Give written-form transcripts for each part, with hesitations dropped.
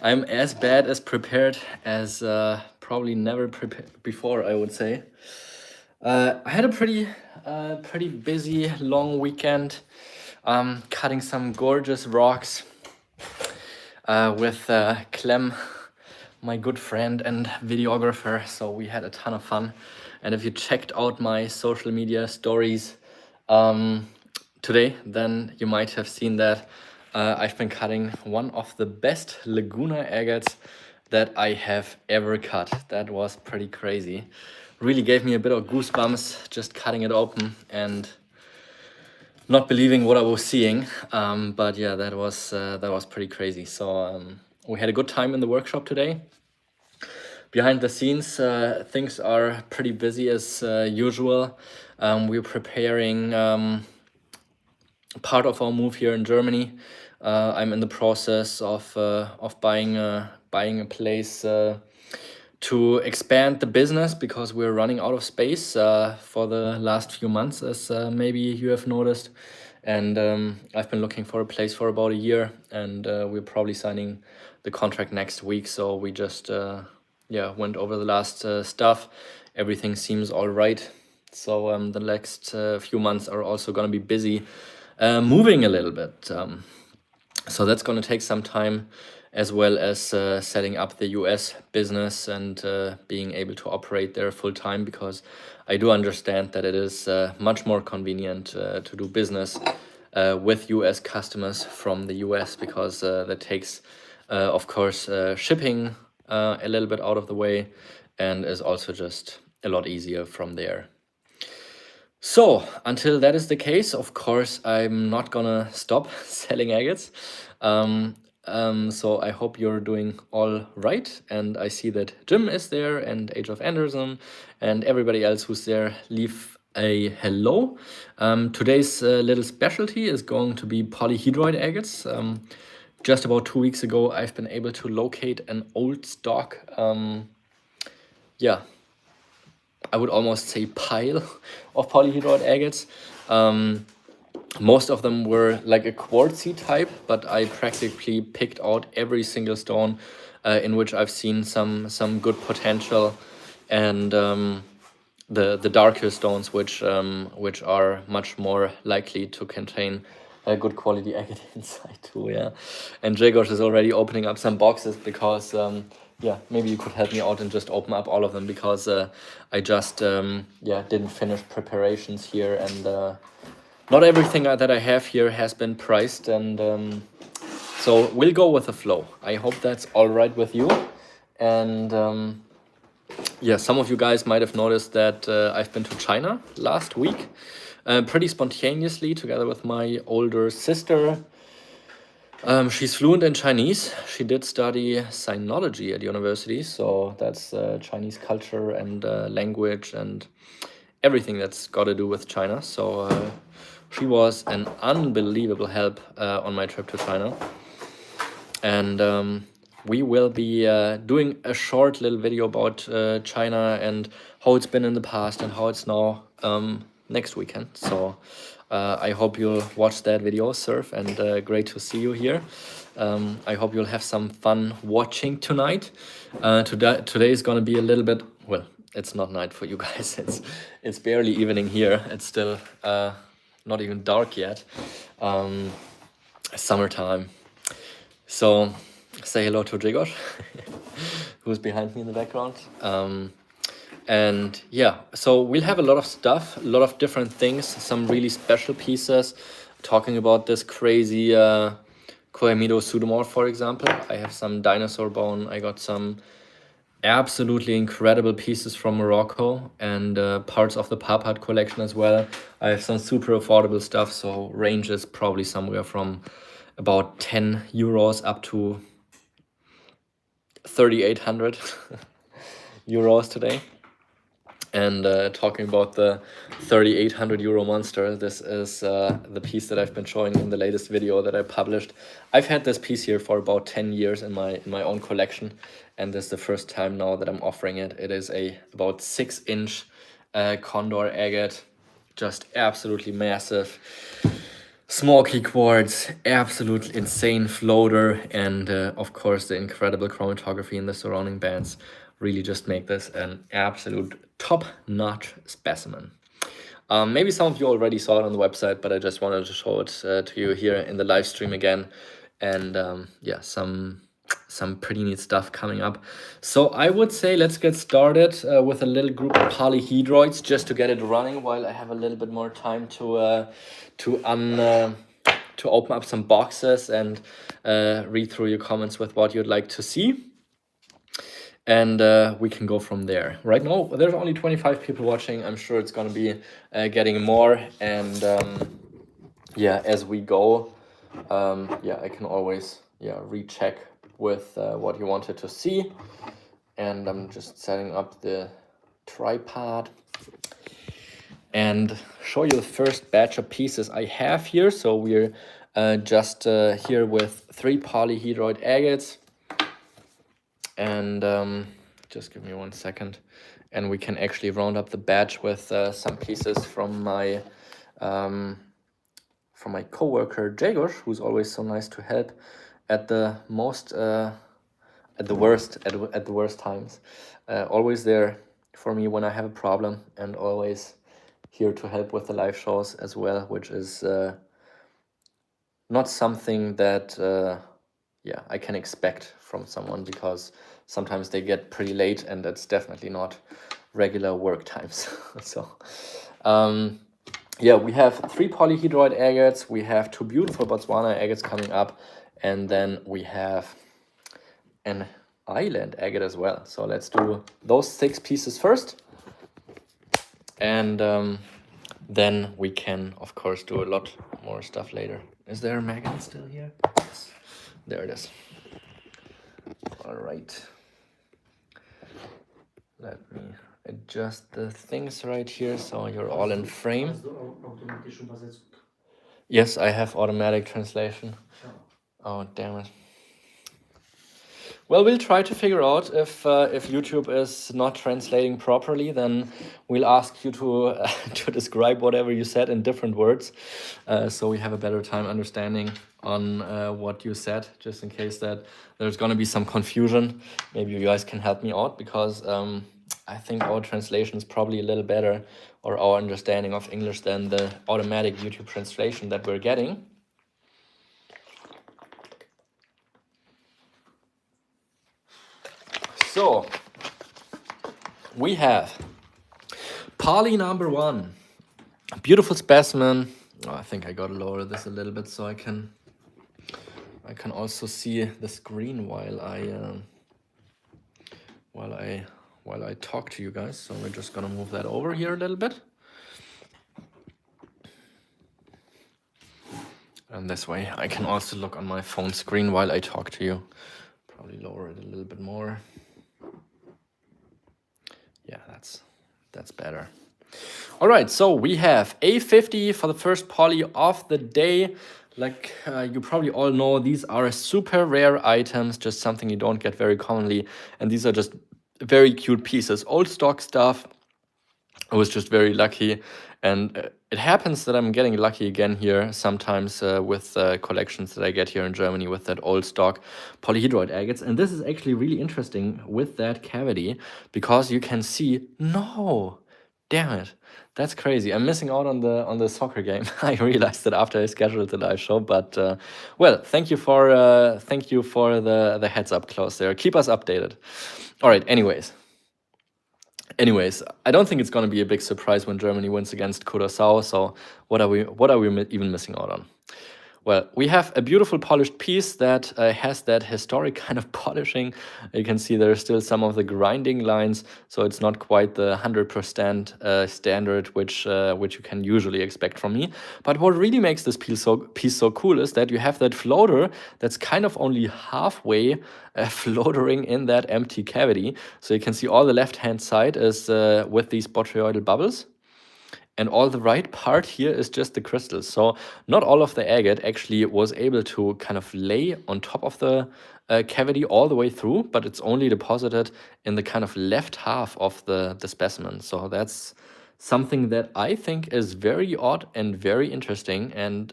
I'm as bad as prepared as probably never prepared before, I would say. I had a pretty busy long weekend, cutting some gorgeous rocks with Clem, my good friend and videographer. So we had a ton of fun. And if you checked out my social media stories today, then you might have seen that I've been cutting one of the best Laguna agates that I have ever cut. That was pretty crazy. Really gave me a bit of goosebumps just cutting it open and not believing what I was seeing. But yeah, that was pretty crazy. So we had a good time in the workshop today. Behind the scenes, things are pretty busy as usual. We're preparing part of our move here in Germany. I'm in the process of buying a place to expand the business because we're running out of space for the last few months, as maybe you have noticed. And I've been looking for a place for about a year, and we're probably signing the contract next week. So we just went over the last stuff. Everything seems all right. So the next few months are also going to be busy moving a little bit. So that's going to take some time, as well as setting up the US business and being able to operate there full time, because I do understand that it is much more convenient to do business with US customers from the US, because that takes, of course, shipping a little bit out of the way, and is also just a lot easier from there. So until that is the case, of course, I'm not gonna stop selling agates. So I hope you're doing all right. And I see that Jim is there, and Age of Anderson, and everybody else who's there. Leave a hello. Today's little specialty is going to be polyhedroid agates. Just about 2 weeks ago, I've been able to locate an old stock. I would almost say pile of polyhedroid agates. Most of them were like a quartzy type, but I practically picked out every single stone in which I've seen some good potential, and the darker stones which are much more likely to contain a good quality agate inside too. Yeah, and Grzegorz is already opening up some boxes because maybe you could help me out and just open up all of them, because I just didn't finish preparations here, and not everything that I have here has been priced, and so we'll go with the flow. I hope that's all right with you. And some of you guys might have noticed that I've been to China last week, pretty spontaneously, together with my older sister. She's fluent in Chinese. She did study sinology at university, so that's Chinese culture and language and everything that's got to do with China. So she was an unbelievable help on my trip to China. And we will be doing a short little video about China and how it's been in the past and how it's now next weekend. So I hope you'll watch that video, Surf, and great to see you here. I hope you'll have some fun watching tonight. Today is going to be a little bit, well, it's not night for you guys. It's barely evening here. It's still not even dark yet. Summertime. So say hello to Grzegorz, who's behind me in the background. So we'll have a lot of stuff, a lot of different things, some really special pieces, talking about this crazy Koemido pseudomorph, for example. I have some dinosaur bone. I got some absolutely incredible pieces from Morocco, and parts of the Parpart collection as well. I have some super affordable stuff, so ranges probably somewhere from about 10 euros up to 3,800 euros today. And talking about the 3,800 euro monster, this is the piece that I've been showing in the latest video that I published. I've had this piece here for about 10 years in my own collection, and this is the first time now that I'm offering it. It is a about 6-inch condor agate, just absolutely massive. smoky quartz, absolute insane floater, and of course the incredible chromatography in the surrounding bands really just make this an absolute top-notch specimen. Maybe some of you already saw it on the website, but I just wanted to show it to you here in the live stream again. And yeah, some pretty neat stuff coming up. So I would say let's get started with a little group of polyhedroids just to get it running while I have a little bit more time to open up some boxes and read through your comments with what you'd like to see. And we can go from there. Right now, there's only 25 people watching. I'm sure it's going to be getting more. And yeah, as we go, yeah, I can always recheck with what you wanted to see. And I'm just setting up the tripod and show you the first batch of pieces I have here. So we're just here with 3 polyhedroid agates. And just give me 1 second, and we can actually round up the batch with some pieces from my coworker Jagos, who's always so nice to help at the worst times. Always there for me when I have a problem, and always here to help with the live shows as well, which is not something that I can expect from someone, because sometimes they get pretty late and that's definitely not regular work times. So yeah, we have 3 polyhedroid agates, we have 2 beautiful Botswana agates coming up, and then we have an island agate as well. So let's do those 6 pieces first, and then we can of course do a lot more stuff later. Is there a magnet still here? Yes. There it is. All right. Let me adjust the things right here so you're all in frame. Yes, I have automatic translation. Oh, damn it. Well, we'll try to figure out if YouTube is not translating properly, then we'll ask you to to describe whatever you said in different words, so we have a better time understanding on what you said, just in case that there's going to be some confusion. Maybe you guys can help me out, because I think our translation is probably a little better, or our understanding of English, than the automatic YouTube translation that we're getting. So, we have poly number 1, beautiful specimen. Oh, I think I gotta lower this a little bit so I can also see the screen while I talk to you guys. So we're just gonna move that over here a little bit, and this way I can also look on my phone screen while I talk to you. Probably lower it a little bit more. Yeah, that's better. All right, so we have A50 for the first poly of the day. Like you probably all know, these are super rare items, just something you don't get very commonly. And these are just very cute pieces, old stock stuff. I was just very lucky. And it happens that I'm getting lucky again here sometimes with collections that I get here in Germany with that old stock polyhedroid agates. And this is actually really interesting with that cavity, because you can see, no, damn it, that's crazy. I'm missing out on the soccer game. I realized that after I scheduled the live show, but well, thank you for the heads up, Klaus, there. Keep us updated. All right, anyways, I don't think it's going to be a big surprise when Germany wins against Curaçao. So what are we even missing out on? Well, we have a beautiful polished piece that has that historic kind of polishing. You can see there's still some of the grinding lines, so it's not quite the 100% standard which you can usually expect from me. But what really makes this piece so cool is that you have that floater that's kind of only halfway floatering in that empty cavity. So you can see all the left-hand side is with these botryoidal bubbles. And all the right part here is just the crystals. So not all of the agate actually was able to kind of lay on top of the cavity all the way through, but it's only deposited in the kind of left half of the specimen. So that's something that I think is very odd and very interesting. And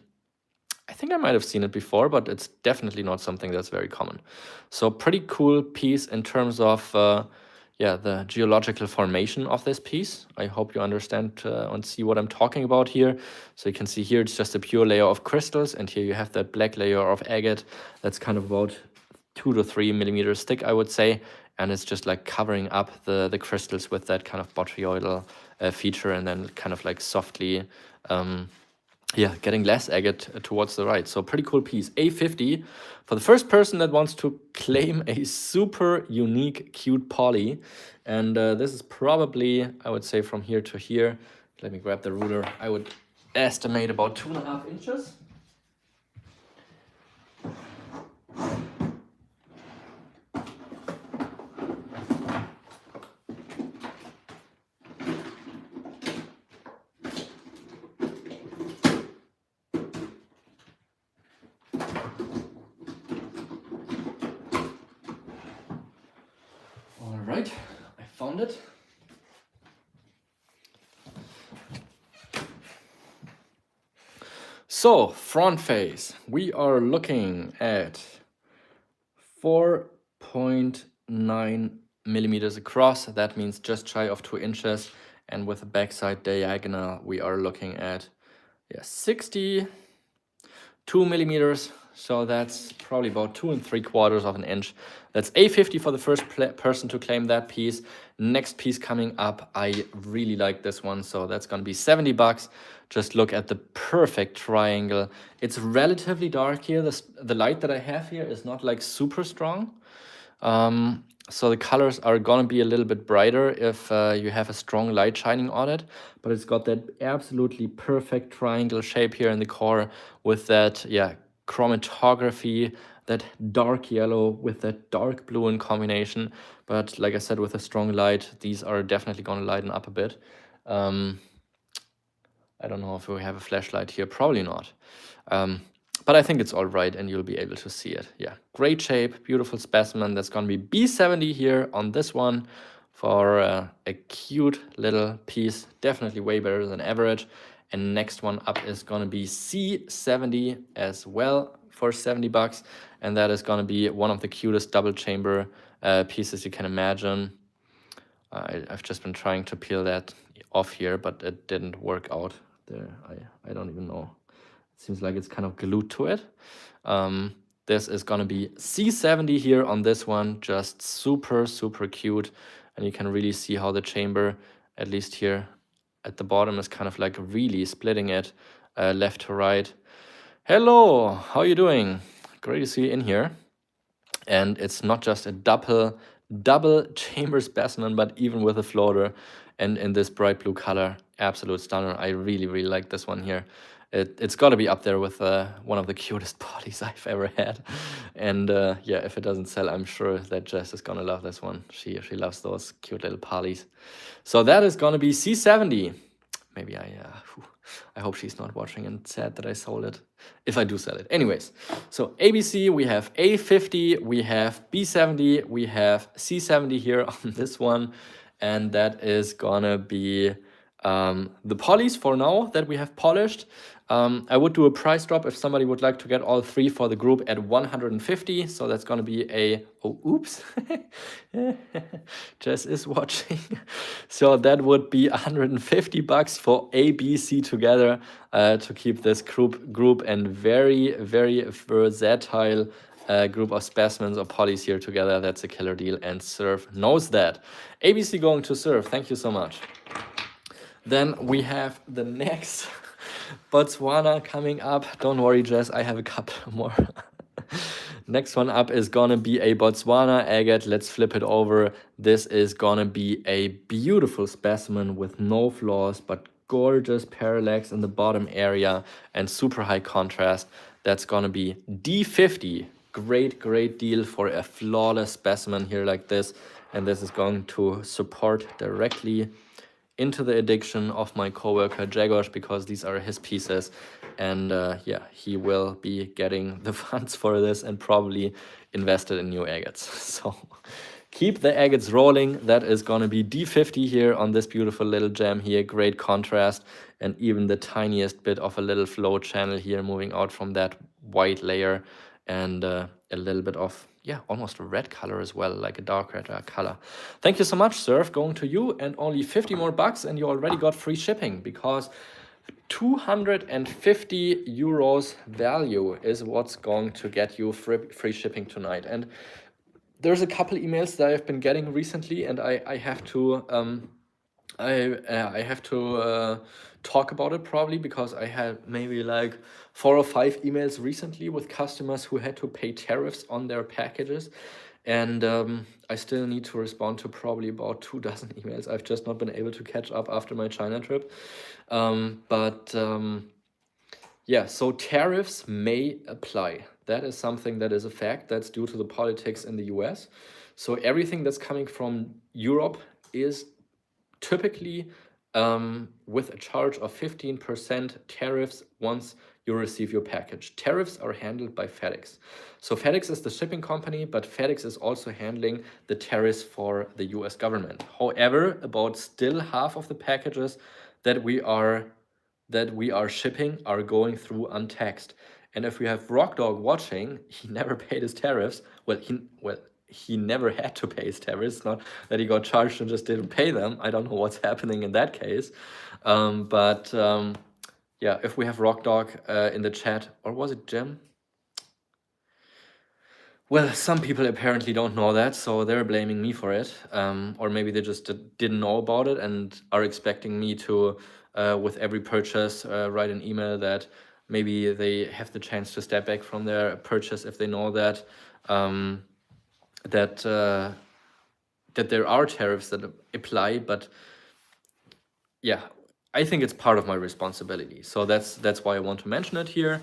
I think I might have seen it before, but it's definitely not something that's very common. So pretty cool piece in terms of yeah, the geological formation of this piece. I hope you understand and see what I'm talking about here. So you can see here it's just a pure layer of crystals, and here you have that black layer of agate that's kind of about 2 to 3 millimeters thick, I would say, and it's just like covering up the crystals with that kind of botryoidal feature, and then kind of like softly yeah, getting less agate towards the right. So pretty cool piece. A50 for the first person that wants to claim a super unique, cute poly. And this is probably, I would say, from here to here. Let me grab the ruler. I would estimate about 2.5 inches. All right, I found it. So, front face, we are looking at 4.9 millimeters across. That means just shy of 2 inches. And with the backside diagonal, we are looking at 62 millimeters. So that's probably about 2 3/4 of an inch. That's A50 for the first person to claim that piece. Next piece coming up, I really like this one, so that's gonna be $70. Just look at the perfect triangle. It's relatively dark here. The light that I have here is not like super strong. So the colors are gonna be a little bit brighter if you have a strong light shining on it, but it's got that absolutely perfect triangle shape here in the core with that, chromatography, that dark yellow with that dark blue in combination. But like I said, with a strong light, these are definitely gonna lighten up a bit. I don't know if we have a flashlight here, probably not. But I think it's all right and you'll be able to see it. Yeah, great shape, beautiful specimen. That's gonna be B70 here on this one for a cute little piece, definitely way better than average. And next one up is gonna be C70 as well for $70. And that is gonna be one of the cutest double chamber pieces you can imagine. I've just been trying to peel that off here, but it didn't work out there. I don't even know. It seems like it's kind of glued to it. This is gonna be C70 here on this one, just super, super cute. And you can really see how the chamber, at least here at the bottom, is kind of like really splitting it left to right. Hello, how are you doing? Great to see you in here. And it's not just a double chamber specimen, but even with a floater and in this bright blue color, absolute stunner. I really, really like this one here. It's got to be up there with one of the cutest polys I've ever had. And yeah, if it doesn't sell, I'm sure that Jess is gonna love this one. She loves those cute little polys. So that is gonna be C70. Maybe I hope she's not watching and sad that I sold it, if I do sell it. Anyways, so ABC, we have A50, we have B70, we have C70 here on this one, and that is gonna be the polys for now that we have polished. I would do a price drop if somebody would like to get all three for the group at 150. So that's going to be a, oh, oops. Jess is watching. So that would be $150 for A, B, C together to keep this group and very, very versatile group of specimens or polys here together. That's a killer deal, and Surf knows that. ABC going to Surf. Thank you so much. Then we have the next Botswana coming up. Don't worry, Jess, I have a couple more. Next one up is gonna be a Botswana agate. Let's flip it over. This is gonna be a beautiful specimen with no flaws, but gorgeous parallax in the bottom area and super high contrast. That's gonna be D50. Great deal for a flawless specimen here like this. And this is going to support directly into the addiction of my coworker Jagosh, because these are his pieces, and yeah, he will be getting the funds for this and probably invested in new agates. So keep the agates rolling. That is going to be D50 here on this beautiful little gem here. Great contrast, and even the tiniest bit of a little flow channel here moving out from that white layer, and a little bit of, yeah, almost a red color as well, like a dark red color. Thank you so much, Surf. Going to you, and only 50 more bucks, and you already got free shipping, because 250 euros value is what's going to get you free shipping tonight. And there's a couple emails that I've been getting recently, and I have to I have to talk about it probably, because I had maybe like 4 or 5 emails recently with customers who had to pay tariffs on their packages, and I still need to respond to probably about 2 dozen emails. I've just not been able to catch up after my China trip, yeah, so tariffs may apply. That is something that is a fact. That's due to the politics in the US. So everything that's coming from Europe is typically with a charge of 15% tariffs once you receive your package. Tariffs are handled by FedEx. So FedEx is the shipping company, but FedEx is also handling the tariffs for the US government. However, about still half of the packages that we are shipping are going through untaxed. And if we have Rockdog watching, he never paid his tariffs. He never had to pay his tariffs. Not that he got charged and just didn't pay them. I don't know what's happening in that case. Yeah, if we have Rockdog in the chat, or was it Jim? Well, some people apparently don't know that, so they're blaming me for it. Or maybe they just didn't know about it and are expecting me to, with every purchase, write an email that maybe they have the chance to step back from their purchase if they know that that there are tariffs that apply. But yeah, I think it's part of my responsibility. So that's why I want to mention it here.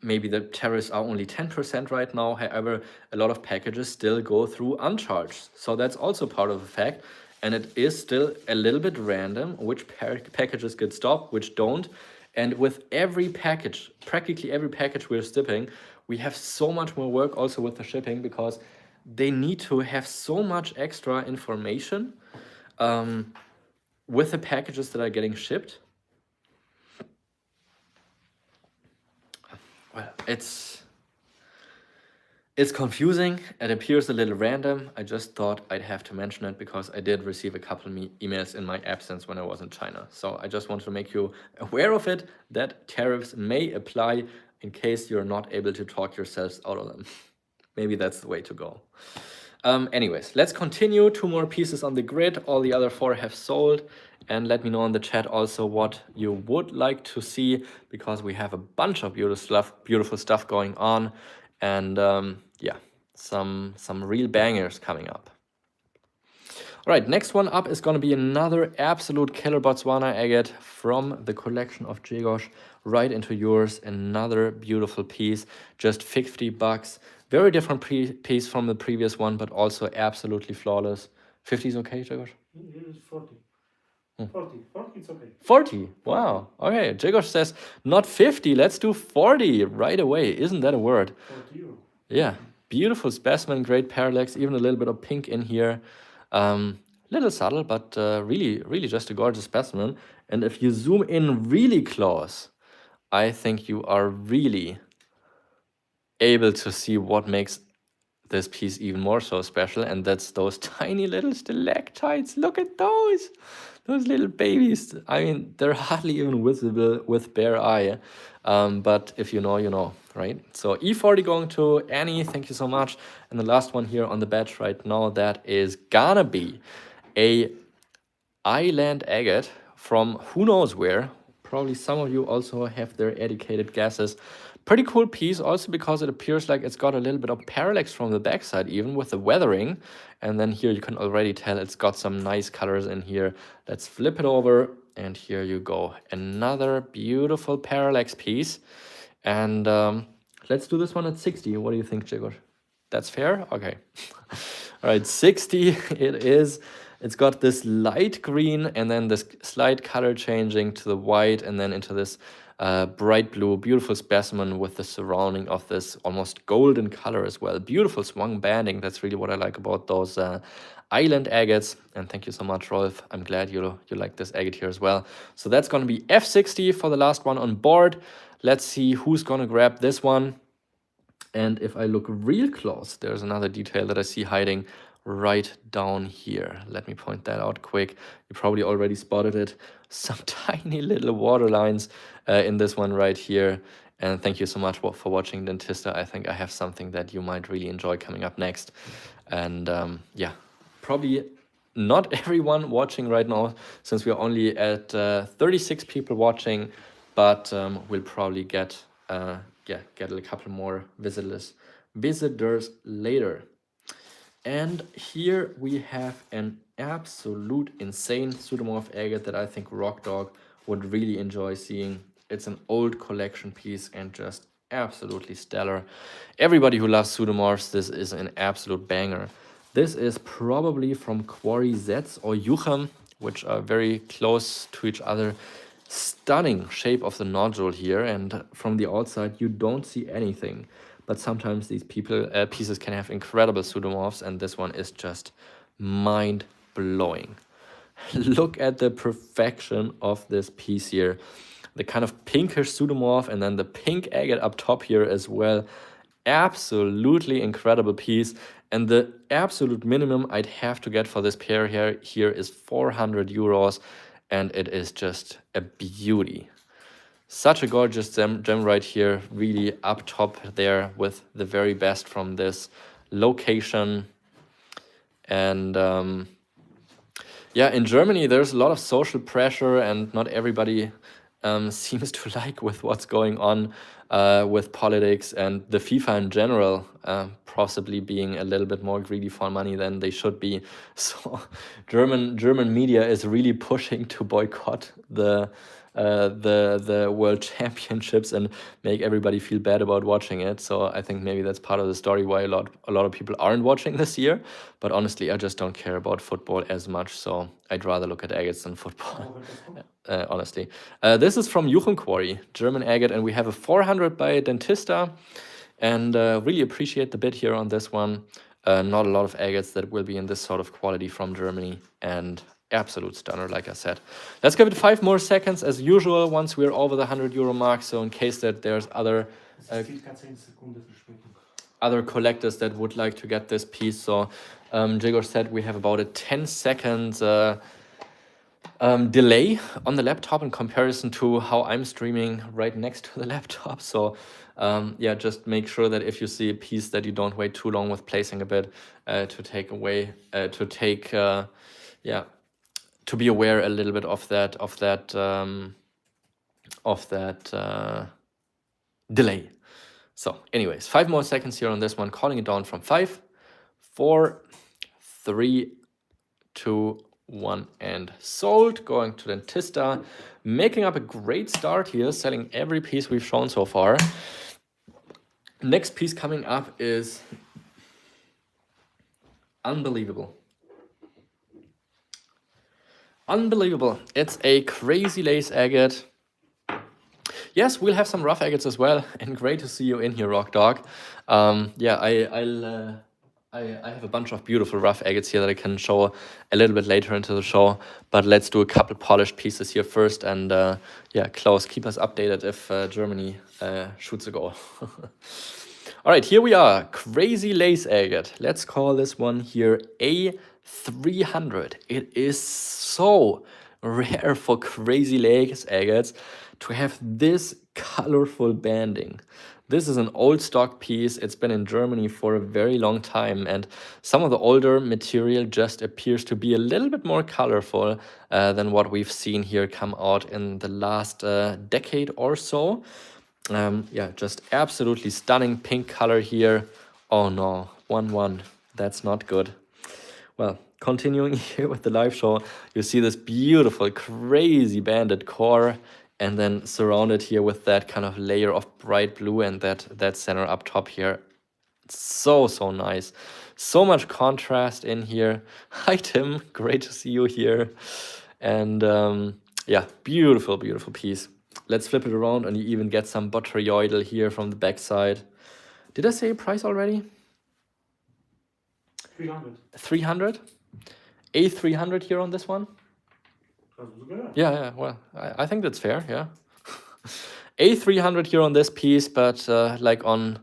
Maybe the tariffs are only 10% right now. However, a lot of packages still go through uncharged. So that's also part of the fact. And it is still a little bit random which packages get stopped, which don't. And with every package, practically every package we're shipping, we have so much more work also with the shipping, because they need to have so much extra information with the packages that are getting shipped. Well, it's confusing. It appears a little random. I just thought I'd have to mention it because I did receive a couple of emails in my absence when I was in China. So I just wanted to make you aware of it, that tariffs may apply in case you're not able to talk yourselves out of them. Maybe that's the way to go. Anyways, let's continue. 2 more pieces on the grid. All the other 4 have sold. And let me know in the chat also what you would like to see, because we have a bunch of beautiful stuff going on. And yeah, some real bangers coming up. All right, next one up is going to be another absolute killer Botswana agate from the collection of Jegos right into yours. Another beautiful piece, just 50 bucks. Very different piece from the previous one, but also absolutely flawless. 50 is okay, Jegos? It is 40. 40, it's okay. 40, wow. Okay, Jegos says, not 50, let's do 40 right away. Isn't that a word? 40 euro. Yeah, beautiful specimen, great parallax, even a little bit of pink in here. Little subtle, but really just a gorgeous specimen. And if you zoom in really close, I think you are really able to see what makes this piece even more so special, and that's those tiny little stalactites. Look at those little babies. I mean, they're hardly even visible with bare eye, but if you know, you know, right? So E40 going to Annie, thank you so much. And the last one here on the batch right now, that is gonna be a island agate from who knows where. Probably some of you also have their educated guesses. Pretty cool piece also, because it appears like it's got a little bit of parallax from the backside, even with the weathering. And then here you can already tell it's got some nice colors in here. Let's flip it over, and here you go. Another beautiful parallax piece. And let's do this one at 60. What do you think, Jigor? That's fair? Okay. All right, 60 it is. It's got this light green and then this slight color changing to the white and then into this bright blue, beautiful specimen with the surrounding of this almost golden color as well. Beautiful swung banding. That's really what I like about those island agates. And thank you so much, Rolf. I'm glad you like this agate here as well. So that's going to be F60 for the last one on board. Let's see who's going to grab this one. And if I look real close, there's another detail that I see hiding right down here. Let me point that out quick. You probably already spotted it. Some tiny little water lines in this one right here. And thank you so much for watching, Dentista. I think I have something that you might really enjoy coming up next. And yeah, probably not everyone watching right now, since we're only at 36 people watching, but we'll probably get a couple more visitors later. And here we have an absolute insane pseudomorph agate that I think Rock Dog would really enjoy seeing. It's an old collection piece and just absolutely stellar. Everybody who loves pseudomorphs, this is an absolute banger. This is probably from Quarry Zets or Juchem, which are very close to each other. Stunning shape of the nodule here, and from the outside you don't see anything. But sometimes these pieces can have incredible pseudomorphs, and this one is just mind-blowing. Look at the perfection of this piece here. The kind of pinkish pseudomorph and then the pink agate up top here as well. Absolutely incredible piece. And the absolute minimum I'd have to get for this pair here is 400 euros. And it is just a beauty. Such a gorgeous gem right here, really up top there with the very best from this location. And yeah, in Germany, there's a lot of social pressure and not everybody seems to like with what's going on with politics and the FIFA in general, possibly being a little bit more greedy for money than they should be. So German media is really pushing to boycott the World Championships and make everybody feel bad about watching it. So I think maybe that's part of the story why a lot of people aren't watching this year. But honestly, I just don't care about football as much, so I'd rather look at agates than football. Honestly, this is from Juchem Quarry, German agate, and we have a 400 by Dentista, and really appreciate the bid here on this one. Not a lot of agates that will be in this sort of quality from Germany, and absolute stunner, like I said. Let's give it 5 more seconds as usual once we're over the 100 euro mark, so in case that there's other collectors that would like to get this piece. So Jigor said we have about a 10 seconds delay on the laptop in comparison to how I'm streaming right next to the laptop. So yeah, just make sure that if you see a piece that you don't wait too long with placing a bid to be aware a little bit of that delay. So anyways, 5 more seconds here on this one, calling it down from 5, 4, 3, 2, 1, and sold. Going to Dentista, making up a great start here, selling every piece we've shown so far. Next piece coming up is unbelievable. Unbelievable. It's a crazy lace agate. Yes, we'll have some rough agates as well, and great to see you in here, Rock Dog. Yeah, I have a bunch of beautiful rough agates here that I can show a little bit later into the show, but let's do a couple polished pieces here first, and yeah, Klaus, keep us updated if Germany shoots a goal. All right, here we are, crazy lace agate. Let's call this one here A300. It is so rare for crazy lace agates to have this colorful banding. This is an old stock piece. It's been in Germany for a very long time, and some of the older material just appears to be a little bit more colorful than what we've seen here come out in the last decade or so. Yeah, just absolutely stunning pink color here. Oh no, 1-1. That's not good. Well, continuing here with the live show, you see this beautiful, crazy banded core, and then surrounded here with that kind of layer of bright blue and that center up top here. So nice. So much contrast in here. Hi, Tim. Great to see you here. And yeah, beautiful, beautiful piece. let's flip it around, and you even get some botryoidal here from the backside. Did I say price already? 300. 300? A300 here on this one? Yeah, well, I think that's fair, yeah. A300 here on this piece, but like on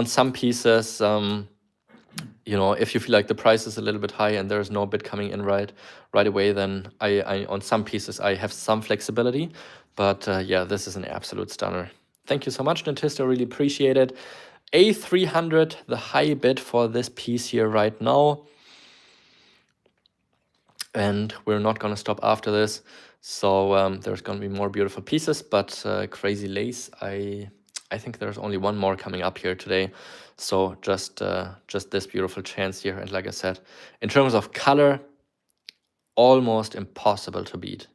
some pieces, you know, if you feel like the price is a little bit high and there's no bid coming in right away, then I on some pieces I have some flexibility. But yeah, this is an absolute stunner. Thank you so much, Dentist. I really appreciate it. A300, the high bid for this piece here right now. And we're not going to stop after this. So there's going to be more beautiful pieces, but crazy lace, I think there's only one more coming up here today. So just this beautiful chance here. And like I said, in terms of color, almost impossible to beat.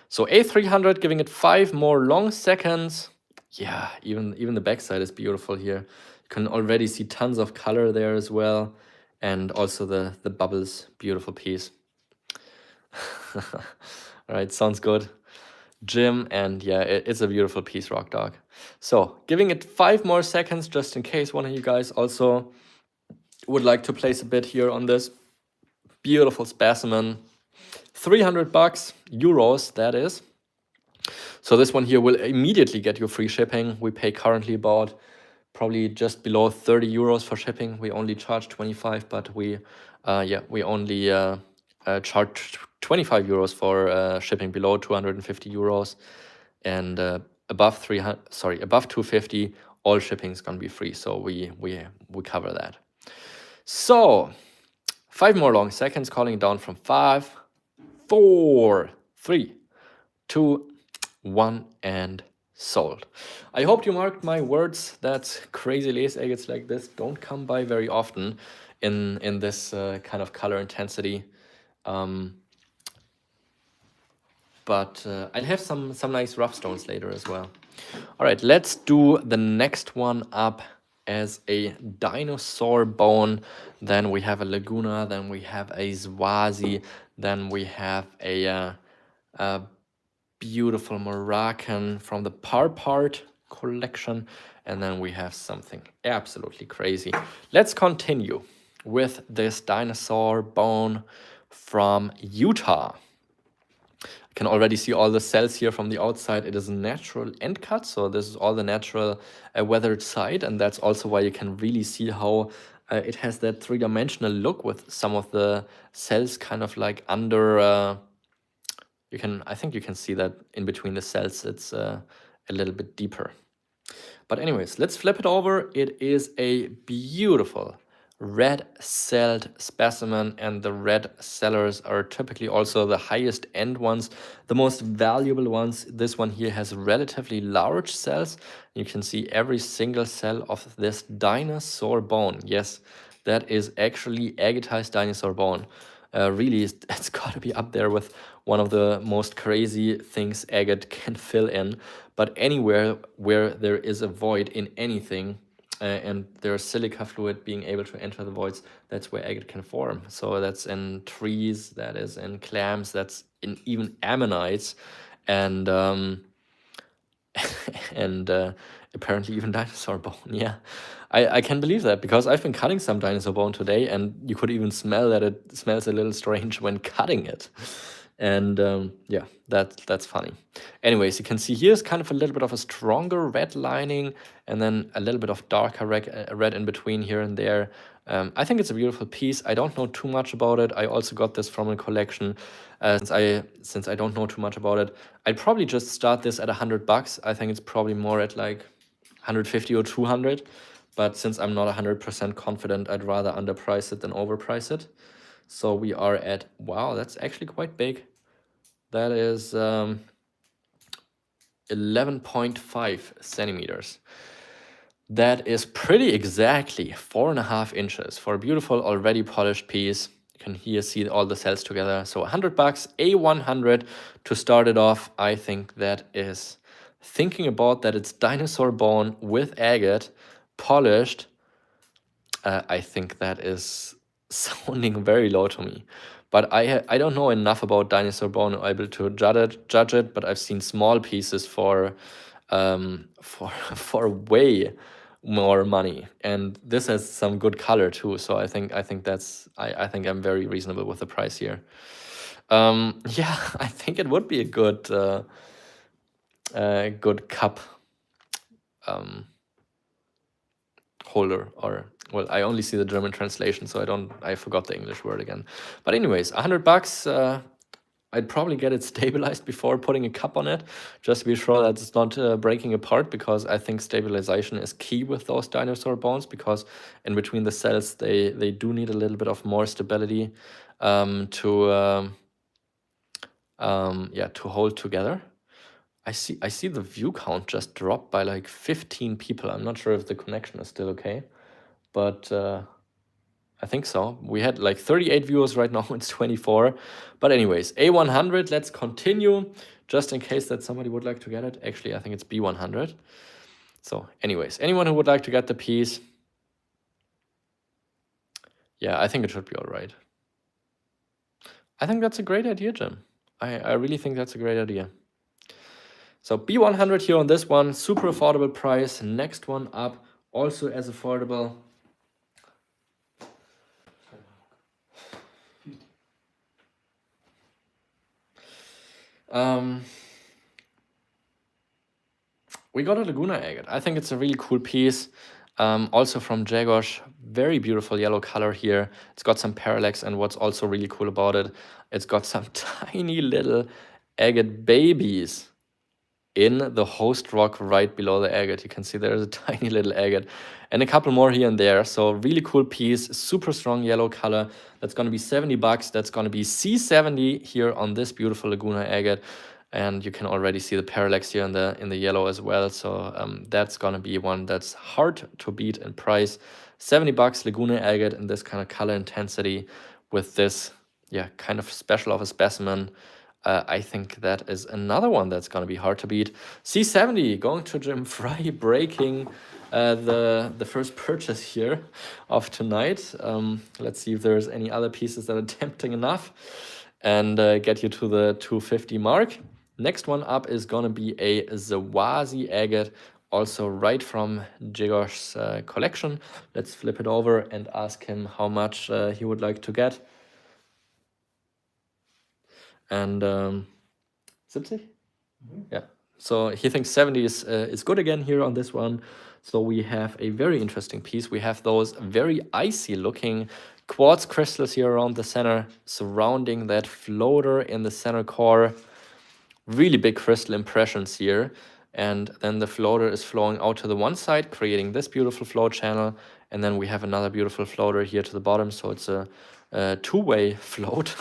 So A300, giving it 5 more long seconds. Yeah, even the backside is beautiful here. You can already see tons of color there as well. And also the bubbles, beautiful piece. All right, sounds good. Jim, and yeah, it's a beautiful piece, Rock Dog. So giving it 5 more seconds, just in case one of you guys also would like to place a bid here on this beautiful specimen. 300 bucks, euros, that is. So this one here will immediately get you free shipping. We pay currently about probably just below 30 euros for shipping. We only charge 25, but we only charge 25 euros for shipping below 250 euros, and above 250, all shipping is gonna be free. So we cover that. So 5 more long seconds, calling down from 5, 4, 3, 2, 1, and sold. I hope you marked my words that crazy lace agates like this don't come by very often in this kind of color intensity. But I'll have some nice rough stones later as well. All right, let's do the next one up as a dinosaur bone. Then we have a Laguna, then we have a Swazi, then we have a beautiful Moroccan from the Parpart collection, and then we have something absolutely crazy. Let's continue with this dinosaur bone from Utah. You can already see all the cells here from the outside. It is a natural end cut, so this is all the natural weathered side, and that's also why you can really see how it has that three-dimensional look with some of the cells kind of like under. I think you can see that in between the cells, it's a little bit deeper. But anyways, let's flip it over. It is a beautiful red-celled specimen, and the red cellars are typically also the highest end ones, the most valuable ones. This one here has relatively large cells. You can see every single cell of this dinosaur bone. Yes, that is actually agatized dinosaur bone. Really, it's got to be up there with one of the most crazy things agate can fill in. But anywhere where there is a void in anything, and there's silica fluid being able to enter the voids, that's where agate can form. So that's in trees, that is in clams, that's in even ammonites, and apparently even dinosaur bone. Yeah, I can believe that, because I've been cutting some dinosaur bone today, and you could even smell that it smells a little strange when cutting it. And yeah, that's funny. Anyways, you can see here's kind of a little bit of a stronger red lining, and then a little bit of darker red in between here and there. I think it's a beautiful piece. I don't know too much about it. I also got this from a collection. Since I don't know too much about it, I'd probably just start this at $100. I think it's probably more at like 150 or 200. But since I'm not 100% confident, I'd rather underprice it than overprice it. So we are at, wow, that's actually quite big. That is 11.5 centimeters. That is pretty exactly 4.5 inches for a beautiful, already polished piece. You can here see all the cells together. So $100, A100 to start it off. I think that is, thinking about that it's dinosaur bone with agate, polished. I think that is sounding very low to me. But I don't know enough about dinosaur bone to able to judge it. But I've seen small pieces for for way more money, and this has some good color too. So I think I think I'm very reasonable with the price here. Yeah, I think it would be a good cup holder, or well, I only see the German translation, so I forgot the English word again. But anyways, $100. I'd probably get it stabilized before putting a cup on it, just to be sure that it's not breaking apart, because I think stabilization is key with those dinosaur bones, because in between the cells they do need a little bit of more stability to hold together. I see the view count just dropped by like 15 people. I'm not sure if the connection is still okay, but I think so. We had like 38 viewers right now, it's 24. But anyways, A100, let's continue, just in case that somebody would like to get it. Actually, I think it's B100. So anyways, anyone who would like to get the piece, yeah, I think it should be all right. I think that's a great idea, Jim. I really think that's a great idea. So B100 here on this one, super affordable price. Next one up, also as affordable. We got a Laguna agate. I think it's a really cool piece. Also from Jagosh, very beautiful yellow color here. It's got some parallax, and what's also really cool about it, it's got some tiny little agate babies in the host rock right below the agate. You can see there's a tiny little agate and a couple more here and there. So really cool piece, super strong yellow color. That's going to be $70. That's going to be C70 here on this beautiful Laguna agate. And you can already see the parallax here in the yellow as well. So that's going to be one that's hard to beat in price. $70 Laguna agate in this kind of color intensity with this, yeah, kind of special of a specimen. I think that is another one that's going to be hard to beat. C70 going to Jim Fry, breaking the first purchase here of tonight. Let's see if there's any other pieces that are tempting enough and get you to the 250 mark. Next one up is going to be a Zawazi agate, also right from Jigosh's collection. Let's flip it over and ask him how much he would like to get. And 70? Yeah. So he thinks 70 is good again here on this one. So we have a very interesting piece. We have those very icy looking quartz crystals here around the center, surrounding that floater in the center core. Really big crystal impressions here. And then the floater is flowing out to the one side, creating this beautiful flow channel. And then we have another beautiful floater here to the bottom. So it's a two-way float,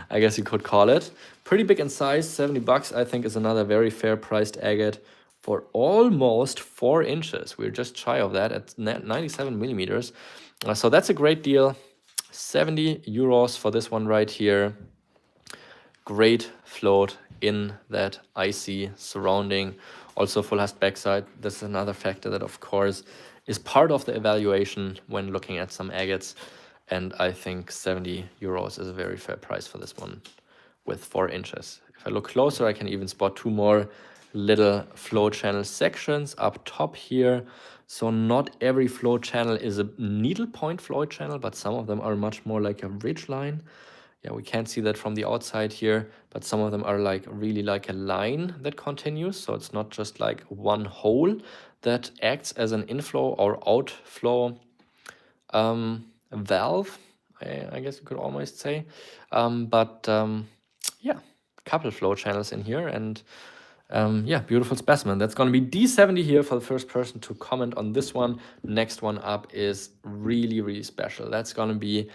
I guess you could call it. Pretty big in size, $70 I think is another very fair priced agate for almost 4 inches. We're just shy of that at 97 millimeters. So that's a great deal. 70 euros for this one right here. Great float in that icy surrounding. Also full hasp backside. This is another factor that of course is part of the evaluation when looking at some agates. And I think 70 euros is a very fair price for this one with 4 inches. If I look closer, I can even spot 2 more little flow channel sections up top here. So not every flow channel is a needle point flow channel, but some of them are much more like a ridge line. Yeah, we can't see that from the outside here, but some of them are like really like a line that continues. So it's not just like one hole that acts as an inflow or outflow valve, I guess you could almost say. Yeah, couple flow channels in here, and yeah, beautiful specimen. That's going to be D70 here for the first person to comment on this one. Next one up is really, really special. That's going to be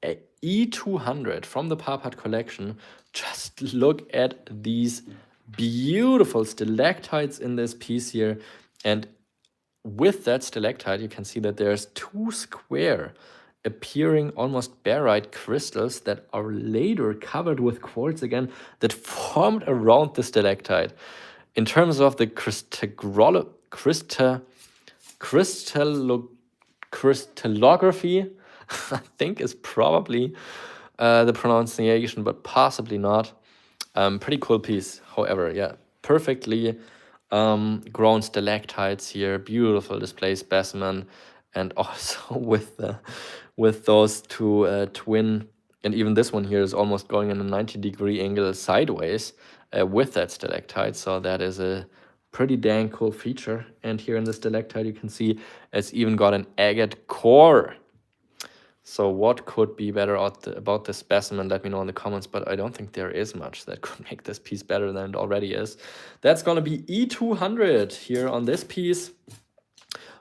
a E200 from the Parpart collection. Just look at these beautiful stalactites in this piece here. And with that stalactite, you can see that there's 2 square appearing almost barite crystals that are later covered with quartz again that formed around the stalactite. In terms of the crystallography, I think is probably the pronunciation, but possibly not. Pretty cool piece. However, yeah, perfectly grown stalactites here, beautiful display specimen, and also with those two twin, and even this one here is almost going in a 90-degree angle sideways with that stalactite. So that is a pretty dang cool feature. And here in the stalactite, you can see it's even got an agate core. So what could be better about this specimen? Let me know in the comments, but I don't think there is much that could make this piece better than it already is. That's going to be E200 here on this piece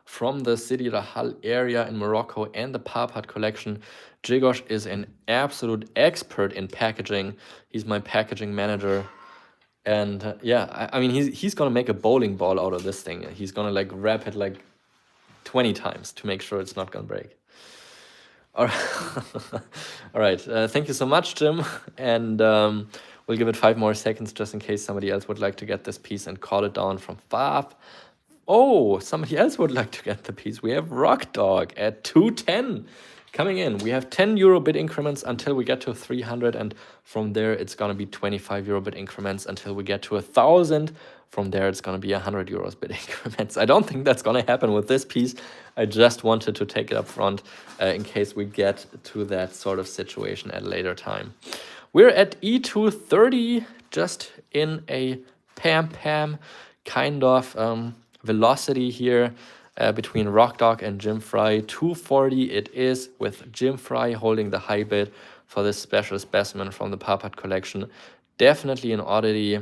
from the Sidi Rahal area in Morocco and the Parpart collection. Jigos is an absolute expert in packaging. He's my packaging manager. And yeah, I mean, he's going to make a bowling ball out of this thing. He's going to like wrap it like 20 times to make sure it's not going to break. All right. Thank you so much, Jim. And we'll give it 5 more seconds just in case somebody else would like to get this piece and call it down from 5. Oh, somebody else would like to get the piece. We have Rock Dog at 210 coming in. We have 10 euro bid increments until we get to 300. And from there, it's going to be 25 euro bid increments until we get to 1,000. From there, it's going to be 100 euros bid increments. I don't think that's going to happen with this piece. I just wanted to take it up front in case we get to that sort of situation at a later time. We're at E230, just in a pam-pam kind of velocity here between Rock Dog and Jim Fry. 240 it is, with Jim Fry holding the high bid for this special specimen from the Parpart collection. Definitely an oddity.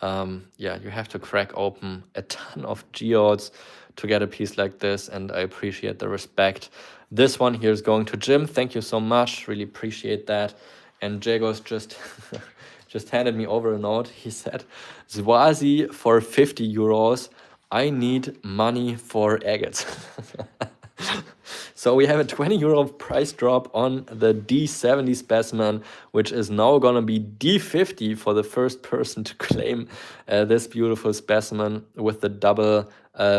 Yeah, you have to crack open a ton of geodes to get a piece like this, and I appreciate the respect. This one here is going to Jim. Thank you so much. Really appreciate that. And Jagos just just handed me over a note. He said, Zwazi for 50 euros. I need money for agates. So we have a 20 euro price drop on the D70 specimen, which is now going to be D50 for the first person to claim this beautiful specimen with the double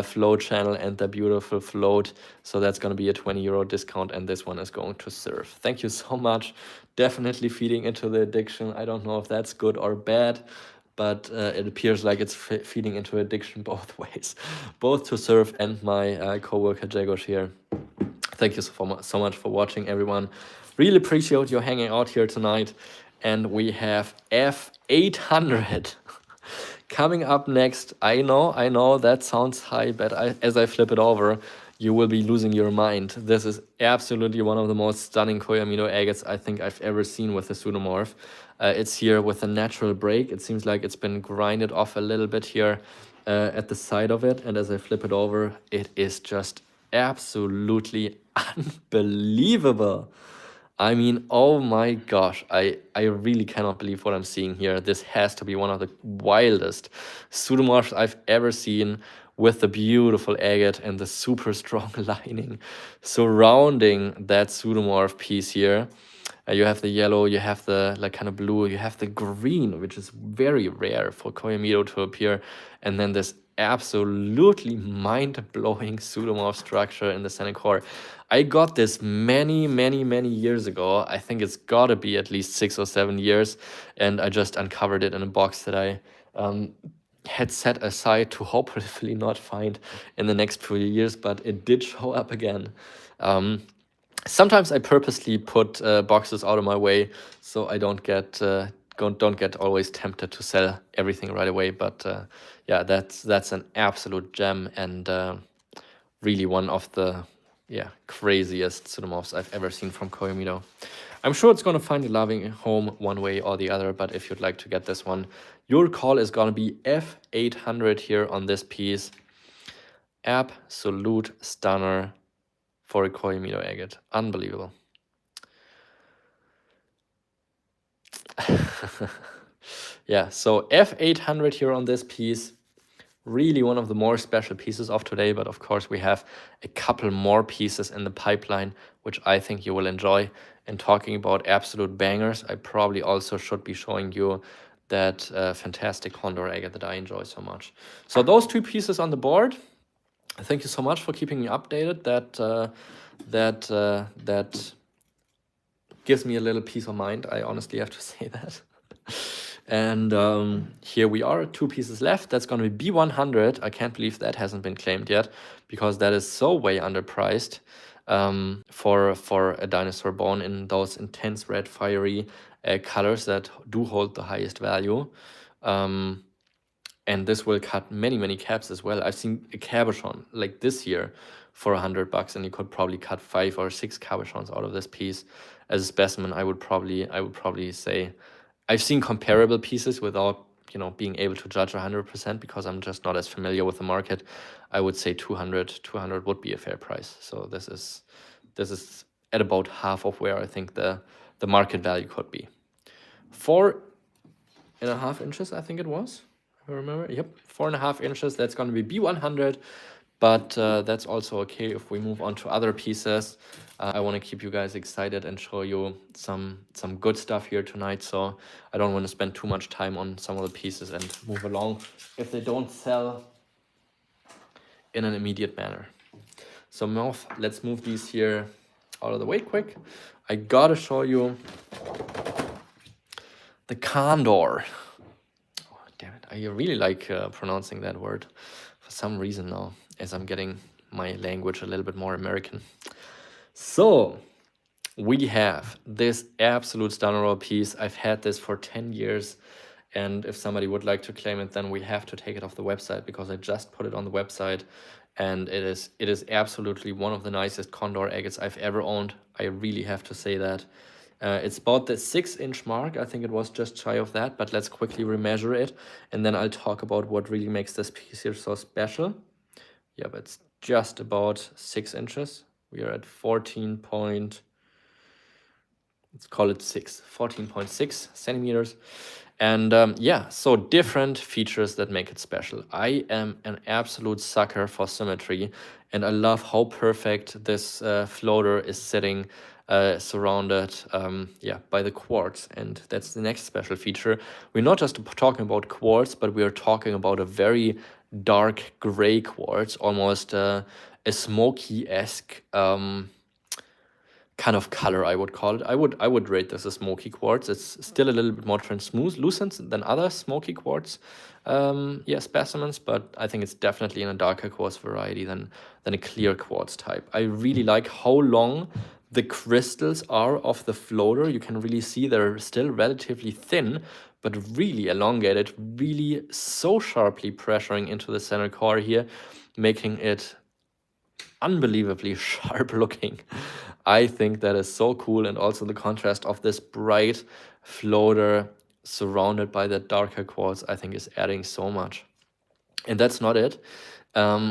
float channel and the beautiful float. So that's going to be a 20 euro discount, and this one is going to serve. Thank you so much. Definitely feeding into the addiction. I don't know if that's good or bad, but it appears like it's feeding into addiction both ways, both to serve and my co-worker Jagos here. Thank you so much for watching, everyone. Really appreciate you hanging out here tonight. And we have F800 coming up next. I know that sounds high, but as I flip it over, you will be losing your mind. This is absolutely one of the most stunning Koyamino agates I think I've ever seen with the pseudomorph. It's here with a natural break. It seems like it's been grinded off a little bit here at the side of it. And as I flip it over, it is just absolutely unbelievable. I mean, oh my gosh, I really cannot believe what I'm seeing here. This has to be one of the wildest pseudomorphs I've ever seen, with the beautiful agate and the super strong lining surrounding that pseudomorph piece here. You have the yellow, you have the like kind of blue, you have the green, which is very rare for Koyamido to appear, and then this absolutely mind-blowing pseudomorph structure in the center core. I got this many years ago. I think it's gotta be at least 6 or 7 years, and I just uncovered it in a box that I had set aside to hopefully not find in the next few years, but it did show up again. Sometimes I purposely put boxes out of my way so I don't get always tempted to sell everything right away. But yeah, that's an absolute gem, and really one of the craziest pseudomorphs I've ever seen from Koyamido. I'm sure it's going to find a loving home one way or the other, but if you'd like to get this one, your call is going to be F800 here on this piece. Absolute stunner for a Koyamido agate. Unbelievable. Yeah, so F800 here on this piece. Really one of the more special pieces of today, but of course we have a couple more pieces in the pipeline, which I think you will enjoy. And talking about absolute bangers, I probably also should be showing you that fantastic Condor agate that I enjoy so much. So those 2 pieces on the board. Thank you so much for keeping me updated. that that gives me a little peace of mind. I honestly have to say that. And here we are, 2 pieces left. That's going to be B100. I can't believe that hasn't been claimed yet, because that is so way underpriced for a dinosaur bone in those intense red fiery colors that do hold the highest value. And this will cut many caps as well. I've seen a cabochon like this year for $100, and you could probably cut 5 or 6 cabochons out of this piece. As a specimen, I would probably say I've seen comparable pieces without, you know, being able to judge 100%, because I'm just not as familiar with the market. I would say 200 would be a fair price. So this is at about half of where I think the market value could be. 4.5 inches, I think it was. I remember. Yep, 4.5 inches. That's going to be B100, but that's also okay if we move on to other pieces. I want to keep you guys excited and show you some good stuff here tonight. So I don't want to spend too much time on some of the pieces and move along if they don't sell in an immediate manner. So let's move these here out of the way quick. I gotta show you the condor. Damn it, I really like pronouncing that word for some reason now, as I'm getting my language a little bit more American. So we have this absolute stunner piece. I've had this for 10 years, and if somebody would like to claim it, then we have to take it off the website, because I just put it on the website, and it is absolutely one of the nicest condor agates I've ever owned. I really have to say that. It's about the 6-inch mark. I think it was just shy of that, but let's quickly remeasure it, and then I'll talk about what really makes this piece here so special. Yeah, but it's just about 6 inches. We are at 14.6 centimeters. And yeah, so different features that make it special. I am an absolute sucker for symmetry, and I love how perfect this floater is sitting surrounded by the quartz. And that's the next special feature. We're not just talking about quartz, but we are talking about a very dark gray quartz, almost a smoky-esque kind of color, I would call it. I would rate this a smoky quartz. It's still a little bit more translucent than other smoky quartz specimens, but I think it's definitely in a darker quartz variety than a clear quartz type. I really like how long the crystals are of the floater. You can really see they're still relatively thin, but really elongated, really so sharply pressuring into the center core here, making it unbelievably sharp looking. I think that is so cool, and also the contrast of this bright floater surrounded by that darker quartz, I think, is adding so much. And that's not it.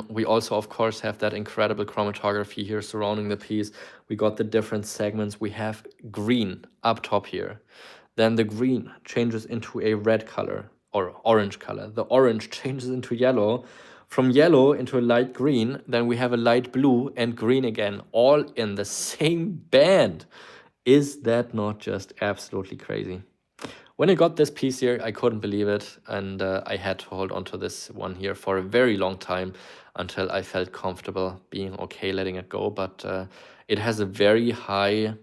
We also, of course, have that incredible chromatography here surrounding the piece. We got the different segments. We have green up top here. Then the green changes into a red color or orange color. The orange changes into yellow. From yellow into a light green, then we have a light blue and green again, all in the same band. Is that not just absolutely crazy? When I got this piece here, I couldn't believe it, and I had to hold on to this one here for a very long time until I felt comfortable being okay letting it go. But it has a very high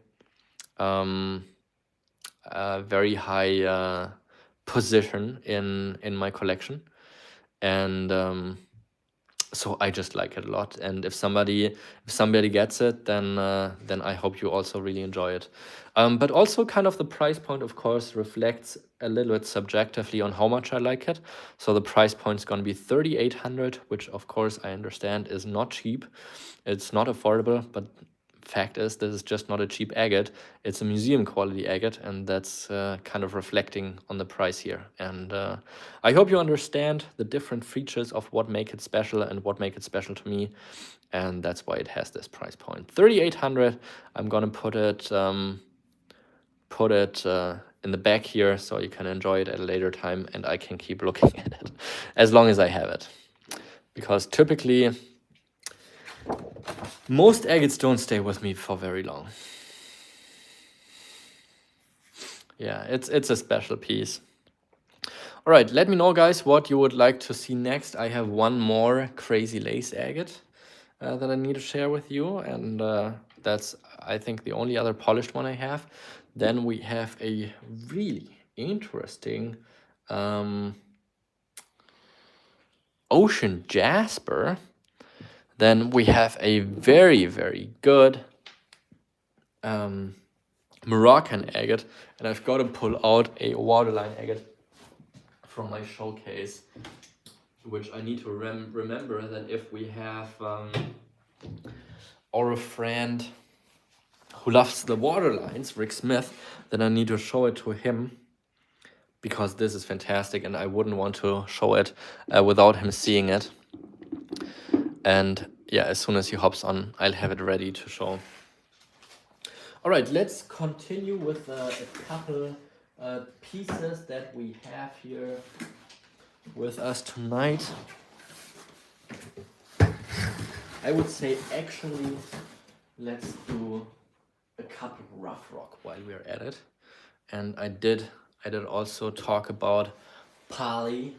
position in my collection, and so I just like it a lot. And if somebody gets it, then I hope you also really enjoy it. But also kind of the price point, of course, reflects a little bit subjectively on how much I like it. So the price point is going to be 3,800, which of course I understand is not cheap. It's not affordable, but fact is, this is just not a cheap agate. It's a museum quality agate, and that's kind of reflecting on the price here. And I hope you understand the different features of what make it special and what make it special to me, and that's why it has this price point. 3,800. I'm gonna put it in the back here so you can enjoy it at a later time, and I can keep looking at it as long as I have it, because typically most agates don't stay with me for very long. Yeah, it's a special piece. All right, let me know, guys, what you would like to see next. I have one more crazy lace agate that I need to share with you, and That's, I think, the only other polished one I have. Then we have a really interesting ocean jasper. Then we have a very, very good Moroccan agate, and I've got to pull out a waterline agate from my showcase, which I need to remember that if we have our friend who loves the waterlines, Rick Smith, then I need to show it to him, because this is fantastic and I wouldn't want to show it without him seeing it. And yeah, as soon as he hops on, I'll have it ready to show. All right, let's continue with a couple pieces that we have here with us tonight. I would say actually let's do a couple rough rock while we're at it. And I did also talk about poly.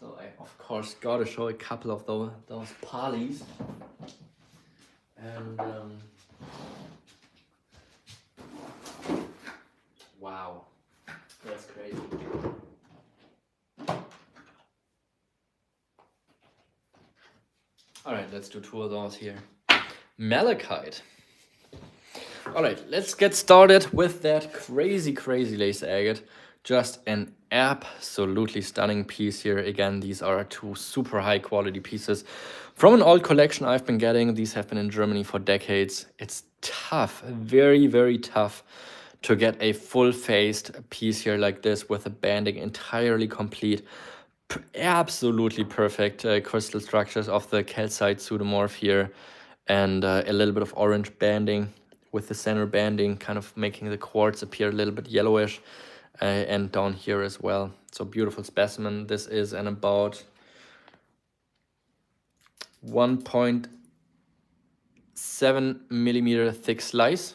So I of course got to show a couple of those polys. And wow, that's crazy. All right, let's do two of those here. Malachite. All right, let's get started with that crazy, crazy lace agate. Just an absolutely stunning piece here. Again, these are two super high quality pieces from an old collection I've been getting. These have been in Germany for decades. It's tough, very, very tough to get a full-faced piece here like this with the banding entirely complete. Absolutely perfect crystal structures of the calcite pseudomorph here, and a little bit of orange banding with the center banding kind of making the quartz appear a little bit yellowish, and down here as well. So beautiful specimen. This is an about 1.7 millimeter thick slice,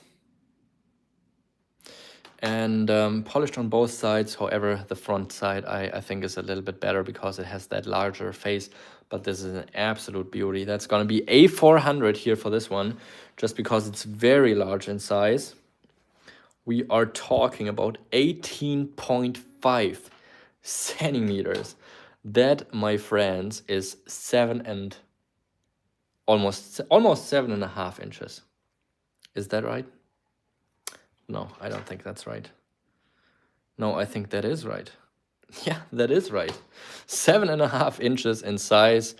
and polished on both sides. However, the front side I think is a little bit better because it has that larger face, but this is an absolute beauty. That's going to be A400 here for this one, just because it's very large in size. We are talking about 18.5 centimeters. That, my friends, is almost 7.5 inches. Is that right? No, I don't think that's right. No, I think that is right. Yeah, that is right. 7.5 inches in size.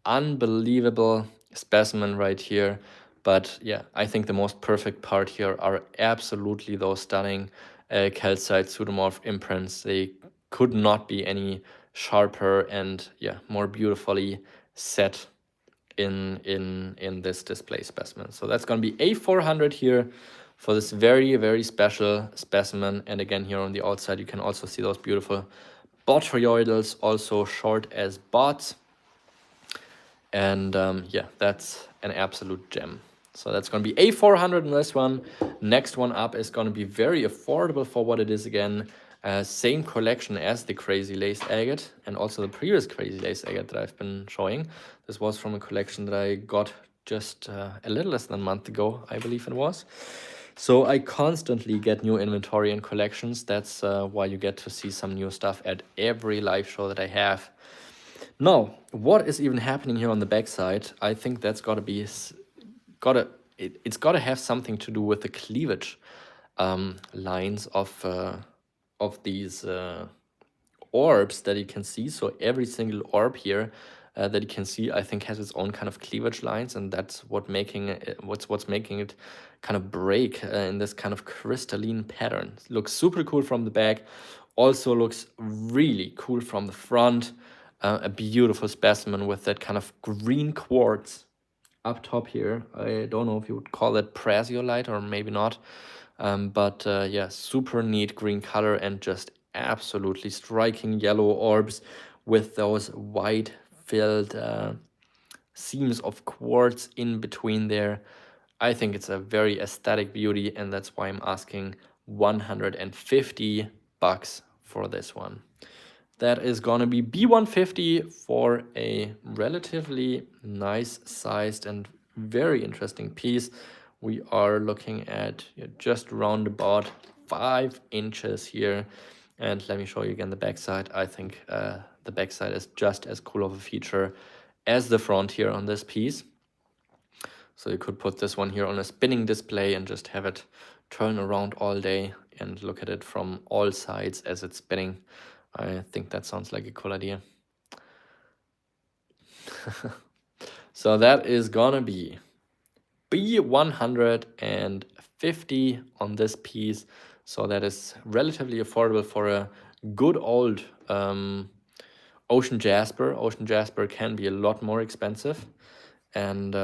Unbelievable specimen right here. But yeah, I think the most perfect part here are absolutely those stunning calcite pseudomorph imprints. They could not be any sharper and yeah, more beautifully set in this display specimen. So that's going to be A400 here for this very, very special specimen. And again, here on the outside, you can also see those beautiful botryoidals, also short as bots. And yeah, that's an absolute gem. So that's going to be A400 in this one. Next one up is going to be very affordable for what it is again. Same collection as the Crazy Lace Agate and also the previous Crazy Lace Agate that I've been showing. This was from a collection that I got just a little less than a month ago, I believe it was. So I constantly get new inventory and collections. That's why you get to see some new stuff at every live show that I have. Now, what is even happening here on the backside? I think that's got to be, it's got to have something to do with the cleavage lines of these orbs that you can see. So every single orb here that you can see, I think, has its own kind of cleavage lines, and that's what's making it kind of break in this kind of crystalline pattern. It looks super cool from the back, also looks really cool from the front. A beautiful specimen with that kind of green quartz up top here. I don't know if you would call it prasiolite or maybe not, but yeah, super neat green color and just absolutely striking yellow orbs with those white filled seams of quartz in between there. I think it's a very aesthetic beauty, and that's why I'm asking $150 for this one. That is gonna be B150 for a relatively nice sized and very interesting piece. We are looking at just around about 5 inches here. And let me show you again the backside. I think the backside is just as cool of a feature as the front here on this piece. So you could put this one here on a spinning display and just have it turn around all day and look at it from all sides as it's spinning. I think that sounds like a cool idea. So that is gonna be B150 on this piece. So that is relatively affordable for a good old Ocean Jasper. Ocean Jasper can be a lot more expensive. And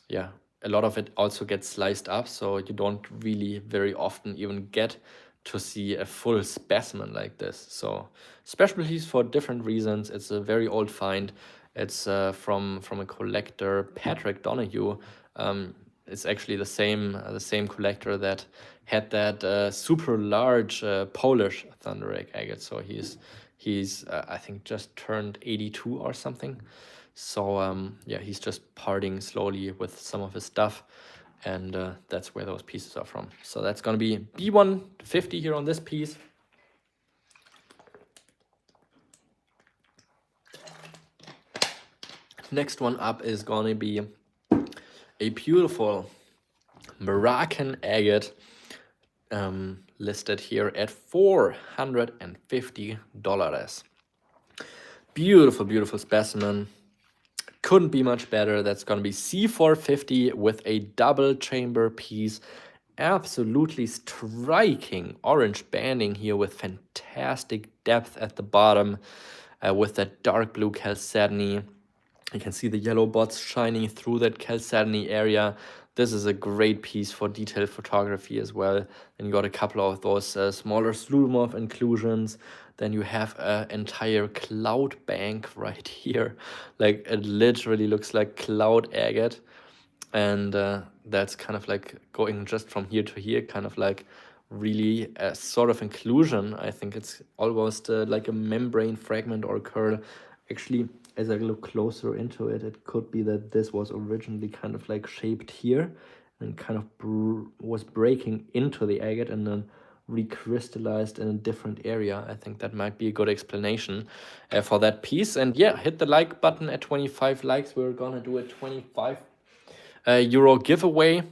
yeah, a lot of it also gets sliced up, so you don't really very often even get to see a full specimen like this. So special piece for different reasons. It's a very old find. It's from a collector, Patrick Donahue. It's actually the same collector that had that super large Polish thunder egg agate. So he's I think just turned 82 or something. So yeah, he's just parting slowly with some of his stuff, and that's where those pieces are from. So that's gonna be B150 here on this piece. Next one up is gonna be a beautiful Moroccan agate, listed here at $450. Beautiful, beautiful specimen. Couldn't be much better. That's going to be C450 with a double chamber piece. Absolutely striking orange banding here with fantastic depth at the bottom, with that dark blue chalcedony. You can see the yellow dots shining through that chalcedony area. This is a great piece for detailed photography as well. Then you got a couple of those smaller Sludimov inclusions. Then you have an entire cloud bank right here. Like, it literally looks like cloud agate. And that's kind of like going just from here to here, kind of like really a sort of inclusion. I think it's almost like a membrane fragment or curl. Actually, as I look closer into it, it could be that this was originally kind of like shaped here and kind of was breaking into the agate and then recrystallized in a different area. I think that might be a good explanation for that piece. And yeah, hit the like button at 25 likes. We're gonna do a 25 euro giveaway.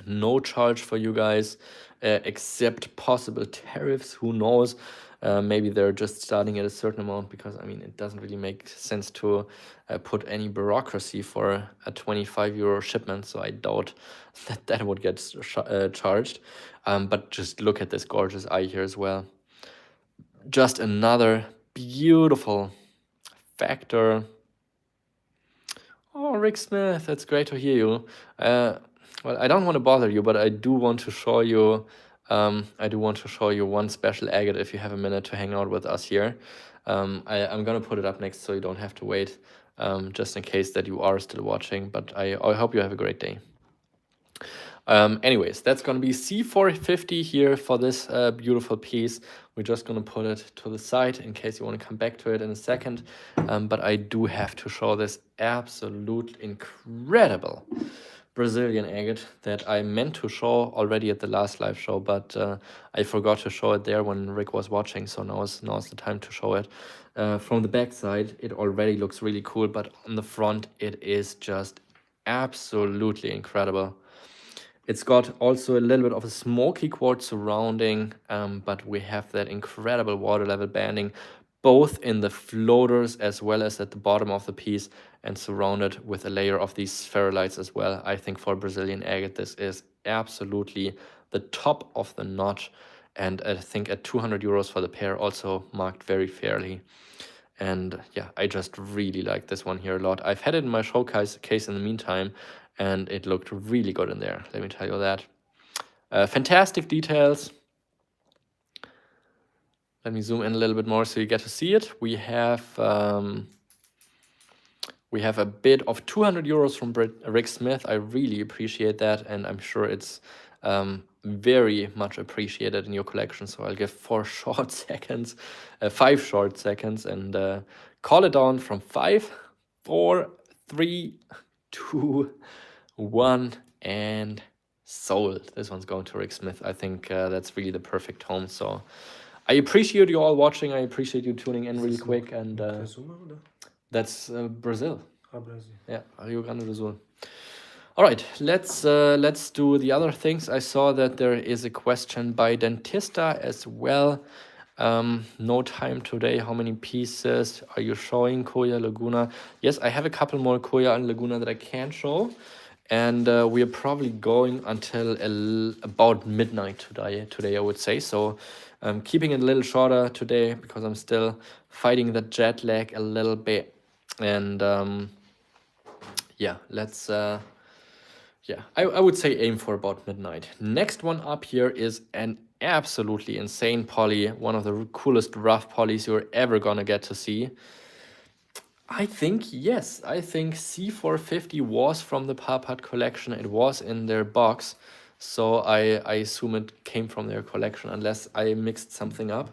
No charge for you guys, except possible tariffs. Who knows? Maybe they're just starting at a certain amount, because I mean, it doesn't really make sense to put any bureaucracy for a 25 euro shipment. So I doubt that would get charged. But just look at this gorgeous eye here as well. Just another beautiful factor. Oh, Rick Smith, it's great to hear you. Well, I don't want to bother you, but I do want to show you. One special agate if you have a minute to hang out with us here. I'm gonna put it up next so you don't have to wait, just in case that you are still watching. But I hope you have a great day. Anyways, that's gonna be C450 here for this beautiful piece. We're just gonna put it to the side in case you want to come back to it in a second. But I do have to show this absolute incredible Brazilian agate that I meant to show already at the last live show, but I forgot to show it there when Rick was watching. So now's the time to show it. From the back side, it already looks really cool, but on the front, it is just absolutely incredible. It's got also a little bit of a smoky quartz surrounding, but we have that incredible water level banding, both in the floaters as well as at the bottom of the piece, and surrounded with a layer of these spherulites as well. I think for Brazilian agate, this is absolutely the top of the notch. And I think at 200 euros for the pair, also marked very fairly. And yeah, I just really like this one here a lot. I've had it in my showcase in the meantime, and it looked really good in there, let me tell you that. Fantastic details. Let me zoom in a little bit more so you get to see it. We have a bid of 200 euros from Rick Smith. I really appreciate that, and I'm sure it's very much appreciated in your collection. So I'll give 5 short seconds, and call it down from 5, 4, 3, 2, 1, and sold. This one's going to Rick Smith. I think that's really the perfect home. So I appreciate you all watching. I appreciate you tuning in really quick. And that's Brazil. Brazil. Yeah, Rio Grande do Sul. All right, let's do the other things. I saw that there is a question by Dentista as well. No time today. How many pieces are you showing? Koya Laguna. Yes, I have a couple more Koya and Laguna that I can show. And we are probably going until about midnight today, I would say. So I'm keeping it a little shorter today because I'm still fighting the jet lag a little bit. And yeah, let's... yeah, I would say aim for about midnight. Next one up here is an absolutely insane poly, one of the coolest rough polys you're ever gonna get to see. I think, yes, I think C450 was from the Parpart collection. It was in their box, so I assume it came from their collection unless I mixed something up.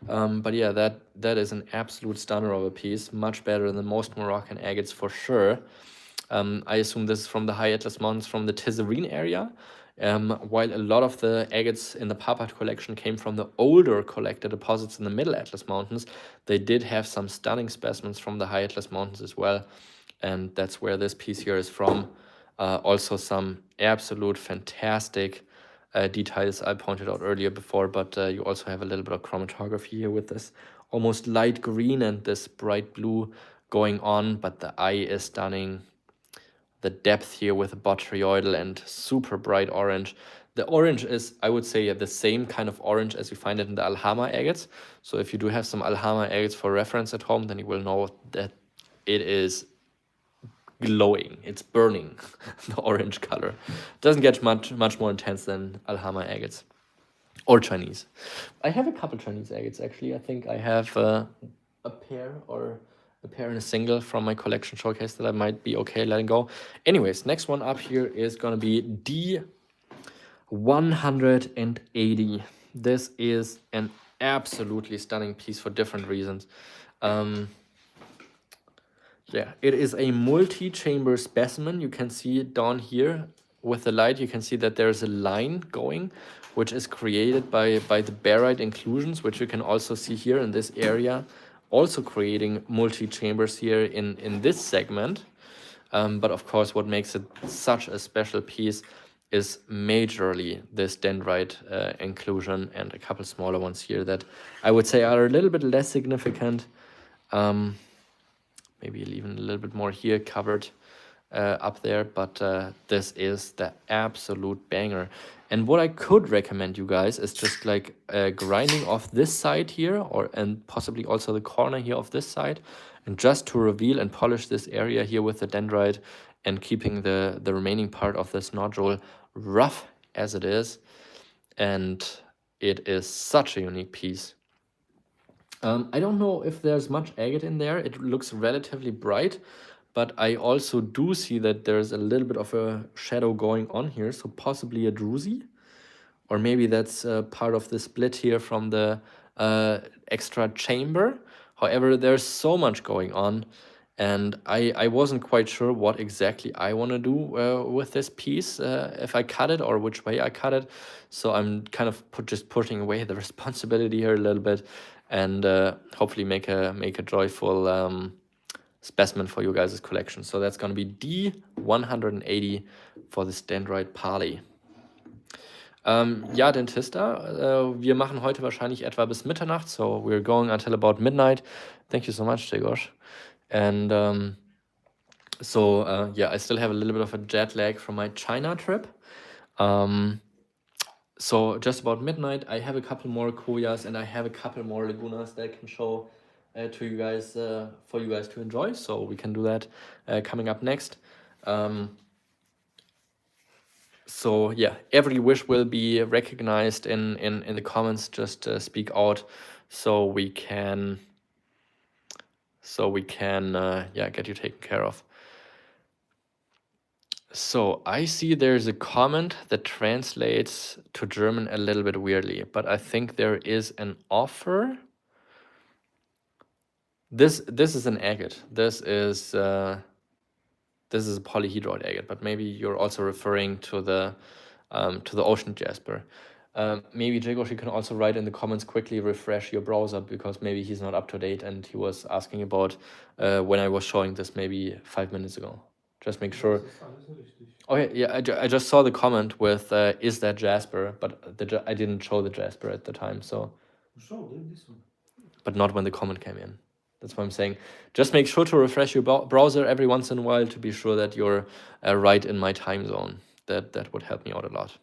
But yeah, that is an absolute stunner of a piece, much better than most Moroccan agates for sure. I assume this is from the High Atlas Mountains from the Tizarene area, while a lot of the agates in the Parpart collection came from the older collected deposits in the Middle Atlas Mountains. They did have some stunning specimens from the High Atlas Mountains as well, and that's where this piece here is from. Also some absolute fantastic details I pointed out earlier before, but you also have a little bit of chromatography here with this almost light green and this bright blue going on, but the eye is stunning. The depth here with the botryoidal and super bright orange. The orange is, I would say, the same kind of orange as you find it in the Alhama agates. So if you do have some Alhama agates for reference at home, then you will know that it is glowing. It's burning, the orange color. Doesn't get much more intense than Alhama agates or Chinese. I have a couple Chinese agates actually. I think I have a pair or a pair and a single from my collection showcase that I might be okay letting go. Anyways, next one up here is gonna be D180. This is an absolutely stunning piece for different reasons. Yeah, it is a multi-chamber specimen. You can see it down here with the light. You can see that there's a line going, which is created by the barite inclusions, which you can also see here in this area, also creating multi-chambers here in this segment. But of course, what makes it such a special piece is majorly this dendrite inclusion and a couple smaller ones here that I would say are a little bit less significant. Maybe even a little bit more here covered up there, but this is the absolute banger. And what I could recommend you guys is just like grinding off this side here, and possibly also the corner here of this side, and just to reveal and polish this area here with the dendrite and keeping the remaining part of this nodule rough as it is. And it is such a unique piece. I don't know if there's much agate in there. It looks relatively bright, but I also do see that there's a little bit of a shadow going on here, so possibly a druzy, or maybe that's part of the split here from the extra chamber. However, there's so much going on, and I wasn't quite sure what exactly I want to do with this piece, if I cut it or which way I cut it. So I'm kind of just putting away the responsibility here a little bit, and hopefully make a joyful specimen for you guys' collection. So that's going to be D180 for this dendrite parley. Ja, Dentista, wir machen heute wahrscheinlich etwa bis Mitternacht, so we're going until about midnight. Thank you so much, Grzegorz. And yeah, I still have a little bit of a jet lag from my China trip. So just about midnight, I have a couple more Koyas and I have a couple more Lagunas that I can show to you guys, for you guys to enjoy. So we can do that coming up next. So yeah, every wish will be recognized in the comments. Just speak out so we can yeah, get you taken care of. So I see there's a comment that translates to German a little bit weirdly, but I think there is an offer. This is an agate. This is this is a polyhedroid agate, but maybe you're also referring to the ocean jasper. Maybe Jigoshi can also write in the comments, quickly refresh your browser, because maybe he's not up to date and he was asking about when I was showing this maybe 5 minutes ago. Just make sure. Das ist alles richtig. Okay, yeah, I just saw the comment with is that jasper, but I didn't show the jasper at the time, so. Show this one. But not when the comment came in. That's what I'm saying. Just make sure to refresh your browser every once in a while to be sure that you're right in my time zone. That would help me out a lot.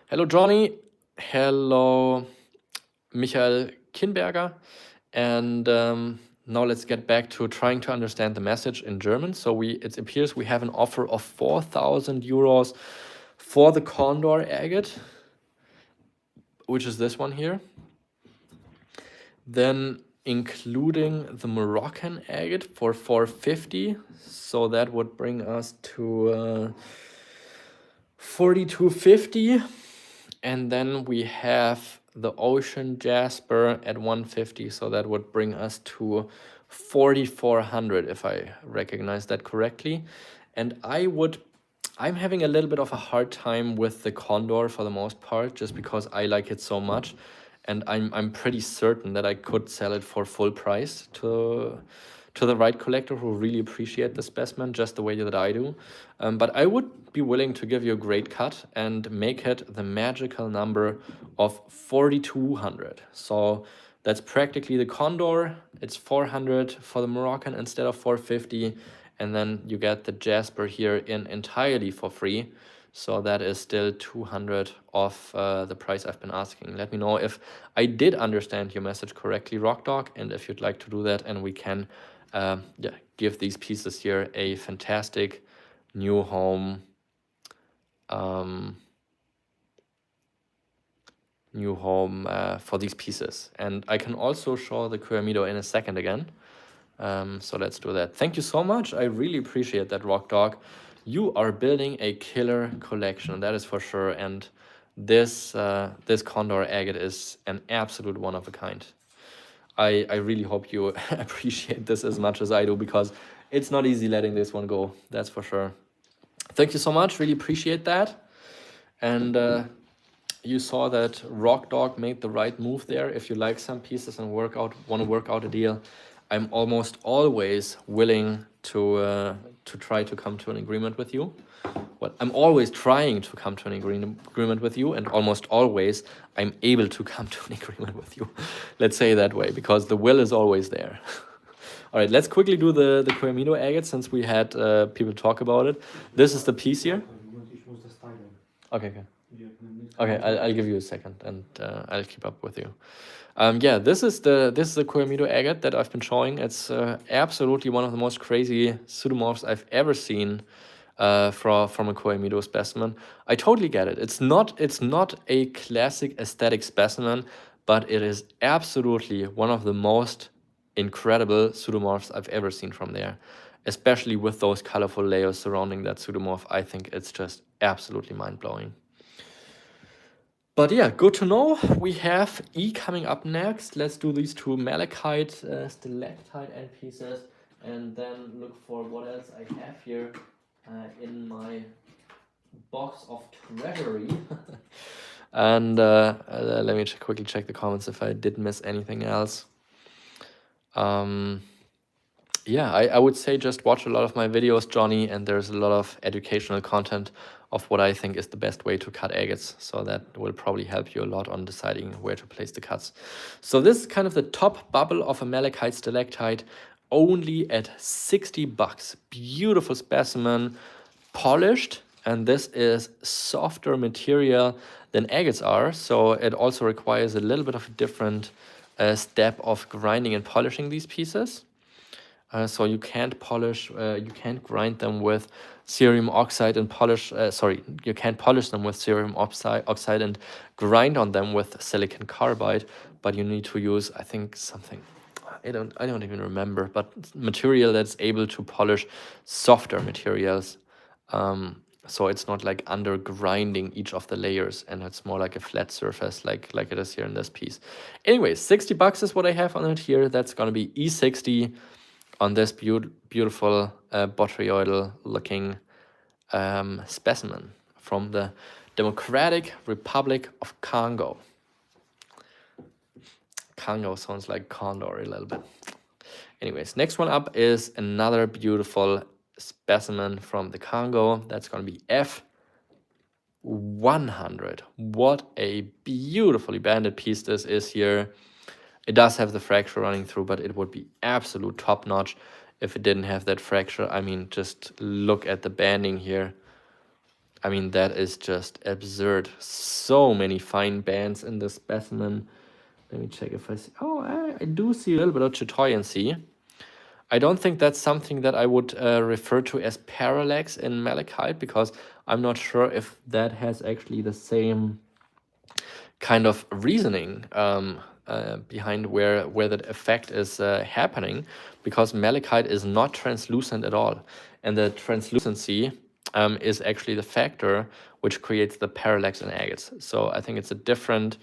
Hello, Johnny. Hello, Michael Kinberger. And now let's get back to trying to understand the message in German. So it appears we have an offer of 4,000 euros for the Condor agate, which is this one here. Then including the Moroccan agate for 450, so that would bring us to 4250, and then we have the ocean jasper at 150, so that would bring us to 4400 if I recognize that correctly. And I'm having a little bit of a hard time with the Condor for the most part, just because I like it so much. And I'm pretty certain that I could sell it for full price to the right collector who really appreciate the specimen just the way that I do. But I would be willing to give you a great cut and make it the magical number of 4,200. So that's practically the Condor. It's 400 for the Moroccan instead of 450. And then you get the jasper here in entirely for free. So that is still 200 off the price I've been asking. Let me know if I did understand your message correctly, Rockdog, and if you'd like to do that, and we can give these pieces here a fantastic new home for these pieces. And I can also show the Kuramido in a second again. So let's do that. Thank you so much. I really appreciate that, Rockdog. You are building a killer collection, that is for sure. And this Condor agate is an absolute one of a kind. I really hope you appreciate this as much as I do, because it's not easy letting this one go, that's for sure. Thank you so much, really appreciate that. And you saw that Rockdog made the right move there. If you like some pieces and want to work out a deal, I'm almost always willing to try to come to an agreement with you. Well, I'm always trying to come to an agreement with you, and almost always I'm able to come to an agreement with you. Let's say it that way, because the will is always there. All right, let's quickly do the Kuramido agate, since we had people talk about it. This is the piece here. Okay. Okay, I'll give you a second, and I'll keep up with you. Yeah, this is the Kuramido agate that I've been showing. It's absolutely one of the most crazy pseudomorphs I've ever seen from a Kuramido specimen. I totally get it. It's not a classic aesthetic specimen, but it is absolutely one of the most incredible pseudomorphs I've ever seen from there. Especially with those colorful layers surrounding that pseudomorph, I think it's just absolutely mind-blowing. But yeah, good to know. We have E coming up next. Let's do these two malachite, stalactite end pieces, and then look for what else I have here in my box of treasury. And let me quickly check the comments if I did miss anything else. Yeah, I would say just watch a lot of my videos, Johnny, and there's a lot of educational content of what I think is the best way to cut agates. So that will probably help you a lot on deciding where to place the cuts. So this is kind of the top bubble of a malachite stalactite, only at 60 bucks. Beautiful specimen, polished, and this is softer material than agates are. So it also requires a little bit of a different step of grinding and polishing these pieces. So you can't grind them with cerium oxide and polish, you can't polish them with cerium oxide and grind on them with silicon carbide, but you need to use, I think, something, I don't even remember, but material that's able to polish softer materials. So it's not like under grinding each of the layers, and it's more like a flat surface like it is here in this piece. Anyway, 60 bucks is what I have on it here. That's gonna be E60 on this beautiful botryoidal looking specimen from the Democratic Republic of Congo. Congo sounds like condor a little bit. Anyways, next one up is another beautiful specimen from the Congo. That's going to be F100. What a beautifully banded piece this is here. It does have the fracture running through, but it would be absolute top notch if it didn't have that fracture. I mean, just look at the banding here. I mean, that is just absurd. So many fine bands in this specimen. Let me check if I see. Oh, I do see a little bit of chatoyancy. I don't think that's something that I would refer to as parallax in malachite, because I'm not sure if that has actually the same kind of reasoning behind where that effect is happening, because malachite is not translucent at all, and the translucency is actually the factor which creates the parallax in agates. So I think it's a different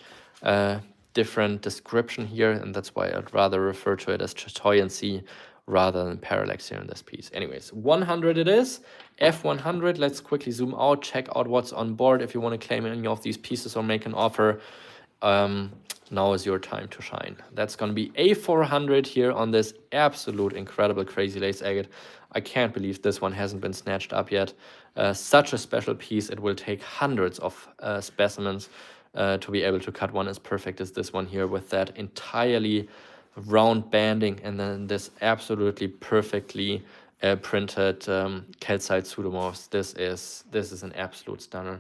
description here, and that's why I'd rather refer to it as chatoyancy rather than parallax here in this piece. Anyways, 100 it is, F100. Let's quickly zoom out, check out what's on board. If you want to claim any of these pieces or make an offer, now is your time to shine. That's going to be A400 here on this absolute incredible crazy lace agate. I can't believe this one hasn't been snatched up yet. Such a special piece. It will take hundreds of specimens to be able to cut one as perfect as this one here, with that entirely round banding and then this absolutely perfectly printed calcite pseudomorphs. This is an absolute stunner.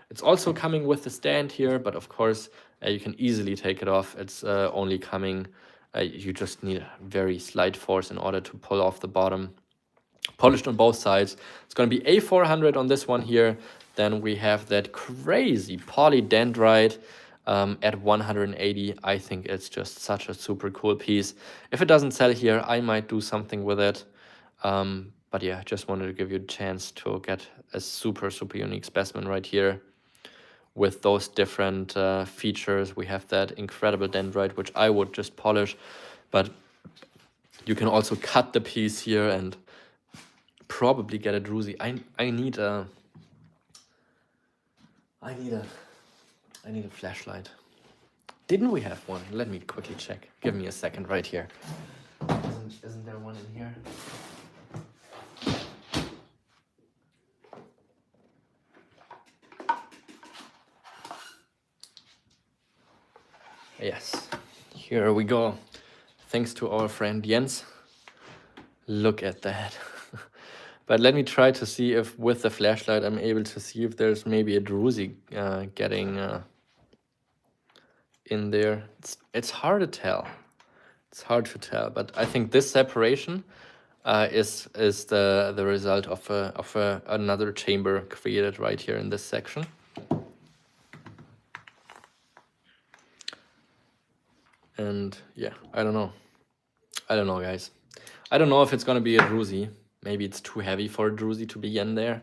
It's also coming with the stand here, but of course you can easily take it off. It's only coming, you just need a very slight force in order to pull off the bottom. Polished on both sides. It's going to be A400 on this one here. Then we have that crazy polydendrite at 180. I think it's just such a super cool piece. If it doesn't sell here, I might do something with it. But yeah, just wanted to give you a chance to get a super unique specimen right here with those different features. We have that incredible dendrite, which I would just polish, but you can also cut the piece here and probably get a druzy. I need a flashlight. Didn't we have one? Let me quickly check. Give me a second right here. Isn't there one in here? Yes, here we go. Thanks to our friend Jens. Look at that. But let me try to see if with the flashlight I'm able to see if there's maybe a druzy getting in there. It's hard to tell. It's hard to tell, but I think this separation is the result of another chamber created right here in this section. And yeah, I don't know, guys. I don't know if it's gonna be a druzy. Maybe it's too heavy for a druzy to be in there,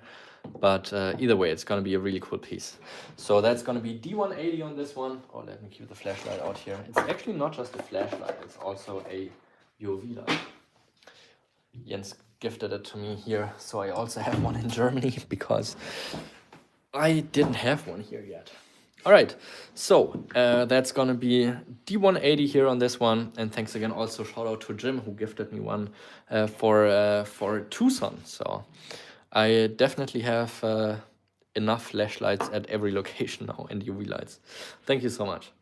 but either way, it's gonna be a really cool piece. So that's gonna be D180 on this one. Oh, let me keep the flashlight out here. It's actually not just a flashlight, it's also a UV light. Jens gifted it to me here, so I also have one in Germany because I didn't have one here yet. All right, so that's gonna be D180 here on this one, and thanks again. Also shout out to Jim who gifted me one for Tucson. So I definitely have enough flashlights at every location now and UV lights. Thank you so much.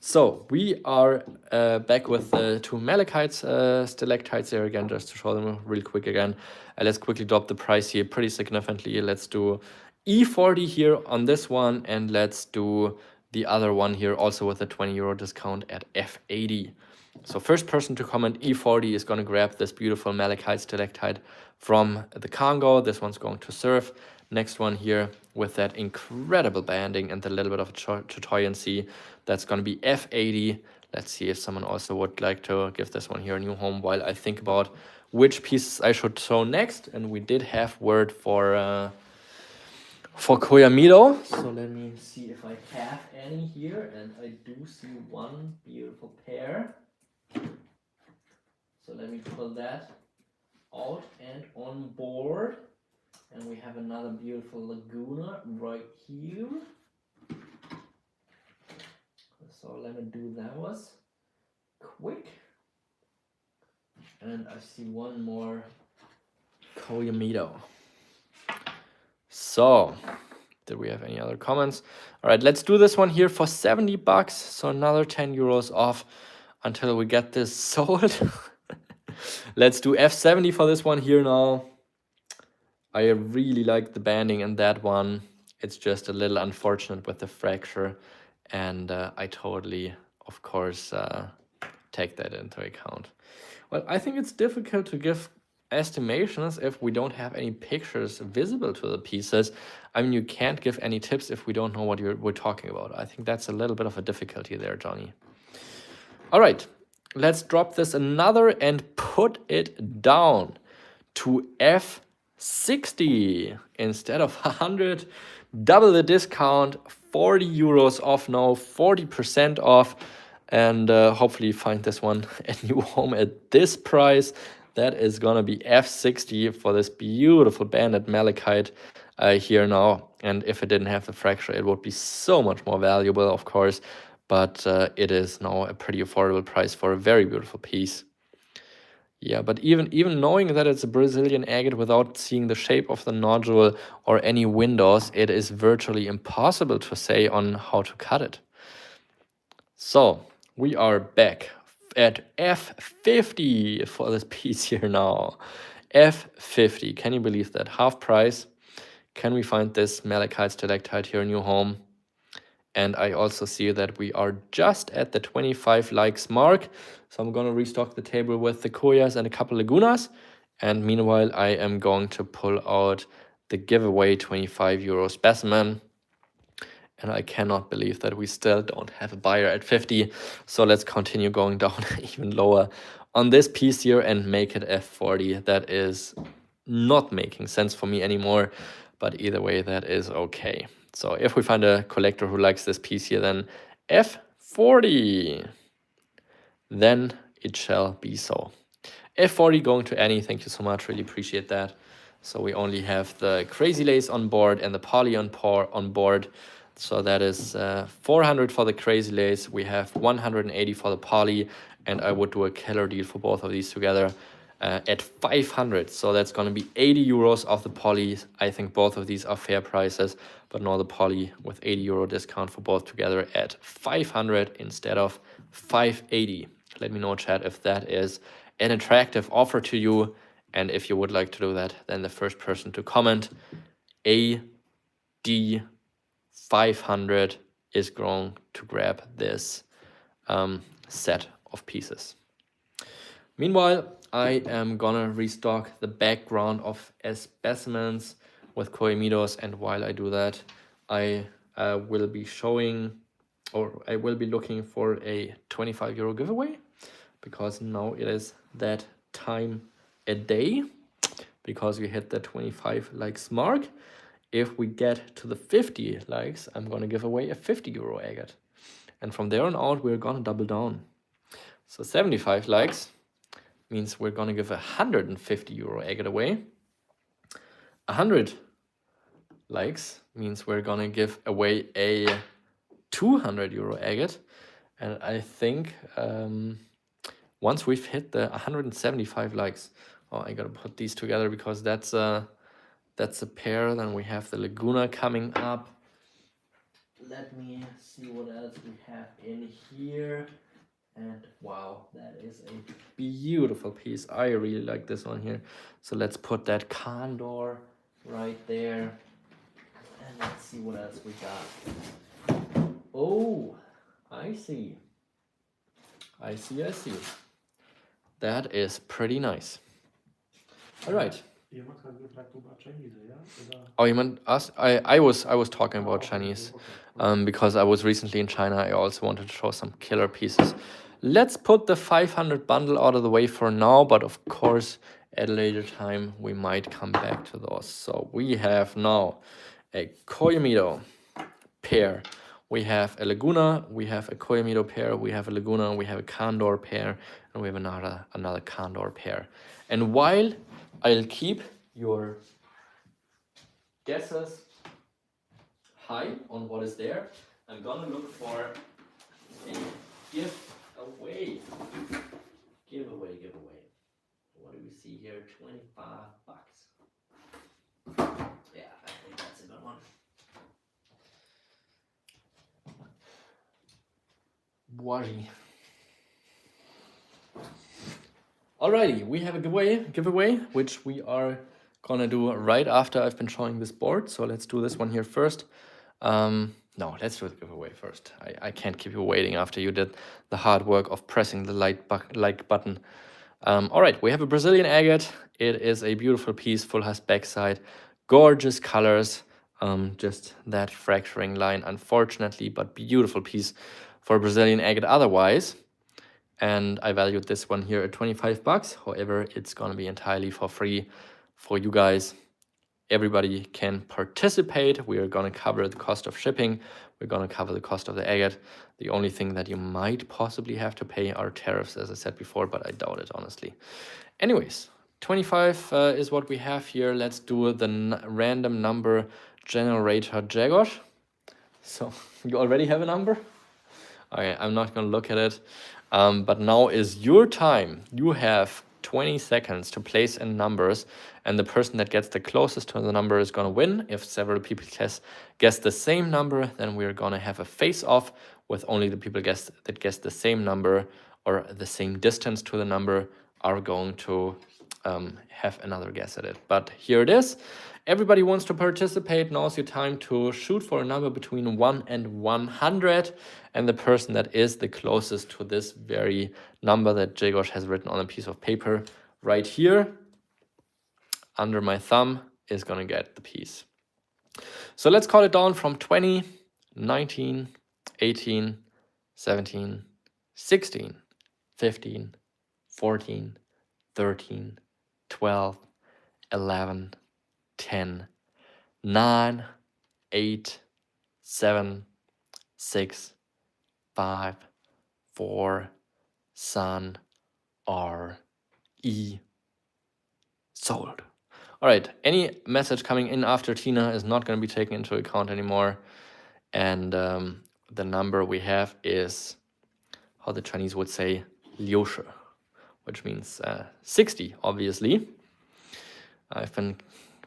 So we are back with the two malachites, stalactites here again, just to show them real quick again. Let's quickly drop the price here pretty significantly. Let's do E40 here on this one, and let's do the other one here also with a 20 euro discount at F80. So first person to comment E40 is going to grab this beautiful malachite stalactite from the Congo. This one's going to serve. Next one here with that incredible banding and a little bit of chatoyancy, that's going to be F80. Let's see if someone also would like to give this one here a new home while I think about which pieces I should show next. And we did have word for Koyamido. So let me see if I have any here, and I do see one beautiful pair. So let me pull that out and on board. And we have another beautiful Laguna right here. So let me do that was quick. And I see one more Koyamito. So, did we have any other comments? All right, let's do this one here for 70 bucks. So another 10 euros off until we get this sold. Let's do F70 for this one here now. I really like the banding in that one. It's just a little unfortunate with the fracture. And I totally, of course, take that into account. Well, I think it's difficult to give estimations if we don't have any pictures visible to the pieces. I mean, you can't give any tips if we don't know what we're talking about. I think that's a little bit of a difficulty there, Johnny. All right, let's drop this another and put it down to F60 instead of 100. Double the discount, 40 euros off now, 40% off. And hopefully find this one a new home at this price. That is gonna be F60 for this beautiful banded malachite here now. And if it didn't have the fracture, it would be so much more valuable, of course. But it is now a pretty affordable price for a very beautiful piece. Yeah, but even knowing that it's a Brazilian agate without seeing the shape of the nodule or any windows, it is virtually impossible to say on how to cut it. So we are back at F50 for this piece here now. F50, can you believe that? Half price. Can we find this malachite stalactite here in your home? And I also see that we are just at the 25 likes mark. So I'm gonna restock the table with the Koyas and a couple Lagunas. And meanwhile, I am going to pull out the giveaway 25 euro specimen. And I cannot believe that we still don't have a buyer at 50. So let's continue going down even lower on this piece here and make it F40. That is not making sense for me anymore. But either way, that is okay. So if we find a collector who likes this piece here, then F40. Then it shall be so. F40 going to Annie. Thank you so much. Really appreciate that. So we only have the Crazy Lace on board and the Poly on board. So that is 400 for the Crazy Lace. We have 180 for the Poly. And I would do a killer deal for both of these together at 500. So that's going to be 80 euros off the Poly. I think both of these are fair prices. But now the Poly with 80 euro discount for both together at 500 instead of 580. Let me know, chat, if that is an attractive offer to you. And if you would like to do that, then the first person to comment AD 500 is going to grab this set of pieces. Meanwhile, I am gonna restock the background of specimens with Koyamitos, and while I do that, I will be showing, or I will be looking for a 25 euro giveaway, because now it is that time a day, because we hit the 25 likes mark. If we get to the 50 likes, I'm gonna give away a 50 euro agate. And from there on out, we're gonna double down. So 75 likes means we're gonna give a 150 euro agate away. 100 likes means we're gonna give away a 200 euro agate. And I think once we've hit the 175 likes, oh, I gotta put these together because that's a pair. Then we have the Laguna coming up. Let me see what else we have in here. And wow, that is a beautiful piece. I really like this one here. So let's put that condor right there. And let's see what else we got. Oh, I see. I see. That is pretty nice. All right. Oh, you meant us? I was talking about Chinese, because I was recently in China. I also wanted to show some killer pieces. Let's put the 500 bundle out of the way for now, but of course, at a later time, we might come back to those. So we have now a Koyamito pair. We have a Laguna, we have a Koyamito pair, we have a Laguna, we have a Condor pair, and we have another Condor pair. And while I'll keep your guesses high on what is there. I'm gonna look for a giveaway. Giveaway. What do we see here? 25 bucks. Yeah, I think that's a good one. Boise. Alrighty, we have a giveaway, which we are gonna do right after I've been showing this board. So let's do this one here first. No, let's do the giveaway first. I can't keep you waiting after you did the hard work of pressing the like button. All right, we have a Brazilian agate. It is a beautiful piece, full has backside, gorgeous colors. Just that fracturing line, unfortunately, but beautiful piece for Brazilian agate otherwise. And I valued this one here at 25 bucks. However, it's gonna be entirely for free for you guys. Everybody can participate. We are gonna cover the cost of shipping. We're gonna cover the cost of the agate. The only thing that you might possibly have to pay are tariffs, as I said before, but I doubt it, honestly. Anyways, 25 is what we have here. Let's do the random number generator, Jagos. So you already have a number? Okay, I'm not gonna look at it. But now is your time. You have 20 seconds to place in numbers, and the person that gets the closest to the number is gonna win. If several people guess the same number, then we're gonna have a face-off with only the people that guess the same number or the same distance to the number are going to have another guess at it. But here it is. Everybody wants to participate. Now's your time to shoot for a number between 1 and 100. And the person that is the closest to this very number that Jagos has written on a piece of paper right here under my thumb is going to get the piece. So let's call it down from 20, 19, 18, 17, 16, 15, 14, 13, 12, 11, 10, 9, 8, 7, 6, 5, 4, Sun, R, E, sold. All right, any message coming in after Tina is not going to be taken into account anymore. And the number we have is, how the Chinese would say, 60, which means 60, obviously. I've been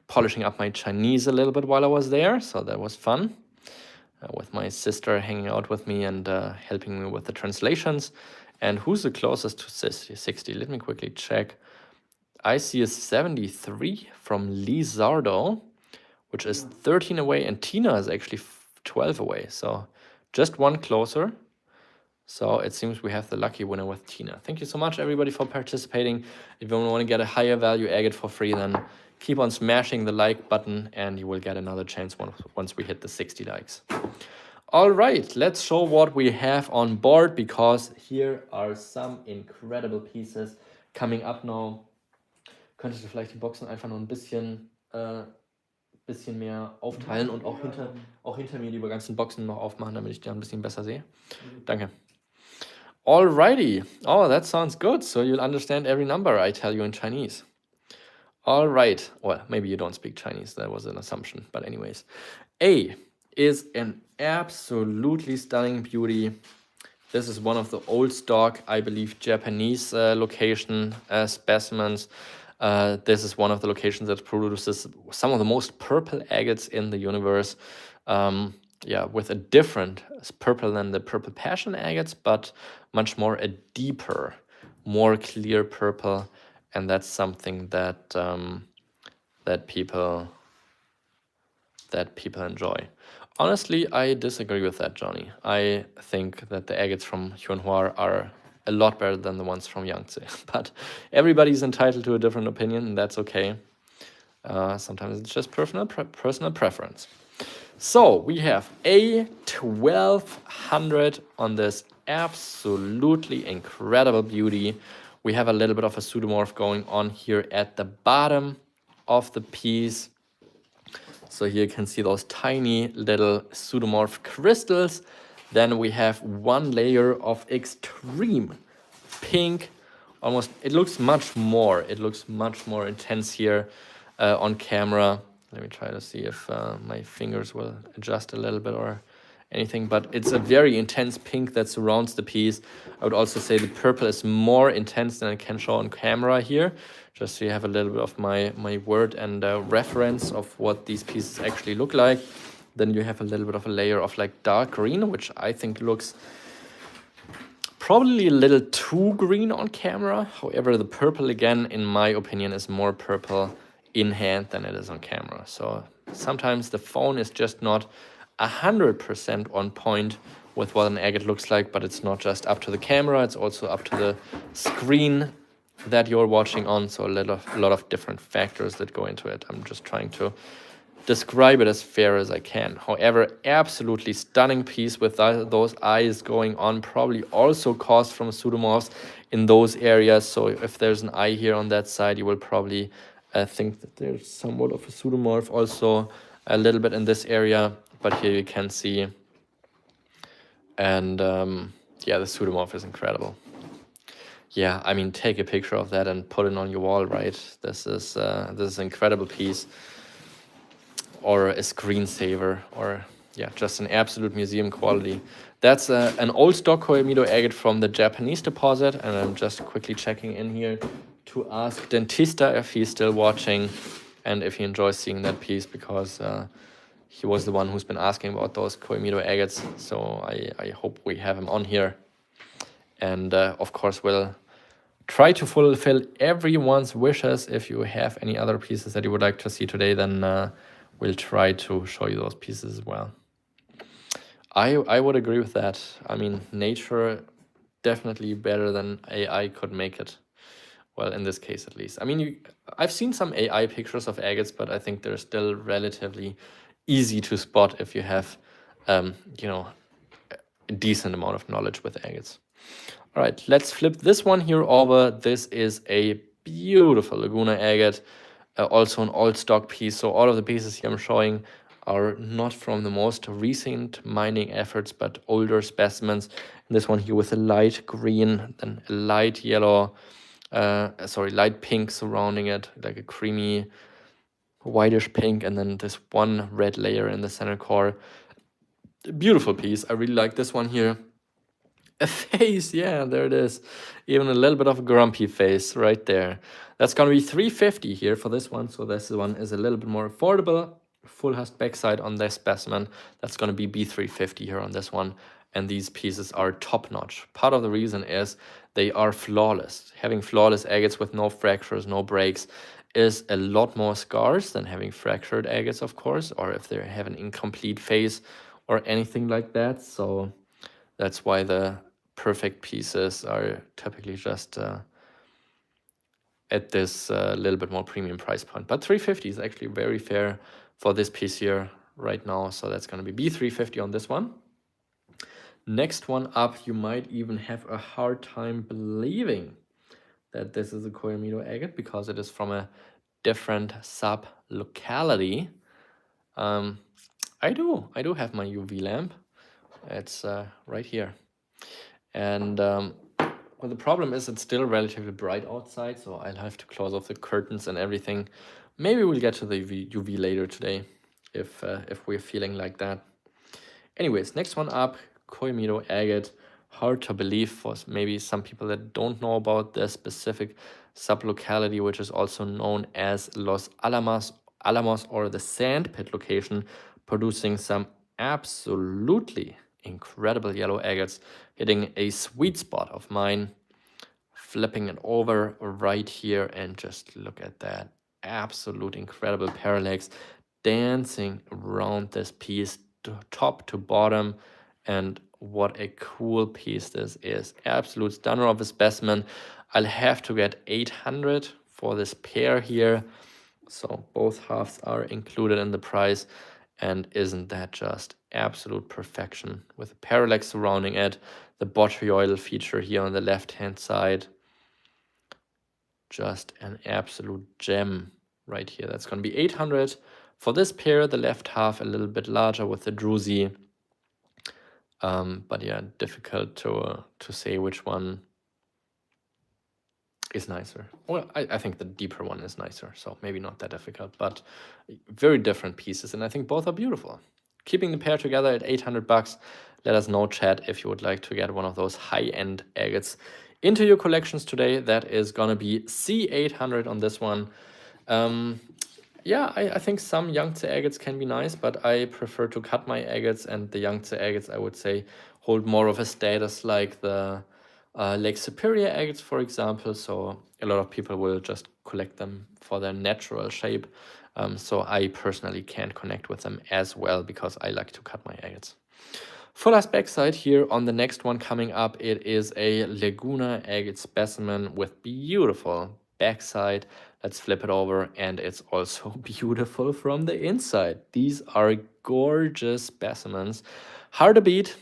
polishing up my Chinese a little bit while I was there, so that was fun. With my sister hanging out with me and helping me with the translations. And who's the closest to 60? Let me quickly check. I see a 73 from Lizardo, which is 13 away, and Tina is actually 12 away. So just one closer. So it seems we have the lucky winner with Tina. Thank you so much, everybody, for participating. If you want to get a higher value agate for free, then keep on smashing the like button and you will get another chance once we hit the 60 likes. All right, let's show what we have on board, because here are some incredible pieces coming up now. Könntest du vielleicht die Boxen einfach noch ein bisschen mehr aufteilen und auch hinter mir die ganzen Boxen noch aufmachen, damit ich die ein bisschen besser sehe? Danke. Alrighty. Oh, that sounds good. So you'll understand every number I tell you in Chinese. All right. Well, maybe you don't speak Chinese. That was an assumption. But anyways, A is an absolutely stunning beauty. This is one of the old stock, I believe, Japanese location specimens. This is one of the locations that produces some of the most purple agates in the universe. Yeah, with a different purple than the purple passion agates, but much more a deeper, more clear purple. And that's something that that people enjoy. Honestly, I disagree with that, Johnny. I think that the agates from Hyunhwa are a lot better than the ones from Yangtze. But everybody's entitled to a different opinion, and that's okay. Sometimes it's just personal preference. So we have a 1200 on this absolutely incredible beauty. We have a little bit of a pseudomorph going on here at the bottom of the piece. So here you can see those tiny little pseudomorph crystals. Then we have one layer of extreme pink almost, it looks much more intense here on camera. Let me try to see if my fingers will adjust a little bit or anything, but it's a very intense pink that surrounds the piece. I would also say the purple is more intense than I can show on camera here, just so you have a little bit of my word and reference of what these pieces actually look like. Then you have a little bit of a layer of like dark green, which I think looks probably a little too green on camera. However, the purple, again, in my opinion, is more purple in hand than it is on camera. So sometimes the phone is just not 100% on point with what an agate looks like, but it's not just up to the camera, it's also up to the screen that you're watching on. So a lot of different factors that go into it. I'm just trying to describe it as fair as I can. However, absolutely stunning piece with those eyes going on, probably also caused from pseudomorphs in those areas. So if there's an eye here on that side, you will probably think that there's somewhat of a pseudomorph also a little bit in this area, but here you can see. And yeah, the pseudomorph is incredible. Yeah, I mean, take a picture of that and put it on your wall, right? This is an incredible piece. Or a screensaver, or yeah, just an absolute museum quality. That's an old stock Koyomido agate from the Japanese deposit, and I'm just quickly checking in here to ask Dentista if he's still watching and if he enjoys seeing that piece, because he was the one who's been asking about those Koyomido agates, so I hope we have him on here. And of course we'll try to fulfill everyone's wishes. If you have any other pieces that you would like to see today, then we'll try to show you those pieces as well. I would agree with that. I mean, nature definitely better than AI could make it. Well, in this case at least. I mean, I've seen some AI pictures of agates, but I think they're still relatively easy to spot if you have, you know, a decent amount of knowledge with agates. All right, let's flip this one here over. This is a beautiful Laguna agate. Also an old stock piece. So all of the pieces here I'm showing are not from the most recent mining efforts, but older specimens. And this one here with a light green, then a light yellow, light pink surrounding it, like a creamy whitish pink, and then this one red layer in the center core. Beautiful piece. I really like this one here. A face, yeah, there it is. Even a little bit of a grumpy face right there. That's going to be $350 here for this one. So this one is a little bit more affordable. Full husk backside on this specimen. That's going to be B350 here on this one. And these pieces are top notch. Part of the reason is they are flawless. Having flawless agates with no fractures, no breaks is a lot more scarce than having fractured agates, of course, or if they have an incomplete face or anything like that. So that's why the perfect pieces are typically just at this little bit more premium price point. But $350 is actually very fair for this piece here right now. So that's going to be B350 on this one. Next one up, you might even have a hard time believing that this is a Koyomido agate because it is from a different sub-locality. I do have my UV lamp. It's right here. And well, the problem is it's still relatively bright outside, so I'll have to close off the curtains and everything. Maybe we'll get to the UV later today if we're feeling like that. Anyways, next one up, Koyomido agate. Hard to believe for maybe some people that don't know about the specific sublocality, which is also known as Los Alamos or the Sandpit location, producing some absolutely incredible yellow agates, hitting a sweet spot of mine. Flipping it over right here, and just look at that absolute incredible parallax dancing around this piece top to bottom. And what a cool piece this is. Absolute stunner of a specimen. I'll have to get 800 for this pair here, so both halves are included in the price. And isn't that just absolute perfection with a parallax surrounding it, the botryoidal feature here on the left hand side. Just an absolute gem right here. That's going to be 800 for this pair. The left half a little bit larger with the druzy. But yeah, difficult to say which one is nicer. Well, I think the deeper one is nicer, so maybe not that difficult, but very different pieces, and I think both are beautiful. Keeping the pair together at 800 bucks. Let us know, chat, if you would like to get one of those high-end agates into your collections today. That is gonna be C800 on this one. Yeah, I think some Yangtze agates can be nice, but I prefer to cut my agates, and the Yangtze agates, I would say, hold more of a status like the Lake Superior agates, for example. So a lot of people will just collect them for their natural shape. So I personally can't connect with them as well because I like to cut my agates. For last backside here on the next one coming up, it is a Laguna agate specimen with beautiful backside. Let's flip it over, and it's also beautiful from the inside. These are gorgeous specimens, hard to beat,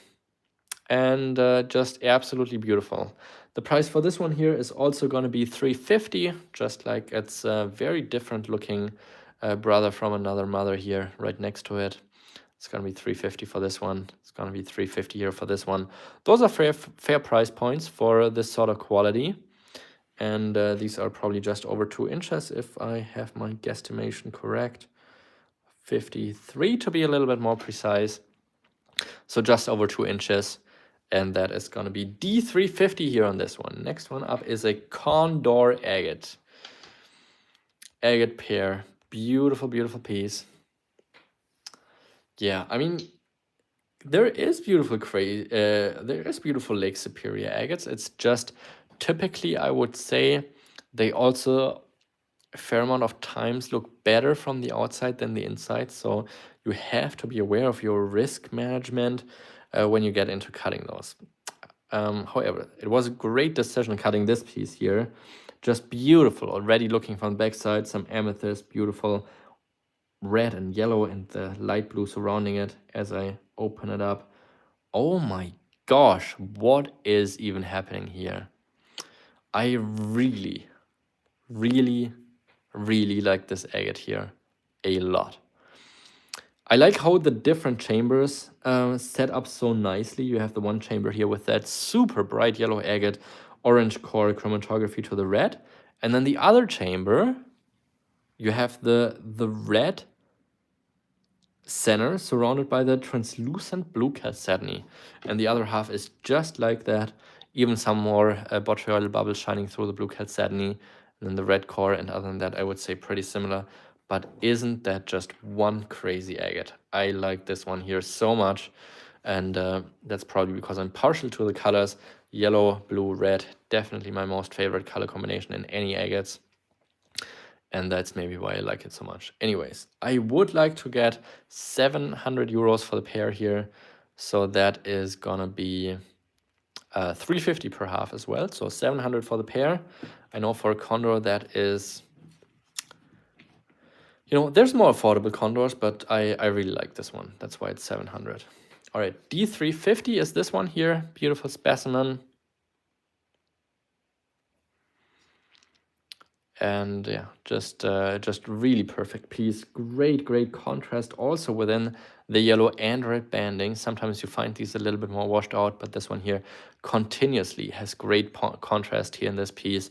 and just absolutely beautiful. The price for this one here is also going to be $350, just like its very different looking brother from another mother here right next to it. It's going to be $350 for this one. It's going to be $350 here for this one. Those are fair price points for this sort of quality. And these are probably just over 2 inches if I have my guesstimation correct. 53 to be a little bit more precise. So just over 2 inches. And that is going to be D350 here on this one. Next one up is a Condor agate. Agate pair. Beautiful, beautiful piece. Yeah, I mean, there is beautiful Lake Superior agates. It's just typically, I would say, they also a fair amount of times look better from the outside than the inside. So you have to be aware of your risk management when you get into cutting those. However, it was a great decision cutting this piece here. Just beautiful, already looking from the backside, some amethyst, beautiful red and yellow and the light blue surrounding it as I open it up. Oh my gosh, what is even happening here? I really, really, really like this agate here a lot. I like how the different chambers set up so nicely. You have the one chamber here with that super bright yellow agate, orange core chromatography to the red. And then the other chamber, you have the red center surrounded by the translucent blue chalcedony. And the other half is just like that. Even some more botryoidal bubbles shining through the blue chalcedony. And then the red core, and other than that, I would say pretty similar. But isn't that just one crazy agate? I like this one here so much. And that's probably because I'm partial to the colors. Yellow, blue, red, definitely my most favorite color combination in any agates. And that's maybe why I like it so much. Anyways, I would like to get 700 euros for the pair here. So that is gonna be 350 per half as well. So 700 for the pair. I know for a Condor that is, you know, there's more affordable Condors, but I really like this one. That's why it's 700. All right, D350 is this one here. Beautiful specimen. And yeah, just really perfect piece. Great contrast also within the yellow and red banding. Sometimes you find these a little bit more washed out, but this one here continuously has great contrast here in this piece.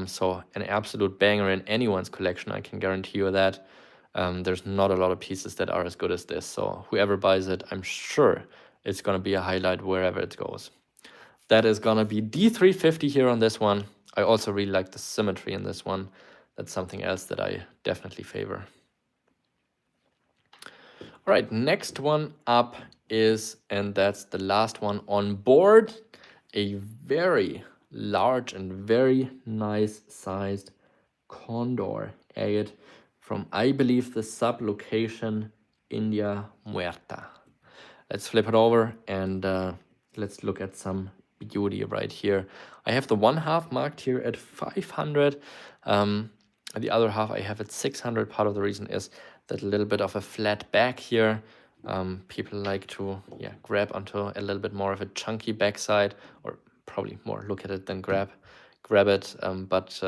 So an absolute banger in anyone's collection, I can guarantee you that. There's not a lot of pieces that are as good as this. So whoever buys it, I'm sure it's going to be a highlight wherever it goes. That is going to be D350 here on this one. I also really like the symmetry in this one. That's something else that I definitely favor. All right, next one up is, and that's the last one on board, a very large and very nice sized Condor agate from, I believe, the sub-location India Muerta. Let's flip it over and let's look at some beauty right here. I have the one half marked here at 500. The other half I have at 600. Part of the reason is that a little bit of a flat back here. People like to grab onto a little bit more of a chunky backside, or probably more look at it than grab it. But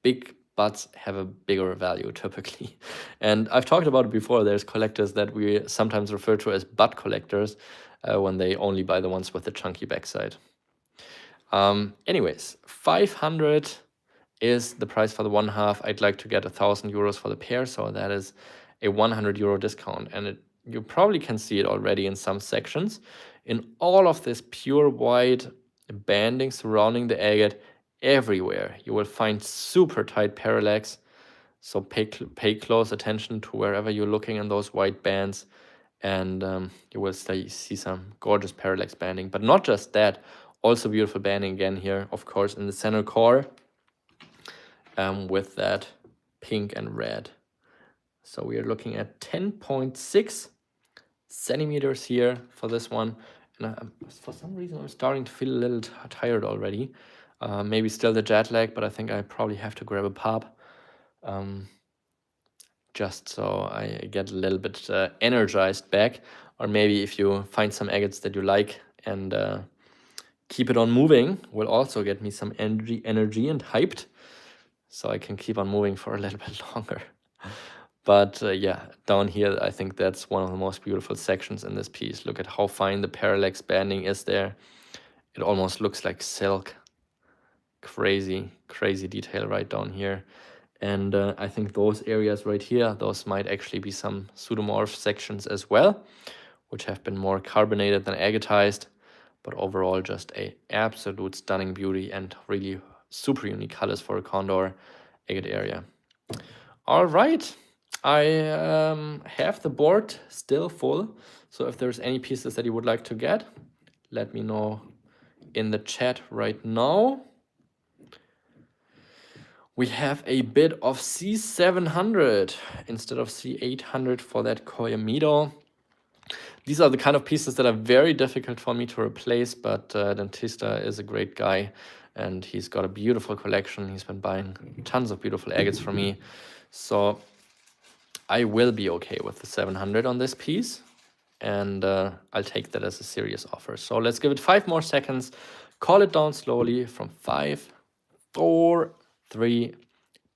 big butts have a bigger value typically. And I've talked about it before. There's collectors that we sometimes refer to as butt collectors when they only buy the ones with the chunky backside. Anyways, 500 is the price for the 1/2. I'd like to get 1,000 euros for the pair, so that is a 100 euro discount. And you probably can see it already in some sections. In all of this pure white banding surrounding the agate, everywhere you will find super tight parallax. So pay close attention to wherever you're looking in those white bands, and you will see some gorgeous parallax banding. But not just that, also beautiful banding again here, of course, in the center core, with that pink and red. So we are looking at 10.6 centimeters here for this one. And for some reason, I'm starting to feel a little tired already. Maybe still the jet lag, but I think I probably have to grab a pop. Just so I get a little bit energized back. Or maybe if you find some agates that you like and keep it on moving, will also get me some energy and hyped, so I can keep on moving for a little bit longer. But yeah, down here, I think that's one of the most beautiful sections in this piece. Look at how fine the parallax banding is there. It almost looks like silk. Crazy, crazy detail right down here. And I think those areas right here, those might actually be some pseudomorph sections as well, which have been more carbonated than agatized. But overall, just a absolute stunning beauty and really super unique colors for a condor agate area. All right, I have the board still full. So if there's any pieces that you would like to get, let me know in the chat right now. We have a bit of C700 instead of C800 for that Koyamido. These are the kind of pieces that are very difficult for me to replace, but Dentista is a great guy and he's got a beautiful collection. He's been buying tons of beautiful agates for me. So I will be okay with the 700 on this piece, and I'll take that as a serious offer. So let's give it 5 more seconds. Call it down slowly from 5, 4, 3,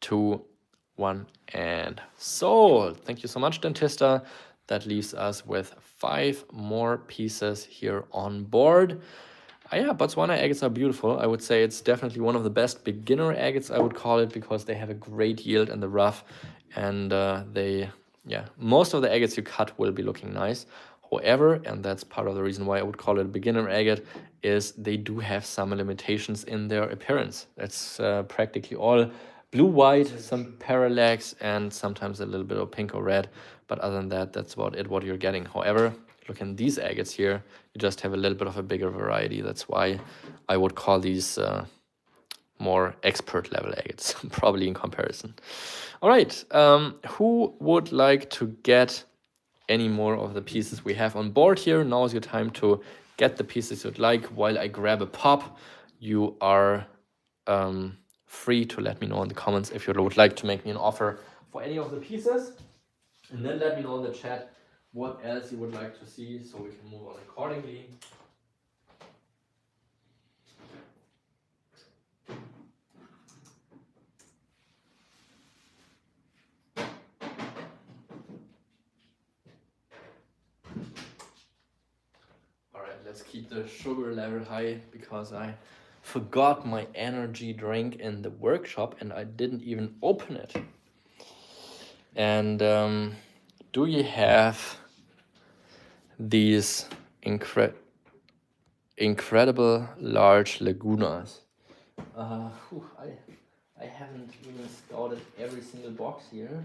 2, 1, and sold. Thank you so much, Dentista. That leaves us with 5 more pieces here on board. Yeah, Botswana agates are beautiful. I would say it's definitely one of the best beginner agates, I would call it, because they have a great yield in the rough, and most of the agates you cut will be looking nice. However, and that's part of the reason why I would call it a beginner agate, is they do have some limitations in their appearance. It's practically all blue-white, some parallax, and sometimes a little bit of pink or red. But other than that, that's about it, what you're getting. However, look in these agates here, you just have a little bit of a bigger variety. That's why I would call these more expert level agates, probably in comparison. All right, who would like to get any more of the pieces we have on board here? Now is your time to get the pieces you'd like. While I grab a pop, you are free to let me know in the comments if you would like to make me an offer for any of the pieces. And then let me know in the chat what else you would like to see, so we can move on accordingly. Alright, let's keep the sugar level high, because I forgot my energy drink in the workshop and I didn't even open it. And do you have these incredible large lagunas? I haven't even scouted every single box here,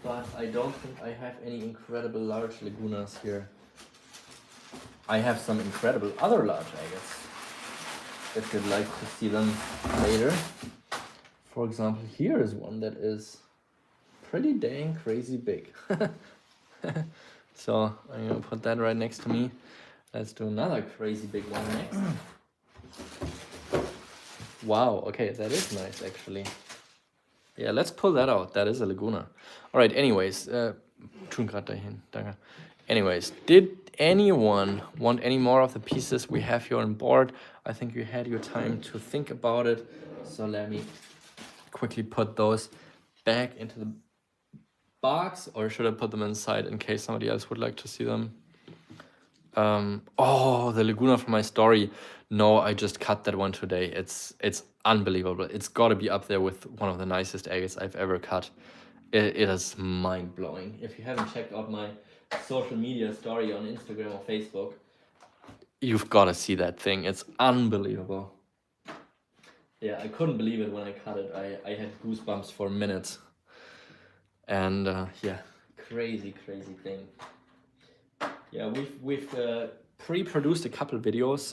but I don't think I have any incredible large lagunas here. I have some incredible other large agates, if you'd like to see them later. For example, here is one that is pretty dang crazy big. So I'm gonna put that right next to me. Let's do another crazy big one next. Wow, okay, that is nice actually. Yeah, let's pull that out. That is a Laguna. All right, anyways, anyways, did anyone want any more of the pieces we have here on board? I think you had your time to think about it. So let me quickly put those back into the box, or should I put them inside in case somebody else would like to see them? Oh, the Laguna from my story. No, I just cut that one today. It's unbelievable. It's got to be up there with one of the nicest agates I've ever cut. It is mind blowing. If you haven't checked out my social media story on Instagram or Facebook, you've got to see that thing. It's unbelievable. Yeah, I couldn't believe it when I cut it. I had goosebumps for minutes. And yeah, crazy thing. Yeah, we've pre-produced a couple videos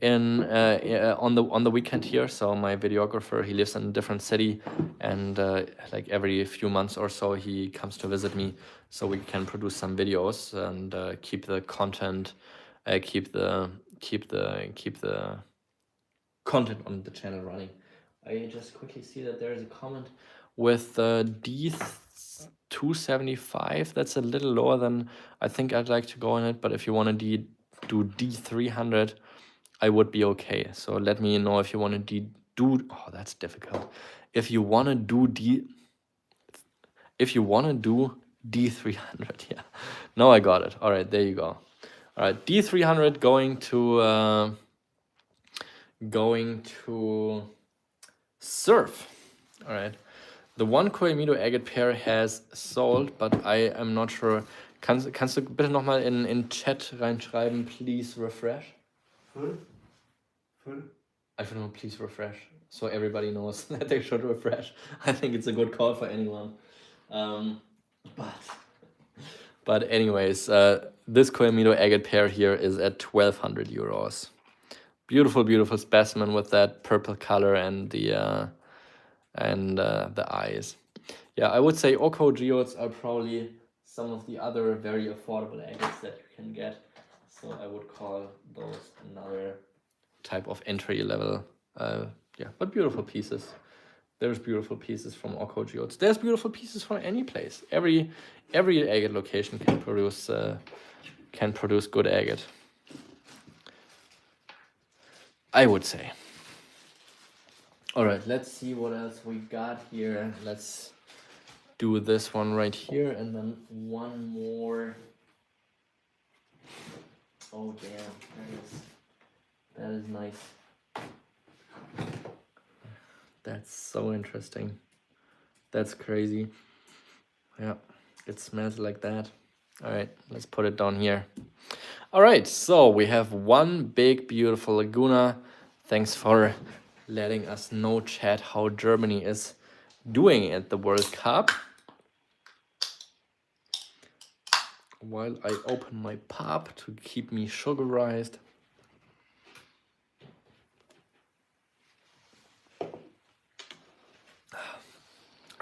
on the weekend here. So my videographer, he lives in a different city, and like every few months or so he comes to visit me, so we can produce some videos and keep the content, keep the content on the channel running. I just quickly see that there is a comment with D275. That's a little lower than I think I'd like to go on it, but if you want to do D300, I would be okay. So let me know if you want to do. Oh, that's difficult. If you want to do D300, yeah. No, I got it. All right, there you go. All right, D300 going to surf. All right. The one Koemito agate pair has sold, but I am not sure. Kannst du bitte nochmal in Chat reinschreiben, please refresh? Full. I don't know, please refresh, so everybody knows that they should refresh. I think it's a good call for anyone. But anyways, this Koemito agate pair here is at 1,200 euros. Beautiful specimen with that purple color and the eyes. Yeah, I would say Oko geodes are probably some of the other very affordable agates that you can get. So I would call those another type of entry level. Yeah, but beautiful pieces. There's beautiful pieces from Oko geodes. There's beautiful pieces from any place. Every agate location can produce good agate, I would say. All right, let's see what else we got here. Let's do this one right here and then one more. Oh damn, that is nice. That's so interesting. That's crazy. Yeah, it smells like that. All right, let's put it down here. All right, so we have one big beautiful Laguna. Thanks for letting us know, chat, how Germany is doing at the World Cup. While I open my pop to keep me sugarized.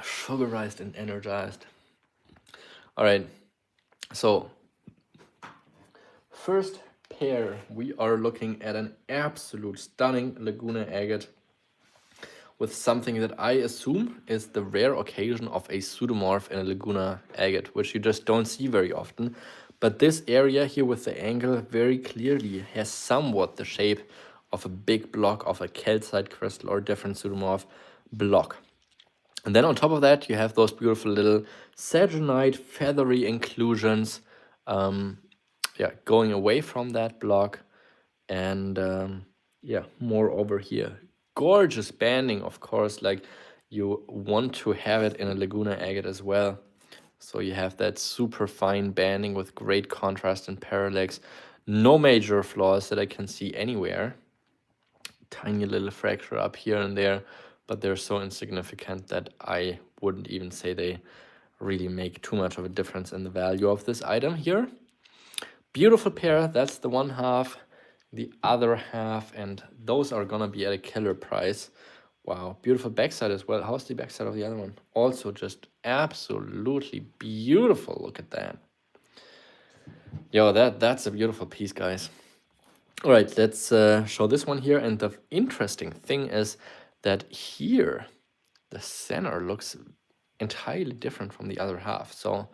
Sugarized and energized. All right, so first pair, we are looking at an absolute stunning Laguna agate with something that I assume is the rare occasion of a pseudomorph in a Laguna agate, which you just don't see very often. But this area here with the angle very clearly has somewhat the shape of a big block of a calcite crystal or different pseudomorph block. And then on top of that, you have those beautiful little saginite feathery inclusions, going away from that block, and more over here. Gorgeous banding, of course, like you want to have it in a Laguna agate as well. So you have that super fine banding with great contrast and parallax. No major flaws that I can see anywhere. Tiny little fracture up here and there, but they're so insignificant that I wouldn't even say they really make too much of a difference in the value of this item here. Beautiful pair, that's the one half, the other half, and those are gonna be at a killer price. Wow, beautiful backside as well. How's the backside of the other one? Also just absolutely beautiful. Look at that. Yo, that's a beautiful piece, guys. All right, let's show this one here. And the interesting thing is that here, the center looks entirely different from the other half. So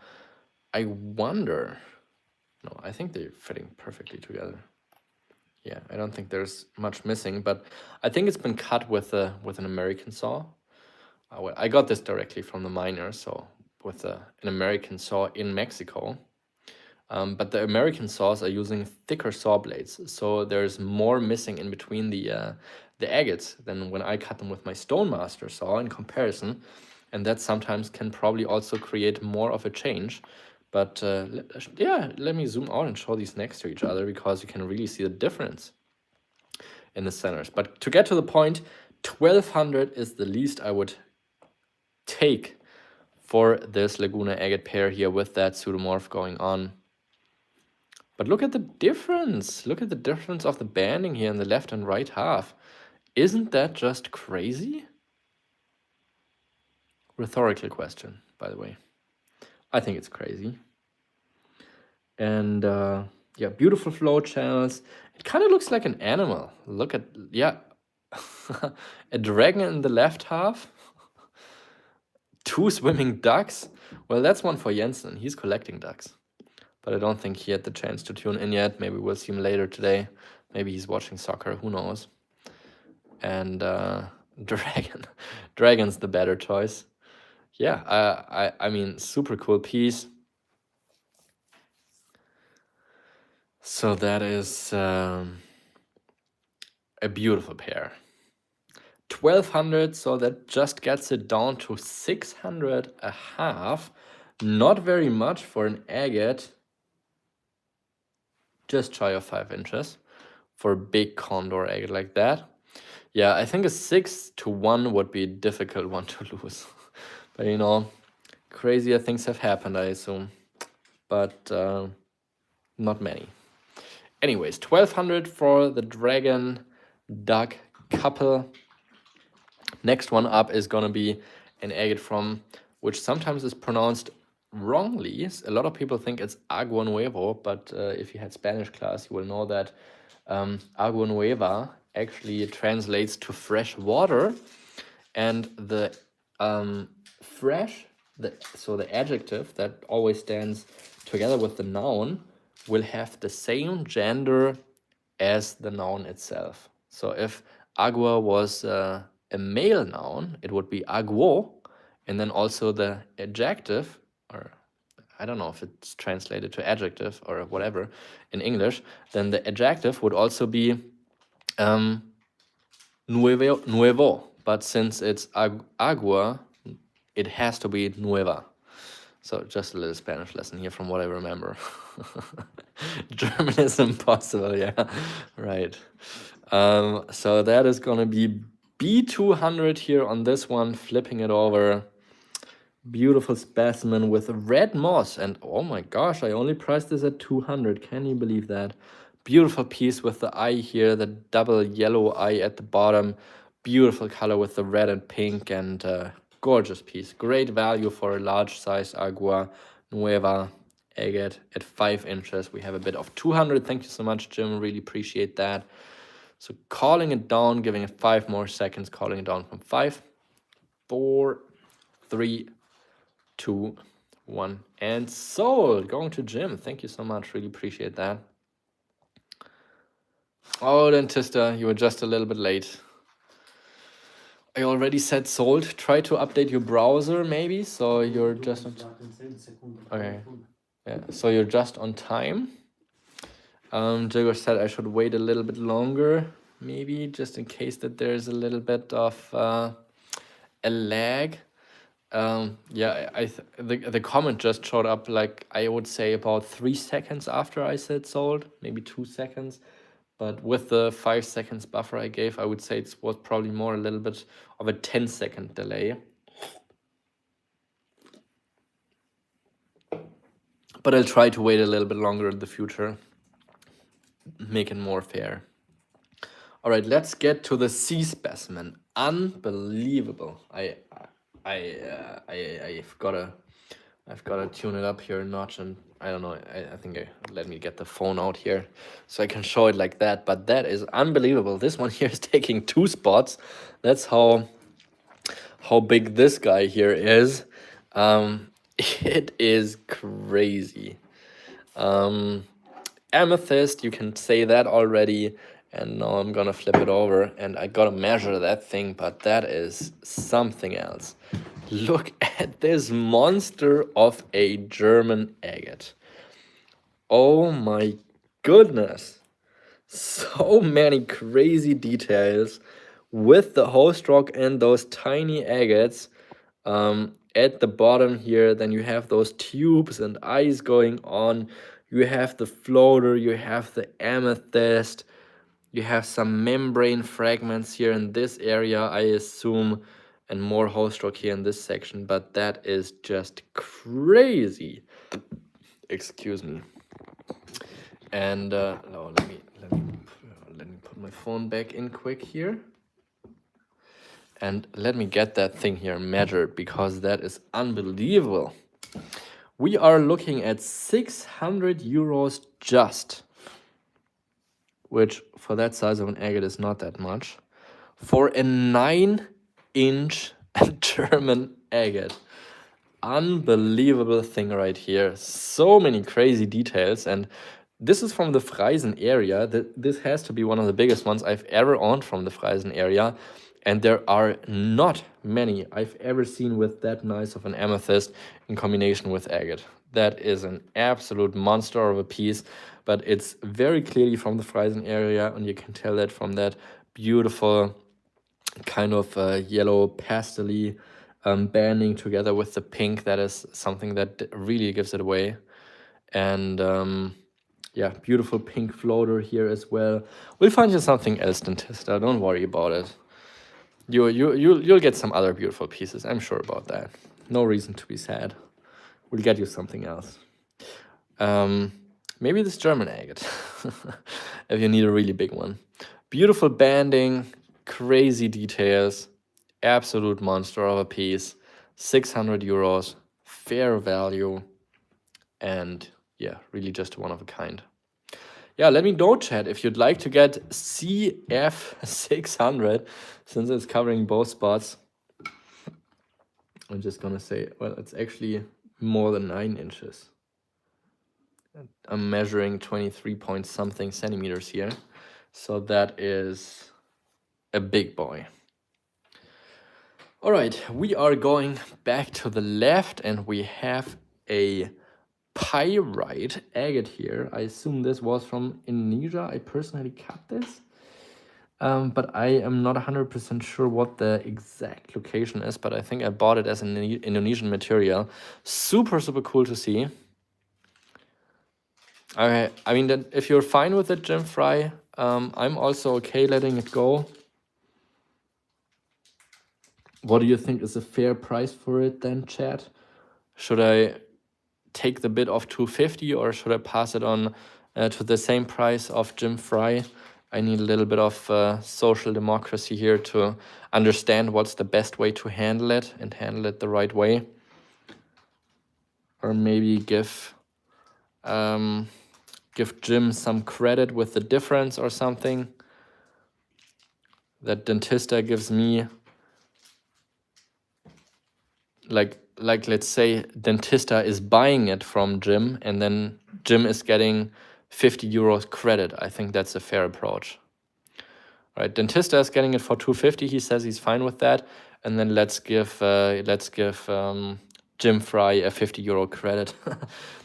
I wonder, no, I think they're fitting perfectly together. Yeah, I don't think there's much missing, but I think it's been cut with an American saw. I got this directly from the miner, so with an American saw in Mexico. But the American saws are using thicker saw blades, so there's more missing in between the agates than when I cut them with my Stonemaster saw in comparison, and that sometimes can probably also create more of a change. But yeah, let me zoom out and show these next to each other because you can really see the difference in the centers. But to get to the point, 1200 is the least I would take for this Laguna agate pair here with that pseudomorph going on. But look at the difference. Look at the difference of the banding here in the left and right half. Isn't that just crazy? Rhetorical question, by the way. I think it's crazy. And yeah, beautiful flow channels. It kind of looks like an animal. Look at, yeah, a dragon in the left half. 2 swimming ducks. Well, that's one for Jensen. He's collecting ducks. But I don't think he had the chance to tune in yet. Maybe we'll see him later today. Maybe he's watching soccer. Who knows? And Dragon's the better choice. Yeah, I mean, super cool piece. So that is a beautiful pair. 1200, so that just gets it down to 600 a half. Not very much for an agate. Just shy of 5 inches for a big condor agate like that. Yeah, I think a 6-1 would be a difficult one to lose. But you know, crazier things have happened, I assume. But not many. Anyways, 1200 for the dragon duck couple. Next one up is gonna be an agate from, which sometimes is pronounced wrongly. A lot of people think it's Agua Nuevo, but if you had Spanish class, you will know that Agua Nueva actually translates to fresh water, and the fresh, so the adjective that always stands together with the noun will have the same gender as the noun itself. So if agua was a male noun, it would be aguo, and then also the adjective, or I don't know if it's translated to adjective or whatever in English, then the adjective would also be nuevo. But since it's agua, it has to be nueva. So just a little Spanish lesson here from what I remember. German is impossible, yeah, right. So that is gonna be B200 here on this one, flipping it over. Beautiful specimen with red moss, and oh my gosh, I only priced this at 200. Can you believe that? Beautiful piece with the eye here, the double yellow eye at the bottom. Beautiful color with the red and pink, and gorgeous piece. Great value for a large size Agua Nueva agate at 5 inches. We have a bid of 200. Thank you so much, Jim. Really appreciate that. So calling it down, giving it 5 more seconds, calling it down from 5, 4, 3, 2, 1, and sold. Going to Jim. Thank you so much. Really appreciate that. Oh, Dentista, you were just a little bit late. I already said sold. Try to update your browser, maybe, so you're just on okay. Yeah, so you're just on time. Jigger said I should wait a little bit longer, maybe, just in case that there's a little bit of a lag. Yeah, the comment just showed up, like, I would say about 3 seconds after I said sold, maybe 2 seconds. But with the 5 seconds buffer I gave, I would say it was probably more a little bit of a 10-second delay. But I'll try to wait a little bit longer in the future, make it more fair. All right, let's get to the C specimen. Unbelievable. I've gotta tune it up here a notch, and I don't know, I think let me get the phone out here so I can show it like that. But that is unbelievable. This one here is taking 2 spots. That's how big this guy here is. It is crazy. Amethyst, you can say that already. And now I'm gonna flip it over, and I gotta measure that thing, but that is something else. Look at this monster of a German agate. Oh my goodness. So many crazy details with the host rock and those tiny agates. At the bottom here, then you have those tubes and eyes going on. You have the floater, you have the amethyst, you have some membrane fragments here in this area, I assume, and more host rock here in this section, but that is just crazy. Excuse me. And no, let me put my phone back in quick here. And let me get that thing here measured, because that is unbelievable. We are looking at 600 euros just, which for that size of an agate is not that much, for a 9-inch German agate. Unbelievable thing right here. So many crazy details. And this is from the Freisen area. This has to be one of the biggest ones I've ever owned from the Freisen area. And there are not many I've ever seen with that nice of an amethyst in combination with agate. That is an absolute monster of a piece, but it's very clearly from the Freisen area, and you can tell that from that beautiful kind of yellow pastel-y banding together with the pink. That is something that really gives it away. And yeah, beautiful pink floater here as well. We'll find you something else, Dentista. Don't worry about it. You'll get some other beautiful pieces. I'm sure about that. No reason to be sad. We'll get you something else. Maybe this German agate, if you need a really big one. Beautiful banding, crazy details, absolute monster of a piece. 600 euros, fair value, and yeah, really just one of a kind. Yeah, let me know, chat, if you'd like to get CF600, since it's covering both spots. I'm just gonna say, well, it's actually more than 9 inches. I'm measuring 23 point something centimeters here. So that is a big boy. All right, we are going back to the left, and we have a pyrite agate here. I assume this was from Indonesia. I personally cut this, but I am not 100% sure what the exact location is, but I think I bought it as an Indonesian material. Super, super cool to see. Okay, I mean, if you're fine with it, Jim Fry, I'm also okay letting it go. What do you think is a fair price for it then, chat? Should I take the bid of 250, or should I pass it on to the same price of Jim Fry? I need a little bit of social democracy here to understand what's the best way to handle it, and handle it the right way. Or maybe give Jim some credit with the difference or something. That Dentista gives me, like let's say Dentista is buying it from Jim, and then Jim is getting 50 euros credit. I think that's a fair approach. Right, Dentista is getting it for 250. He says he's fine with that, and then let's give Jim Fry a 50 euro credit.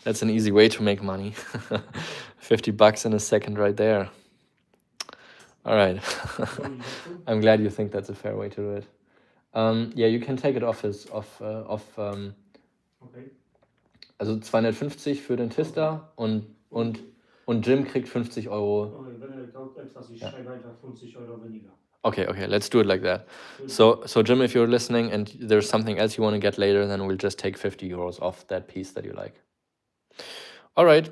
That's an easy way to make money. 50 bucks in a second right there. All right. I'm glad you think that's a fair way to do it. Yeah, you can take it off his, okay. Also 250 für Dentista und Jim kriegt 50 Euro. Okay, wenn er kauft etwas, ich schreibe einfach 50 Euro weniger. Okay, let's do it like that. So Jim, if you're listening and there's something else you want to get later, then we'll just take 50 euros off that piece that you like. All right.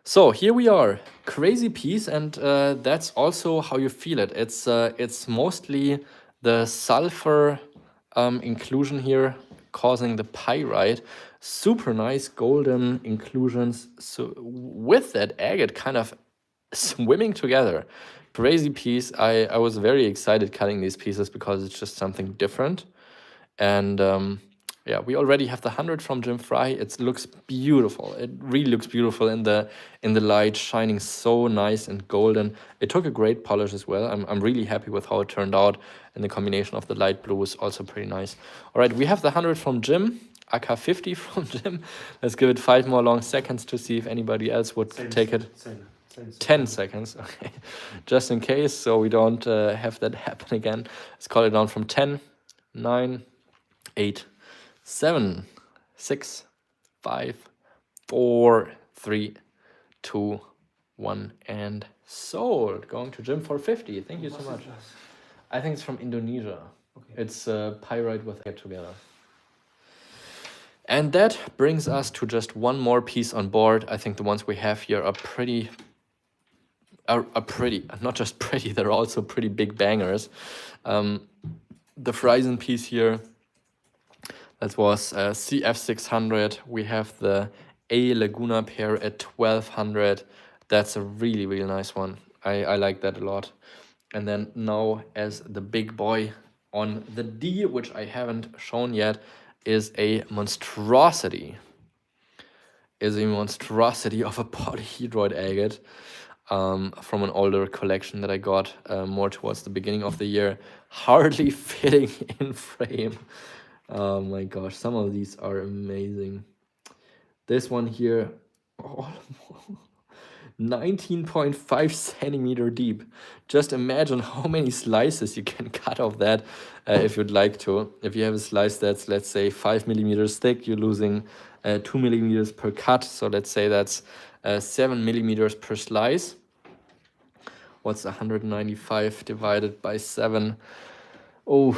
So here we are, crazy piece, and that's also how you feel it. It's mostly the sulfur inclusion here causing the pyrite. Super nice golden inclusions. So with that agate kind of swimming together. Crazy piece. I was very excited cutting these pieces because it's just something different. And yeah, we already have the 100 from Jim Fry. It looks beautiful. It really looks beautiful in the light, shining so nice and golden. It took a great polish as well. I'm really happy with how it turned out, and the combination of the light blue is also pretty nice. All right, we have the 100 from Jim. AK50 from Jim. Let's give it 5 more long seconds to see if anybody else would take it. 10 seconds, okay. Just in case, so we don't have that happen again. Let's call it down from 10, 9, 8, 7, 6, 5, 4, 3, 2, 1, and sold. Going to Jim for 50. Thank you so much. I think it's from Indonesia. Okay. It's pyrite with it together. And that brings us to just one more piece on board. I think the ones we have here are pretty, not just pretty, they're also pretty big bangers. The Horizon piece here, that was CF600. We have the A Laguna pair at 1200. That's a really, really nice one. I like that a lot. And then now as the big boy on the D, which I haven't shown yet, is a monstrosity. Is a monstrosity of a polyhedroid agate from an older collection that I got more towards the beginning of the year. Hardly fitting in frame. Oh my gosh, some of these are amazing. This one here, 19.5 centimeter deep. Just imagine how many slices you can cut off that if you'd like to. If you have a slice that's, let's say, 5 millimeters thick, you're losing 2 millimeters per cut. So let's say that's 7 millimeters per slice. What's 195 divided by 7? Oh,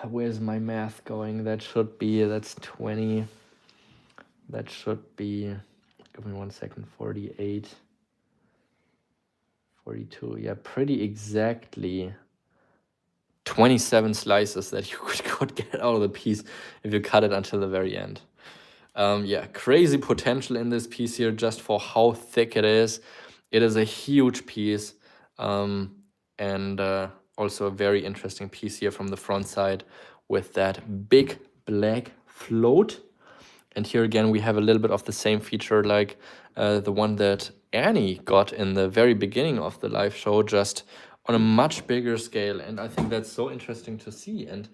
where's my math going? That's 20. That should be, give me 1 second, 48. 42, yeah, pretty exactly 27 slices that you could get out of the piece if you cut it until the very end. Yeah, crazy potential in this piece here just for how thick it is. It is a huge piece, and also a very interesting piece here from the front side with that big black float. And here again, we have a little bit of the same feature like the one that Annie got in the very beginning of the live show, just on a much bigger scale. And I think that's so interesting to see. And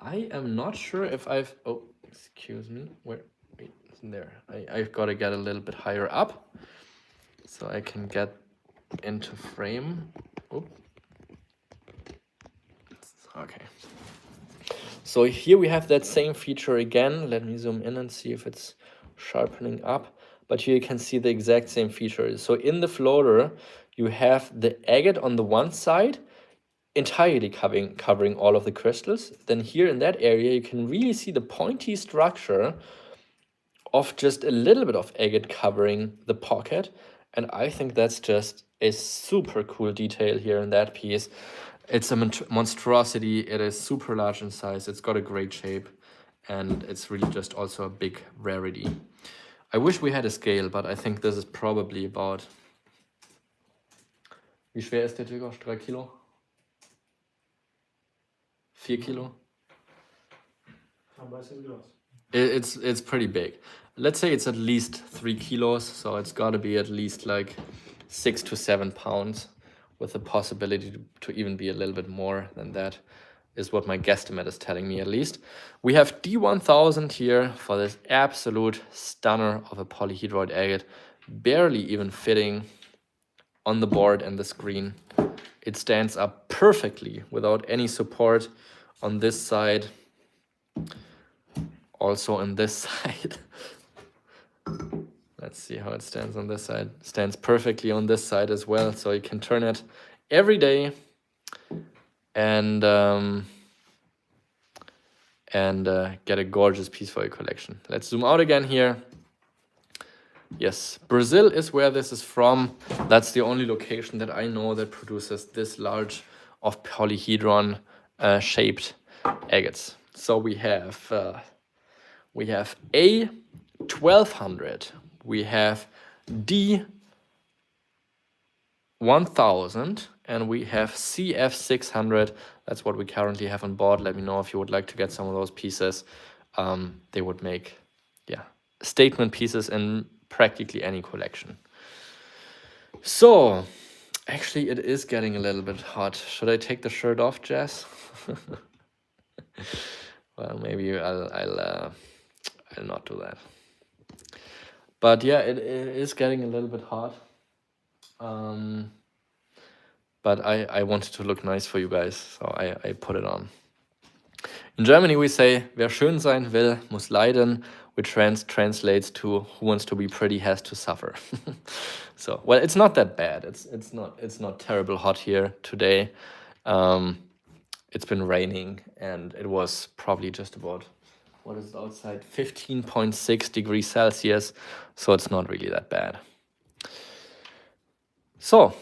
I am not sure if I've, oh, excuse me, wait, it's there. I've got to get a little bit higher up so I can get into frame. Oh. Okay. So here we have that same feature again. Let me zoom in and see if it's sharpening up. But here you can see the exact same feature. So in the floater, you have the agate on the one side, entirely covering all of the crystals. Then here in that area, you can really see the pointy structure of just a little bit of agate covering the pocket. And I think that's just a super cool detail here in that piece. It's a monstrosity. It is super large in size. It's got a great shape. And it's really just also a big rarity. I wish we had a scale, but I think this is probably about... Wie schwer ist der Tygosch? 3 Kilo? 4 Kilo? It's pretty big. Let's say it's at least 3 kilos, so it's got to be at least like 6 to 7 pounds, with the possibility to even be a little bit more than that, is what my guesstimate is telling me at least. We have D1000 here for this absolute stunner of a polyhedroid agate, barely even fitting on the board and the screen. It stands up perfectly without any support on this side. Also on this side. Let's see how it stands on this side. Stands perfectly on this side as well, so you can turn it every day and get a gorgeous piece for your collection. Let's zoom out again here. Yes, Brazil is where this is from. That's the only location that I know that produces this large of polyhedron shaped agates. So we have A 1200, we have D 1000, and we have CF 600. That's what we currently have on board. Let me know if you would like to get some of those pieces. They would make, yeah, statement pieces in practically any collection. So, actually, it is getting a little bit hot. Should I take the shirt off, Jess? Well, maybe I'll I'll not do that. But yeah, it is getting a little bit hot. But I wanted to look nice for you guys, so I put it on. In Germany we say, wer schön sein will, muss leiden, which translates to who wants to be pretty has to suffer. So, well, it's not that bad. It's not terrible hot here today. It's been raining and it was probably just about, what is it outside, 15.6 degrees Celsius, so it's not really that bad. So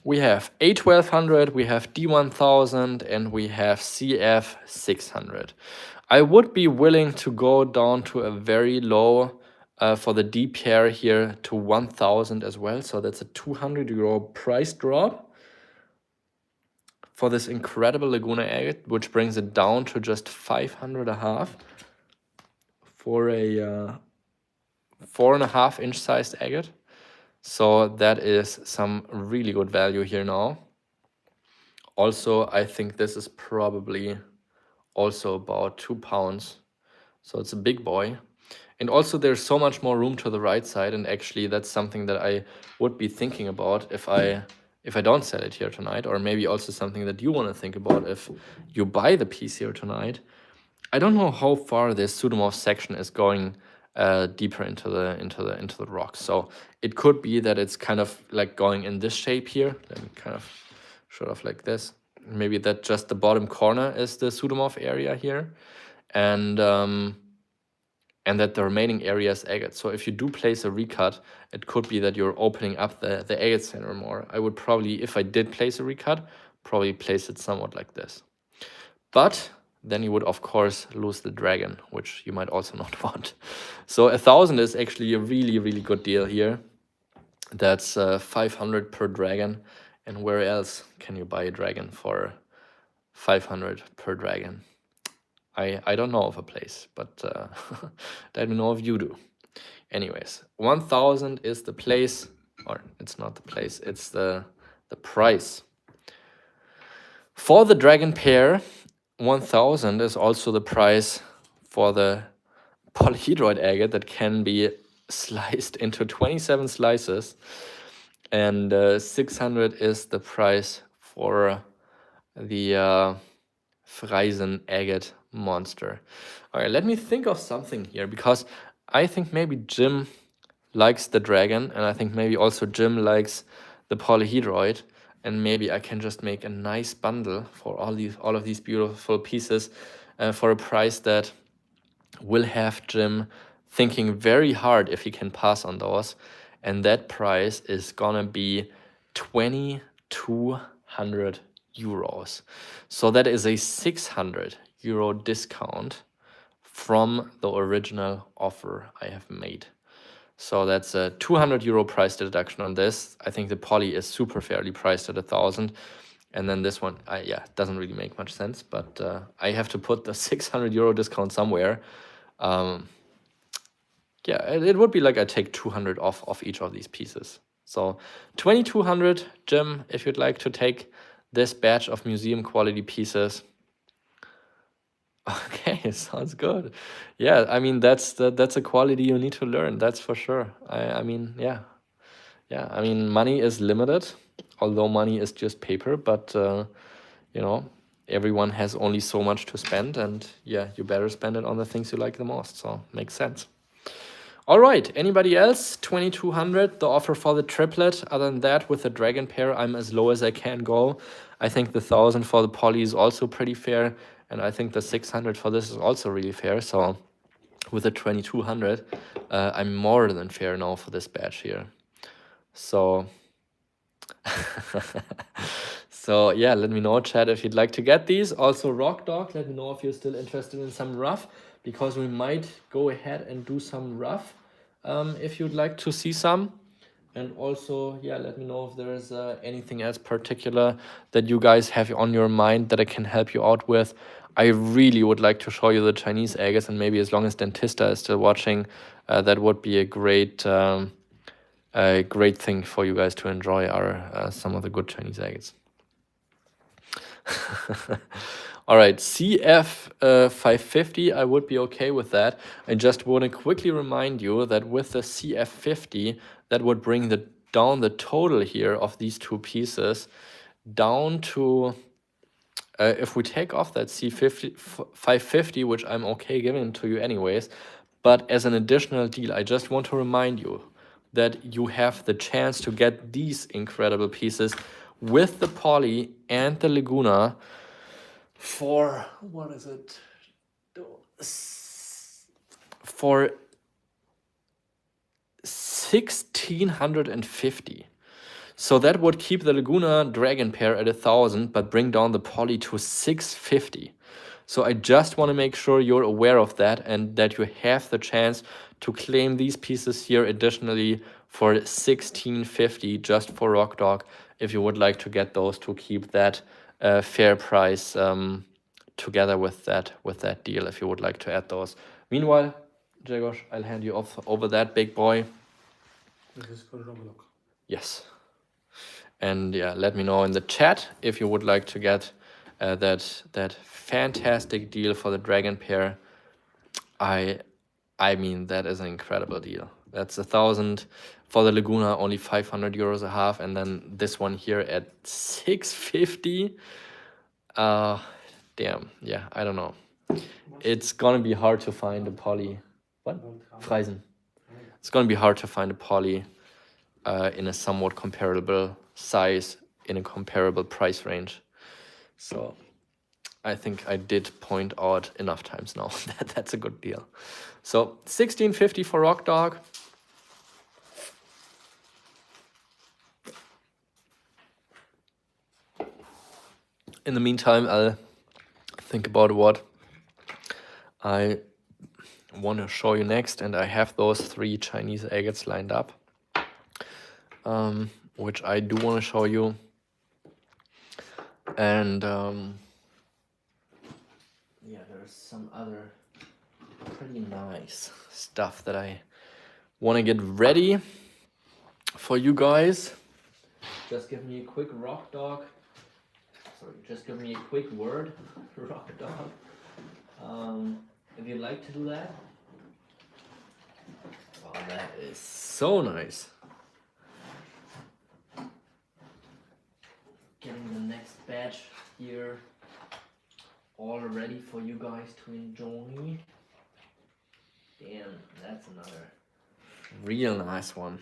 we have A1200, we have D1000, and we have CF600. I would be willing to go down to a very low for the D pair here to 1000 as well. So that's a 200 euro price drop for this incredible Laguna agate, which brings it down to just 500 a half for a 4.5 inch sized agate. So that is some really good value here now. Also, I think this is probably also about 2 pounds. So it's a big boy. And also there's so much more room to the right side. And actually that's something that I would be thinking about if I don't sell it here tonight, or maybe also something that you want to think about if you buy the piece here tonight. I don't know how far this pseudomorph section is going deeper into the rocks. So it could be that it's kind of like going in this shape here. Let me kind of show it off like this. Maybe that just the bottom corner is the pseudomorph area here, and that the remaining area is agate. So if you do place a recut, it could be that you're opening up the agate center more. I would probably, if I did place a recut, probably place it somewhat like this. But then you would, of course, lose the dragon, which you might also not want. So 1000 is actually a really, really good deal here. That's 500 per dragon. And where else can you buy a dragon for 500 per dragon? I don't know of a place, but let me know if you do. Anyways, 1000 is the place, or it's not the place, it's the price. For the dragon pair, 1000 is also the price for the polyhedroid agate that can be sliced into 27 slices, and 600 is the price for the Freisen agate monster. All right, let me think of something here, because I think maybe Jim likes the dragon, and I think maybe also Jim likes the polyhedroid, and maybe I can just make a nice bundle for all of these beautiful pieces for a price that will have Jim thinking very hard if he can pass on those, and that price is gonna be 2200 euros. So that is a 600 euro discount from the original offer I have made. So that's a 200 euro price deduction on this. I think the poly is super fairly priced at 1000. And then this one, doesn't really make much sense, but I have to put the 600 euro discount somewhere. It would be like I take 200 off each of these pieces. So 2200, Jim, if you'd like to take this batch of museum quality pieces. Okay, sounds good. Yeah, I mean that's a quality you need to learn. That's for sure. I mean, yeah. I mean, money is limited, although money is just paper. But everyone has only so much to spend, and yeah, you better spend it on the things you like the most. So makes sense. All right, anybody else? 2200, the offer for the triplet. Other than that, with the dragon pair, I'm as low as I can go. I think the 1000 for the poly is also pretty fair, and I think the 600 for this is also really fair. So with the 2200, I'm more than fair now for this batch here. So so yeah, let me know, chat, if you'd like to get these. Also, Rock Dog, let me know if you're still interested in some rough, because we might go ahead and do some rough if you'd like to see some. And also, yeah, let me know if there is anything else particular that you guys have on your mind that I can help you out with. I really would like to show you the Chinese agates, and maybe as long as Dentista is still watching, that would be a great thing for you guys to enjoy, are some of the good Chinese agates. All right, CF 550, I would be okay with that. I just want to quickly remind you that with the CF 50, that would bring down the total here of these two pieces down to, if we take off that C50 550, which I'm okay giving to you anyways, but as an additional deal, I just want to remind you that you have the chance to get these incredible pieces with the Poly and the Laguna for, what is it? For 1,650. So that would keep the Laguna Dragon pair at 1,000, but bring down the Poly to 650. So I just want to make sure you're aware of that and that you have the chance to claim these pieces here additionally for 1,650 just for Rock Dog if you would like to get those to keep that fair price together with that deal if you would like to add those. Meanwhile, Jagosh, I'll hand you off over that big boy. This is for Roblox. Yes. And yeah, let me know in the chat if you would like to get that fantastic deal for the Dragon pair. I mean, that is an incredible deal. That's 1,000 for the Laguna, only 500 euros a half, and then this one here at 650. Damn, yeah, I don't know. It's gonna be hard to find a Poly. What? Freisen. It's gonna be hard to find a Poly in a somewhat comparable size, in a comparable price range. So I think I did point out enough times now that that's a good deal. So 1,650 for Rock Dog. In the meantime, I'll think about what I want to show you next, and I have those 3 Chinese agates lined up, which I do want to show you. And yeah, there's some other pretty nice stuff that I want to get ready for you guys. Just give me a quick Rock Dog. Sorry, just give me a quick word, Rock Dog. If you'd like to do that. Oh, that is so nice. Getting the next batch here all ready for you guys to enjoy. Damn, that's another real nice one.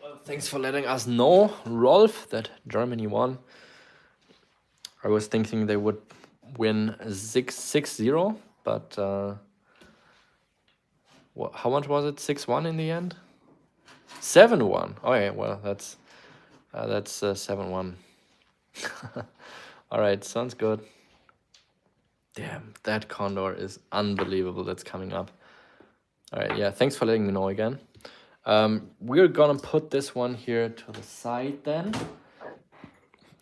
Well, thanks for letting us know, Rolf, that Germany won. I was thinking they would win 6-0, but how much was it? 6-1 in the end? 7-1. Oh yeah, well that's 7-1. All right, sounds good. Damn, that condor is unbelievable. That's coming up. All right, yeah, thanks for letting me know again. We're gonna put this one here to the side then.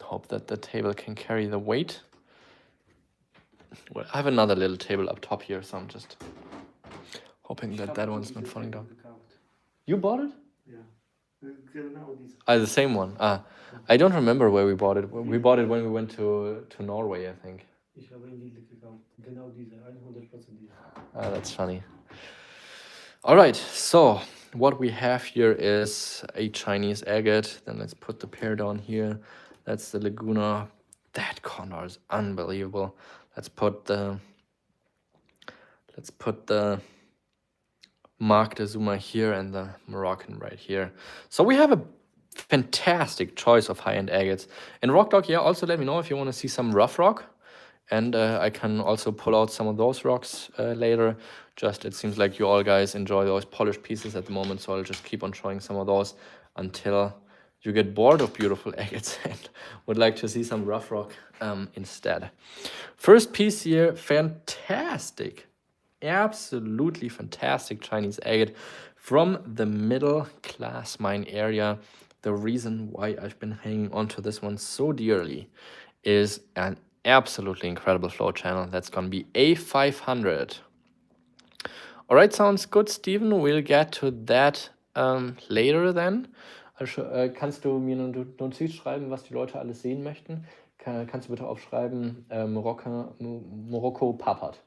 Hope that the table can carry the weight. Well, I have another little table up top here, so I'm just hoping that that one's not falling down. You bought it? Yeah. The same one. I don't remember where we bought it. We bought it when we went to Norway, I think. Ich habe ihn nicht gekauft. Genau diese, 100% diese. That's funny. All right, so what we have here is a Chinese agate. Then let's put the pair down here. That's the Laguna. That condor is unbelievable. Let's put the Mark de Zuma here and the Moroccan right here. So we have a fantastic choice of high-end agates. In Rock Dog, yeah, also let me know if you want to see some rough rock. And I can also pull out some of those rocks later. Just, it seems like you all guys enjoy those polished pieces at the moment, so I'll just keep on showing some of those until you get bored of beautiful agates and would like to see some rough rock instead. First piece here, fantastic. Absolutely fantastic Chinese agate from the middle class mine area. The reason why I've been hanging on to this one so dearly is an absolutely incredible flow channel. That's going to be A500. All right, sounds good, Stephen. We'll get to that later then. Kannst du mir eine Notiz schreiben, was die Leute alles sehen möchten? Kannst du bitte aufschreiben, Morocco Parpart.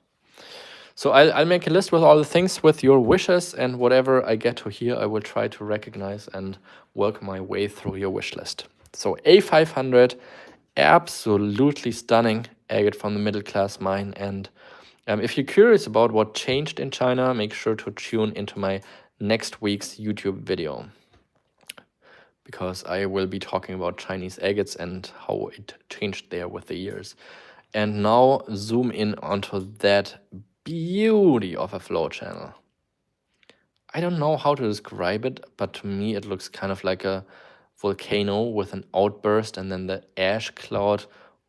So I'll make a list with all the things with your wishes, and whatever I get to here, I will try to recognize and work my way through your wish list. So A500, absolutely stunning agate from the middle class mine. And if you're curious about what changed in China, make sure to tune into my next week's YouTube video, because I will be talking about Chinese agates and how it changed there with the years. And now zoom in onto that beauty of a flow channel. I don't know how to describe it, but to me it looks kind of like a volcano with an outburst and then the ash cloud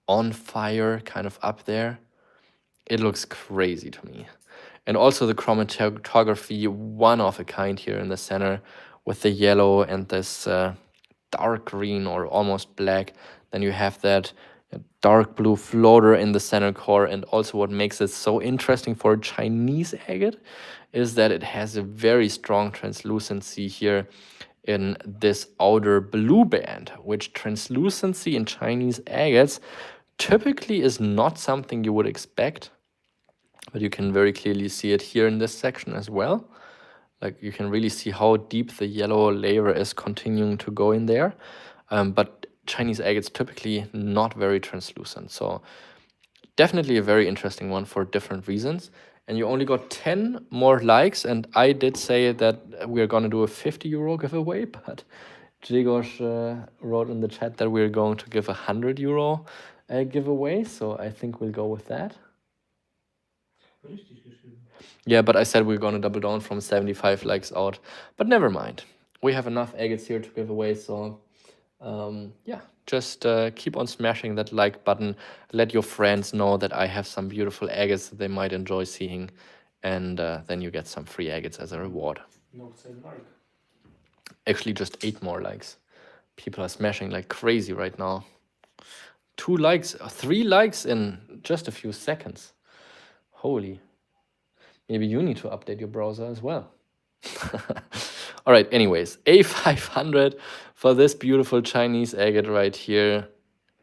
on fire kind of up there. It looks crazy to me. And also the chromatography, one of a kind here in the center with the yellow and this dark green or almost black. Then you have that dark blue floater in the center core. And also what makes it so interesting for a Chinese agate is that it has a very strong translucency here in this outer blue band, which translucency in Chinese agates typically is not something you would expect, but you can very clearly see it here in this section as well. Like you can really see how deep the yellow layer is continuing to go in there. But Chinese agates typically not very translucent. So definitely a very interesting one for different reasons. And you only got 10 more likes. And I did say that we're going to do a 50 euro giveaway, but Jigos wrote in the chat that we're going to give a 100 euro giveaway. So I think we'll go with that. Yeah, but I said we're going to double down from 75 likes out. But never mind. We have enough agates here to give away. So yeah, just keep on smashing that like button. Let your friends know that I have some beautiful agates that they might enjoy seeing. And then you get some free agates as a reward. No, say like. Actually, just 8 more likes. People are smashing like crazy right now. 2 likes, 3 likes in just a few seconds. Holy. Maybe you need to update your browser as well. All right, anyways, A500 for this beautiful Chinese agate right here.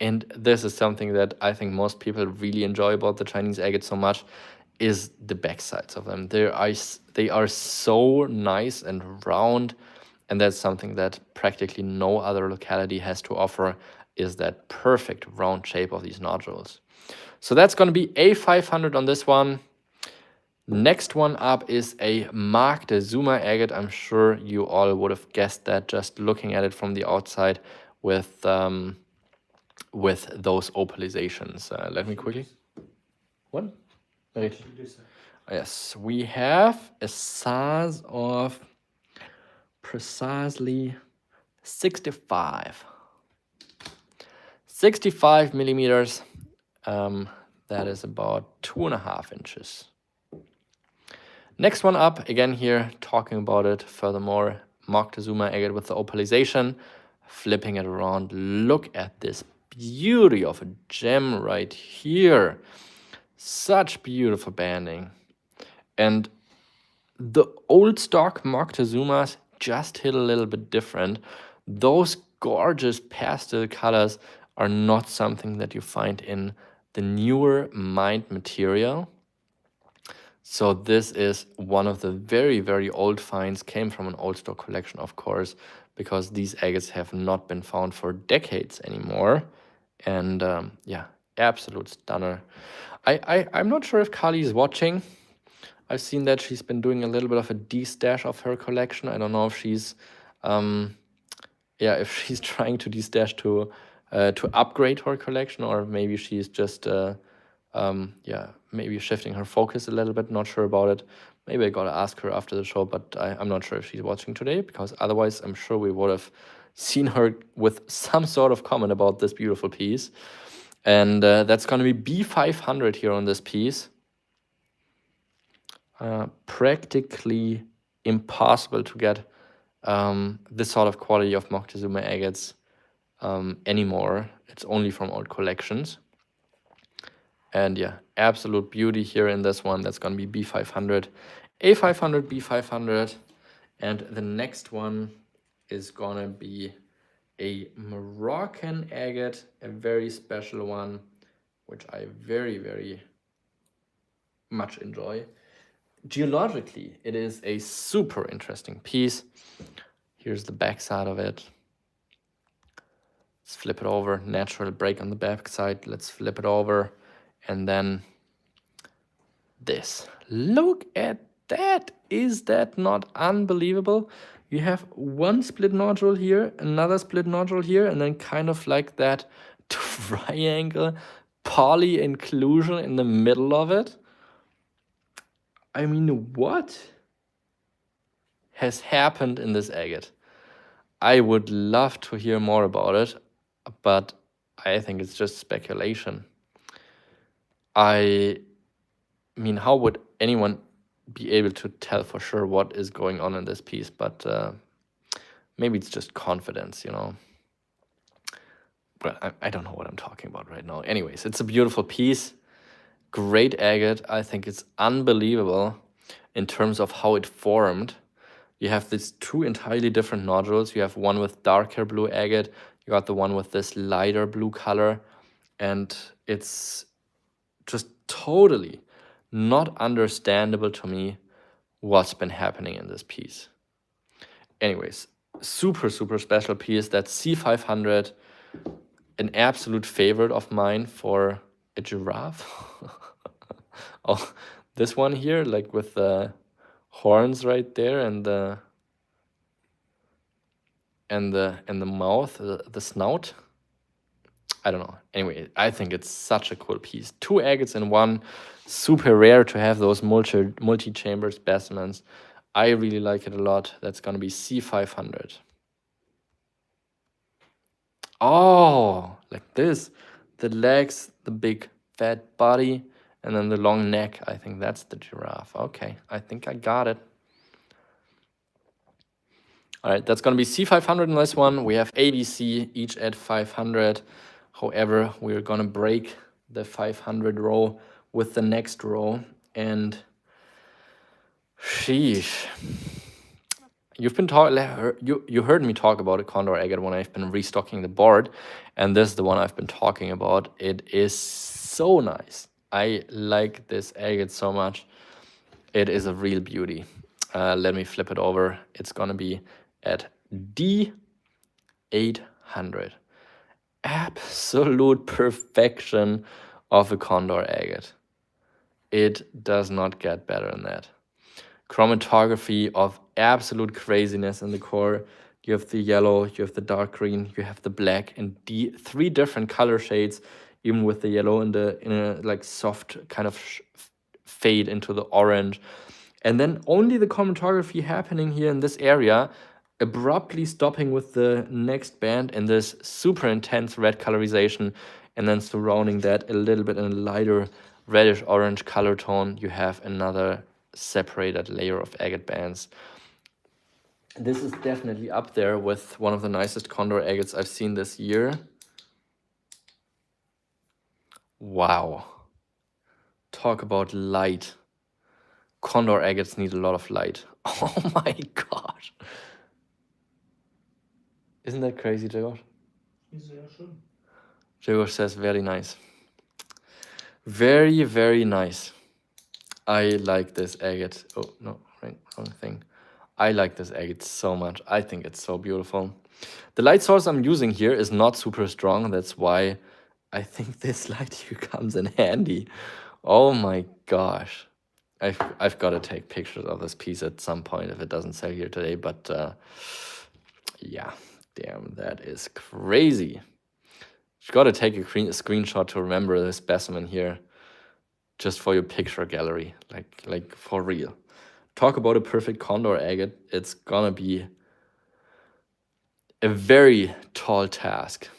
And this is something that I think most people really enjoy about the Chinese agate so much, is the backsides of them. They are so nice and round, and that's something that practically no other locality has to offer, is that perfect round shape of these nodules. So that's going to be A500 on this one. Next one up is a Mark de Zuma agate. I'm sure you all would have guessed that just looking at it from the outside with those opalizations. Let me quickly. What? Wait. Yes, we have a size of precisely 65 millimeters. That is about 2.5 inches. Next one up, again here, talking about it furthermore, Moctezuma agate with the opalization, flipping it around. Look at this beauty of a gem right here. Such beautiful banding. And the old stock Moctezumas just hit a little bit different. Those gorgeous pastel colors are not something that you find in the newer mined material. So this is one of the very, very old finds, came from an old stock collection, of course, because these agates have not been found for decades anymore. And yeah, absolute stunner. I'm not sure if Kali is watching. I've seen that she's been doing a little bit of a destash of her collection. I don't know if she's, if she's trying to destash to upgrade her collection, or maybe she's just maybe shifting her focus a little bit. Not sure about it. Maybe I gotta ask her after the show, but I'm not sure if she's watching today, because otherwise I'm sure we would have seen her with some sort of comment about this beautiful piece. And that's gonna be B500 here on this piece. Practically impossible to get this sort of quality of Moctezuma agates anymore. It's only from old collections. And yeah, absolute beauty here in this one. That's going to be B500, A500, B500. And the next one is gonna be a Moroccan agate, a very special one, which I very, very much enjoy. Geologically, it is a super interesting piece. Here's the back side of it. Let's flip it over. Natural break on the back side. Let's flip it over. And then this. Look at that. Is that not unbelievable? You have one split nodule here, another split nodule here, and then kind of like that triangle poly inclusion in the middle of it. I mean, what has happened in this agate? I would love to hear more about it, but I think it's just speculation. I mean, how would anyone be able to tell for sure what is going on in this piece? But maybe it's just confidence, you know. Well, I don't know what I'm talking about right now. Anyways, it's a beautiful piece. Great agate. I think it's unbelievable in terms of how it formed. You have these two entirely different nodules. You have one with darker blue agate. You got the one with this lighter blue color. And it's just totally not understandable to me what's been happening in this piece. Anyways, super, super special piece. That's C500, an absolute favorite of mine for a giraffe. Oh, this one here, like with the horns right there and the mouth, the snout. I don't know. Anyway, I think it's such a cool piece. Two agates in one. Super rare to have those multi-chamber specimens. I really like it a lot. That's going to be C500. Oh, like this. The legs, the big fat body, and then the long neck. I think that's the giraffe. Okay, I think I got it. All right, that's going to be C500 in this one. We have ABC, each at 500. However, we're going to break the 500 row with the next row. And sheesh. You've been you heard me talk about a Condor agate when I've been restocking the board, and this is the one I've been talking about. It is so nice. I like this agate so much. It is a real beauty. Let me flip it over. It's gonna be at D800. Absolute perfection of a Condor agate. It does not get better than that. Chromatography of absolute craziness in the core. You have the yellow, you have the dark green, you have the black, and three different color shades, even with the yellow in a like soft kind of fade into the orange. And then only the chromatography happening here in this area, abruptly stopping with the next band in this super intense red colorization, and then surrounding that a little bit in a lighter reddish orange color tone. You have another separated layer of agate bands. This is definitely up there with one of the nicest Condor agates I've seen this year. Wow. Talk about light. Condor agates need a lot of light. Oh my gosh. Isn't that crazy, Gregor? Gregor says very nice. Very, very nice. I like this agate. Oh, no, right, wrong thing. I like this agate so much. I think it's so beautiful. The light source I'm using here is not super strong. That's why I think this light here comes in handy. Oh my gosh. I've got to take pictures of this piece at some point if it doesn't sell here today. But yeah, damn, that is crazy. You've got to take a screenshot to remember this specimen here, just for your picture gallery, like for real. Talk about a perfect Condor agate. It's gonna be a very tall task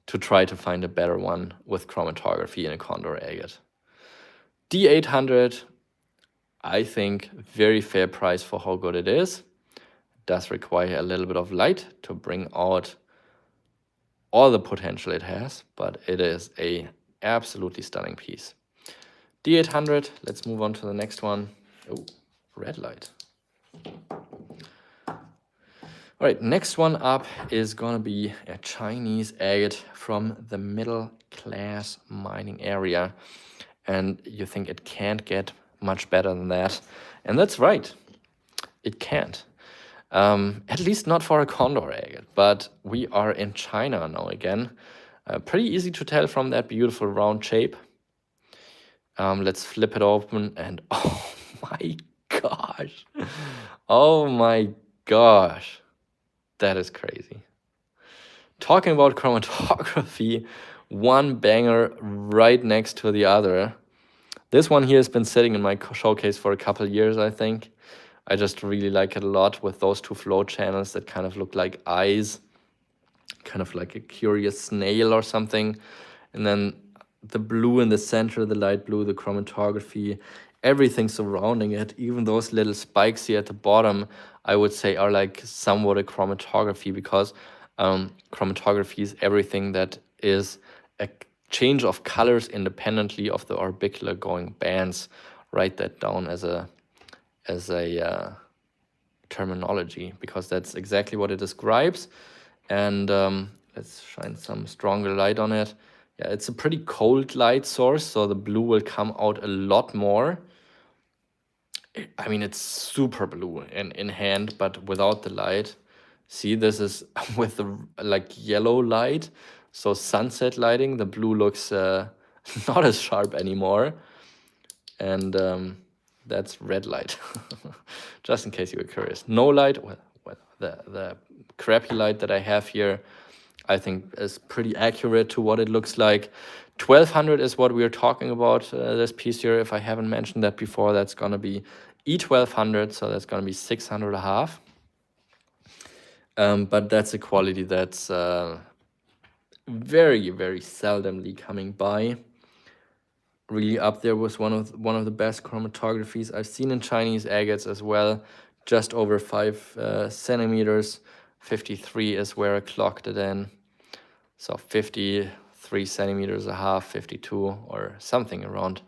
to try to find a better one with chromatography in a Condor agate. D800, I think, very fair price for how good it is. It does require a little bit of light to bring out all the potential it has, but it is a absolutely stunning piece. D800, let's move on to the next one. Oh, red light. All right, next one up is gonna be a Chinese agate from the middle class mining area. And you think it can't get much better than that. And that's right, it can't. At least not for a condor agate, but we are in China now again. Pretty easy to tell from that beautiful round shape. Let's flip it open and oh my gosh. Oh my gosh. That is crazy. Talking about chromatography, one banger right next to the other. This one here has been sitting in my showcase for a couple of years, I think. I just really like it a lot with those two flow channels that kind of look like eyes, kind of like a curious snail or something. And then the blue in the center, the light blue, the chromatography, everything surrounding it, even those little spikes here at the bottom, I would say are like somewhat a chromatography, because chromatography is everything that is a change of colors independently of the orbicular going bands. Write that down as a terminology, because that's exactly what it describes. And let's shine some stronger light on it. Yeah, it's a pretty cold light source, so the blue will come out a lot more. I mean, it's super blue in hand, but without the light. See, this is with the like yellow light, so sunset lighting, the blue looks not as sharp anymore. And that's red light, just in case you were curious. No light, well, the crappy light that I have here, I think is pretty accurate to what it looks like. 1200 is what we are talking about, this piece here. If I haven't mentioned that before, that's gonna be E1200, so that's gonna be 600 a half. But that's a quality that's very, very seldomly coming by. Really up there with one of the best chromatographies I've seen in Chinese agates as well. Just over 5 centimeters. 53 is where I clocked it in. So 53 centimeters a half, 52 or something around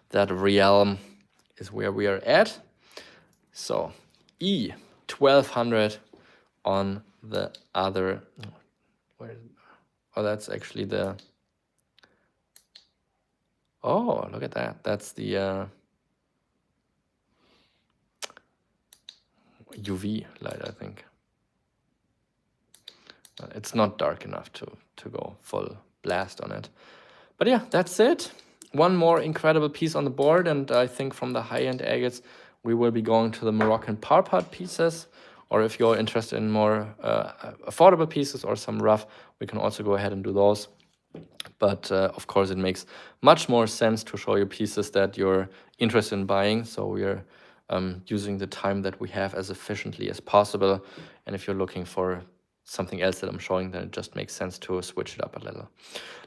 that realm is where we are at. So E 1200 on the other. Oh, that's actually the. Oh, look at that. That's the UV light, I think. It's not dark enough to go full blast on it. But yeah, that's it. One more incredible piece on the board, and I think from the high-end agates, we will be going to the Moroccan Parpart pieces. Or if you're interested in more affordable pieces or some rough, we can also go ahead and do those. But of course, it makes much more sense to show you pieces that you're interested in buying. So we're using the time that we have as efficiently as possible. And if you're looking for something else that I'm showing, then it just makes sense to switch it up a little.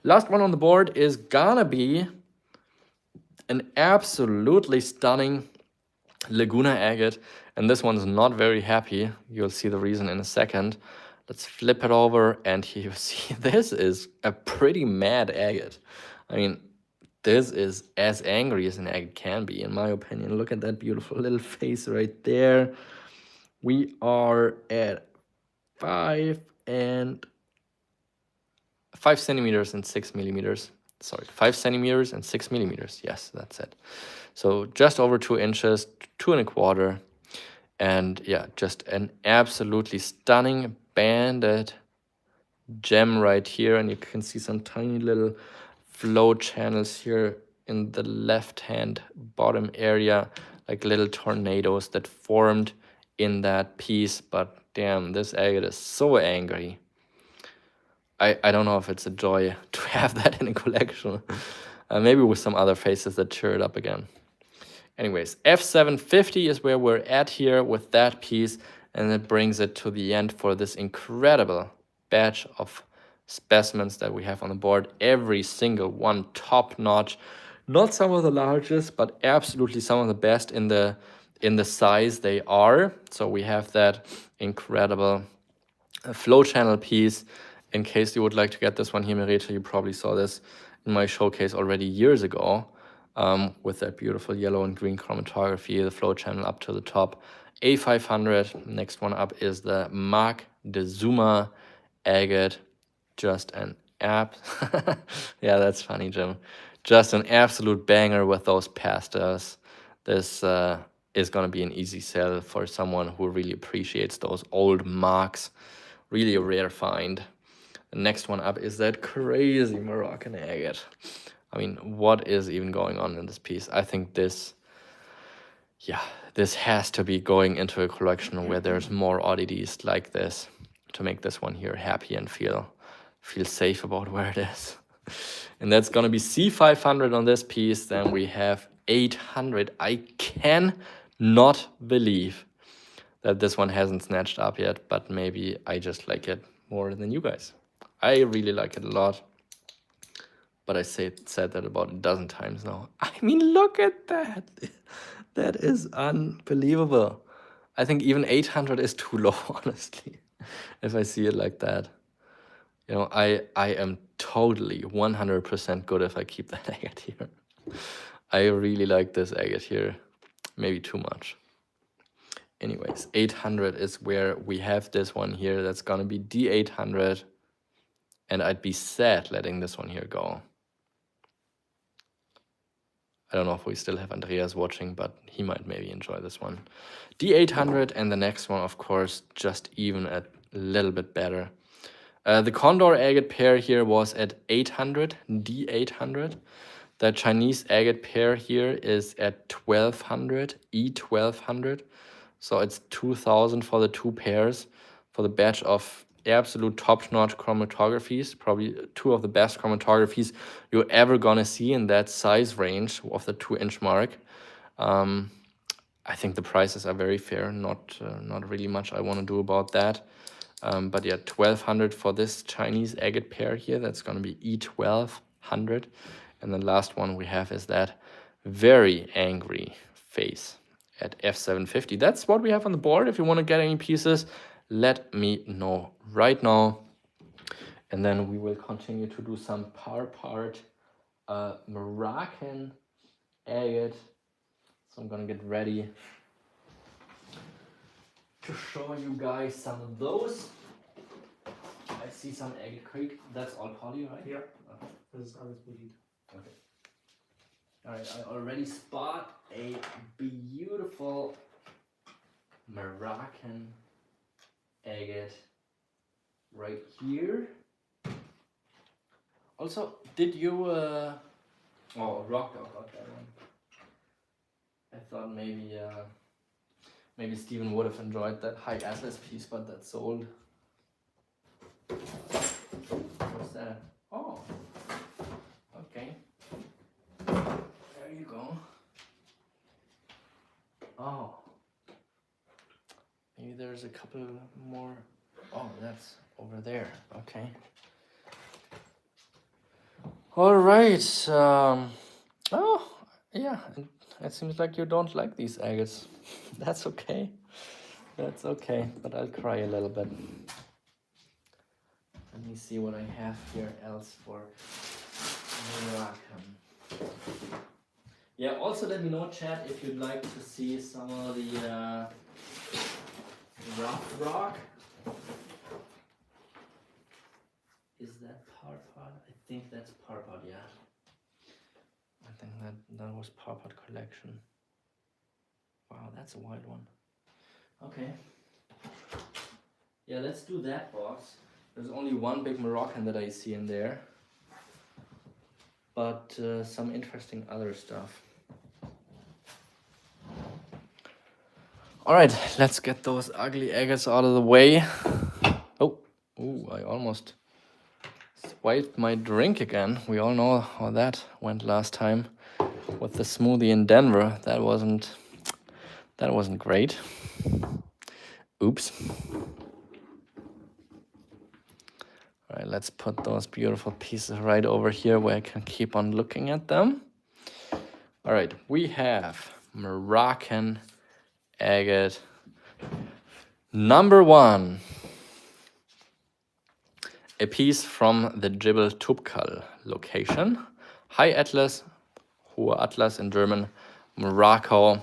Last one on the board is gonna be an absolutely stunning Laguna agate. And this one's not very happy. You'll see the reason in a second. Let's flip it over, and here you see this is a pretty mad agate. I mean, this is as angry as an agate can be, in my opinion. Look at that beautiful little face right there. We are at 5 centimeters and 6 millimeters. Sorry, 5 centimeters and 6 millimeters. Yes, that's it. So just over 2 inches, 2 1/4. And yeah, just an absolutely stunning banded gem right here. And you can see some tiny little flow channels here in the left-hand bottom area, like little tornadoes that formed in that piece. But damn, this agate is so angry. I don't know if it's a joy to have that in a collection. Maybe with some other faces that cheer it up again. Anyways, F750 is where we're at here with that piece, and it brings it to the end for this incredible batch of specimens that we have on the board. Every single one top notch. Not some of the largest, but absolutely some of the best in the size they are. So we have that incredible flow channel piece. In case you would like to get this one here, Merete, you probably saw this in my showcase already years ago. With that beautiful yellow and green chromatography, the flow channel up to the top, A500. Next one up is the Mark de Zuma agate. Just an app. Yeah, that's funny, Jim. Just an absolute banger with those pastels. This is going to be an easy sell for someone who really appreciates those old marks. Really a rare find. The next one up is that crazy Moroccan agate. I mean, what is even going on in this piece? I think this, yeah, this has to be going into a collection where there's more oddities like this to make this one here happy and feel safe about where it is. And that's gonna be C500 on this piece. Then we have 800. I cannot believe that this one hasn't snatched up yet, but maybe I just like it more than you guys. I really like it a lot, but I said that about a dozen times now. I mean, look at that. That is unbelievable. I think even 800 is too low, honestly, if I see it like that. You know, I am totally 100% good if I keep that agate here. I really like this agate here. Maybe too much. Anyways, 800 is where we have this one here. That's gonna be D800. And I'd be sad letting this one here go. I don't know if we still have Andreas watching, but he might maybe enjoy this one. D800, and the next one, of course, just even a little bit better. The Condor agate pair here was at 800, D800. The Chinese agate pair here is at 1200, E1200. So it's 2000 for the two pairs, for the batch of absolute top-notch chromatographies, probably two of the best chromatographies you're ever gonna see in that size range of the 2-inch mark. I think the prices are very fair, not really much I want to do about that. But yeah, 1200 for this Chinese agate pair here. That's going to be E1200. And the last one we have is that very angry face at F750. That's what we have on the board. If you want to get any pieces, let me know right now. And then we will continue to do some Parpart Moroccan agate. So I'm going to get ready to show you guys some of those. I see some Agate Creek. That's all poly, right? Ja, das ist alles Polit. Okay. Alright, I already spot a beautiful Moroccan agate right here. Also, did you oh, Rock Dog got that one. I thought maybe Steven would have enjoyed that high atlas piece, but that's sold. What's that? Oh, okay. There you go. Oh, maybe there's a couple more. Oh, that's over there. Okay. All right. Oh, yeah. It seems like you don't like these agates. That's okay. That's okay. But I'll cry a little bit. Let me see what I have here else for Moroccan. Yeah, also let me know, chat, if you'd like to see some of the rough rock. Is that Parpart? I think that's Parpart, yeah. I think that was Parpart collection. Wow, that's a wild one. Okay. Yeah, let's do that box. There's only one big Moroccan that I see in there. But some interesting other stuff. Alright, let's get those ugly agates out of the way. Oh, ooh, I almost swiped my drink again. We all know how that went last time with the smoothie in Denver. That wasn't great. Oops. All right, let's put those beautiful pieces right over here where I can keep on looking at them. All right, we have Moroccan agate number 1. A piece from the Jebel Tubkal location. High Atlas, Hohe Atlas in German, Morocco,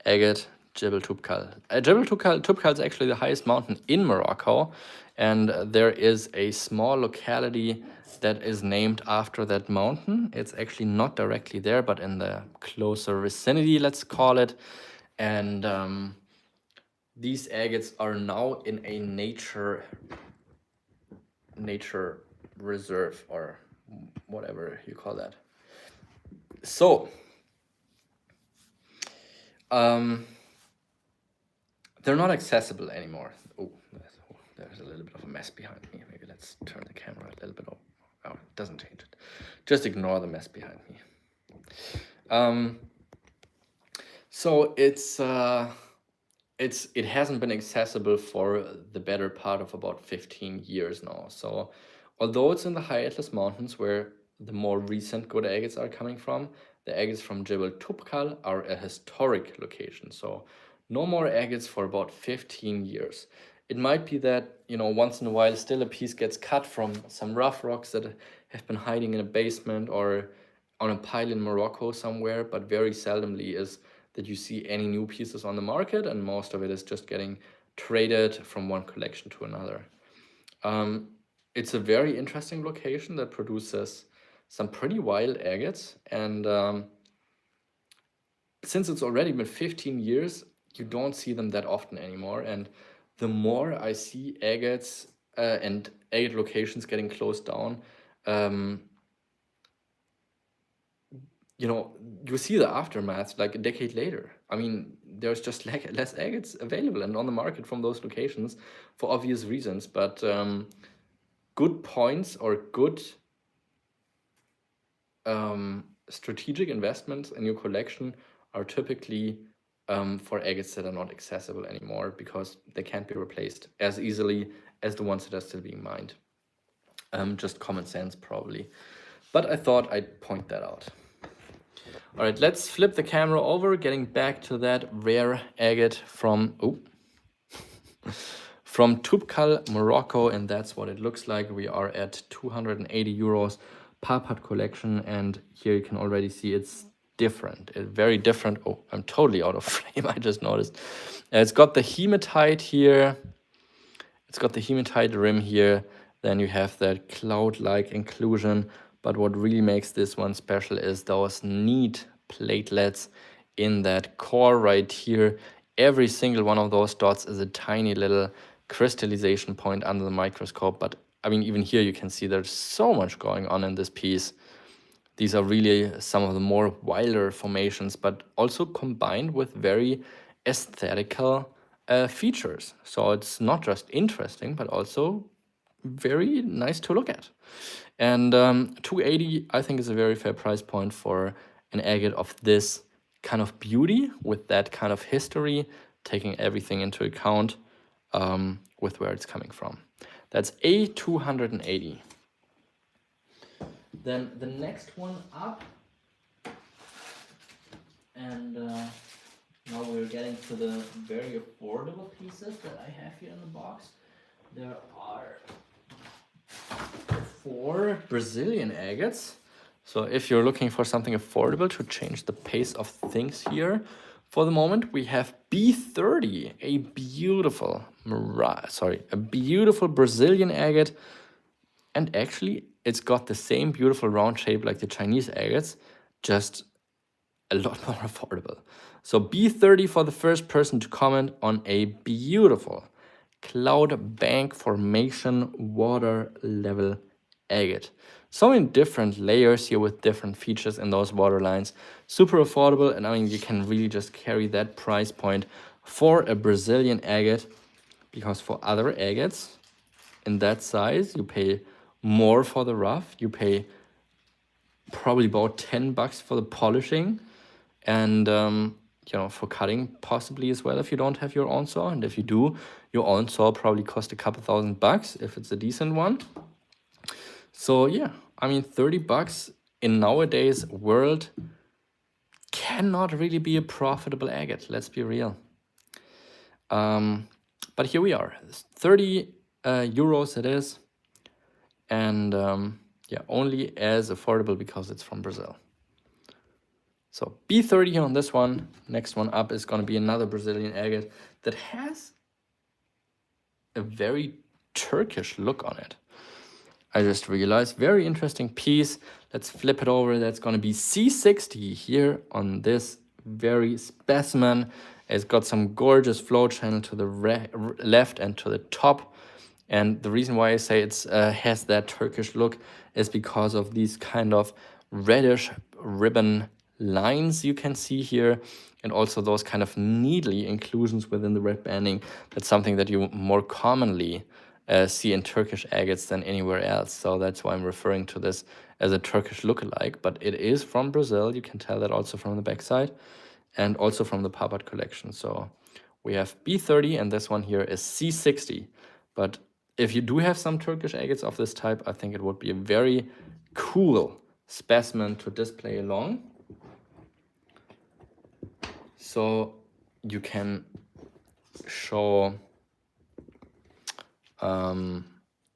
agate, Jebel Toubkal. Jebel Toubkal is actually the highest mountain in Morocco, and there is a small locality that is named after that mountain. It's actually not directly there, but in the closer vicinity, let's call it. And these agates are now in a nature reserve, or whatever you call that. So they're not accessible anymore. Oh, there's a little bit of a mess behind me. Maybe let's turn the camera a little bit over. Oh, it doesn't change it. Just ignore the mess behind me. So it hasn't been accessible for the better part of about 15 years now. So although it's in the high Atlas Mountains where the more recent good agates are coming from, the agates from Jebel Toubkal are a historic location. So no more agates for about 15 years. It might be that, once in a while still a piece gets cut from some rough rocks that have been hiding in a basement or on a pile in Morocco somewhere, but very seldomly is that you see any new pieces on the market, and most of it is just getting traded from one collection to another. It's a very interesting location that produces some pretty wild agates, and since it's already been 15 years, you don't see them that often anymore. And the more I see agates and agate locations getting closed down, you see the aftermath like a decade later. I mean, there's just less agates available and on the market from those locations for obvious reasons. But good points or good strategic investments in your collection are typically for agates that are not accessible anymore because they can't be replaced as easily as the ones that are still being mined. Just common sense, probably. But I thought I'd point that out. All right, let's flip the camera over, getting back to that rare agate from Toubkal, Morocco, and that's what it looks like. We are at 280 euros Parpart collection, and here you can already see it's different. It's very different. Oh, I'm totally out of frame, I just noticed. It's got the hematite here. It's got the hematite rim here. Then you have that cloud-like inclusion. But what really makes this one special is those neat platelets in that core right here. Every single one of those dots is a tiny little crystallization point under the microscope. But I mean, even here you can see there's so much going on in this piece. These are really some of the more wilder formations, but also combined with very aesthetical features. So it's not just interesting, but also very nice to look at. And 280, I think, is a very fair price point for an agate of this kind of beauty with that kind of history, taking everything into account with where it's coming from. That's A280. Then the next one up, and now we're getting to the very affordable pieces that I have here in the box. There are 4 Brazilian agates. So if you're looking for something affordable to change the pace of things here, for the moment we have B30, a beautiful Brazilian agate, and actually it's got the same beautiful round shape like the Chinese agates, just a lot more affordable. So B30 for the first person to comment on a beautiful cloud bank formation water level agate. So in different layers here with different features in those water lines. Super affordable, and I mean, you can really just carry that price point for a Brazilian agate, because for other agates in that size, you pay more for the rough. You pay probably about $10 for the polishing, and for cutting possibly as well if you don't have your own saw. And if you do, your own saw probably cost a couple $1,000 if it's a decent one. So yeah, I mean, $30 in nowadays world cannot really be a profitable agate. Let's be real. But here we are, 30 euros it is, and yeah, only as affordable because it's from Brazil. So B30 on this one. Next one up is going to be another Brazilian agate that has a very Turkish look on it. I just realized, very interesting piece. Let's flip it over. That's going to be C60 here on this very specimen. It's got some gorgeous flow channel to the left and to the top. And the reason why I say it has that Turkish look is because of these kind of reddish ribbon lines you can see here, and also those kind of needly inclusions within the red banding. That's something that you more commonly see in Turkish agates than anywhere else. So that's why I'm referring to this as a Turkish lookalike. But it is from Brazil. You can tell that also from the backside and also from the Parpart collection. So we have B30 and this one here is C60. But if you do have some Turkish agates of this type, I think it would be a very cool specimen to display along. So you can show the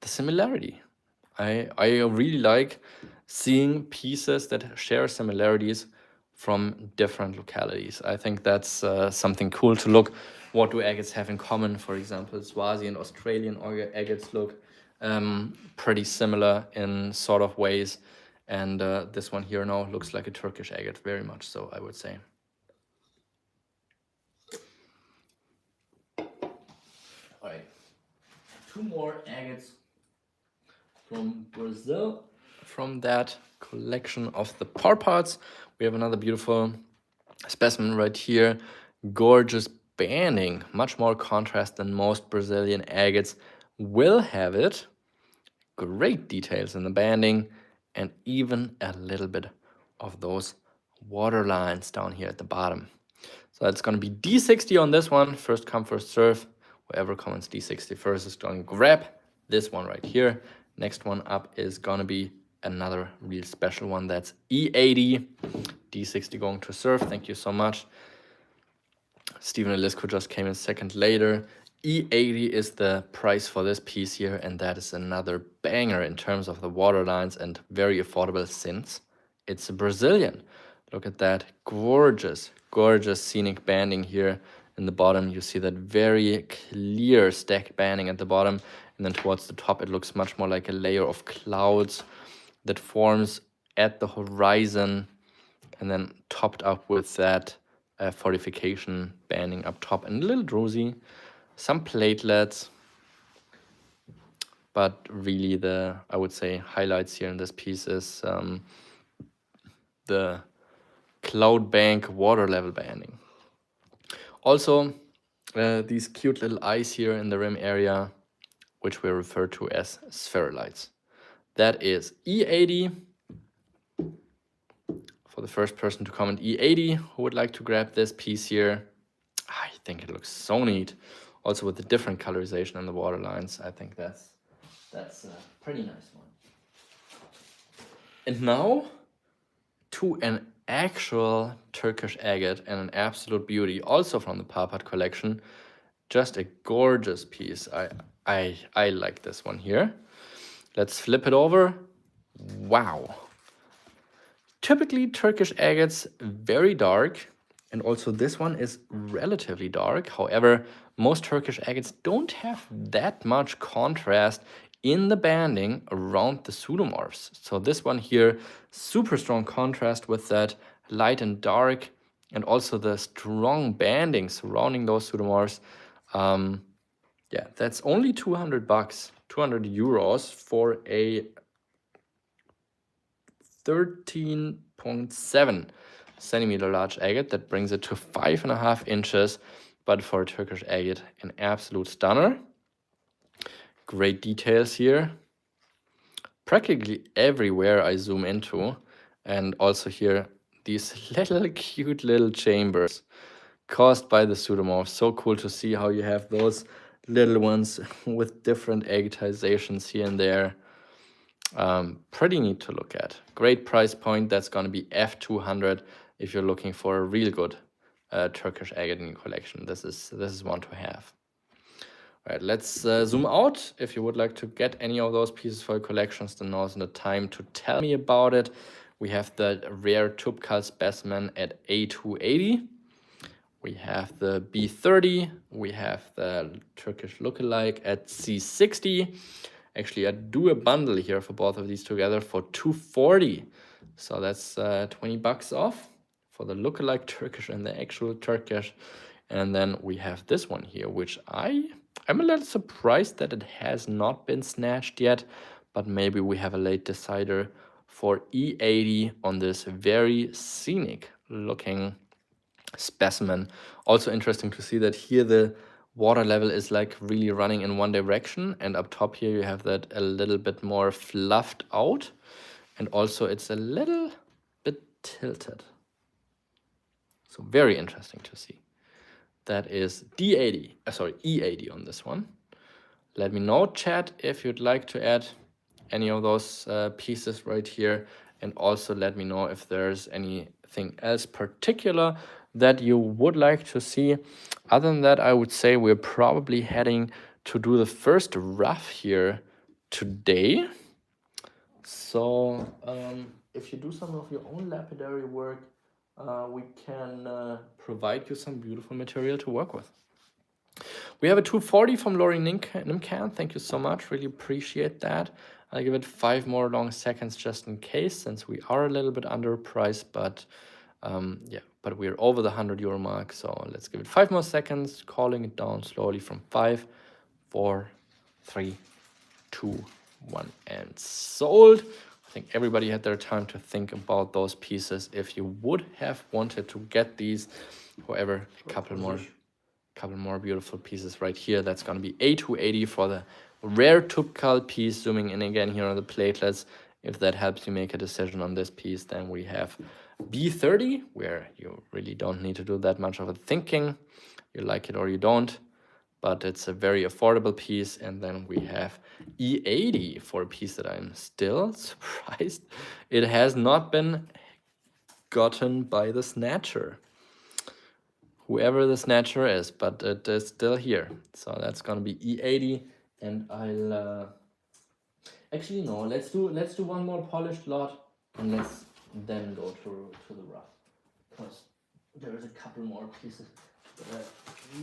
similarity. I really like seeing pieces that share similarities from different localities. I think that's something cool to look. What do agates have in common? For example, Swazi and Australian agates look pretty similar in sort of ways. And this one here now looks like a Turkish agate, very much so, I would say. All right. 2 more agates from Brazil. From that collection of the Parparts, we have another beautiful specimen right here. Gorgeous banding, much more contrast than most Brazilian agates will have it. Great details in the banding, and even a little bit of those water lines down here at the bottom. So it's going to be D60 on this one. First come, first serve. Whoever comments D60 first is going to grab this one right here. Next one up is going to be another real special one. That's E80. D60 going to serve. Thank you so much. Steven Elisco just came in second later. E80 is the price for this piece here, and that is another banger in terms of the water lines and very affordable since it's a Brazilian. Look at that gorgeous, gorgeous scenic banding here in the bottom. You see that very clear stacked banding at the bottom, and then towards the top it looks much more like a layer of clouds that forms at the horizon and then topped up with that fortification banding up top and a little druzy, some platelets, but really the, I would say, highlights here in this piece is the cloud bank water level banding. Also, these cute little eyes here in the rim area, which we refer to as spherulites. That is E80. For the first person to comment E80 who would like to grab this piece here. I think it looks so neat. Also with the different colorization on the water lines. I think that's a pretty nice one. And now to an actual Turkish agate and an absolute beauty, also from the Parpart collection. Just a gorgeous piece. I like this one here. Let's flip it over. Wow. Typically Turkish agates very dark, and also this one is relatively dark. However, most Turkish agates don't have that much contrast in the banding around the pseudomorphs. So this one here, super strong contrast with that light and dark, and also the strong banding surrounding those pseudomorphs. Yeah, that's only 200 bucks, 200 euros for a 13.7 centimeter large agate. That brings it to 5.5 inches, but for a Turkish agate, an absolute stunner. Great details here. Practically everywhere I zoom into, and also here, these little cute little chambers caused by the pseudomorphs. So cool to see how you have those little ones with different agatizations here and there. Pretty neat to look at. Great price point. That's going to be F200 if you're looking for a real good Turkish agate in your collection. This is one to have. All right, let's zoom out. If you would like to get any of those pieces for your collections, then now's the time to tell me about it. We have the rare Tubkal specimen at A280. We have the B30. We have the Turkish lookalike at C60. Actually, I do a bundle here for both of these together for 240. So that's 20 bucks off for the lookalike Turkish and the actual Turkish. And then we have this one here, which I'm a little surprised that it has not been snatched yet, but maybe we have a late decider for E80 on this very scenic looking specimen. Also interesting to see that here the water level is like really running in one direction, and up top here you have that a little bit more fluffed out, and also it's a little bit tilted. So very interesting to see. That is E80 on this one. Let me know, chat, if you'd like to add any of those pieces right here, and also let me know if there's anything else particular that you would like to see. Other than that, I would say we're probably heading to do the first rough here today. So if you do some of your own lapidary work, we can provide you some beautiful material to work with. We have a 240 from Lori Nimcan. Thank you so much. Really appreciate that. I'll give it 5 more long seconds just in case, since we are a little bit underpriced, but yeah, but we're over the €100 mark. So let's give it 5 more seconds, calling it down slowly from 5, 4, 3, 2, 1, and sold. I think everybody had their time to think about those pieces. If you would have wanted to get these, however, a couple more beautiful pieces right here. That's going to be A280 for the rare Tubkal piece. Zooming in again here on the platelets. If that helps you make a decision on this piece, then we have B30, where you really don't need to do that much of a thinking. You like it or you don't, but it's a very affordable piece. And then we have E80 for a piece that I'm still surprised it has not been gotten by the snatcher. Whoever the snatcher is, but it is still here. So that's gonna be E80, and I'll actually no. Let's do one more polished lot, and let's then go to the rough, because there's a couple more pieces that are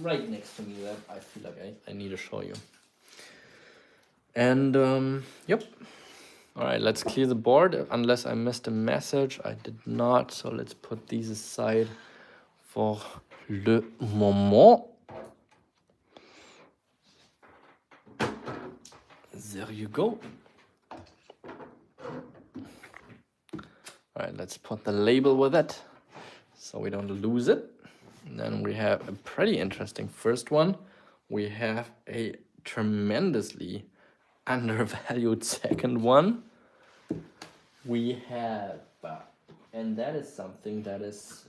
right next to me that I feel like I need to show you. And yep. All right, let's clear the board. Unless I missed a message, I did not. So let's put these aside for le moment. There you go. All right, let's put the label with it so we don't lose it. And then we have a pretty interesting first one. We have a tremendously undervalued second one. We have, and that is something that is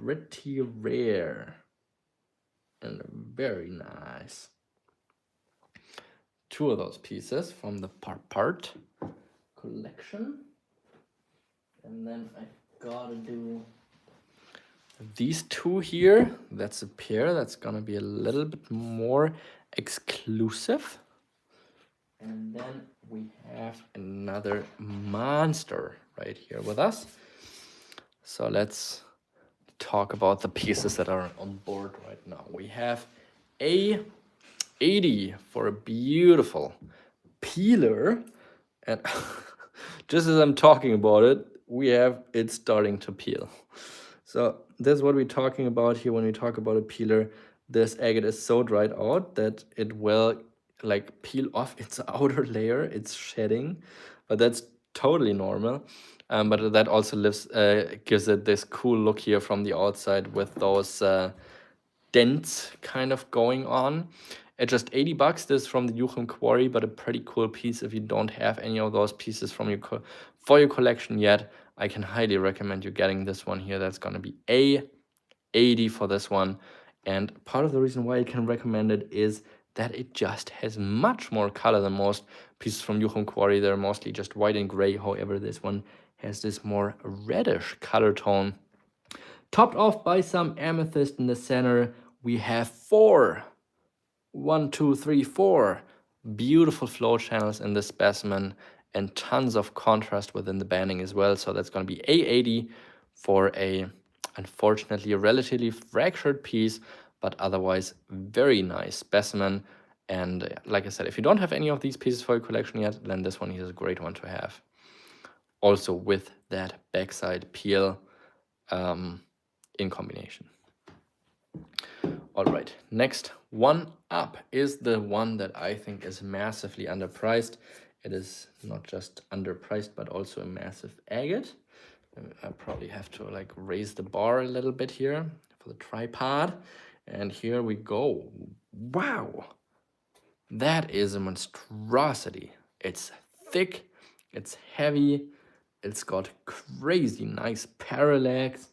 pretty rare and very nice. 2 of those pieces from the Parpart collection. And then I gotta do these 2 here. That's a pair that's gonna be a little bit more exclusive. And then we have another monster right here with us. So let's talk about the pieces that are on board right now. We have A80 for a beautiful peeler, and just as I'm talking about it, we have it starting to peel. So that's what we're talking about here when we talk about a peeler. This agate is so dried out that it will like peel off its outer layer. It's shedding, but that's totally normal. But that also gives it this cool look here from the outside with those dents kind of going on. At just 80 bucks, this is from the Yuchim Quarry, but a pretty cool piece. If you don't have any of those pieces from for your collection yet, I can highly recommend you getting this one here. That's going to be A80 for this one. And part of the reason why I can recommend it is that it just has much more color than most pieces from Yuchim Quarry. They're mostly just white and gray. However, this one has this more reddish color tone. Topped off by some amethyst in the center. We have 4 beautiful flow channels in this specimen, and tons of contrast within the banding as well. So that's going to be A80 for a, unfortunately, a relatively fractured piece, but otherwise very nice specimen. And like I said, if you don't have any of these pieces for your collection yet, then this one is a great one to have. Also with that backside peel in combination. All right, next one up is the one that I think is massively underpriced. It is not just underpriced, but also a massive agate. I probably have to like raise the bar a little bit here for the tripod. And here we go. Wow, that is a monstrosity. It's thick, it's heavy, it's got crazy nice parallax.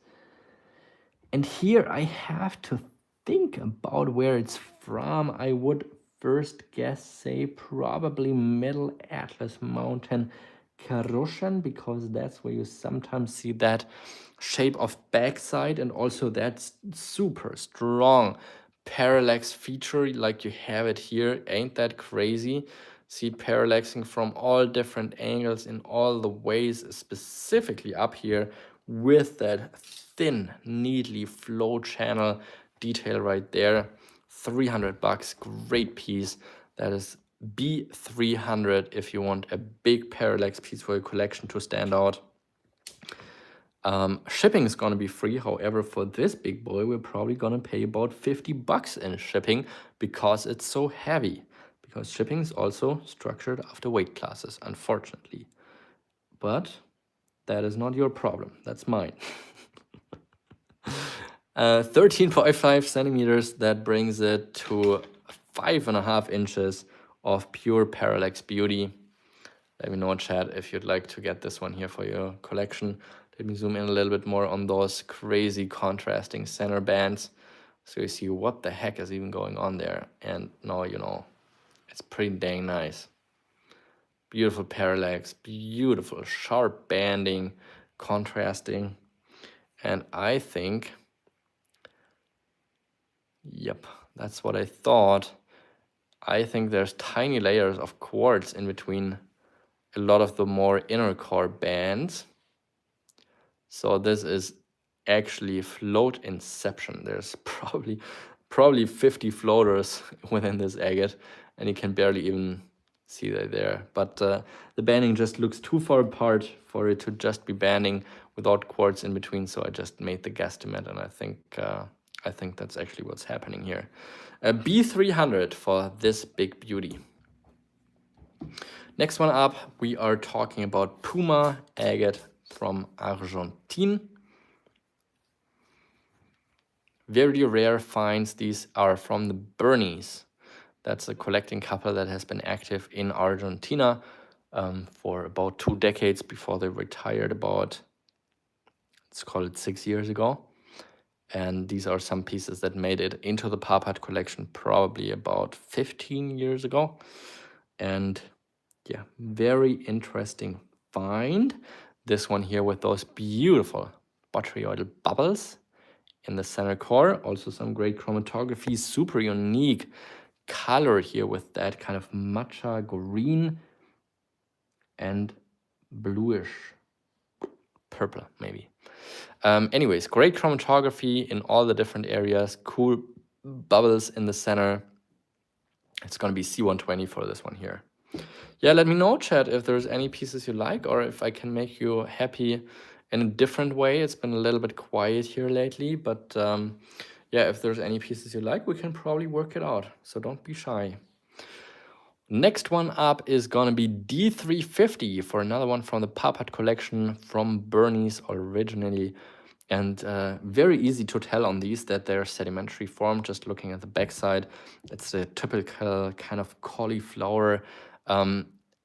And here I have to think about where it's from. I would first guess, say, probably Middle Atlas Mountain Karushan, because that's where you sometimes see that shape of backside and also that super strong parallax feature like you have it here. Ain't that crazy? See it parallaxing from all different angles in all the ways, specifically up here with that thin, neatly flow channel detail right there. $300, great piece. That is B300 if you want a big parallax piece for your collection to stand out. Shipping is going to be free. However, for this big boy, we're probably going to pay about $50 in shipping because it's so heavy. Because shipping is also structured after weight classes, unfortunately. But that is not your problem. That's mine. 13.5 centimeters. That brings it to 5.5 inches of pure parallax beauty. Let me know in chat if you'd like to get this one here for your collection. Let me zoom in a little bit more on those crazy contrasting center bands so you see what the heck is even going on there. And now you know it's pretty dang nice. Beautiful parallax, beautiful sharp banding, contrasting. And I think, yep, that's what I thought. I think there's tiny layers of quartz in between a lot of the more inner core bands. So this is actually float inception. There's probably 50 floaters within this agate, and you can barely even see that there. But the banding just looks too far apart for it to just be banding without quartz in between. So I just made the guesstimate, and I think that's actually what's happening here. B300 for this big beauty. Next one up, we are talking about Puma agate from Argentine. Very rare finds. These are from the Bernese. That's a collecting couple that has been active in Argentina for about 2 decades before they retired about, let's call it 6 years ago. And these are some pieces that made it into the Parpart collection probably about 15 years ago. And yeah, very interesting find. This one here with those beautiful botryoidal bubbles in the center core. Also some great chromatography, super unique color here with that kind of matcha green and bluish purple maybe. Anyways, great chromatography in all the different areas, cool bubbles in the center. It's going to be C120 for this one here. Yeah, let me know, chat, if there's any pieces you like or if I can make you happy in a different way. It's been a little bit quiet here lately, but yeah, if there's any pieces you like, we can probably work it out. So don't be shy. Next one up is gonna be D350 for another one from the Parpart collection from Bernese originally. And very easy to tell on these that they're sedimentary form, just looking at the backside. It's a typical kind of cauliflower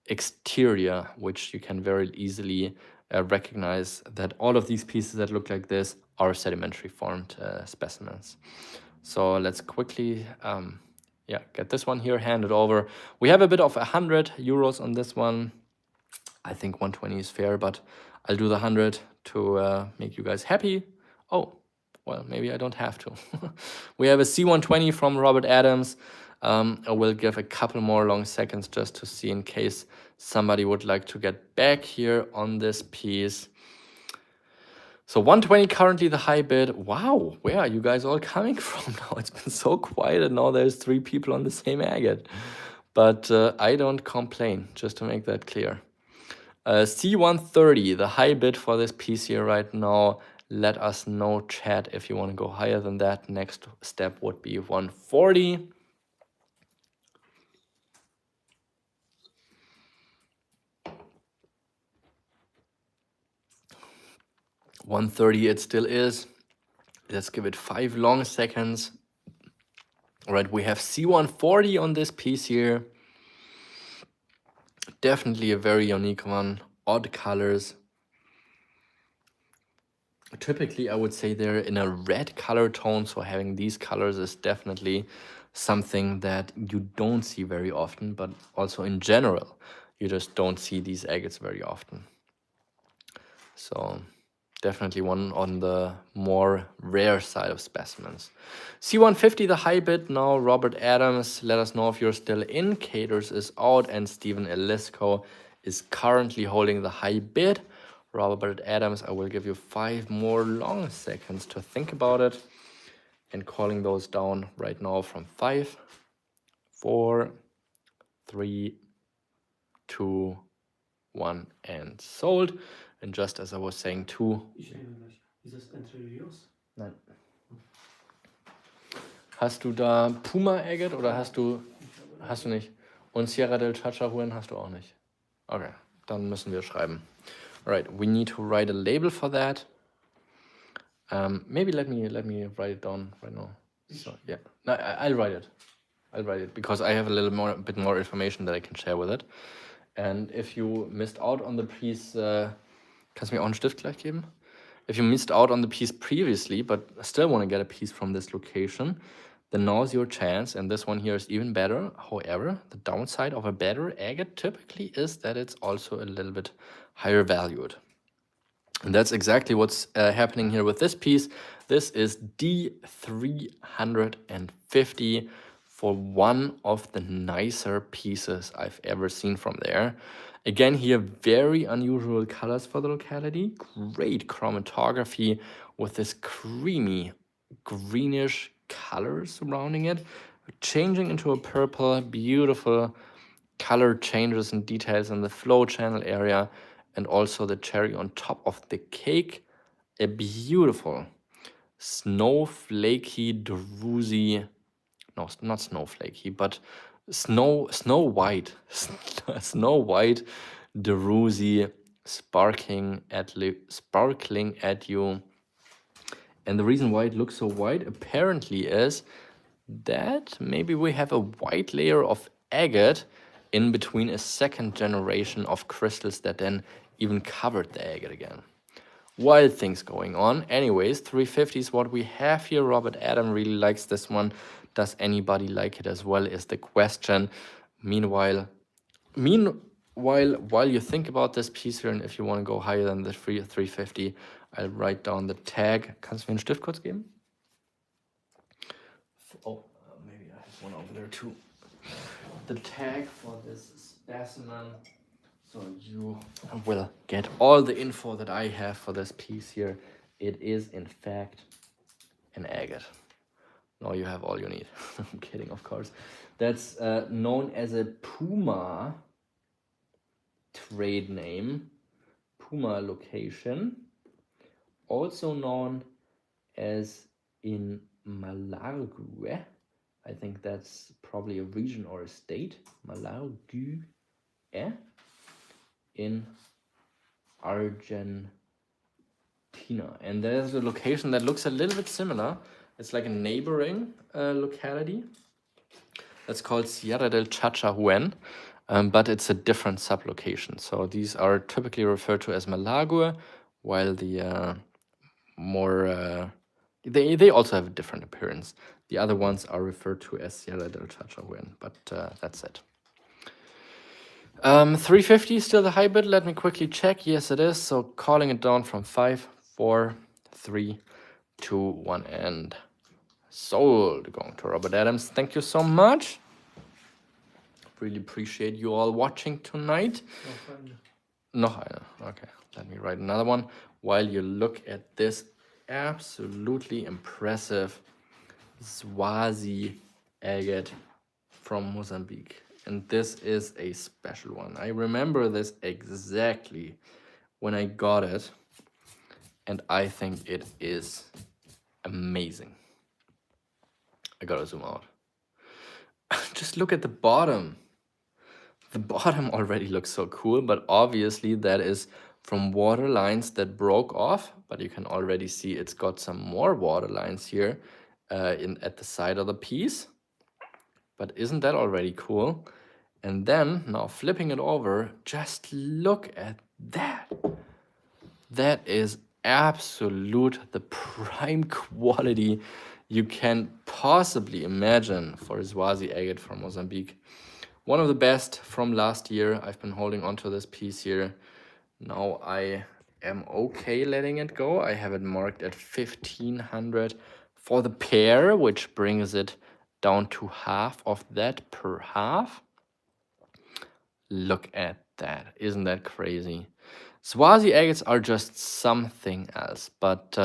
exterior, which you can very easily recognize that all of these pieces that look like this are sedimentary formed specimens. So let's quickly get this one here handed over. We have a bit of 100 euros on this one. I think 120 is fair, but I'll do the 100 to make you guys happy. Oh, well, maybe I don't have to. We have a C120 from Robert Adams. I will give a couple more long seconds just to see in case somebody would like to get back here on this piece. So 120 currently the high bid. Wow, where are you guys all coming from now? It's been so quiet and now there's 3 people on the same agate. But I don't complain, just to make that clear. C130, the high bid for this piece here right now. Let us know, chat, if you want to go higher than that. Next step would be 140. $130 it still is. Let's give it 5 long seconds. All right, we have C140 on this piece here. Definitely a very unique one. Odd colors. Typically, I would say they're in a red color tone, so having these colors is definitely something that you don't see very often, but also in general, you just don't see these agates very often. So definitely one on the more rare side of specimens. C150, the high bid now. Robert Adams, let us know if you're still in. Caters is out, and Stephen Elisco is currently holding the high bid. Robert Adams, I will give you 5 more long seconds to think about it. And calling those down right now from 5, 4, 3, 2, 1, and sold. And just as I was saying, 2. Is das Entrerios? Nein. Hast du da Puma Agate oder hast du nicht? Und Sierra del Chachahuén hast du auch nicht. Okay, dann müssen wir schreiben. All right, we need to write a label for that. Maybe let me write it down right now. So yeah, no, I'll write it. I'll write it because I have a bit more information that I can share with it. And if you missed out on the piece, kannst du mir auch einen Stift gleich geben? If you missed out on the piece previously, but still want to get a piece from this location, then now's your chance. And this one here is even better. However, the downside of a better agate typically is that it's also a little bit higher valued. And that's exactly what's happening here with this piece. This is D350 for one of the nicer pieces I've ever seen from there. Again, here, very unusual colors for the locality. Great chromatography with this creamy, greenish color surrounding it. Changing into a purple, beautiful color changes and details in the flow channel area. And also the cherry on top of the cake. A beautiful snowflakey, druzy, no, not snowflakey, but snow white, snow white, druzy, sparkling at you. And the reason why it looks so white apparently is that maybe we have a white layer of agate in between a second generation of crystals that then even covered the agate again. Wild things going on. Anyways, 350 is what we have here. Robert Adam really likes this one. Does anybody like it as well is the question. Meanwhile, while you think about this piece here, and if you want to go higher than the 350, I'll write down the tag. Kannst du mir einen Stift kurz geben? Oh, maybe I have one over there too. The tag for this specimen, so you will get all the info that I have for this piece here. It is in fact an agate. Now you have all you need. I'm kidding, of course. That's known as a Puma trade name, Puma location, also known as in Malargüe. I think that's probably a region or a state, Malargüe, in Argentina. And there's a location that looks a little bit similar. It's like a neighboring locality. That's called Sierra del Chachahuén, but it's a different sublocation. So these are typically referred to as Malargüe, while the they also have a different appearance. The other ones are referred to as Sierra del Chachahuén, but that's it. 350 still the high bid. Let me quickly check. Yes, it is. So calling it down from 5, 4, 3, 2, 1, and sold. Going to Robert Adams. Thank you so much. really appreciate you all watching tonight. Noch eine. Noch eine. Okay, let me write another one while you look at this absolutely impressive Swazi agate from Mozambique. And this is a special one. I remember this exactly when I got it, and I think it is amazing. I gotta zoom out. Just look at the bottom. The bottom already looks so cool, but obviously that is from water lines that broke off, but you can already see it's got some more water lines here at the side of the piece. But isn't that already cool? And then now flipping it over, just look at that. That is absolute the prime quality you can possibly imagine for a Swazi agate from Mozambique. One of the best from last year. I've been holding onto this piece here. Now I am okay letting it go. I have it marked at 1,500 for the pair, which brings it down to half of that per half. Look at that. Isn't that crazy? Swazi agates are just something else, but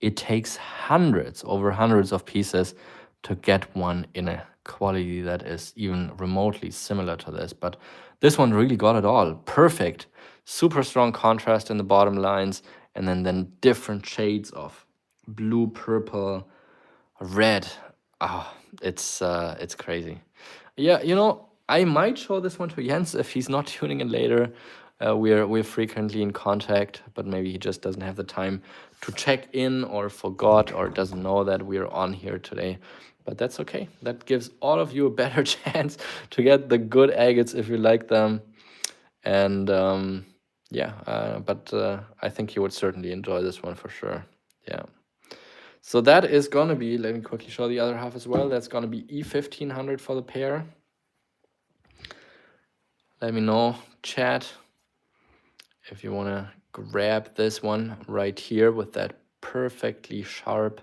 it takes over hundreds of pieces to get one in a quality that is even remotely similar to this. But this one really got it all. Perfect. Super strong contrast in the bottom lines, and then different shades of blue, purple, red. It's crazy. Yeah, you know, I might show this one to Jens if he's not tuning in later. We're frequently in contact, but maybe he just doesn't have the time to check in or forgot or doesn't know that we're on here today. But that's okay. That gives all of you a better chance to get the good agates if you like them. And but I think you would certainly enjoy this one for sure. Yeah. So that is going to be, let me quickly show the other half as well. That's going to be E1500 for the pair. Let me know, chat, if you want to grab this one right here with that perfectly sharp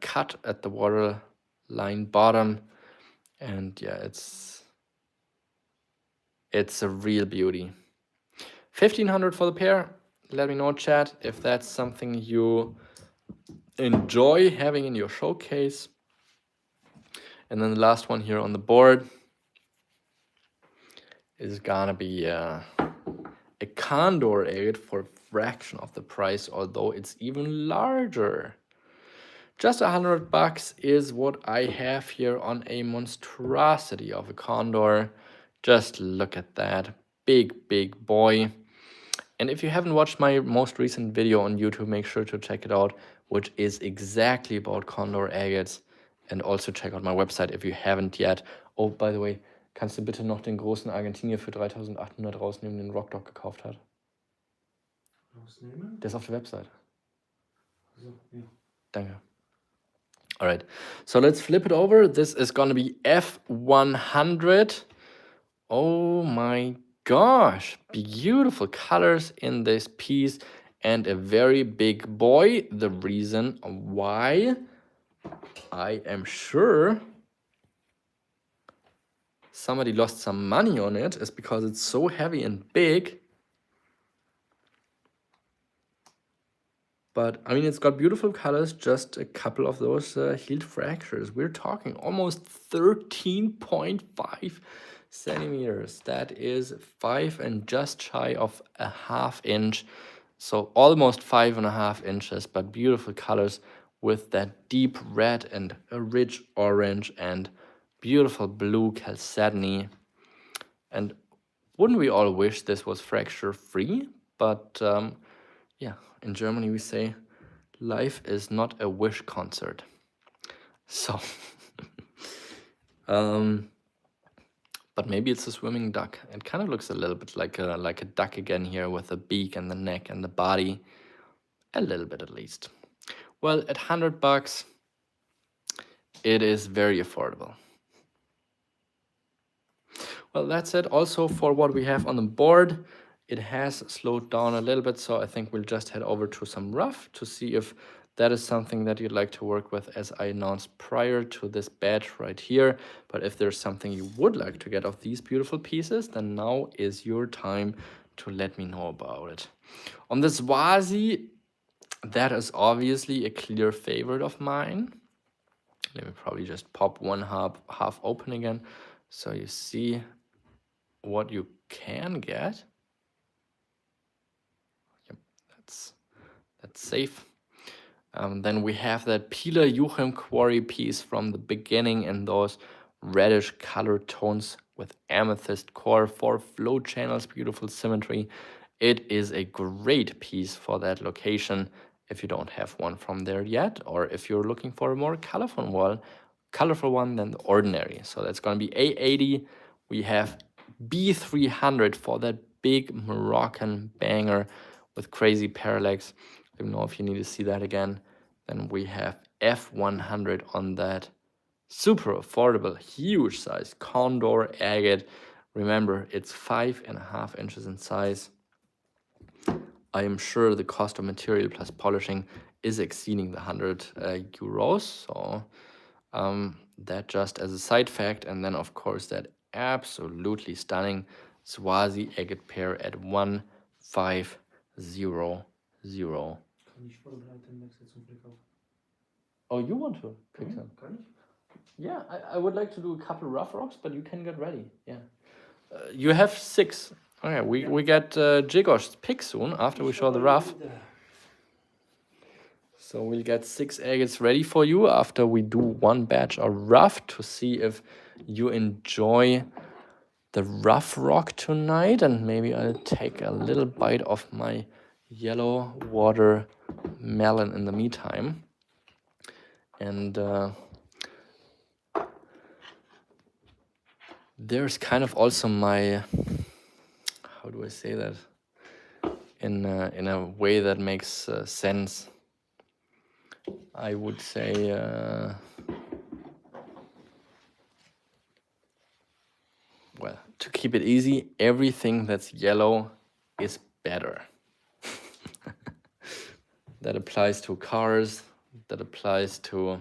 cut at the waterline bottom. And yeah, it's a real beauty. 1,500 for the pair. Let me know, chat, if that's something you enjoy having in your showcase. And then the last one here on the board is gonna be a condor agate for a fraction of the price, although it's even larger. Just $100 is what I have here on a monstrosity of a condor. Just look at that big boy. And if you haven't watched my most recent video on YouTube, make sure to check it out, which is exactly about condor agates. And also check out my website if you haven't yet. Oh, by the way, kannst du bitte noch den großen Argentinier für 3.800 rausnehmen, den Rock Dog gekauft hat? Rausnehmen? Der ist auf der Website. So, ja. Danke. All right, so let's flip it over. This is gonna be F100. Oh my gosh, beautiful colors in this piece and a very big boy. The reason why I am sure somebody lost some money on it is because it's so heavy and big. But I mean, it's got beautiful colors, just a couple of those healed fractures. We're talking almost 13.5 centimeters. That is 5 and just shy of a ½ inch. So almost 5.5 inches, but beautiful colors with that deep red and a rich orange and beautiful blue chalcedony. And wouldn't we all wish this was fracture free? But yeah, in Germany we say life is not a wish concert. So but maybe it's a swimming duck. It kind of looks a little bit like a duck again here with the beak and the neck and the body, a little bit at least. Well, at $100 it is very affordable. Well, that's it also for what we have on the board. It has slowed down a little bit, so I think we'll just head over to some rough to see if that is something that you'd like to work with, as I announced prior to this batch right here. But if there's something you would like to get of these beautiful pieces, then now is your time to let me know about it. On the Swazi, that is obviously a clear favorite of mine. Let me probably just pop one half open again, so you see what you can get. Yep, that's safe. Then we have that Pila Juchem Quarry piece from the beginning in those reddish color tones with amethyst core, 4 flow channels, beautiful symmetry. It is a great piece for that location if you don't have one from there yet, or if you're looking for a more colorful one than the ordinary. So that's going to be A80. We have B300 for that big Moroccan banger with crazy parallax. I don't know if you need to see that again. Then we have F100 on that super affordable, huge size Condor agate. Remember, it's 5.5 inches in size. I am sure the cost of material plus polishing is exceeding the 100 euros. So that just as a side fact. And then, of course, that absolutely stunning Swazi agate pair at 1500. Kann ich vorbereiten ten Wechsel zum Verkauf? Oh, you want to pick some? Kann ich? Yeah, I would like to do a couple rough rocks, but you can get ready. Yeah. You have 6. Okay, we get Jigosh's pick soon after we show the rough. So we'll get 6 agates ready for you after we do one batch of rough to see if you enjoy the rough rock tonight. And maybe I'll take a little bite of my yellow watermelon in the meantime. And there's kind of also my, how do I say that in a way that makes sense. I would say well, to keep it easy, everything that's yellow is better. That applies to cars, that applies to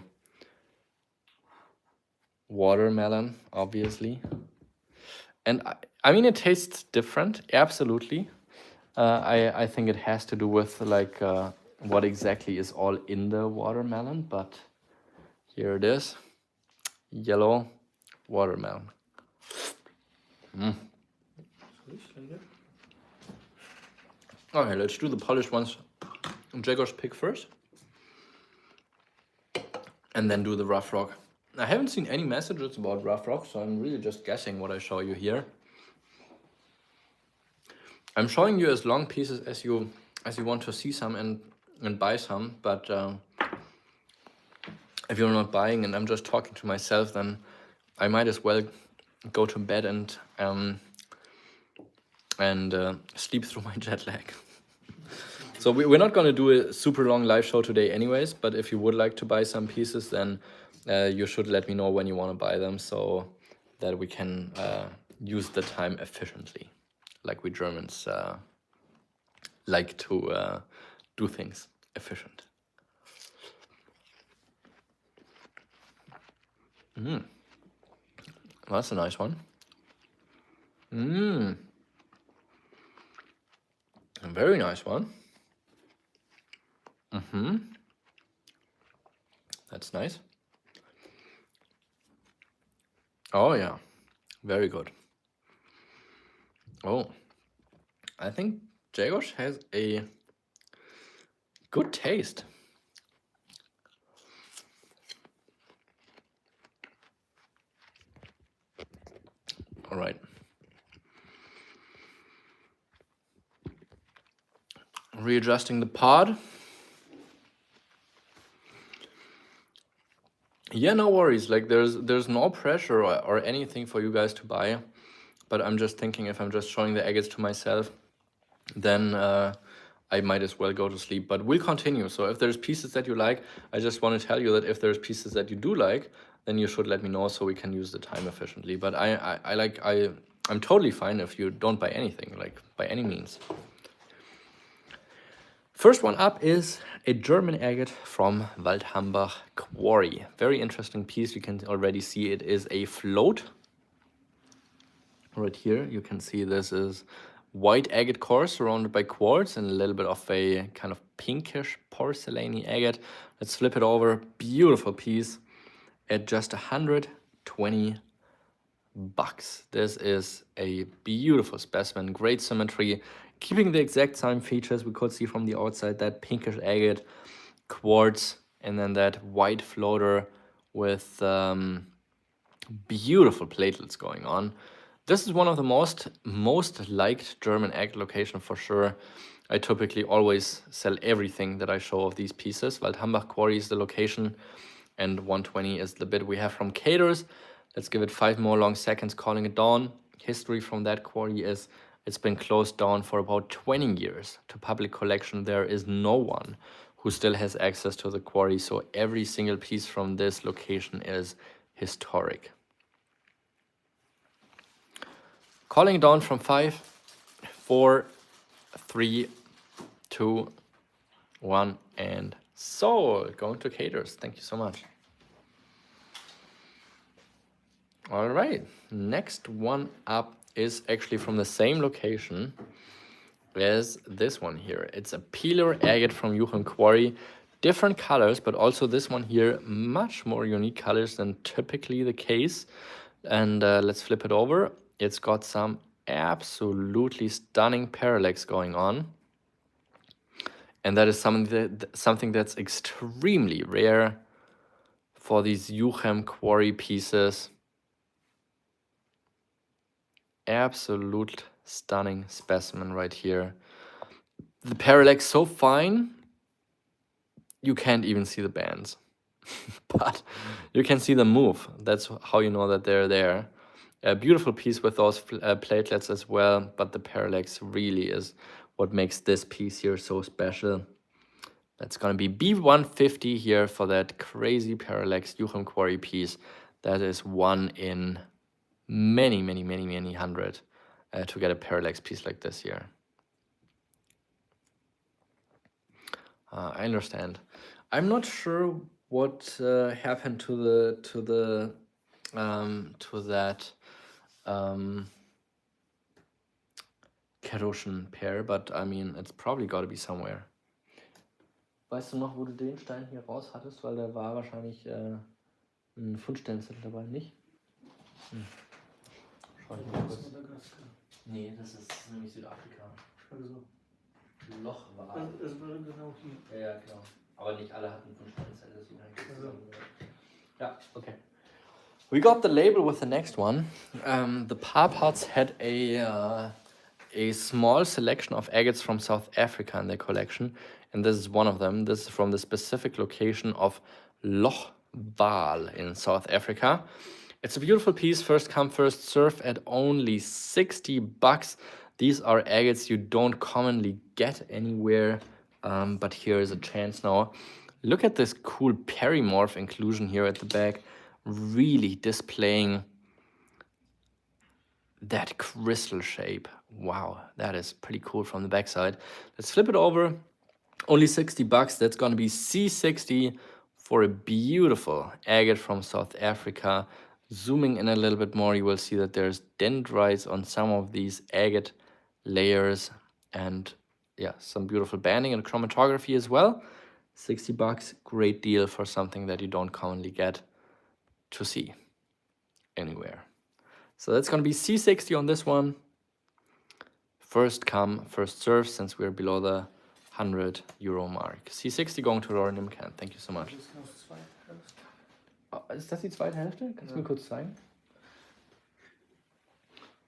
watermelon, obviously. And I mean, it tastes different, absolutely. I think it has to do with like what exactly is all in the watermelon, but here it is, yellow watermelon. Okay, let's do the polished ones. Jago's pick first, and then do the rough rock. I haven't seen any messages about rough rock, so I'm really just guessing what I show you here. I'm showing you as long pieces as you want to see some and buy some, but if you're not buying and I'm just talking to myself, then I might as well go to bed and sleep through my jet lag. So we're not going to do a super long live show today anyways, but if you would like to buy some pieces, then you should let me know when you want to buy them so that we can use the time efficiently, like we Germans like to do things efficient. That's a nice one. A very nice one. That's nice. Oh yeah, very good. Oh, I think Jagos has a good taste. All right. Readjusting the pod. Yeah, no worries. Like there's no pressure or anything for you guys to buy, but I'm just thinking if I'm just showing the agates to myself, then I might as well go to sleep. But we'll continue. So if there's pieces that you like, I just want to tell you that if there's pieces that you do like, then you should let me know so we can use the time efficiently. But I'm totally fine if you don't buy anything, like by any means. First one up is a German agate from Waldhambach Quarry. Very interesting piece. You can already see it is a float. Right here, you can see this is white agate core surrounded by quartz and a little bit of a kind of pinkish porcelainy agate. Let's flip it over. Beautiful piece at just 120 bucks. This is a beautiful specimen, great symmetry, keeping the exact same features we could see from the outside, that pinkish agate, quartz, and then that white floater with beautiful platelets going on. This is one of the most liked German agate location for sure. I typically always sell everything that I show of these pieces. Waldhambach Quarry is the location, and 120 is the bid we have from Caters. Let's give it 5 more long seconds, calling it dawn. History from that quarry is it's been closed down for about 20 years to public collection. There is no one who still has access to the quarry, so every single piece from this location is historic. Calling it down from 5, 4, 3, 2, 1, and sold. Going to Caters. Thank you so much. All right, next one up is actually from the same location as this one here. It's a peeler agate from Juchem Quarry. Different colors, but also this one here, much more unique colors than typically the case. And let's flip it over. It's got some absolutely stunning parallax going on. And that is something that's extremely rare for these Juchem Quarry pieces. Absolute stunning specimen right here. The parallax so fine, you can't even see the bands. But you can see them move. That's how you know that they're there. A beautiful piece with those platelets as well, but the parallax really is what makes this piece here so special. That's going to be B150 here for that crazy parallax Juchem Quarry piece. That is one in many hundred to get a parallax piece like this here. I understand. I'm not sure what happened to that Kerosene pair, but I mean, it's probably got to be somewhere. Weißt du noch, wo du den Stein hier raus hattest? Weil der war wahrscheinlich ein Fundstellenzettel dabei, nicht? Schau ich mal kurz. Nee, das ist nämlich Südafrika. Also, Loch war. es war genau hier. Ja, genau. Aber nicht alle hatten Fundstellenzettel, deswegen habe ich das Ja, okay. We got the label with the next one. The Parparts had a small selection of agates from South Africa in their collection, and this is one of them. This is from the specific location of Loch Vaal in South Africa. It's a beautiful piece, first come, first serve at only 60 bucks. These are agates you don't commonly get anywhere, but here is a chance now. Look at this cool perimorph inclusion here at the back, really displaying that crystal shape. Wow, that is pretty cool from the backside. Let's flip it over. Only 60 bucks. That's going to be C60 for a beautiful agate from South Africa. Zooming in a little bit more, you will see that there's dendrites on some of these agate layers, and yeah, some beautiful banding and chromatography as well. 60 bucks, great deal for something that you don't commonly get to see anywhere. So that's going to be C60 on this one. First come, first serve, since we're below the €100 mark. C60 going to Lauren Nimkan. Thank you so much. Oh, ist das die zweite Hälfte? Kannst du mir kurz zeigen?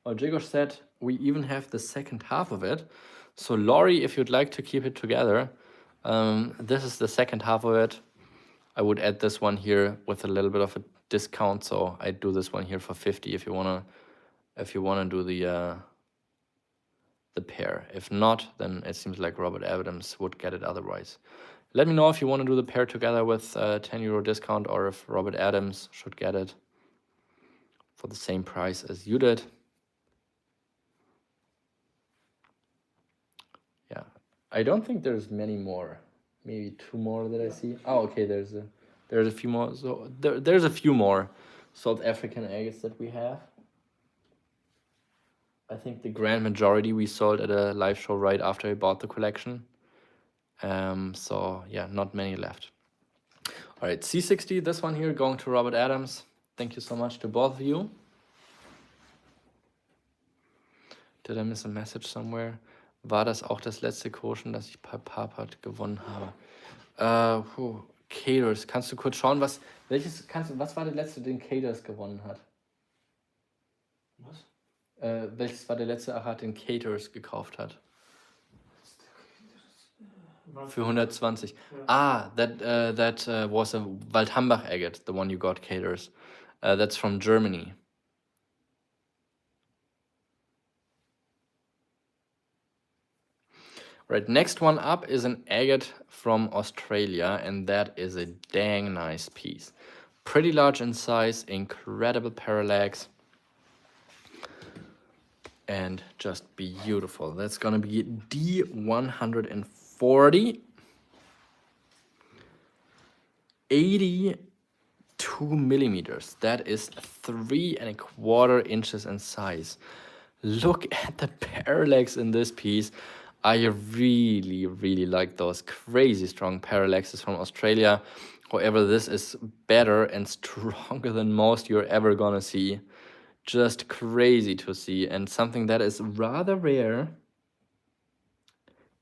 Oh, Jigosh said we even have the second half of it. So Laurie, if you'd like to keep it together, this is the second half of it. I would add this one here with a little bit of a discount, so I'd do this one here for 50 if you wanna do the pair. If not, then it seems like Robert Adams would get it otherwise. Let me know if you want to do the pair together with a €10 discount, or if Robert Adams should get it for the same price as you did. Yeah, I don't think there's many more. Maybe 2 more that I see. Oh, okay. There's a few more. So there's a few more South African agates that we have. I think the grand majority we sold at a live show right after I bought the collection. So yeah, not many left. All right, C60. This one here going to Robert Adams. Thank you so much to both of you. Did I miss a message somewhere? War das auch das letzte Quotient, das ich bei Parpart gewonnen habe? Caters. Kannst du kurz schauen, was war der letzte, den Caters gewonnen hat? Was? Welches war der letzte Agate, den Caters gekauft hat? Für 120. Ah, that was a Waldhambach agate, the one you got, Caters. That's from Germany. Right, next one up is an agate from Australia, and that is a dang nice piece. Pretty large in size, incredible parallax, and just beautiful. That's gonna be D140. 82 millimeters. That is 3¼ inches in size. Look at the parallax in this piece. I really, really like those crazy strong parallaxes from Australia. However, this is better and stronger than most you're ever gonna see. Just crazy to see, and something that is rather rare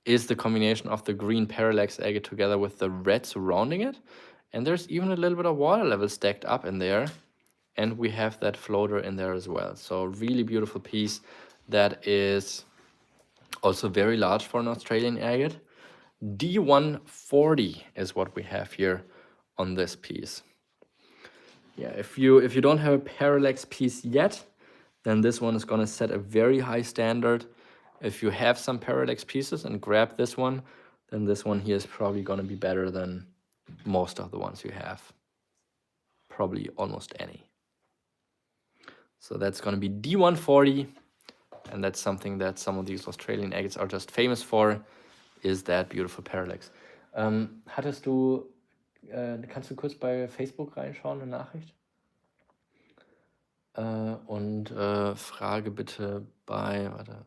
is the combination of the green parallax agate together with the red surrounding it. And there's even a little bit of water level stacked up in there. And we have that floater in there as well. So really beautiful piece that is also very large for an Australian agate. D140 is what we have here on this piece. Yeah, if you don't have a parallax piece yet, then this one is going to set a very high standard. If you have some parallax pieces and grab this one, then this one here is probably going to be better than most of the ones you have. Probably almost any. So that's going to be D140, and that's something that some of these Australian agates are just famous for, is that beautiful parallax. Kannst du kurz bei Facebook reinschauen, eine Nachricht? Und frage bitte bei, warte.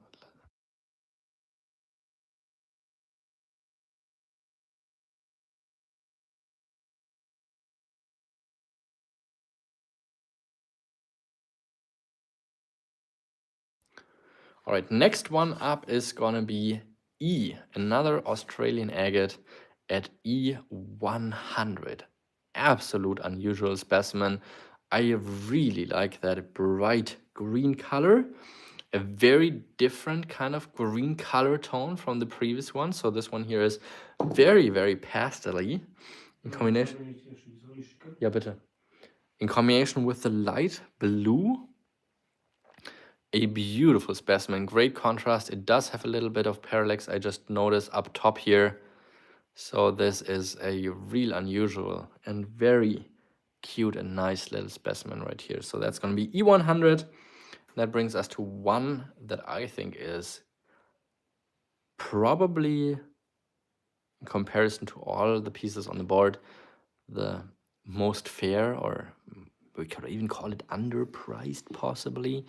All right, next one up is gonna be E, another Australian agate at E100. Absolute unusual specimen. I really like that bright green color. A very different kind of green color tone from the previous one. So this one here is very, very pastel-y. In combination. Ja, bitte. In combination with the light blue. A beautiful specimen, great contrast. It does have a little bit of parallax, I just noticed up top here. So this is a real unusual and very cute and nice little specimen right here. So that's going to be E100. That brings us to one that I think is probably, in comparison to all the pieces on the board, the most fair, or we could even call it underpriced possibly.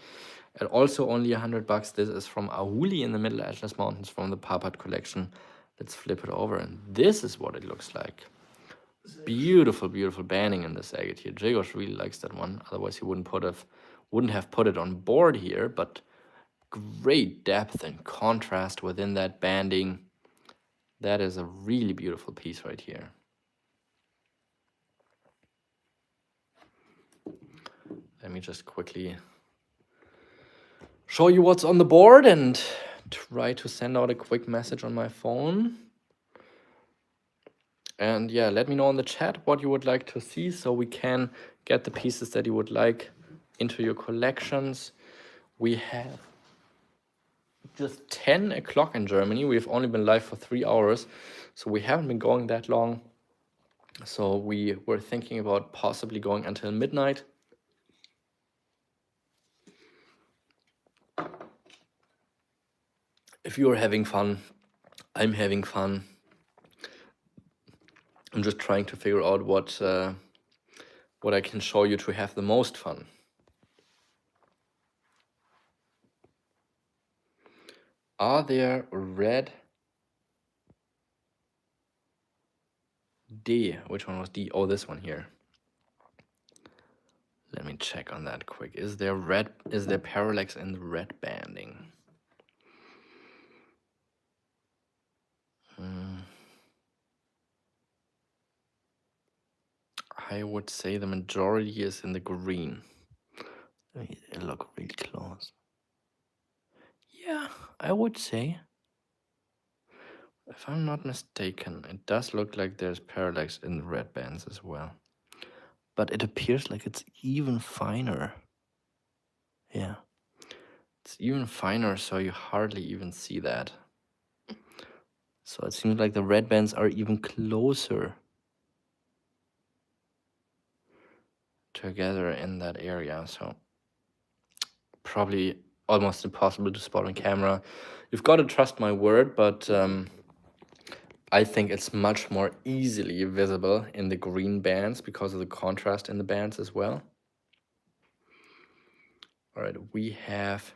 And also only $100. This is from Ahuli in the Middle Atlas Mountains from the Parpart collection. Let's flip it over, and this is what it looks like. Beautiful, beautiful banding in this agate here. Jagos really likes that one. Otherwise, he wouldn't have put it on board here. But great depth and contrast within that banding. That is a really beautiful piece right here. Let me just quickly show you what's on the board and try to send out a quick message on my phone. And yeah, let me know in the chat what you would like to see so we can get the pieces that you would like into your collections. We have just 10 o'clock in Germany. We've only been live for 3 hours, so we haven't been going that long. So we were thinking about possibly going until midnight. If you're having fun, I'm having fun. I'm just trying to figure out what I can show you to have the most fun. Are there red D? Which one was D? Oh, this one here. Let me check on that quick. Is there parallax in the red banding? I would say the majority is in the green. Let me look really close. Yeah, I would say. If I'm not mistaken, it does look like there's parallax in the red bands as well. But it appears like it's even finer. Yeah. It's even finer, so you hardly even see that. So it seems like the red bands are even closer together in that area. So probably almost impossible to spot on camera. You've got to trust my word, but I think it's much more easily visible in the green bands because of the contrast in the bands as well. All right, we have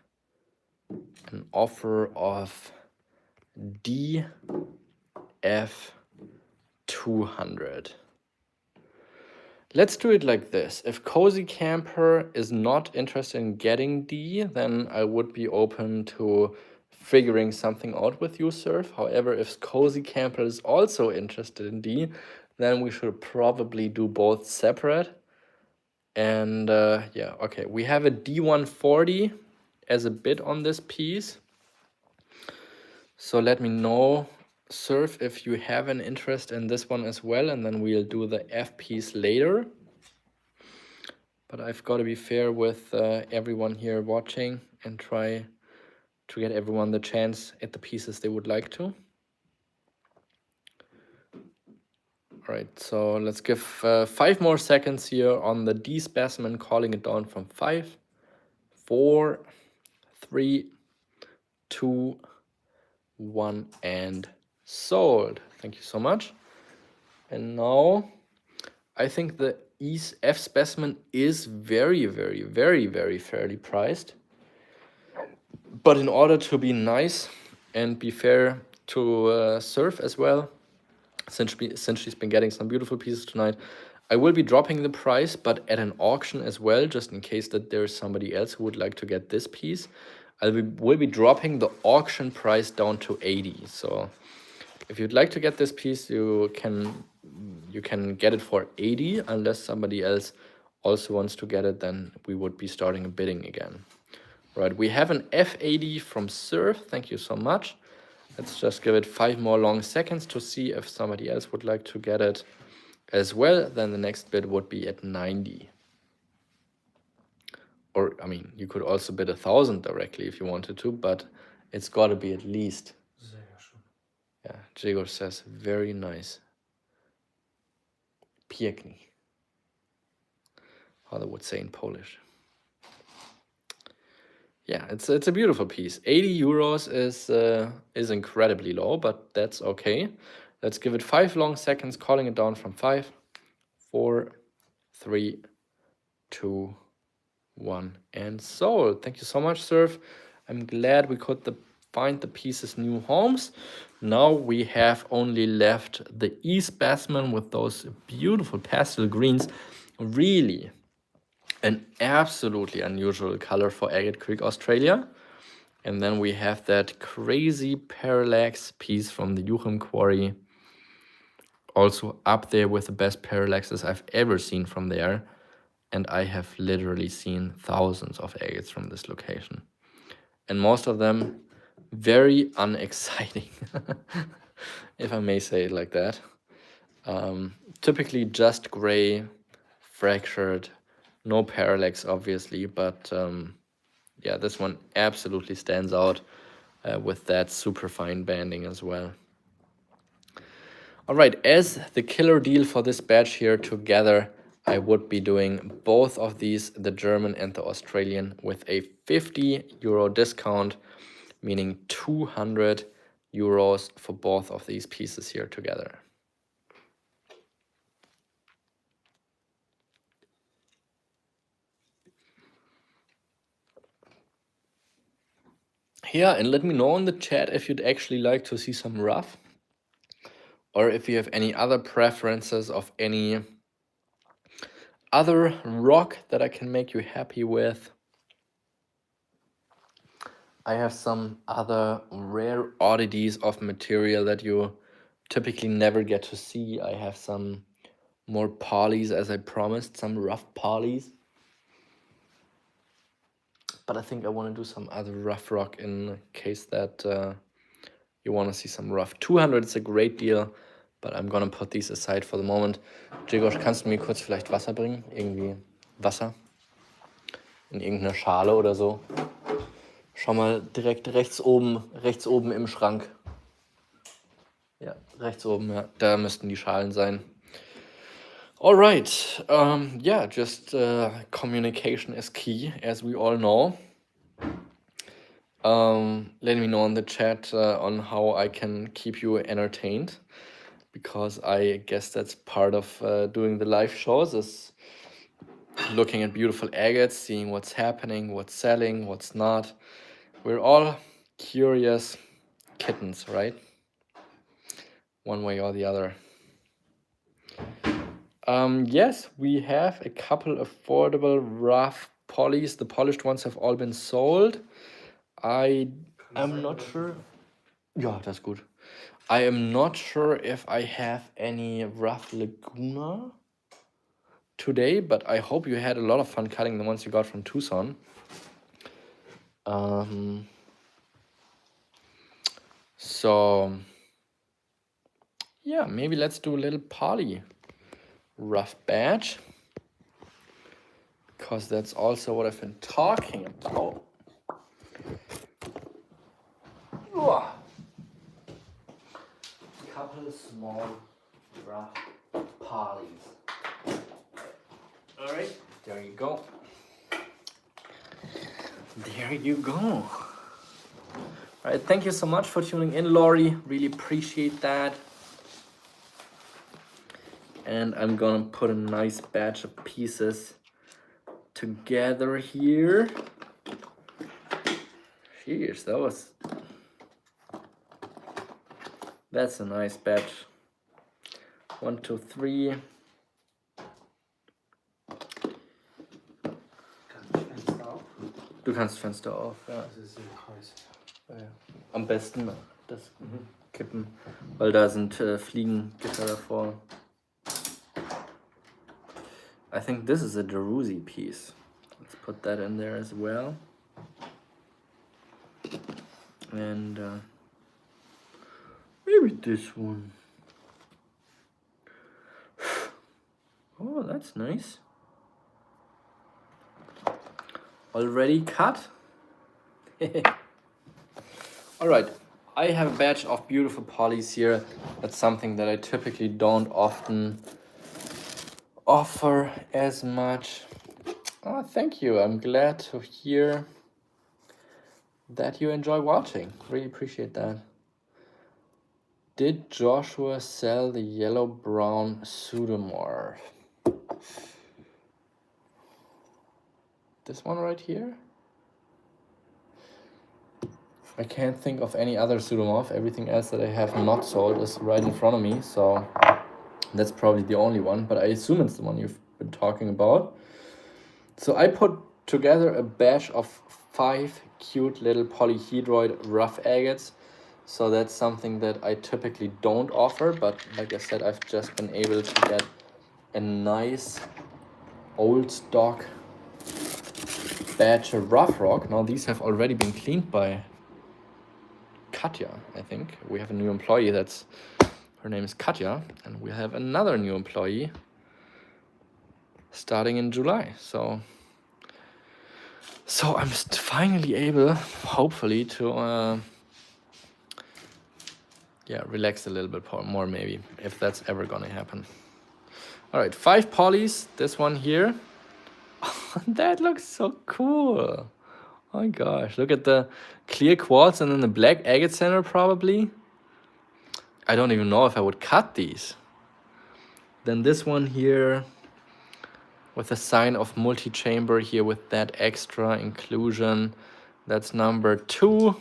an offer of DF200. Let's do it like this. If Cozy Camper is not interested in getting D, then I would be open to figuring something out with you, Surf. However, if Cozy Camper is also interested in D, then we should probably do both separate. And yeah, okay, we have a D140 as a bid on this piece. So let me know, Surf, if you have an interest in this one as well, and then we'll do the F piece later. But I've got to be fair with everyone here watching and try to get everyone the chance at the pieces they would like to. All right, so let's give 5 more seconds here on the D specimen, calling it down from 5, 4, 3, 2, 1, and sold. Thank you so much. And now I think the F specimen is very, very, very, very fairly priced. But in order to be nice and be fair to Surf as well, since she's been getting some beautiful pieces tonight, I will be dropping the price, but at an auction as well, just in case that there's somebody else who would like to get this piece. Will be dropping the auction price down to 80. So if you'd like to get this piece, you can get it for 80, unless somebody else also wants to get it, then we would be starting a bidding again. Right, we have an F80 from Surf. Thank you so much. Let's just give it 5 more long seconds to see if somebody else would like to get it as well. Then the next bid would be at 90. Or, I mean, you could also bid 1,000 directly if you wanted to, but it's got to be at least. Yeah, Jigor says, very nice. Pięknie. How they would say in Polish. Yeah, it's a beautiful piece. 80 euros is incredibly low, but that's okay. Let's give it 5 long seconds, calling it down from 5, 4, 3, 2, 1, and sold. Thank you so much, Surf. I'm glad we could find the pieces new homes. Now we have only left the E specimen with those beautiful pastel greens. Really an absolutely unusual color for Agate Creek, Australia. And then we have that crazy parallax piece from the Juchum quarry. Also up there with the best parallaxes I've ever seen from there. And I have literally seen thousands of agates from this location. And most of them very unexciting, if I may say it like that. Typically just gray, fractured, no parallax obviously, but yeah, this one absolutely stands out with that super fine banding as well. All right, as the killer deal for this batch here together, I would be doing both of these, the German and the Australian, with a 50 euro discount, meaning 200 euros for both of these pieces here together. Yeah, and let me know in the chat if you'd actually like to see some rough, or if you have any other preferences of any other rock that I can make you happy with. I have some other rare oddities of material that you typically never get to see. I have some more polys, as I promised, some rough polys. But I think I want to do some other rough rock in case that you want to see some rough. 200 is a great deal, but I'm gonna put these aside for the moment. Grzegorz, kannst du mir kurz vielleicht Wasser bringen? Irgendwie Wasser? In irgendeiner Schale oder so. Schau mal direkt rechts oben im Schrank. Ja, rechts oben, ja. Da müssten die Schalen sein. Alright, yeah, just communication is key, as we all know. Let me know in the chat on how I can keep you entertained, because I guess that's part of doing the live shows, is looking at beautiful agates, seeing what's happening, what's selling, what's not. We're all curious kittens, right? One way or the other. Yes, we have a couple affordable rough polys. The polished ones have all been sold. I am not sure. Ja, das ist gut. I am not sure if I have any rough Laguna today, but I hope you had a lot of fun cutting the ones you got from Tucson. So yeah, maybe let's do a little poly rough batch, because that's also what I've been talking about. Couple small rough polys. All right, there you go. There you go. All right, thank you so much for tuning in, Lori. Really appreciate that. And I'm gonna put a nice batch of pieces together here. Jeez, that's a nice batch. 1, 2, 3. Du kannst Fenster auf, ja. Das ist im Kreis. Ja. Am besten das kippen, weil da sind Fliegengitter davor. I think this is a Darusi piece. Let's put that in there as well. And maybe this one. Oh, that's nice. Already cut. All right, I have a batch of beautiful polys here. That's something that I typically don't often offer as much. Oh, thank you. I'm glad to hear that you enjoy watching. Really appreciate that. Did Joshua sell the yellow-brown pseudomorph? This one right here? I can't think of any other pseudomorph. Everything else that I have not sold is right in front of me, so that's probably the only one, but I assume it's the one you've been talking about. So I put together a batch of 5 cute little polyhedroid rough agates. So that's something that I typically don't offer, but like I said, I've just been able to get a nice old stock batch of rough rock. Now these have already been cleaned by Katja, I think. We have a new employee, her name is Katja, and we have another new employee starting in July. So I'm finally able, hopefully, to relax a little bit more, maybe, if that's ever gonna happen. All right, 5 polys. This one here. That looks so cool. Oh my gosh, look at the clear quartz and then the black agate center, probably. I don't even know if I would cut these. Then this one here with a sign of multi-chamber here with that extra inclusion. That's number 2.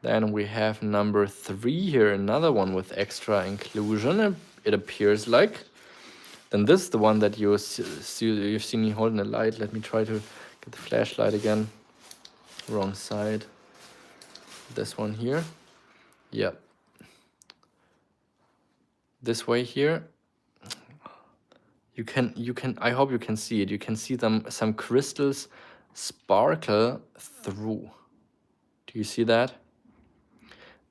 Then we have number 3 here, another one with extra inclusion, it appears like. Then this is the one that you've seen me holding the light. Let me try to get the flashlight again. Wrong side. This one here. Yep. This way here. You can I hope you can see it. You can see some crystals sparkle through. Do you see that?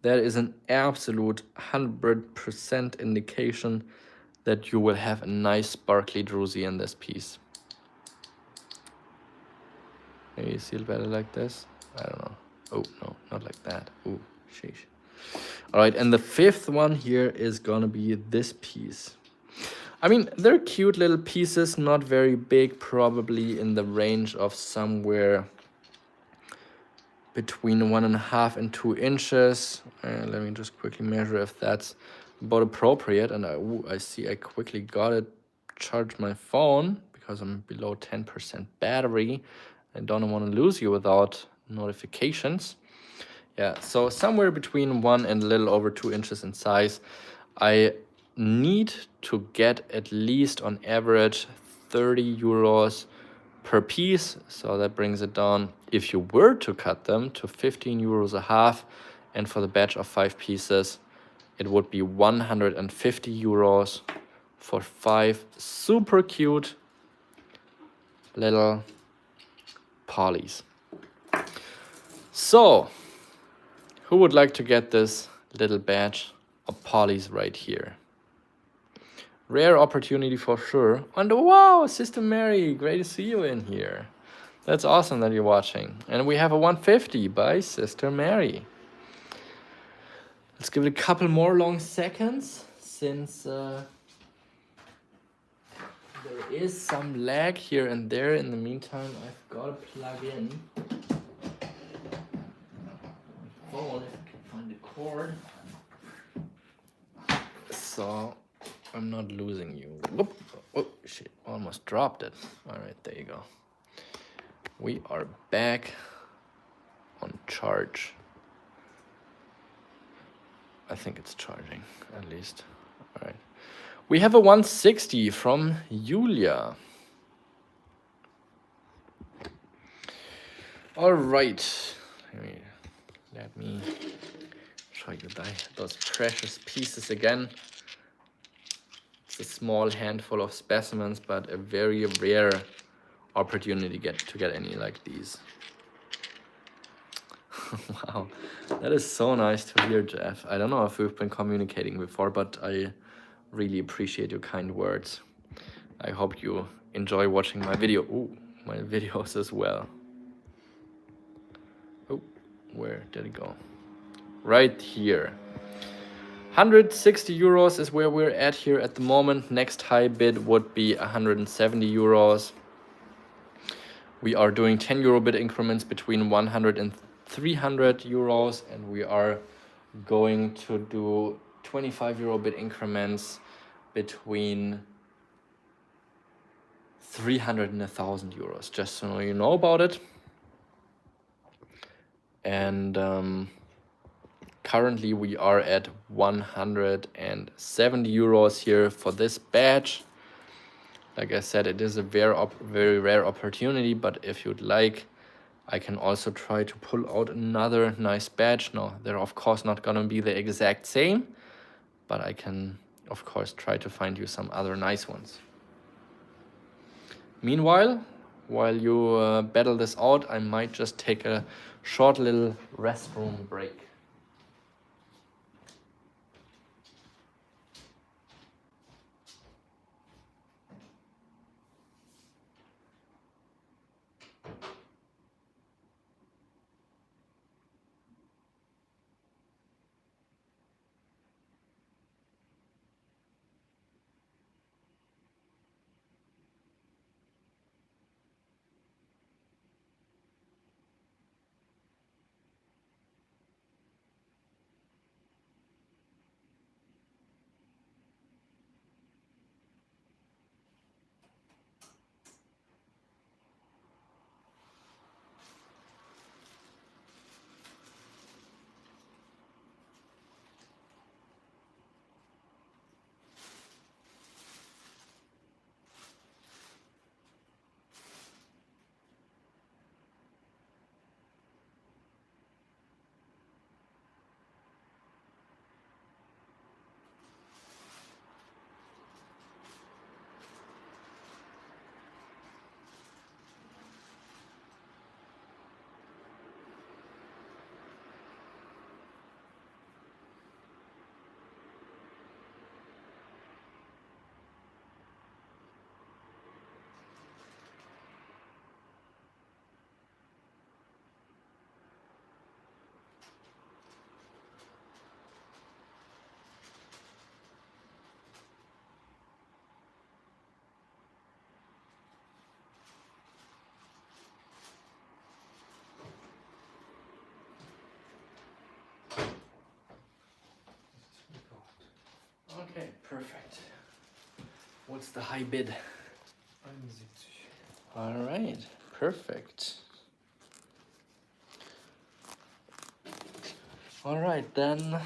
That is an absolute 100% indication that you will have a nice sparkly druzy in this piece. Maybe you see it better like this? I don't know. Oh, no, not like that. Oh, sheesh. All right, and the 5th one here is gonna be this piece. I mean, they're cute little pieces, not very big, probably in the range of somewhere between 1.5 and 2 inches. Let me just quickly measure if that's about appropriate. And I see I quickly got it. Charge my phone because I'm below 10% battery. I don't want to lose you without notifications. Yeah, so somewhere between 1 and a little over 2 inches in size. I need to get at least on average 30 euros per piece, so that brings it down, if you were to cut them, to 15 euros a half, and for the batch of 5 pieces it would be 150 euros for 5 super cute little polys. So who would like to get this little batch of polys right here? Rare opportunity for sure. And wow, Sister Mary, great to see you in here. That's awesome that you're watching. And we have a 150 by Sister Mary. Let's give it a couple more long seconds, since there is some lag here and there. In the meantime, I've got to plug in my phone if I can find the cord, so I'm not losing you. Whoop. Oh, shit, almost dropped it. All right, there you go. We are back on charge. I think it's charging, at least. All right. We have a 160 from Julia. All right. Let me show you those precious pieces again. It's a small handful of specimens, but a very rare opportunity to get any like these. Wow, that is so nice to hear, Jeff. I don't know if we've been communicating before, but I really appreciate your kind words. I hope you enjoy watching my videos as well. Oh, where did it go? Right here. 160 euros is where we're at here at the moment. Next high bid would be 170 euros. We are doing 10 euro bid increments between 100 and 300 euros, and we are going to do 25 euro bid increments between 300 and 1,000 euros, just so you know about it. And currently we are at 170 euros here for this batch. Like I said, it is a very rare opportunity, but if you'd like, I can also try to pull out another nice batch. No, they're of course not gonna be the exact same, but I can of course try to find you some other nice ones. Meanwhile, while you battle this out, I might just take a short little restroom break. Perfect. What's the high bid? 71. All right, perfect. All right, then.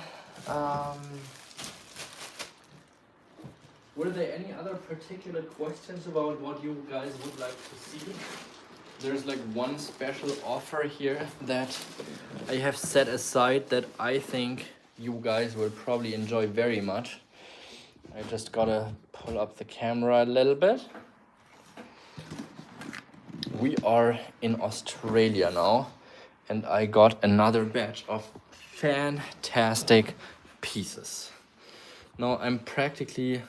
Were there any other particular questions about what you guys would like to see? There's like one special offer here that I have set aside that I think you guys will probably enjoy very much. I just gotta pull up the camera a little bit. We are in Australia now, and I got another batch of fantastic pieces. Now I'm practically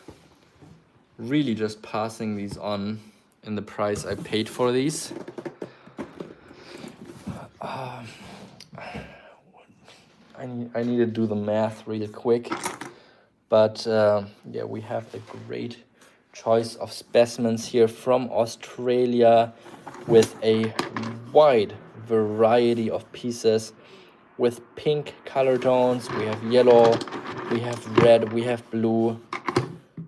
really just passing these on in the price I paid for these. I need to do the math real quick, but yeah, we have a great choice of specimens here from Australia with a wide variety of pieces with pink color tones. We have yellow, we have red, we have blue,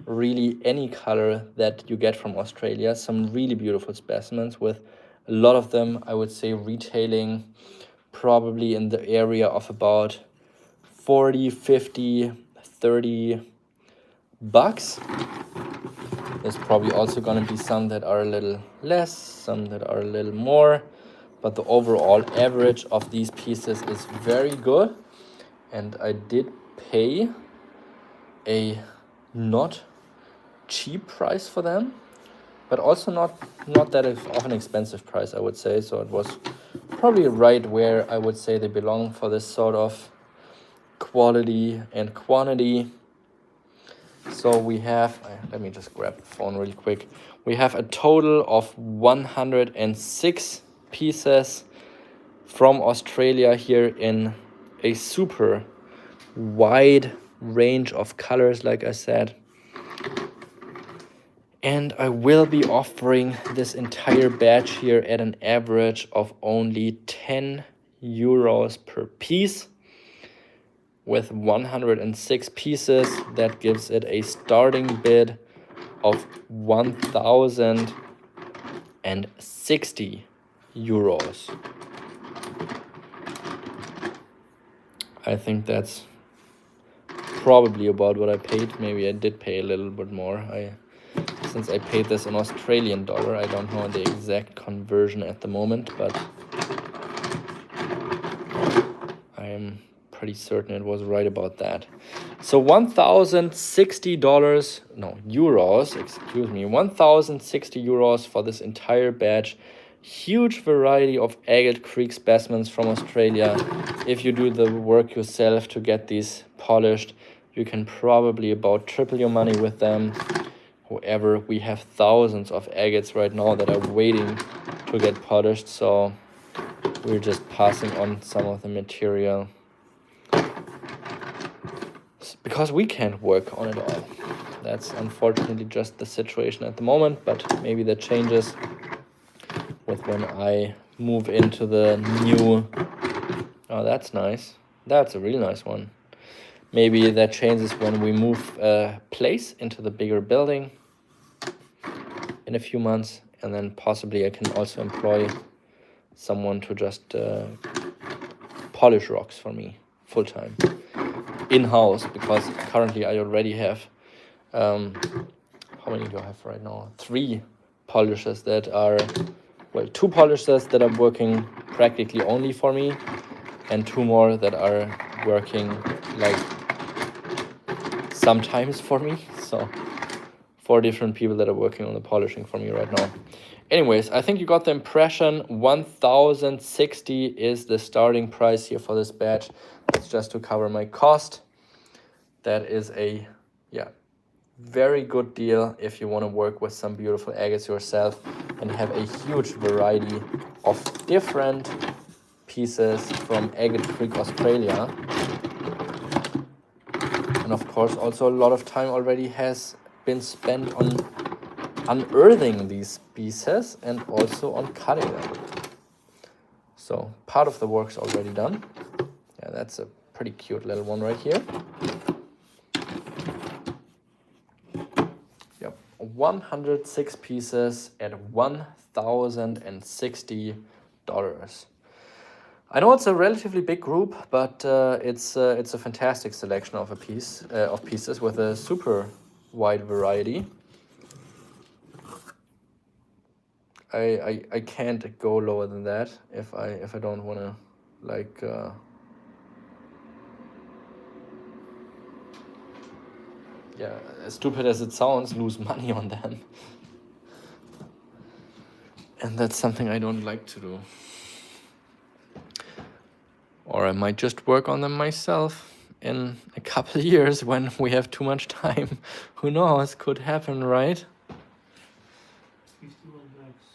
really any color that you get from Australia. Some really beautiful specimens with a lot of them, I would say, retailing probably in the area of about 40, 50, 30 bucks. There's probably also going to be some that are a little less, some that are a little more, but the overall average of these pieces is very good. And I did pay a not cheap price for them, but also not that of an expensive price, I would say. So it was probably right where I would say they belong for this sort of quality and quantity. So we have, let me just grab the phone really quick. We have a total of 106 pieces from Australia here in a super wide range of colors, like I said. And I will be offering this entire batch here at an average of only 10 euros per piece. With 106 pieces, that gives it a starting bid of 1,060 euros. I think that's probably about what I paid. Maybe I did pay a little bit more. Since I paid this in Australian dollar, I don't know the exact conversion at the moment, but I am pretty certain it was right about that. So $1,060, no, euros, excuse me, 1,060 euros for this entire batch. Huge variety of Agate Creek specimens from Australia. If you do the work yourself to get these polished, you can probably about triple your money with them. However, we have thousands of agates right now that are waiting to get polished, so we're just passing on some of the material because we can't work on it all. That's unfortunately just the situation at the moment, but maybe that changes with when I move into the new... Oh, that's nice. That's a really nice one. Maybe that changes when we move place into the bigger building in a few months, and then possibly I can also employ someone to just polish rocks for me full-time in-house, because currently I already have how many do I have right now? 3 polishers that are, well, 2 polishers that are working practically only for me, and 2 more that are working like sometimes for me. So 4 different people that are working on the polishing for me right now. Anyways, I think you got the impression. 1,060 is the starting price here for this batch. That's just to cover my cost. That is a, yeah, very good deal if you want to work with some beautiful agates yourself and have a huge variety of different pieces from Agate Creek, Australia. And of course, also a lot of time already has been spent on unearthing these pieces and also on cutting them. So part of the work's already done. Yeah, that's a pretty cute little one right here. 106 pieces at $1,060. I know it's a relatively big group, but it's a fantastic selection of pieces with a super wide variety. I can't go lower than that if I don't want to like yeah, as stupid as it sounds, lose money on them. And that's something I don't like to do. Or I might just work on them myself in a couple of years when we have too much time. Who knows? Could happen, right? 51 likes.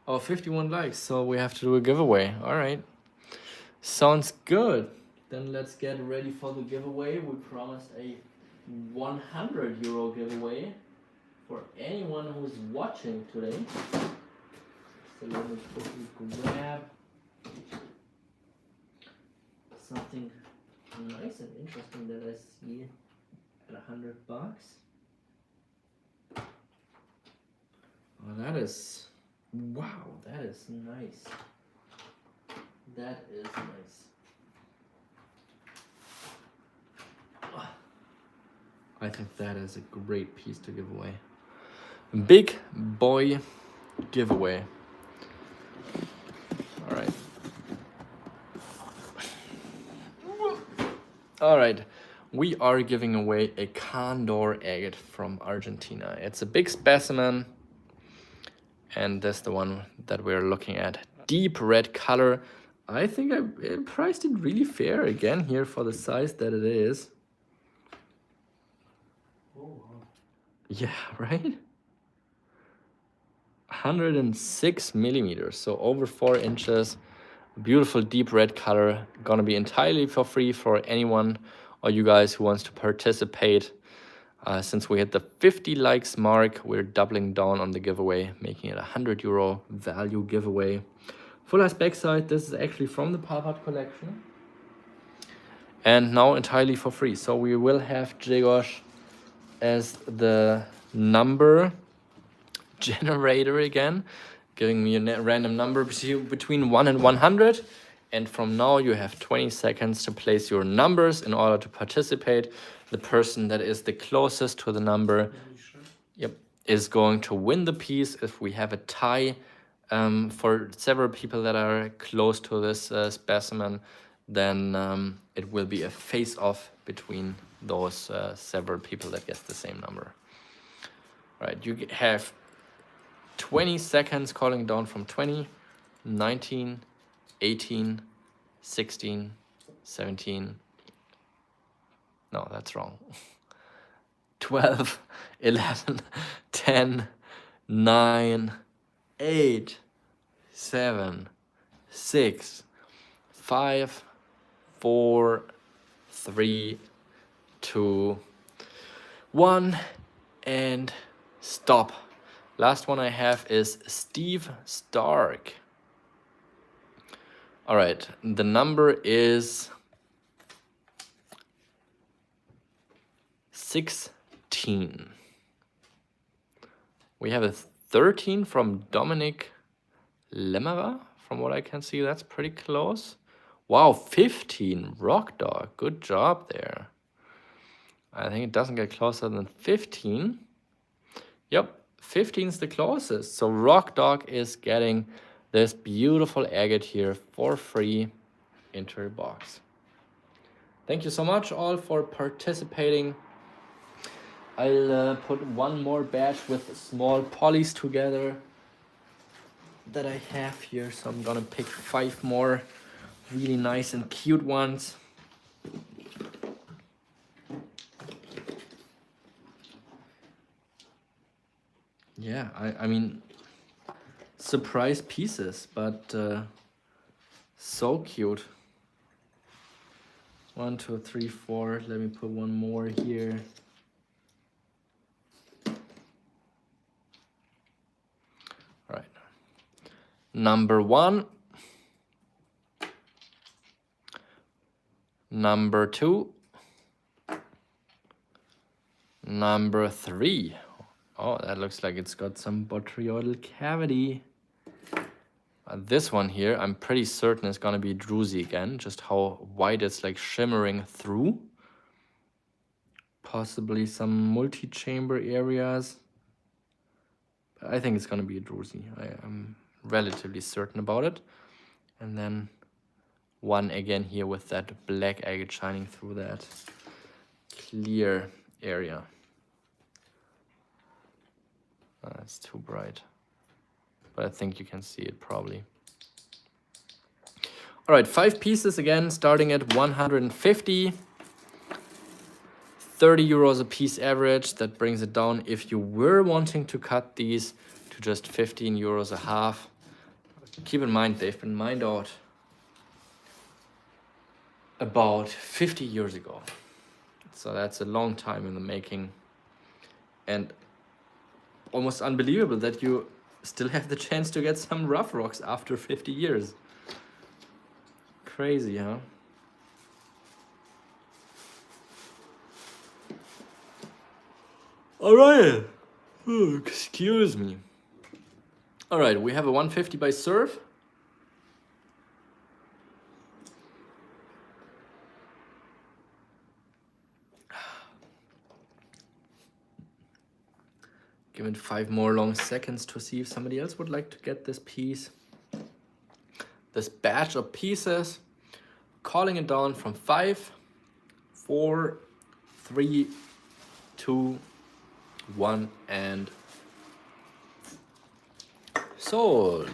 Oh, 51 likes, so we have to do a giveaway. All right. Sounds good. Then let's get ready for the giveaway. We promised a 100 euro giveaway for anyone who's watching today. So let me quickly grab something nice and interesting that I see at $100. Oh, that is, wow, that is nice. That is nice. I think that is a great piece to give away. Big boy giveaway. All right. All right. We are giving away a Condor agate from Argentina. It's a big specimen. And that's the one that we're looking at. Deep red color. I think I priced it really fair again here for the size that it is. Oh, wow. Yeah, right? 106 millimeters, so over 4 inches. Beautiful deep red color. Gonna be entirely for free for anyone or you guys who wants to participate. Since we hit the 50 likes mark, we're doubling down on the giveaway, making it a 100 euro value giveaway. Full size backside. This is actually from the Parpart collection. And now entirely for free. So we will have Grzegorz as the number generator again, giving me a random number between 1 and 100. And from now you have 20 seconds to place your numbers in order to participate. The person that is the closest to the number, yep, is going to win the piece. If we have a tie for several people that are close to this specimen, then it will be a face-off between those several people that get the same number. Right, you have 20 seconds calling down from 20, 19, 18, 16, 17. No, that's wrong. 12, 11, 10, 9, 8, 7, 6, 5, 4, 3, 2, 1, and stop. Last one I have is Steve Stark. All right, the number is 16. We have a 13 from Dominic Lemmerer. From what I can see, that's pretty close. Wow, 15, Rock Dog. Good job there. I think it doesn't get closer than 15. Yep, 15 is the closest. So Rock Dog is getting this beautiful agate here for free into your box. Thank you so much all for participating. I'll put one more batch with small polys together that I have here. So I'm gonna pick 5 more really nice and cute ones. Yeah, I mean, surprise pieces, but so cute. 1, 2, 3, 4. Let me put one more here. All right. Number 1. Number 2. Number 3. Oh, that looks like it's got some botryoidal cavity. This one here, I'm pretty certain is gonna be druzy again, just how white it's like shimmering through. Possibly some multi-chamber areas. But I think it's gonna be a druzy. I am relatively certain about it. And then one again here with that black agate shining through that clear area. It's too bright, but I think you can see it probably. All right, 5 pieces again, starting at 150, 30 euros a piece average. That brings it down if you were wanting to cut these to just 15 euros a half. Keep in mind, they've been mined out about 50 years ago. So that's a long time in the making. And almost unbelievable that you still have the chance to get some rough rocks after 50 years. Crazy, huh? All right. Oh, excuse me. All right, we have a 150 by Surf. Give it 5 more long seconds to see if somebody else would like to get this piece. This batch of pieces, calling it down from 5, 4, 3, 2, 1, and sold.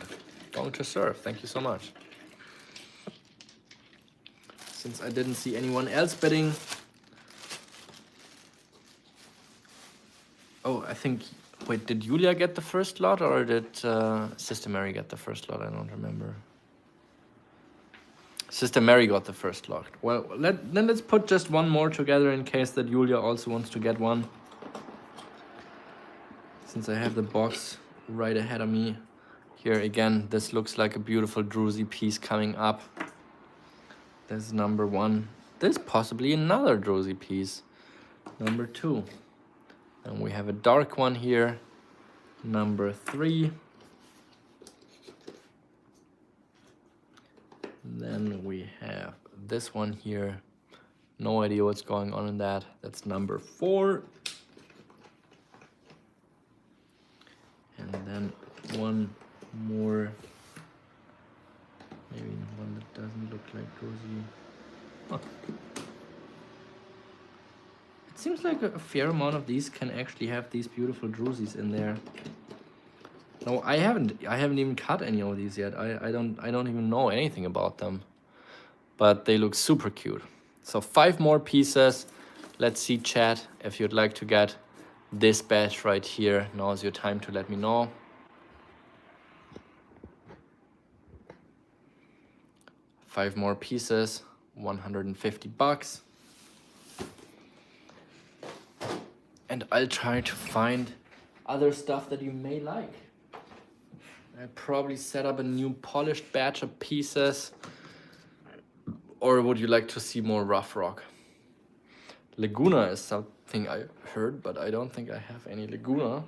Going to Surf. Thank you so much. Since I didn't see anyone else bidding. Oh, I think. Wait, did Julia get the first lot or did Sister Mary get the first lot? I don't remember. Sister Mary got the first lot. Well, then let's put just one more together in case that Julia also wants to get one. Since I have the box right ahead of me. Here again, this looks like a beautiful druzy piece coming up. This is number 1. This is possibly another druzy piece. Number 2. And we have a dark one here, number 3. Then we have this one here. No idea what's going on in that. That's number 4. And then one more, maybe one that doesn't look like druzy. Huh. It seems like a fair amount of these can actually have these beautiful druzies in there. No, I haven't even cut any of these yet. I don't even know anything about them. But they look super cute. So 5 more pieces. Let's see, chat, if you'd like to get this batch right here. Now is your time to let me know. Five more pieces, 150 bucks. And I'll try to find other stuff that you may like. I'll probably set up a new polished batch of pieces. Or would you like to see more rough rock? Laguna is something I heard, but I don't think I have any Laguna.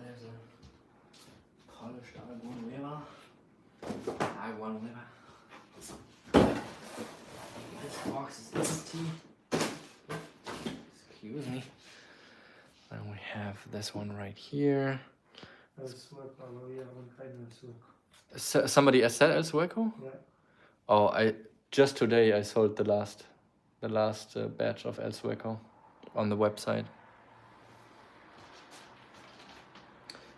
There's a polished Aragon River. This box is empty. Excuse me. Then we have this one right here. Somebody said El Sueco? Yeah. Oh, just today I sold the last batch of El Sueco on the website.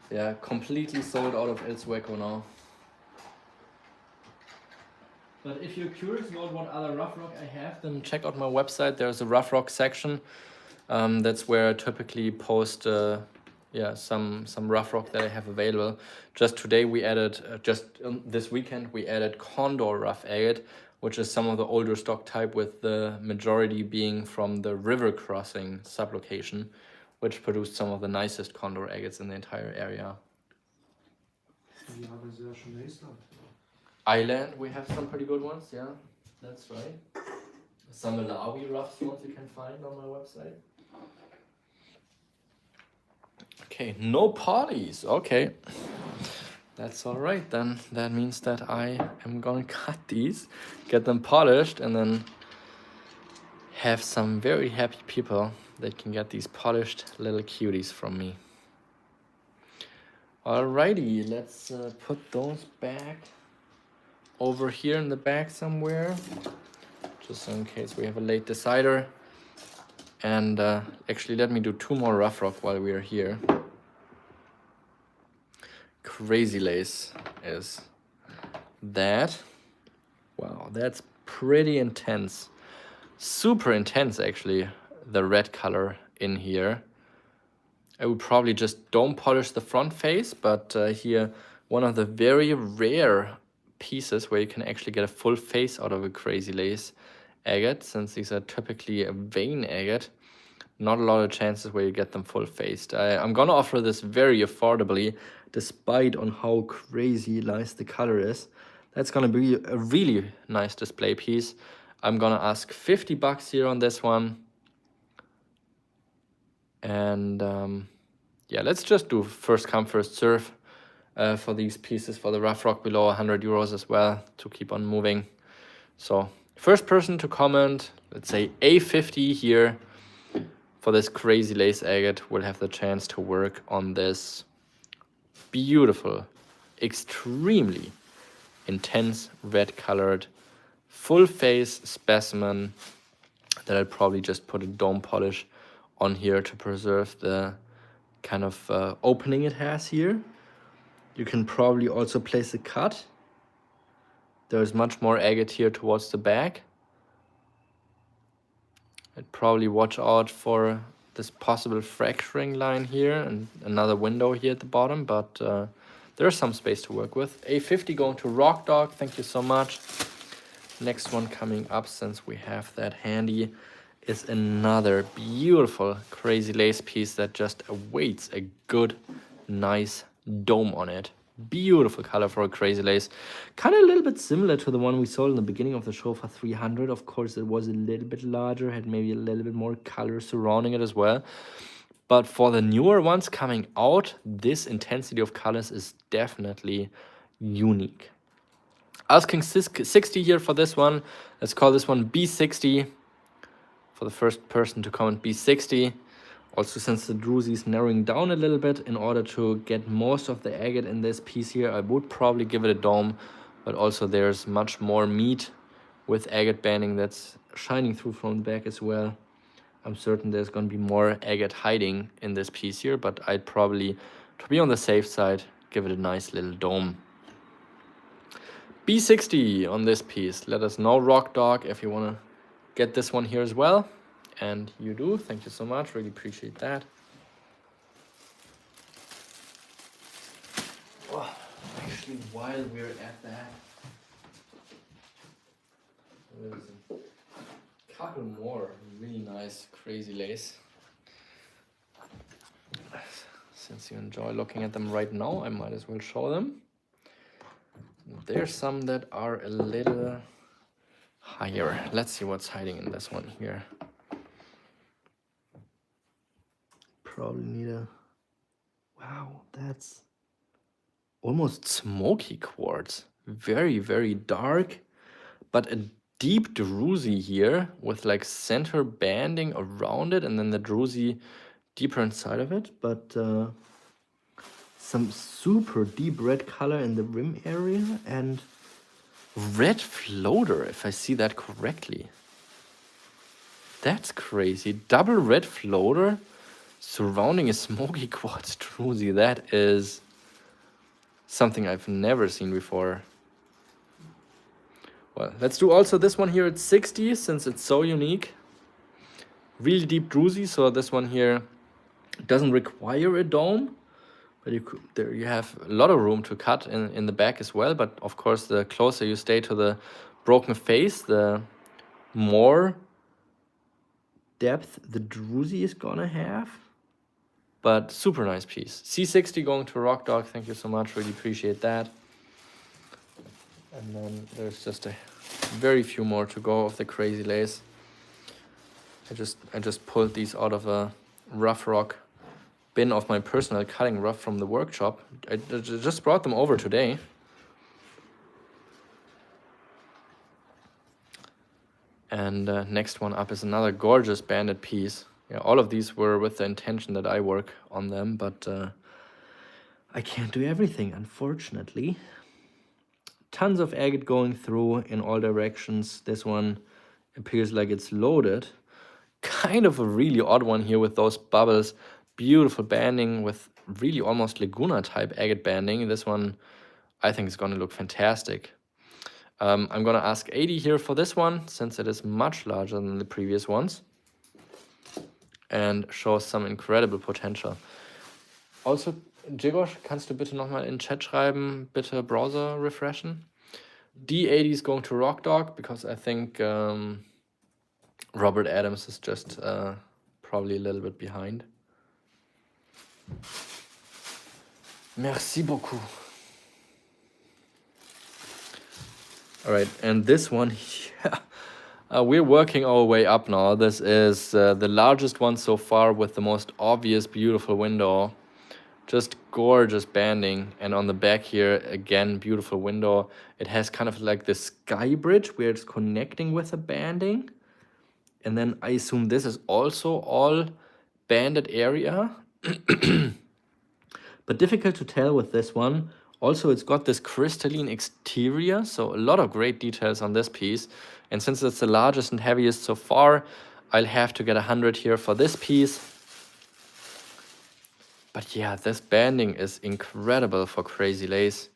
Yeah, completely sold out of El Sueco now. But if you're curious about what other rough rock I have, then check out my website. There's a rough rock section. That's where I typically post some rough rock that I have available. Just today we added, this weekend we added Condor rough agate, which is some of the older stock type, with the majority being from the river crossing sublocation, which produced some of the nicest condor agates in the entire area. Wir haben sehr schöne Island. Island, we have some pretty good ones, yeah, that's right. Some Malawi roughs ones you can find on my website. Okay, no potties, okay. That's all right then. That means that I am gonna cut these, get them polished, and then have some very happy people that can get these polished little cuties from me. Alrighty, let's put those back over here in the back somewhere, just in case we have a late decider. And actually, let me do 2 more rough rock while we are here. Crazy lace is that. Wow, that's pretty intense. Super intense, actually, the red color in here. I would probably just dome polish the front face, but here, one of the very rare pieces where you can actually get a full face out of a crazy lace agate, since these are typically a vein agate. Not a lot of chances where you get them full faced. I'm gonna offer this very affordably, despite on how crazy nice the color is. That's gonna be a really nice display piece. I'm gonna ask $50 here on this one. And yeah, let's just do first come, first serve for these pieces, for the rough rock below 100 euros as well, to keep on moving. So first person to comment, let's say A50 here, for this crazy lace agate, will have the chance to work on this beautiful, extremely intense red colored full face specimen that I'll probably just put a dome polish on here to preserve the kind of opening it has here. You can probably also place a cut. There's much more agate here towards the back. I'd probably watch out for this possible fracturing line here and another window here at the bottom, but there's some space to work with. A50 going to Rock Dog, thank you so much. Next one coming up, since we have that handy, is another beautiful crazy lace piece that just awaits a good, nice dome on it. Beautiful color for a crazy lace. Kind of a little bit similar to the one we saw in the beginning of the show for 300. Of course, it was a little bit larger, had maybe a little bit more color surrounding it as well. But for the newer ones coming out, this intensity of colors is definitely unique. Asking 60 here for this one. Let's call this one B60. For the first person to comment B60. Also, since the druzy is narrowing down a little bit, in order to get most of the agate in this piece here, I would probably give it a dome, but also there's much more meat with agate banding that's shining through from the back as well. I'm certain there's going to be more agate hiding in this piece here, but I'd probably, to be on the safe side, give it a nice little dome. B60 on this piece. Let us know, Rock Dog, if you want to get this one here as well. And you do, thank you so much, really appreciate that. Oh, actually, while we're at that, there's a couple more really nice crazy lace. Since you enjoy looking at them right now, I might as well show them. There's some that are a little higher. Let's see what's hiding in this one here. Probably need a... Wow, that's almost smoky quartz. Very, very dark, but a deep druzy here with like center banding around it, and then the druzy deeper inside of it, but some super deep red color in the rim area and red floater, if I see that correctly. That's crazy. Double red floater surrounding a smoky quartz druzy. That is something I've never seen before. Well, let's do also this one here at 60, since it's so unique. Really deep druzy, so this one here doesn't require a dome, but there you have a lot of room to cut in the back as well. But of course, the closer you stay to the broken face, the more depth the druzy is gonna have. but super nice piece. C60 going to Rock Dog. Thank you so much. Really appreciate that. And then there's just a very few more to go of the Crazy Lace. I just pulled these out of a rough rock bin of my personal cutting rough from the workshop. I just brought them over today. And next one up is another gorgeous banded piece. Yeah, all of these were with the intention that I work on them, but I can't do everything, unfortunately. Tons of agate going through in all directions. This one appears like it's loaded. Kind of a really odd one here with those bubbles. Beautiful banding with really almost Laguna type agate banding. This one I think is going to look fantastic. I'm going to ask 80 here for this one, since it is much larger than the previous ones and shows some incredible potential. Also, Jigosh, kannst du bitte nochmal in Chat schreiben, bitte Browser refreshen? D80 is going to Rock Dog, because I think Robert Adams is just probably a little bit behind. Merci beaucoup. All right, and this one, yeah, we're working our way up now. This is the largest one so far with the most obvious, beautiful window. Just gorgeous banding. And on the back here, again, beautiful window. It has kind of like the sky bridge where it's connecting with the banding. And then I assume this is also all banded area. But difficult to tell with this one. Also, it's got this crystalline exterior, so a lot of great details on this piece. And since it's the largest and heaviest so far, I'll have to get 100 here for this piece. But yeah, this banding is incredible for Crazy Lace.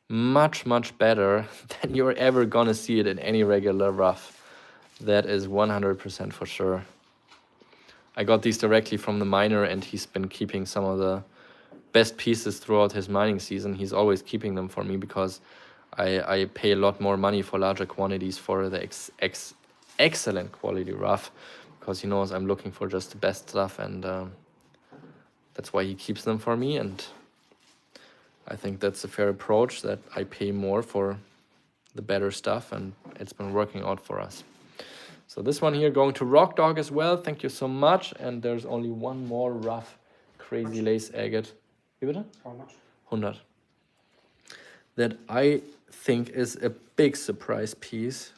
Much, much better than you're ever gonna see it in any regular rough. That is 100% for sure. I got these directly from the miner, and he's been keeping some of the best pieces throughout his mining season. He's always keeping them for me because I pay a lot more money for larger quantities for the excellent quality rough, because he knows I'm looking for just the best stuff, and that's why he keeps them for me. And I think that's a fair approach, that I pay more for the better stuff, and it's been working out for us. So this one here going to Rock Dog as well. Thank you so much. And there's only one more rough Crazy Lace agate. Wie bitte? How much? 100. That I think is a big surprise piece.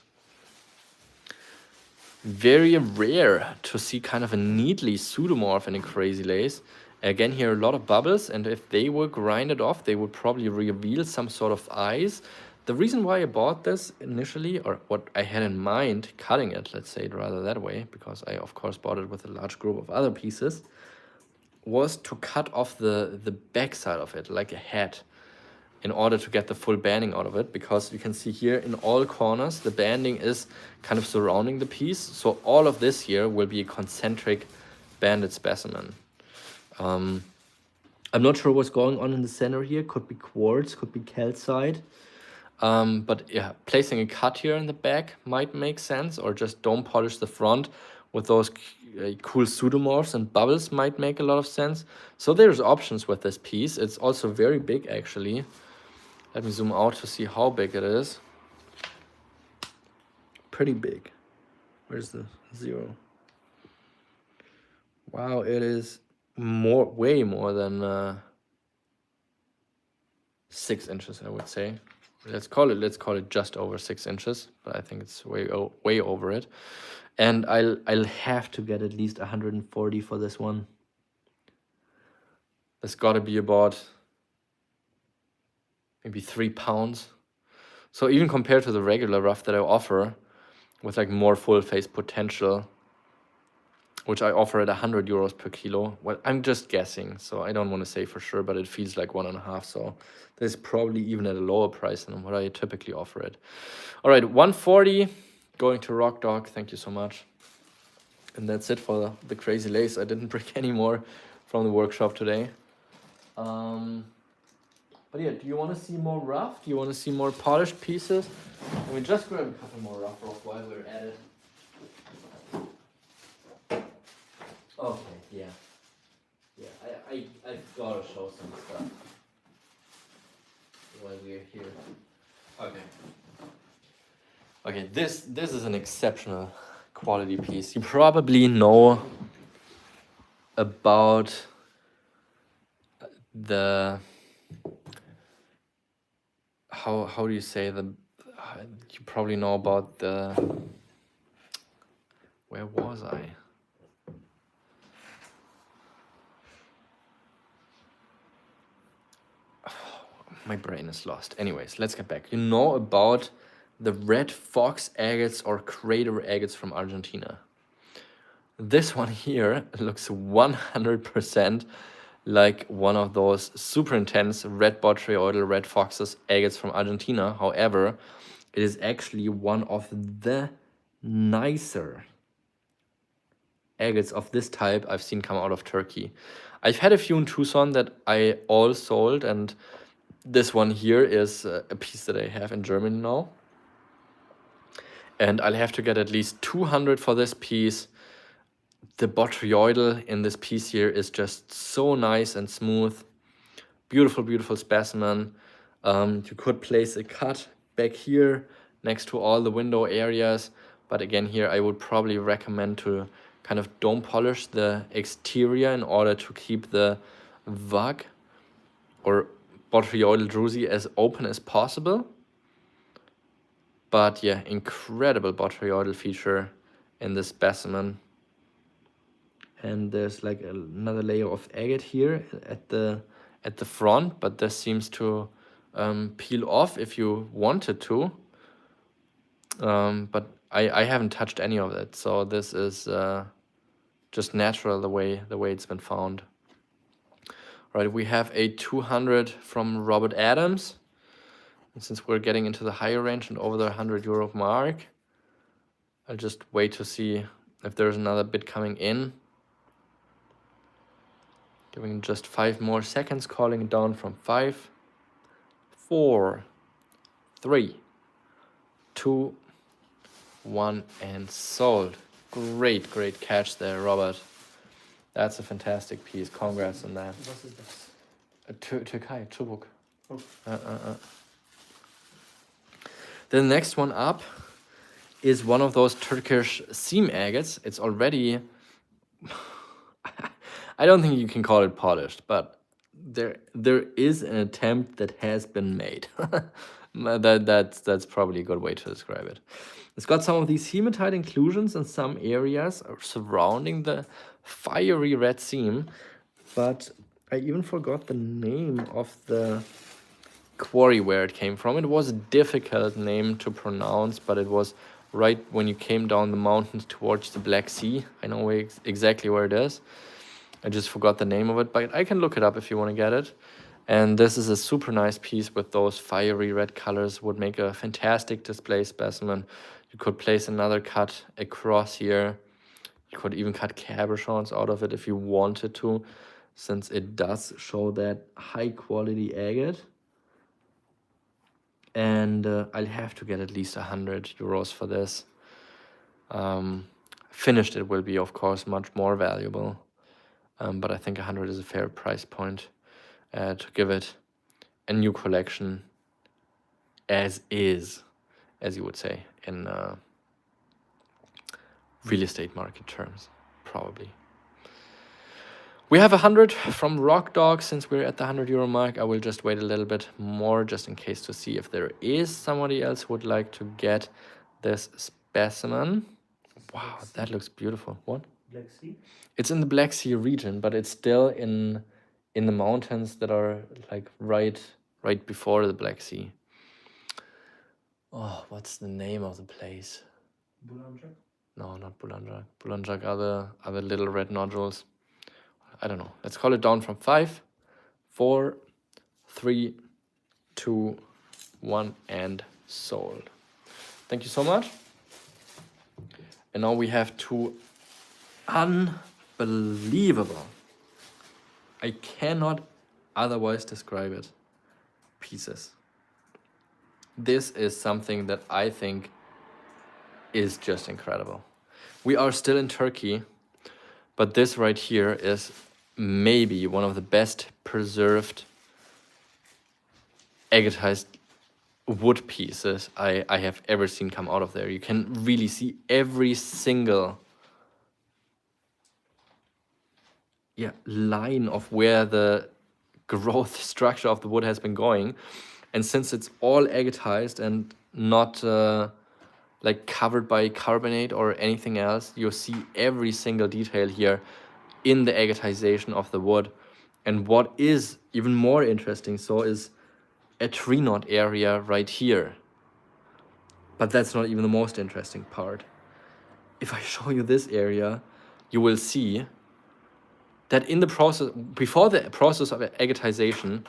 Very rare to see kind of a neatly pseudomorph in a Crazy Lace. Again, here a lot of bubbles, and if they were grinded off, they would probably reveal some sort of eyes. The reason why I bought this initially, or what I had in mind cutting it, let's say it rather that way, because I of course bought it with a large group of other pieces, was to cut off the back side of it, like a head, in order to get the full banding out of it, because you can see here in all corners, the banding is kind of surrounding the piece. So all of this here will be a concentric banded specimen. I'm not sure what's going on in the center here. Could be quartz, could be calcite. But yeah, placing a cut here in the back might make sense, or just dome polish the front with those cool pseudomorphs and bubbles might make a lot of sense. So there's options with this piece. It's also very big, actually. Let me zoom out to see how big it is. Pretty big. Where's the 0? Wow, it is way more than 6 inches, I would say. Let's call it just over 6 inches, but I think it's way over it. And I'll have to get at least 140 for this one. That's got to be about maybe 3 pounds. So even compared to the regular rough that I offer, with like more full face potential, which I offer at 100 euros per kilo. Well, I'm just guessing, so I don't want to say for sure, but it feels like 1.5. So this is probably even at a lower price than what I typically offer it. All right, 140 going to Rock Dog. Thank you so much. And that's it for the Crazy Lace. I didn't bring any more from the workshop today. But yeah, do you want to see more rough? Do you want to see more polished pieces? Let me just grab a couple more rough while we're at it. Okay, yeah. Yeah, Gotta show some stuff while we're here. Okay. Okay, this is an exceptional quality piece. You probably know about the how do you say the you probably know about the where was I? My brain is lost. Anyways, let's get back. You know about the red fox agates or crater agates from Argentina. This one here looks 100% like one of those super intense red botryoidal red foxes agates from Argentina. However, it is actually one of the nicer agates of this type I've seen come out of Turkey. I've had a few in Tucson that I all sold, and this one here is a piece that I have in Germany now. And I'll have to get at least 200 for this piece. The botryoidal in this piece here is just so nice and smooth. Beautiful, beautiful specimen. You could place a cut back here next to all the window areas. But again, here I would probably recommend to kind of dome polish the exterior in order to keep the VUG or botryoidal druzy as open as possible. But yeah, incredible botryoidal feature in this specimen. And there's like another layer of agate here at the front, but this seems to peel off if you wanted to. But I haven't touched any of it, so this is just natural the way it's been found. Right, we have a 200 from Robert Adams. And since we're getting into the higher range and over the €100 mark, I'll just wait to see if there's another bid coming in. Giving just 5 more seconds, calling it down from 5, 4, 3, 2, 1, and sold. Great, great catch there, Robert. That's a fantastic piece. Congrats on that. Was ist das? Türkei, Çubuk. Oh. The next one up is one of those Turkish seam agates. It's already, I don't think you can call it polished, but there is an attempt that has been made. That's probably a good way to describe it. It's got some of these hematite inclusions in some areas surrounding the fiery red seam, but I even forgot the name of the quarry where it came from. It was a difficult name to pronounce, but it was right when you came down the mountains towards the Black Sea. I know exactly where it is. I just forgot the name of it, but I can look it up if you want to get it. And this is a super nice piece with those fiery red colors. Would make a fantastic display specimen. You could place another cut across here. You could even cut cabochons out of it if you wanted to, since it does show that high quality agate. And I'll have to get at least €100 for this. Finished it will be, of course, much more valuable. But I think 100 is a fair price point to give it a new collection as is, as you would say, in real estate market terms, probably. We have 100 from Rock Dog. Since we're at the €100 mark, I will just wait a little bit more just in case to see if there is somebody else who would like to get this specimen. Wow, that looks beautiful. What? Black Sea? It's in the Black Sea region, but it's still in the mountains that are like right before the Black Sea. Oh, what's the name of the place? Bulanjak? No, not Bulanjak. Bulanjak are the little red nodules. I don't know. Let's call it down from 5, 4, 3, 2, 1, and sold. Thank you so much. And now we have 2 unbelievable, I cannot otherwise describe it, pieces. This is something that I think is just incredible. We are still in Turkey, but this right here is maybe one of the best preserved agatized wood pieces I have ever seen come out of there. You can really see every single line of where the growth structure of the wood has been going. And since it's all agatized and not like covered by carbonate or anything else, you'll see every single detail here in the agatization of the wood. And what is even more interesting is a tree knot area right here. But that's not even the most interesting part. If I show you this area, you will see that in the process, before the process of agatization,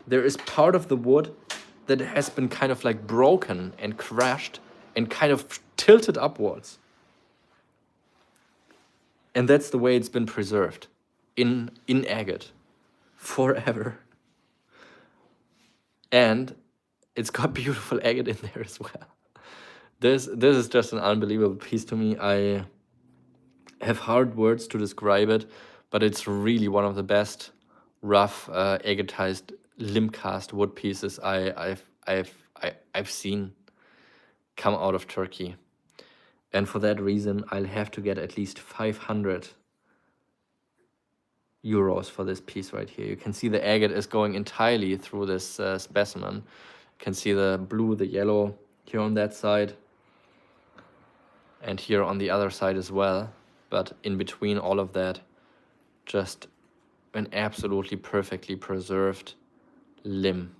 there is part of the wood that has been kind of like broken and crushed and kind of tilted upwards. And that's the way it's been preserved in agate forever. And it's got beautiful agate in there as well. This is just an unbelievable piece to me. I have hard words to describe it, but it's really one of the best rough agatized limb cast wood pieces I've seen come out of Turkey. And for that reason, I'll have to get at least 500 euros for this piece right here. You can see the agate is going entirely through this specimen. You can see the blue, the yellow here on that side, and here on the other side as well. But in between all of that, just an absolutely perfectly preserved limb.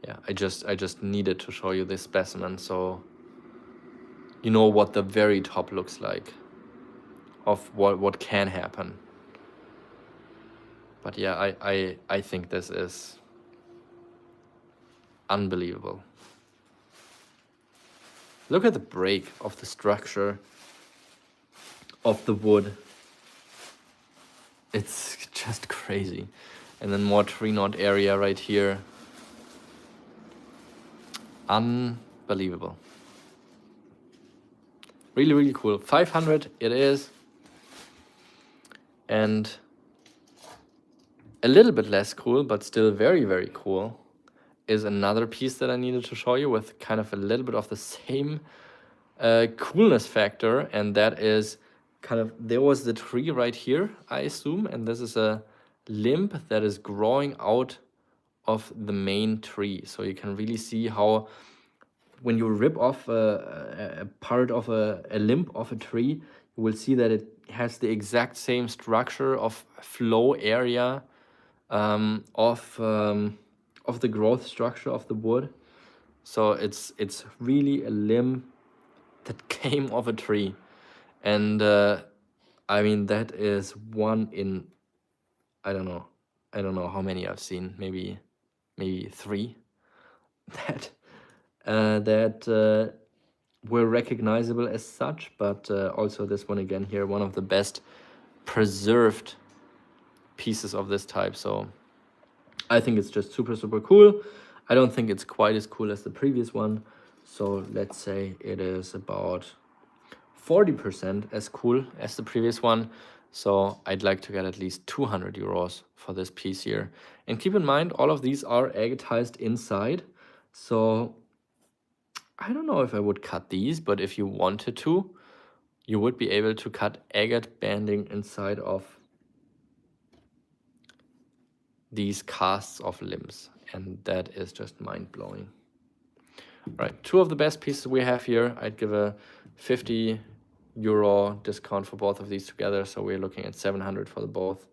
Yeah, I just needed to show you this specimen so you know what the very top looks like of what can happen. But yeah, I think this is unbelievable. Look at the break of the structure of the wood. It's just crazy. And then more tree knot area right here. Unbelievable. Really, really cool. 500 it is. And a little bit less cool, but still very, very cool, is another piece that I needed to show you with kind of a little bit of the same coolness factor. And that is kind of, there was the tree right here, I assume. And this is a limb that is growing out of the main tree. So you can really see how when you rip off a part of a limb of a tree, you will see that it has the exact same structure of flow area of the growth structure of the wood. So it's really a limb that came off a tree. And I mean, that is one in, I don't know how many I've seen, maybe 3 that were recognizable as such. But also this one again here, one of the best preserved pieces of this type. So I think it's just super, super cool. I don't think it's quite as cool as the previous one. So let's say it is about 40% as cool as the previous one. So I'd like to get at least 200 euros for this piece here. And keep in mind, all of these are agatized inside. So I don't know if I would cut these, but if you wanted to, you would be able to cut agate banding inside of these casts of limbs. And that is just mind-blowing. Right, 2 of the best pieces we have here. I'd give a 50 euro discount for both of these together. So we're looking at 700 for the both.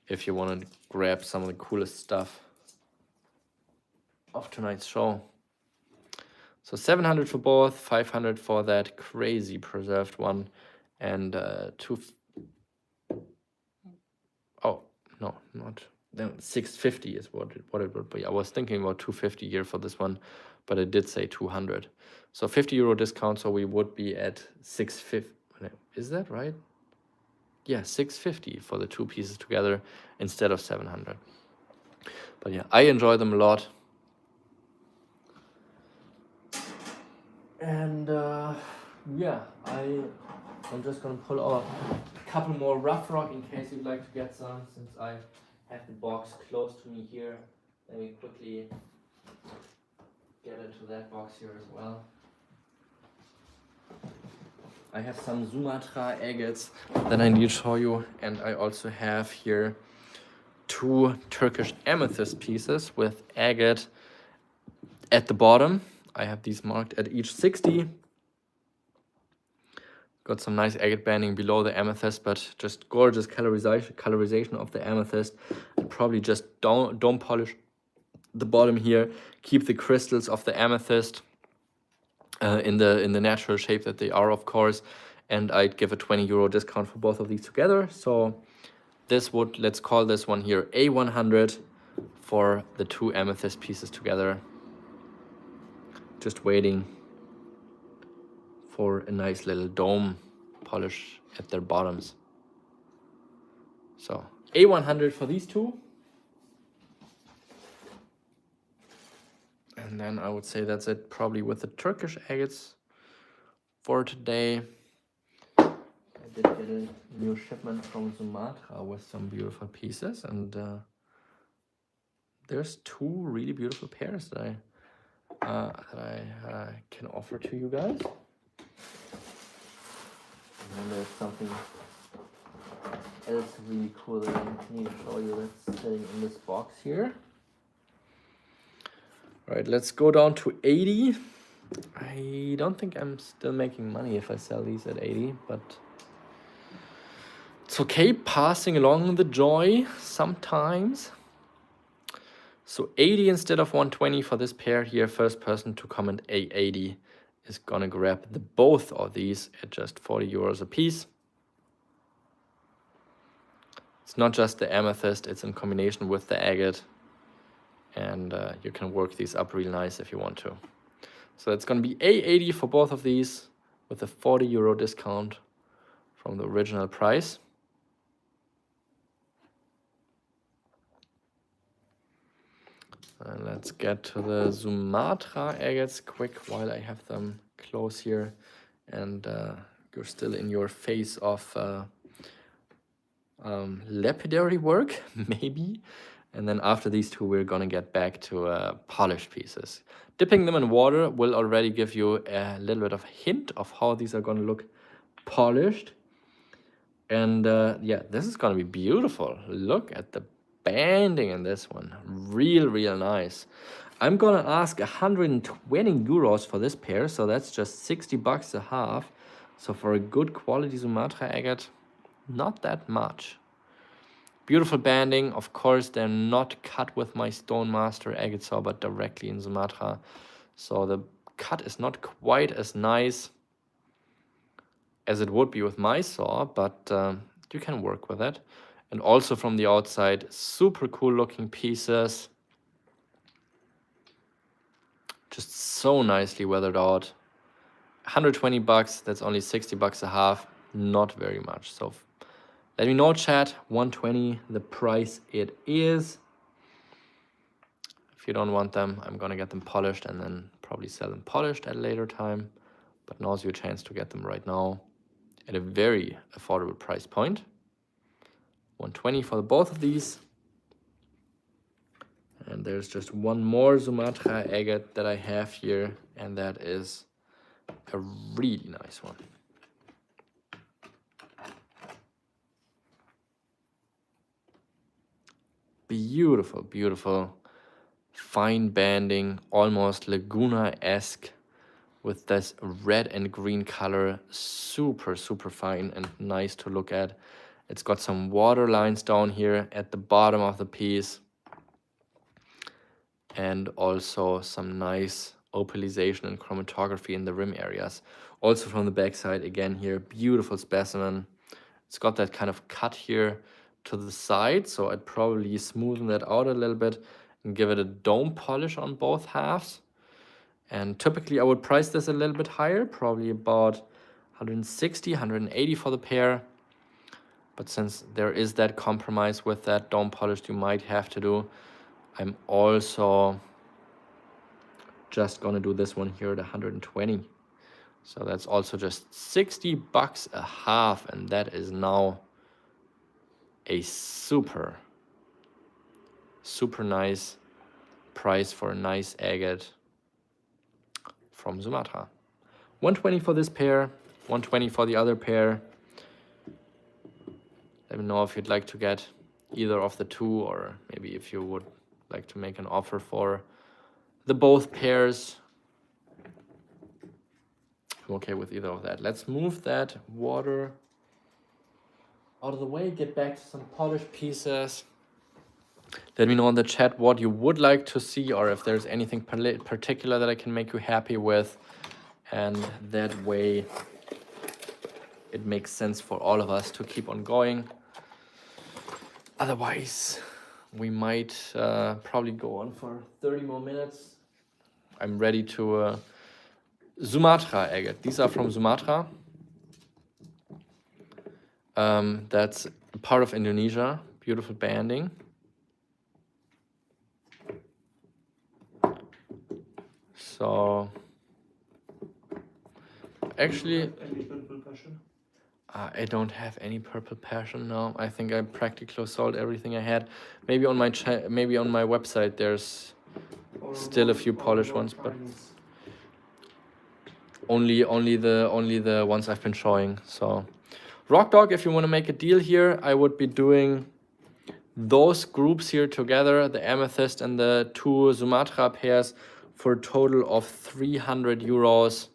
If you want to grab some of the coolest stuff of tonight's show. So 700 for both, 500 for that crazy preserved one, and oh no, not then 650 is what it would be. I was thinking about 250 here for this one, but it did say 200. So 50 euro discount, so we would be at 650. Is that right? Yeah, 650 for the 2 pieces together instead of 700. But yeah, I enjoy them a lot. And yeah, I'm just gonna pull out a couple more rough rock in case you'd like to get some, since I have the box close to me here. Let me quickly get into that box here as well. I have some Sumatra agates that I need to show you, and I also have here 2 Turkish amethyst pieces with agate at the bottom. I have these marked at each 60. Got some nice agate banding below the amethyst, but just gorgeous colorization of the amethyst. And probably just don't polish the bottom here. Keep the crystals of the amethyst in the natural shape that they are, of course. And I'd give a 20 euro discount for both of these together. So this would, let's call this one here A100 for the 2 amethyst pieces together. Just waiting for a nice little dome polish at their bottoms. So A100 for these 2. And then I would say that's it probably with the Turkish agates for today. I did get a new shipment from Sumatra with some beautiful pieces, and there's 2 really beautiful pairs that I can offer to you guys. And then there's something else really cool that I need to show you that's sitting in this box here. All right, let's go down to 80. I don't think I'm still making money if I sell these at 80, but it's okay, passing along the joy sometimes. So 80 instead of 120 for this pair here. First person to comment A80 is gonna grab the both of these at just 40 euros a piece. It's not just the amethyst, it's in combination with the agate. And you can work these up real nice if you want to. So it's gonna be A80 for both of these with a 40 euro discount from the original price. And let's get to the Sumatra agates quick while I have them close here. And you're still in your phase of lapidary work, maybe. And then after these 2, we're gonna get back to polished pieces. Dipping them in water will already give you a little bit of a hint of how these are gonna look polished. And yeah, this is gonna be beautiful. Look at the banding in this one. Real nice. I'm gonna ask 120 euros for this pair, so that's just 60 bucks a half. So for a good quality Sumatra agate, not that much. Beautiful banding. Of course, they're not cut with my Stone Master agate saw, but directly in Sumatra. So the cut is not quite as nice as it would be with my saw, but you can work with it. And also from the outside, super cool looking pieces. Just so nicely weathered out. 120 bucks, that's only 60 bucks a half. Not very much. So let me know, chat. 120, the price it is. If you don't want them, I'm gonna get them polished and then probably sell them polished at a later time. But now's your chance to get them right now at a very affordable price point. 120 for both of these. And there's just one more Sumatra agate that I have here, and that is a really nice one. Beautiful fine banding, almost Laguna-esque with this red and green color. Super fine and nice to look at. It's got some water lines down here at the bottom of the piece, and also some nice opalization and chromatography in the rim areas. Also from the backside, again here, beautiful specimen. It's got that kind of cut here to the side, so I'd probably smoothen that out a little bit and give it a dome polish on both halves. And typically I would price this a little bit higher, probably about 160, 180 for the pair. But since there is that compromise with that dome polish you might have to do, I'm also just gonna do this one here at 120 So that's also just $60 a half, and that is now a super nice price for a nice agate from Sumatra. 120 for this pair, 120 for the other pair. Let me know if you'd like to get either of the two, or maybe if you would like to make an offer for the both pairs. I'm okay with either of that. Let's move that water out of the way, get back to some polished pieces. Let me know in the chat what you would like to see, or if there's anything particular that I can make you happy with. And that way it makes sense for all of us to keep on going. Otherwise, we might probably go on for 30 more minutes. I'm ready to Sumatra agate. These are from Sumatra. That's part of Indonesia. Beautiful banding. So actually, Any purple passion? I don't have any purple passion now. I think I practically sold everything I had. Maybe on my website there's still a few polished ones, but only the ones I've been showing. So Rock Dog, if you want to make a deal here, I would be doing those groups here together, the Amethyst and the two Sumatra pairs, for a total of 300 euros.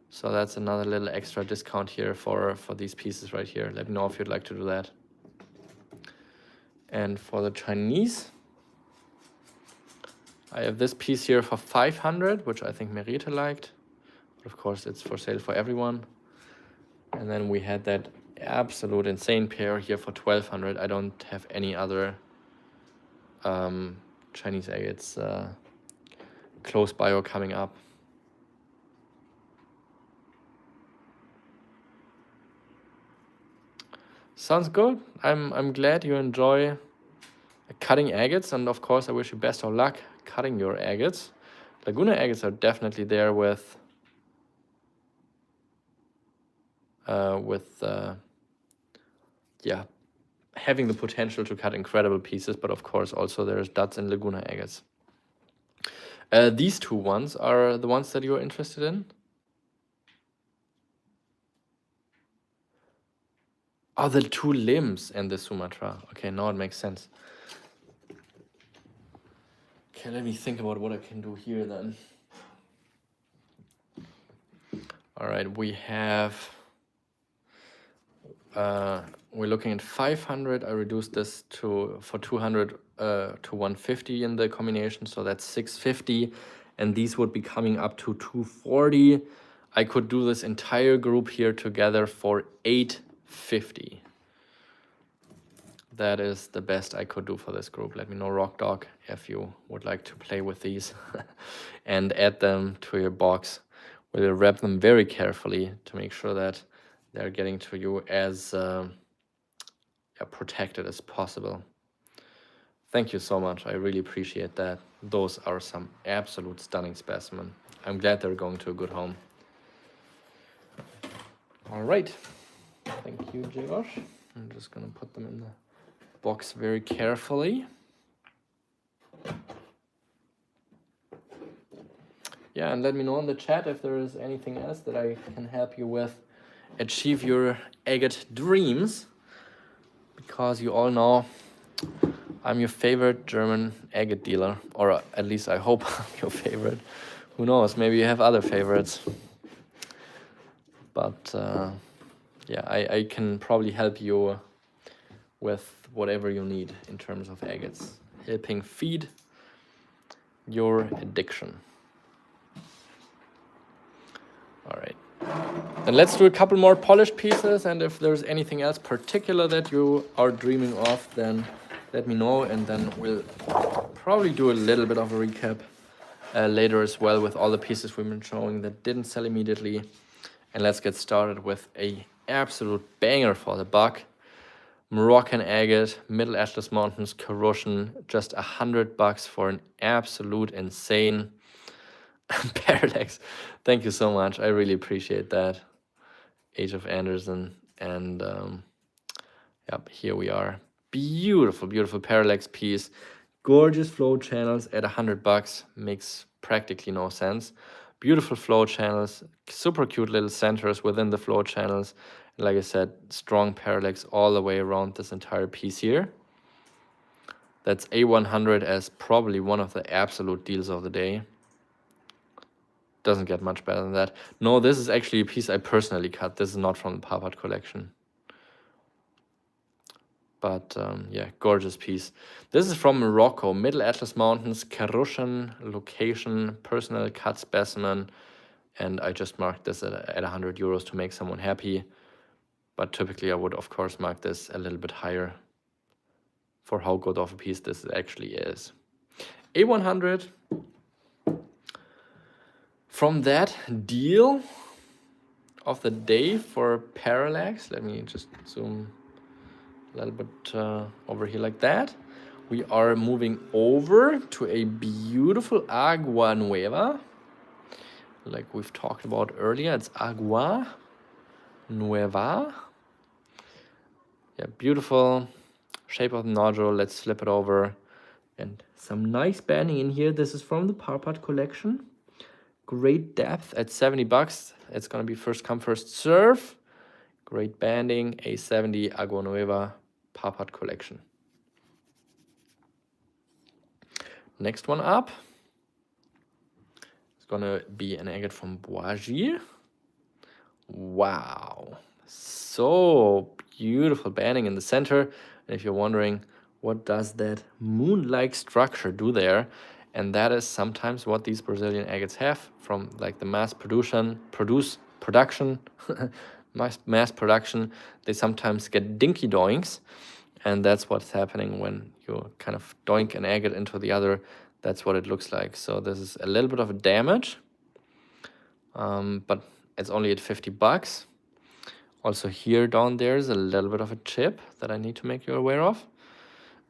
So that's another little extra discount here for these pieces right here. Let me know if you'd like to do that. And for the Chinese, I have this piece here for 500, which I think Merita liked. But of course, it's for sale for everyone. And then we had that absolute insane pair here for 1200. I don't have any other Chinese agates close by or coming up. Sounds good. I'm glad you enjoy cutting agates, and of course I wish you best of luck cutting your agates. Laguna agates are definitely there with yeah, having the potential to cut incredible pieces, but of course also there's duds in Laguna agates. These two ones are the ones that you're interested in. Oh, the two limbs and the Sumatra. Okay, now it makes sense. Okay, let me think about what I can do here then. All right, we have, we're looking at 500. I reduced this for 200 to 150 in the combination, so that's 650. And these would be coming up to 240. I could do this entire group here together for 850. That is the best I could do for this group. Let me know, Rock Dog, if you would like to play with these and add them to your box. We'll wrap them very carefully to make sure that they're getting to you as protected as possible. Thank you so much. I really appreciate that. Those are some absolute stunning specimen. I'm glad they're going to a good home. All right. Thank you, Josh. I'm just going to put them in the box very carefully. Yeah, and let me know in the chat if there is anything else that I can help you with. Achieve your agate dreams, because you all know I'm your favorite German agate dealer, or at least I hope I'm your favorite. Who knows, maybe you have other favorites. But yeah, I can probably help you with whatever you need in terms of agates, helping feed your addiction. All right, and let's do a couple more polished pieces, and if there's anything else particular that you are dreaming of, then let me know, and then we'll probably do a little bit of a recap later as well with all the pieces we've been showing that didn't sell immediately. And let's get started with a absolute banger for the buck. Moroccan agate, Middle Atlas Mountains corrosion, just $100 for an absolute insane Parallax. Thank you so much. I really appreciate that. Age of Anderson. And yep, here we are. Beautiful, beautiful parallax piece. Gorgeous flow channels at $100. Makes practically no sense. Beautiful flow channels, super cute little centers within the flow channels. Like I said, strong parallax all the way around this entire piece here. That's A100 as probably one of the absolute deals of the day. Doesn't get much better than that. No, this is actually a piece I personally cut. This is not from the Parpart collection. But yeah, gorgeous piece. This is from Morocco, Middle Atlas Mountains, Karushan location, personal cut specimen. And I just marked this at 100 euros to make someone happy. But typically I would, of course, mark this a little bit higher for how good of a piece this actually is. A100. From that deal of the day for parallax, let me just zoom a little bit over here like that. We are moving over to a beautiful Agua Nueva. Like we've talked about earlier, it's Agua Nueva. Yeah, beautiful shape of the nodule. Let's flip it over. And some nice banding in here. This is from the Parpart collection. Great depth at $70. It's gonna be first come, first serve. Great banding, A70 Agua Nueva Parpart collection. Next one up. It's gonna be an agate from Boisgier. Wow, so beautiful banding in the center. And if you're wondering, what does that moon-like structure do there? And that is sometimes what these Brazilian agates have from like the mass production, mass production. They sometimes get dinky doinks, and that's what's happening when you kind of doink an agate into the other. That's what it looks like. So this is a little bit of a damage, but it's only at $50. Also here down there is a little bit of a chip that I need to make you aware of.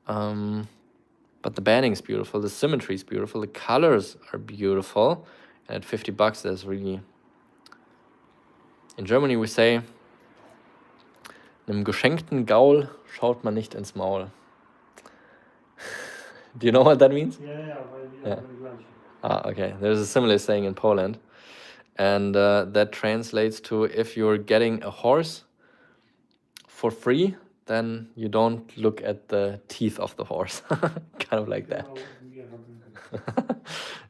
But the banding is beautiful, the symmetry is beautiful, the colors are beautiful. And at $50, there's really... In Germany we say, einem geschenkten Gaul schaut man nicht ins Maul. Do you know what that means? Yeah. Ah, okay. There's a similar saying in Poland. And that translates to, if you're getting a horse for free, then you don't look at the teeth of the horse. Kind of like that.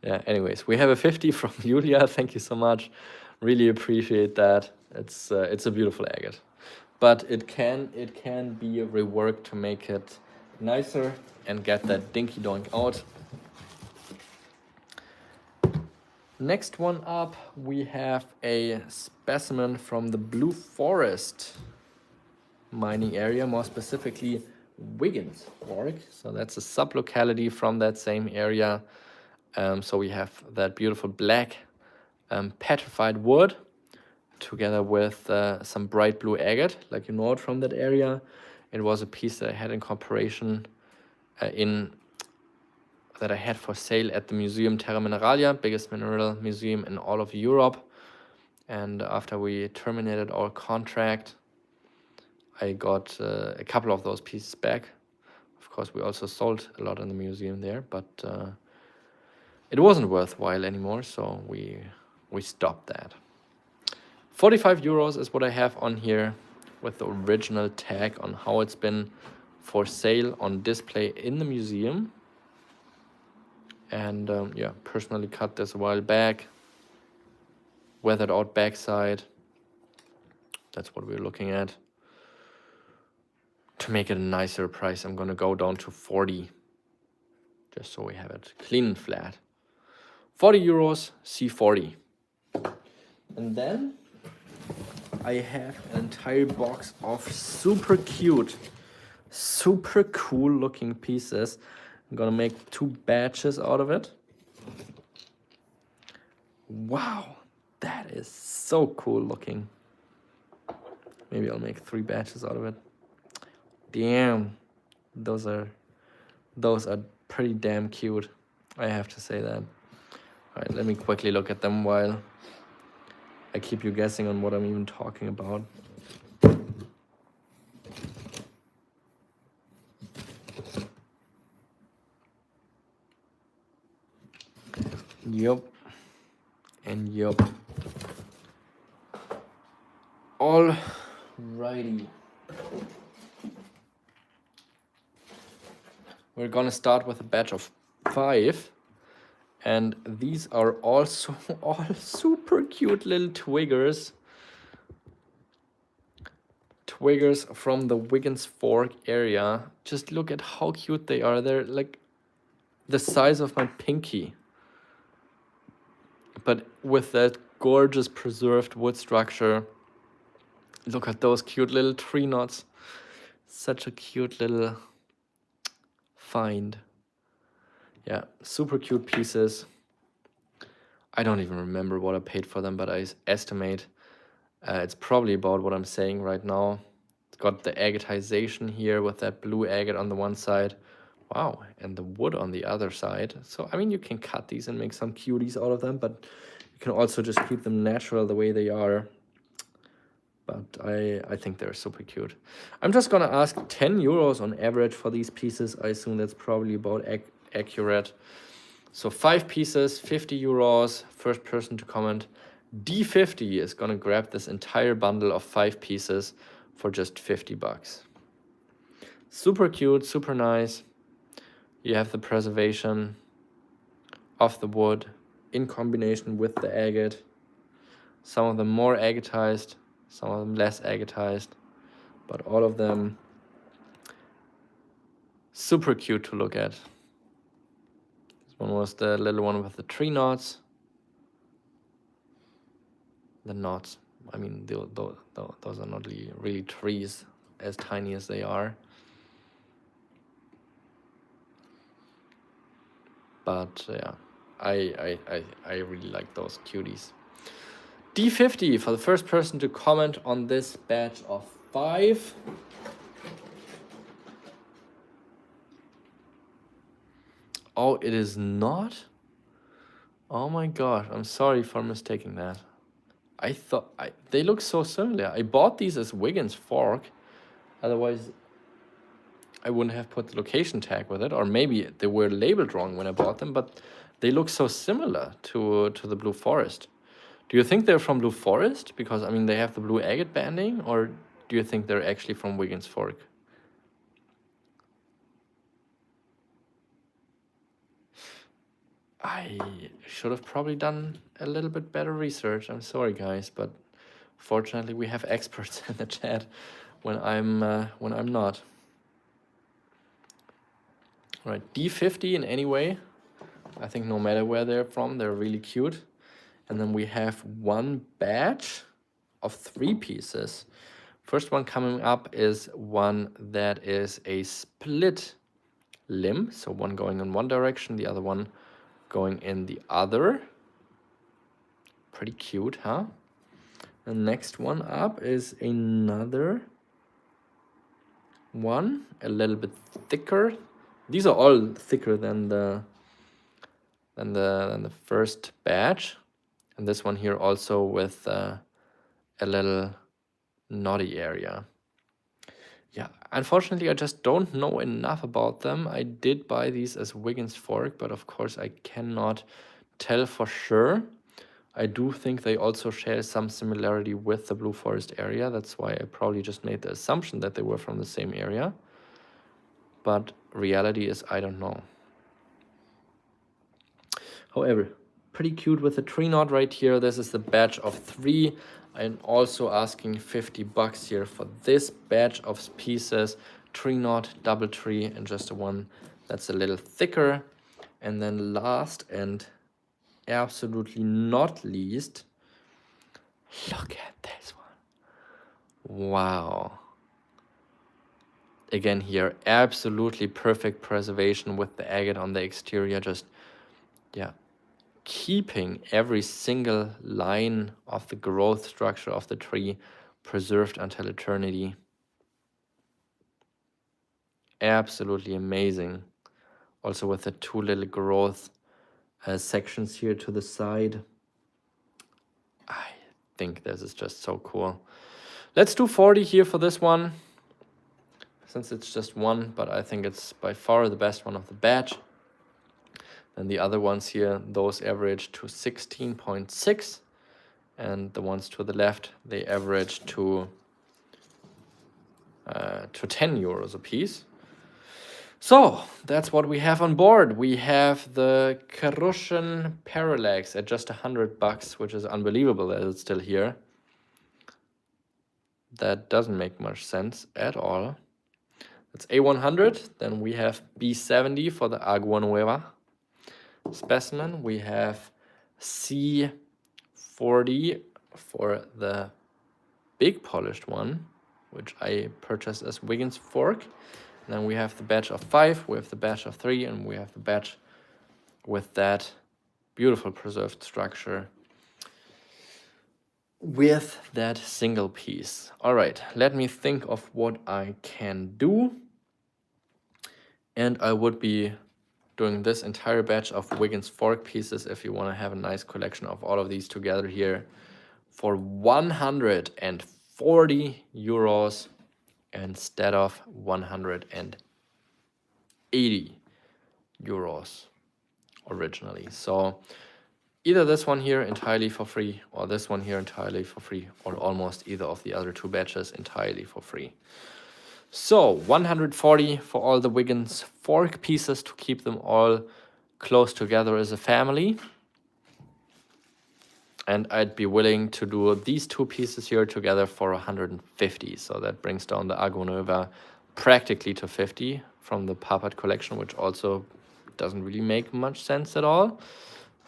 Yeah, anyways, we have a 50 from Julia. Thank you so much. Really appreciate that. It's a beautiful agate. But it can be reworked to make it nicer and get that dinky doink out. Next one up, we have a specimen from the Blue Forest mining area, more specifically Wiggins-Org. So that's a sub-locality from that same area. So we have that beautiful black petrified wood together with some bright blue agate, like you know it from that area. It was a piece that I had in cooperation that I had for sale at the Museum Terra Mineralia, biggest mineral museum in all of Europe. And after we terminated our contract, I got a couple of those pieces back. Of course, we also sold a lot in the museum there, but it wasn't worthwhile anymore, so we stopped that. 45 euros is what I have on here with the original tag on how it's been for sale on display in the museum. And yeah, personally cut this a while back. Weathered out backside. That's what we're looking at. To make it a nicer price, I'm gonna go down to 40. Just so we have it clean and flat. 40 euros, C40. And then I have an entire box of super cute, super cool looking pieces. I'm gonna make 2 batches out of it. Wow, that is so cool looking. Maybe I'll make 3 batches out of it. Damn, those are pretty damn cute. I have to say that. Alright, let me quickly look at them while I keep you guessing on what I'm even talking about. Yup. And yup. Alrighty. We're gonna start with a batch of 5. And these are also all super cute little twiggers. Twiggers from the Wiggins Fork area. Just look at how cute they are. They're like the size of my pinky. But with that gorgeous preserved wood structure. Look at those cute little tree knots. Such a cute little find. Yeah, super cute pieces. I don't even remember what I paid for them, but I estimate it's probably about what I'm saying right now. It's got the agatization here with that blue agate on the one side. Wow, and the wood on the other side. So, I mean, you can cut these and make some cuties out of them, but you can also just keep them natural the way they are. But I think they're super cute. I'm just gonna ask 10 euros on average for these pieces. I assume that's probably about accurate. So 5 pieces, 50 euros. First person to comment. D50 is gonna grab this entire bundle of 5 pieces for just 50 bucks. Super cute, super nice. You have the preservation of the wood in combination with the agate. Some of them more agatized, some of them less agatized, but all of them super cute to look at. This one was the little one with the tree knots. The knots, I mean, those are not really trees as tiny as they are. But yeah, I really like those cuties. D50 for the first person to comment on this batch of 5. Oh, it is not? Oh my gosh, I'm sorry for mistaking that. I thought they look so similar. I bought these as Wiggins Fork. Otherwise, I wouldn't have put the location tag with it. Or maybe they were labeled wrong when I bought them, but they look so similar to the Blue Forest. Do you think they're from Blue Forest? Because, I mean, they have the blue agate banding. Or do you think they're actually from Wiggins Fork? I should have probably done a little bit better research. I'm sorry, guys, but fortunately we have experts in the chat when I'm not. All right, D50 in any way. I think no matter where they're from, they're really cute. And then we have one batch of 3 pieces. First one coming up is one that is a split limb. So one going in one direction, the other one going in the other. Pretty cute, huh? The next one up is another one, a little bit thicker. These are all thicker than the first batch, and this one here also with a little knotty area. Yeah, unfortunately, I just don't know enough about them. I did buy these as Wiggins Fork, but of course I cannot tell for sure. I do think they also share some similarity with the Blue Forest area. That's why I probably just made the assumption that they were from the same area. But reality is, I don't know. However, pretty cute with the tree knot right here. This is the batch of 3. I'm also asking 50 bucks here for this batch of pieces. Tree knot, double tree, and just the one that's a little thicker. And then last and absolutely not least, look at this one. Wow. Again here, absolutely perfect preservation with the agate on the exterior. Just, yeah, keeping every single line of the growth structure of the tree preserved until eternity. Absolutely amazing. Also with the 2 little growth sections here to the side. I think this is just so cool. Let's do 40 here for this one, since it's just one, but I think it's by far the best one of the batch. And the other ones here, those average to 16.6, and the ones to the left, they average to 10 euros a piece. So that's what we have on board. We have the Russian Parallax at just $100, which is unbelievable that it's still here. That doesn't make much sense at all. That's A100. Then we have B70 for the Agua Nueva specimen. We have C40 for the big polished one, which I purchased as Wiggins fork. And then we have the batch of 5, we have the batch of 3, and we have the batch with that beautiful preserved structure with that single piece. All right, let me think of what I can do. And I would be doing this entire batch of Wiggins fork pieces if you want to have a nice collection of all of these together here for 140 euros instead of 180 euros originally. So either this one here entirely for free, or this one here entirely for free, or almost either of the other two batches entirely for free. So 140 for all the Wiggins fork pieces to keep them all close together as a family. And I'd be willing to do these two pieces here together for 150. So that brings down the Agua Nueva practically to 50 from the Parpart collection, which also doesn't really make much sense at all.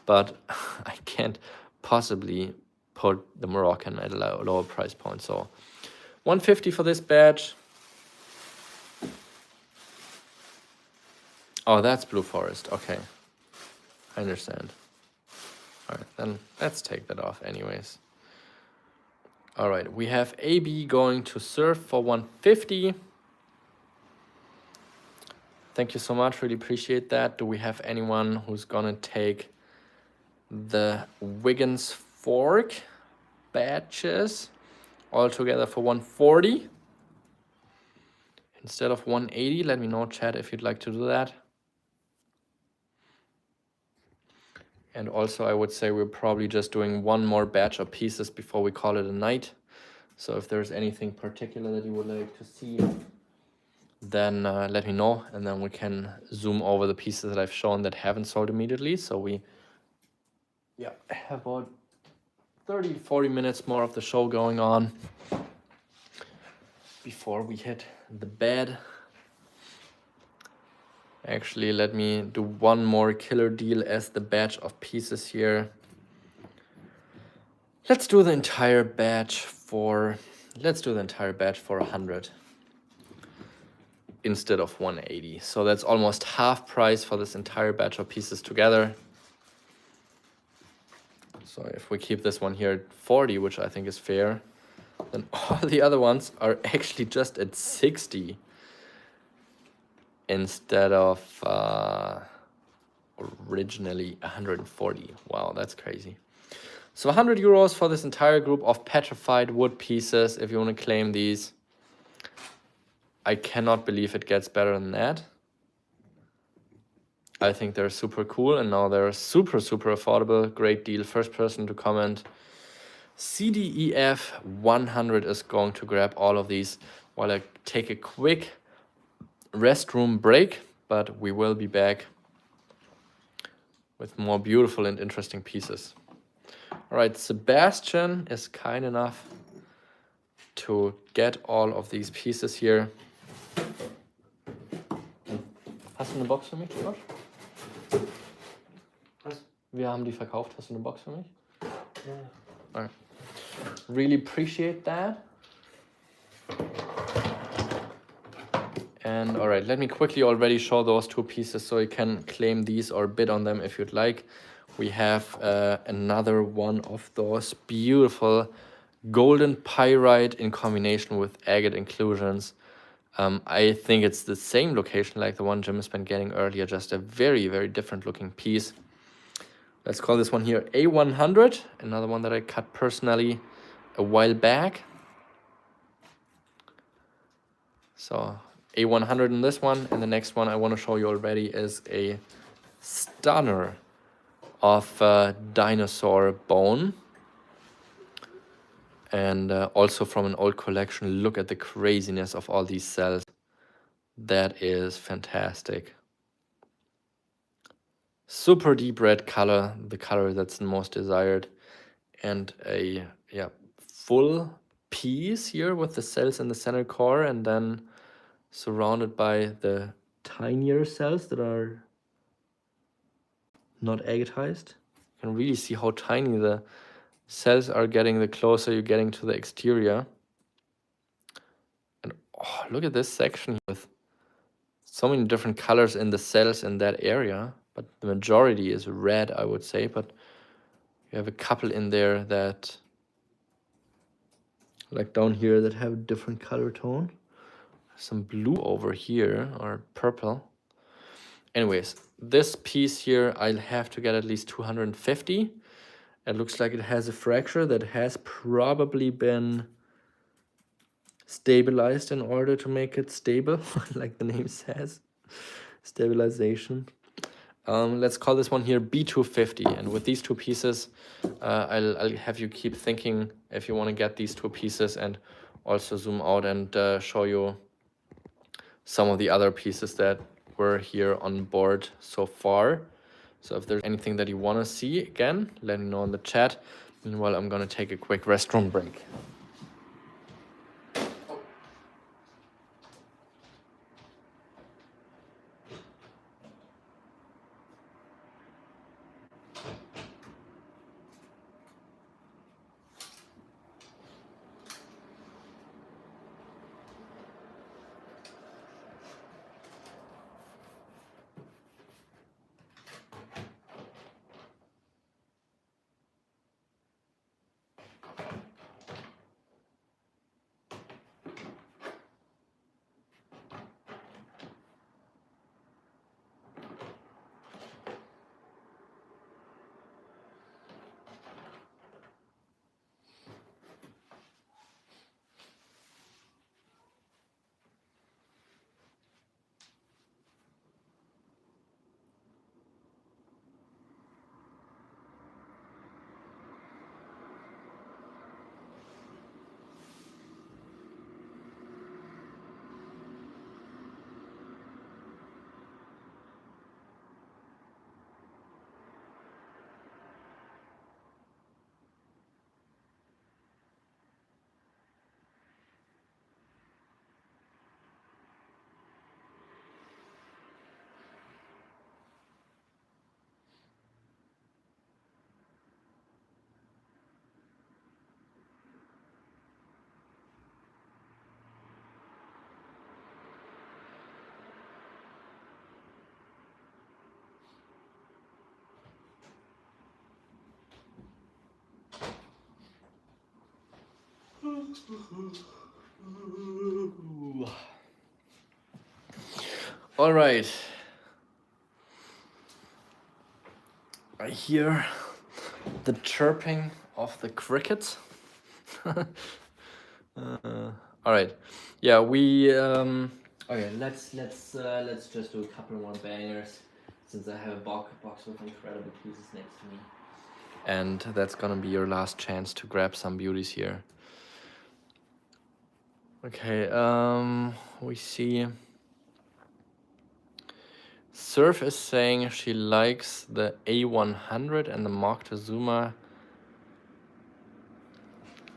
But I can't possibly put the Moroccan at a lower price point. So 150 for this batch. Oh, that's Blue Forest. Okay. I understand. All right, then let's take that off anyways. All right, we have AB going to Surf for 150. Thank you so much, really appreciate that. Do we have anyone who's gonna take the Wiggins fork batches all together for 140 instead of 180? Let me know, chat, if you'd like to do that. And also, I would say we're probably just doing one more batch of pieces before we call it a night. So if there's anything particular that you would like to see, then let me know. And then we can zoom over the pieces that I've shown that haven't sold immediately. So we have about 30 to 40 minutes more of the show going on before we hit the bed. Actually, let me do one more killer deal as the batch of pieces here. Let's do the entire batch for 100 instead of 180. So that's almost half price for this entire batch of pieces together. So if we keep this one here at 40, which I think is fair, then all the other ones are actually just at 60. Instead of originally 140. Wow, that's crazy. So 100 euros for this entire group of petrified wood pieces, if you want to claim these. I cannot believe it gets better than that. I think they're super cool, and now they're super, super affordable. Great deal. First person to comment. CDEF 100 is going to grab all of these while I take a quick restroom break, but we will be back with more beautiful and interesting pieces. All right, Sebastian is kind enough to get all of these pieces here. Hast du eine Box für mich, Josh? Was? Wir haben die verkauft. Hast du eine Box für mich? Yeah. All right. Really appreciate that. And all right, let me quickly already show those two pieces so you can claim these or bid on them if you'd like. We have another one of those beautiful golden pyrite in combination with agate inclusions. I think it's the same location like the one Jim has been getting earlier, just a very, very different looking piece. Let's call this one here A100, another one that I cut personally a while back. So A100 in this one, and the next one I want to show you already is a stunner of dinosaur bone. And also from an old collection. Look at the craziness of all these cells. That is fantastic. Super deep red color, the color that's the most desired. And a full piece here with the cells in the center core, and then surrounded by the tinier cells that are not agatized. You can really see how tiny the cells are getting the closer you're getting to the exterior. And oh, look at this section with so many different colors in the cells in that area, but the majority is red, I would say. But you have a couple in there that, like down here, that have a different color tone. Some blue over here, or purple. Anyways, this piece here, I'll have to get at least 250. It looks like it has a fracture that has probably been stabilized in order to make it stable, like the name says, stabilization. Let's call this one here B250. And with these two pieces, I'll have you keep thinking if you want to get these two pieces, and also zoom out and show you some of the other pieces that were here on board so far. So if there's anything that you want to see, again, let me know in the chat. Meanwhile, I'm going to take a quick restroom break. All right. I hear the chirping of the crickets. All right. Yeah, we okay, let's just do a couple more bangers, since I have a box with incredible pieces next to me. And that's gonna be your last chance to grab some beauties here. Okay, we see Surf is saying she likes the A100 and the Moctezuma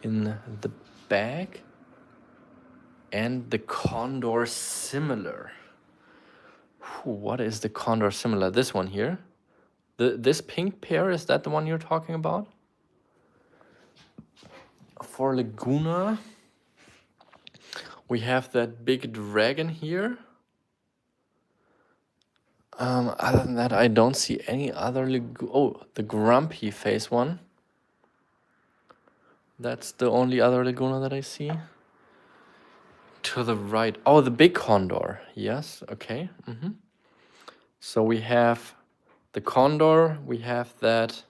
in the bag, and the Condor similar. What is the Condor similar? This one here? This pink pair, is that the one you're talking about? For Laguna, we have that big dragon here. Other than that, I don't see any other oh, the grumpy face one. That's the only other Laguna that I see. To the right. Oh, the big condor. Yes, okay. So we have the The Condor, we have that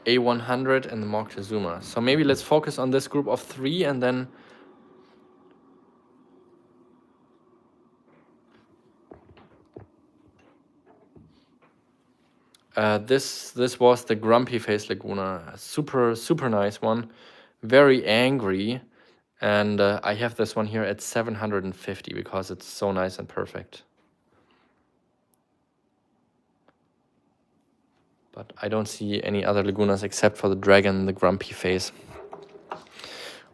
A100 and the Moctezuma. So maybe let's focus on this group of 3 and then this was the Grumpy Face Laguna. Super nice one. Very angry. And I have this one here at 750 because it's so nice and perfect. But I don't see any other Lagunas except for the Dragon and the Grumpy Face.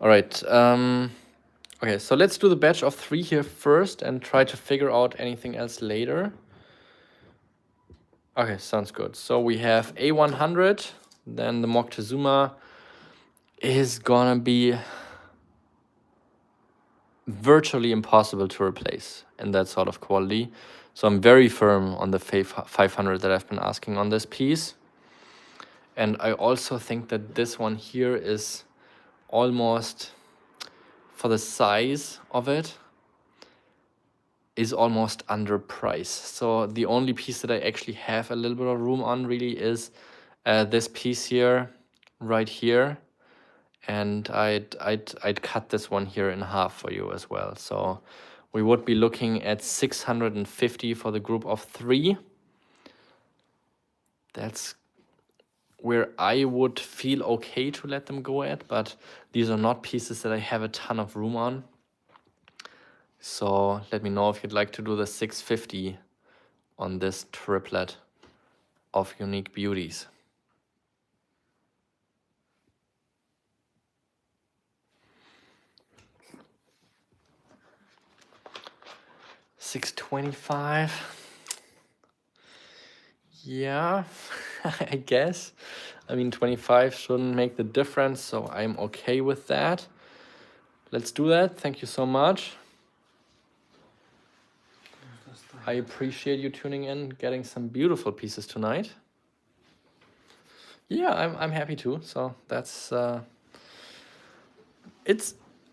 All right. Okay, so let's do the batch of 3 here first and try to figure out anything else later. Okay, sounds good. So we have A100, then the Moctezuma is gonna be virtually impossible to replace in that sort of quality. So I'm very firm on the 500 that I've been asking on this piece. And I also think that this one here is almost, for the size of it, is almost underpriced. So the only piece that I actually have a little bit of room on really is this piece here, right here. And I'd cut this one here in half for you as well. So we would be looking at 650 for the group of 3. That's where I would feel okay to let them go at, but these are not pieces that I have a ton of room on. So let me know if you'd like to do the 650 on this triplet of unique beauties. $625. Yeah, I guess. I mean, 25 shouldn't make the difference, so I'm okay with that. Let's do that. Thank you so much. I appreciate you tuning in, getting some beautiful pieces tonight. Yeah, I'm happy too. So that's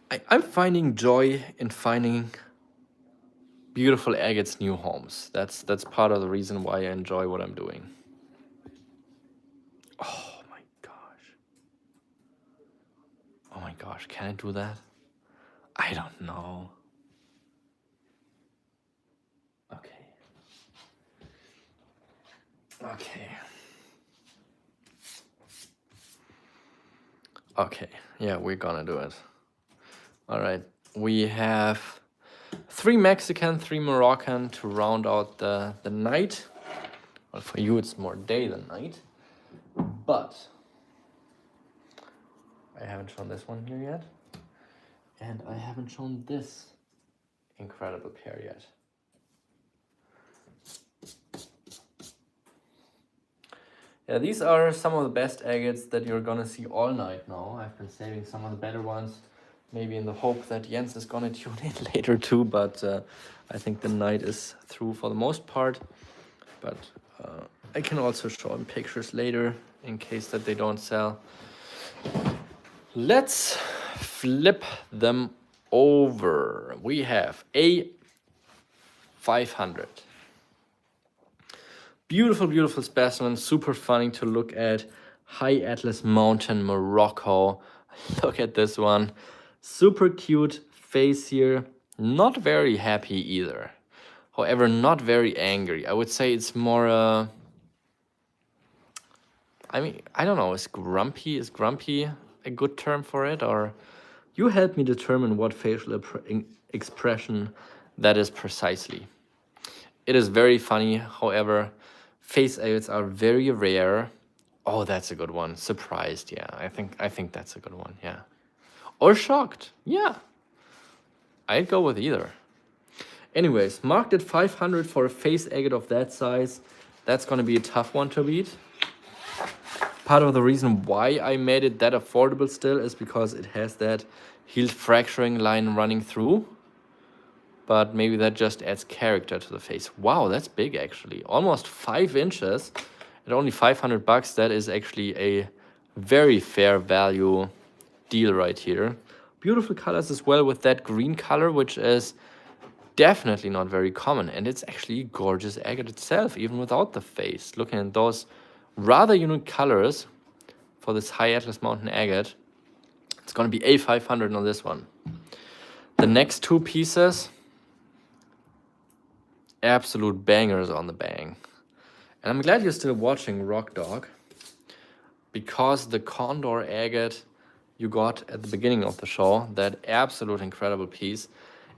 I'm finding joy in finding beautiful agates new homes. That's part of the reason why I enjoy what I'm doing. Oh my gosh. Oh my gosh, can I do that? I don't know. Okay. Okay, yeah, we're gonna do it. All right, we have 3 Mexican, 3 Moroccan to round out the night. Well, for you it's more day than night, but I haven't shown this one here yet, and I haven't shown this incredible pair yet. Yeah, these are some of the best agates that you're gonna see all night now. I've been saving some of the better ones, maybe in the hope that Jens is gonna tune in later too, but I think the night is through for the most part. But I can also show him pictures later in case that they don't sell. Let's flip them over. We have a 500. Beautiful, beautiful specimen, super funny to look at. High Atlas Mountain, Morocco. Look at this one. Super cute face here. Not very happy either. However, not very angry. I would say it's more, I mean, I don't know, is grumpy a good term for it? Or you help me determine what facial expression that is precisely. It is very funny, however, face agates are very rare. Oh, that's a good one. Surprised, yeah. I think that's a good one, yeah. Or shocked, yeah. I'd go with either. Anyways, marked at 500 for a face agate of that size. That's gonna be a tough one to beat. Part of the reason why I made it that affordable still is because it has that healed fracturing line running through. But maybe that just adds character to the face. Wow, that's big actually. Almost 5 inches at only $500. That is actually a very fair value deal right here. Beautiful colors as well with that green color, which is definitely not very common, and it's actually gorgeous agate itself, even without the face. Looking at those rather unique colors for this high Atlas Mountain agate, it's going to be A500 on this one. The next two pieces, absolute bangers on the bang. And I'm glad you're still watching Rock Dog, because the Condor agate you got at the beginning of the show, that absolute incredible piece,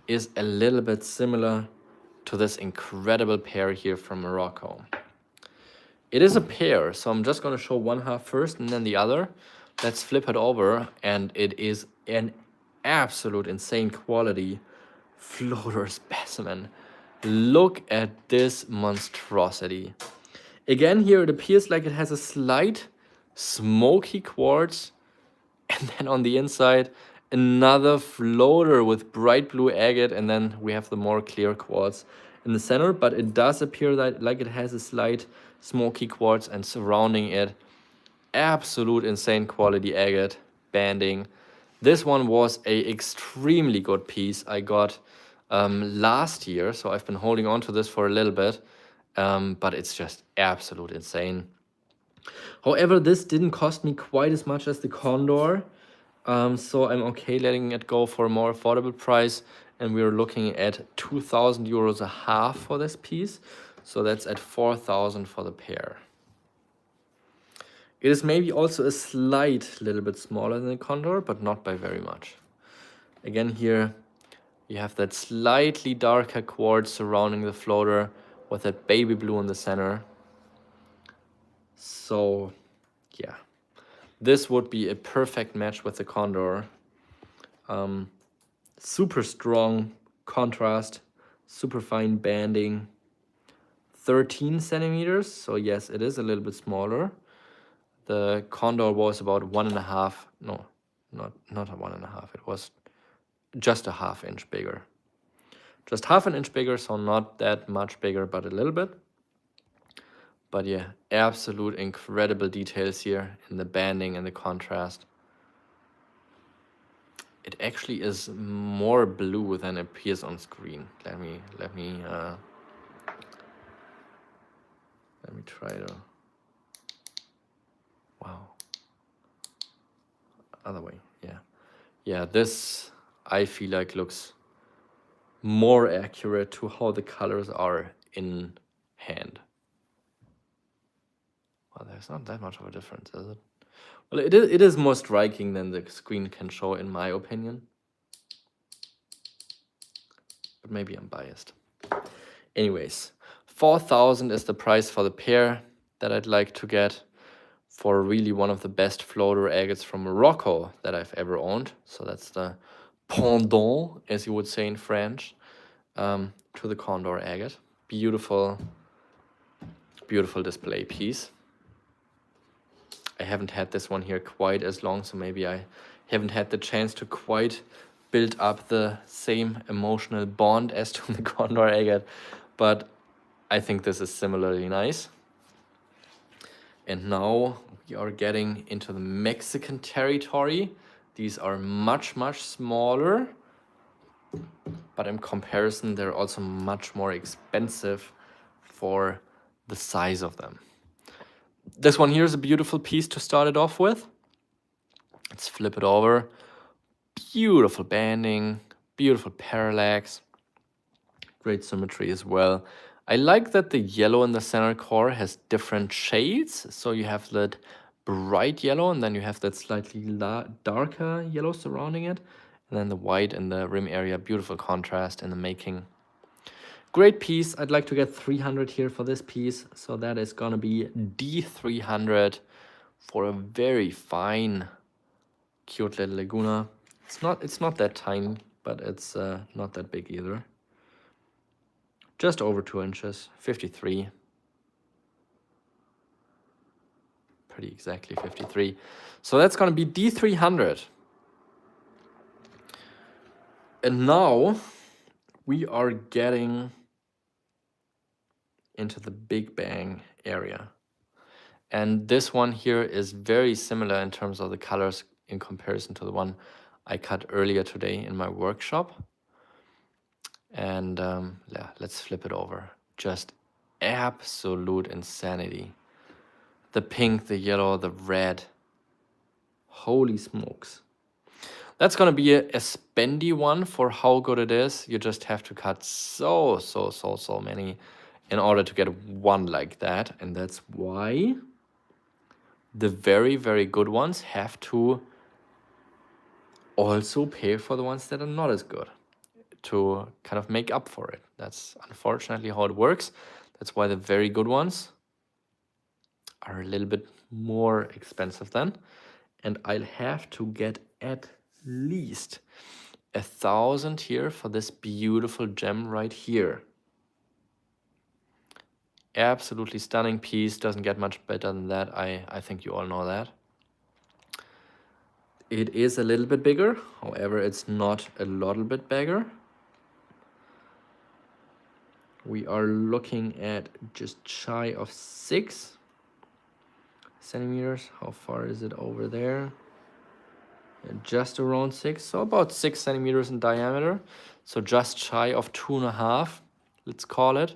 is a little bit similar to this incredible pair here from Morocco. It is a pair, so I'm just going to show one half first and then the other. Let's flip it over, and it is an absolute insane quality floater specimen. Look at this monstrosity. Again, here it appears like it has a slight smoky quartz, and then on the inside another floater with bright blue agate, and then we have the more clear quartz in the center, but it does appear that like it has a slight smoky quartz, and surrounding it absolute insane quality agate banding. This one was a extremely good piece I got last year, so I've been holding on to this for a little bit, but it's just absolute insane. However, this didn't cost me quite as much as the Condor, so I'm okay letting it go for a more affordable price, and we're looking at 2,000 euros a half for this piece, so that's at 4,000 for the pair. It is maybe also a slight little bit smaller than the Condor, but not by very much. Again, here you have that slightly darker quartz surrounding the floater with that baby blue in the center. So yeah, this would be a perfect match with the Condor. Super strong contrast, super fine banding, 13 centimeters. So yes, it is a little bit smaller. The Condor was about 1.5, no, not a 1.5. It was just a ½ inch bigger. Just half an inch bigger, so not that much bigger, but a little bit. But yeah, absolute incredible details here in the banding and the contrast. It actually is more blue than it appears on screen. Let me try to. Wow. Other way, yeah. Yeah, this I feel like looks more accurate to how the colors are in hand. Well, there's not that much of a difference, is it? Well, it is more striking than the screen can show, in my opinion. But maybe I'm biased. Anyways, 4,000 is the price for the pair that I'd like to get for really one of the best floater agates from Morocco that I've ever owned. So that's the pendant, as you would say in French, to the Condor agate. Beautiful, beautiful display piece. I haven't had this one here quite as long, so maybe I haven't had the chance to quite build up the same emotional bond as to the Condor agate, but I think this is similarly nice. And now we are getting into the Mexican territory. These are much, much smaller, but in comparison, they're also much more expensive for the size of them. This one here is a beautiful piece to start it off with. Let's flip it over. Beautiful banding, beautiful parallax, great symmetry as well. I like that the yellow in the center core has different shades. So you have that bright yellow, and then you have that slightly darker yellow surrounding it. And then the white in the rim area, beautiful contrast in the making. Great piece. I'd like to get 300 here for this piece. So that is gonna be D300 for a very fine, cute little Laguna. It's not that tiny, but it's not that big either. Just over 2 inches, 53. Pretty exactly 53. So that's gonna be D300. And now we are getting into the Big Bang area. And this one here is very similar in terms of the colors in comparison to the one I cut earlier today in my workshop. And yeah, let's flip it over. Just absolute insanity. The pink, the yellow, the red. Holy smokes. That's gonna be a spendy one for how good it is. You just have to cut so many in order to get one like that. And that's why the very good ones have to also pay for the ones that are not as good to kind of make up for it. That's unfortunately how it works. That's why the very good ones are a little bit more expensive then. And I'll have to get at least 1,000 here for this beautiful gem right here. Absolutely stunning piece. Doesn't get much better than that. I think you all know that. It is a little bit bigger. However, it's not a little bit bigger. We are looking at just shy of 6 centimeters. How far is it over there? Just around 6, so about 6 centimeters in diameter. So just shy of 2.5, let's call it.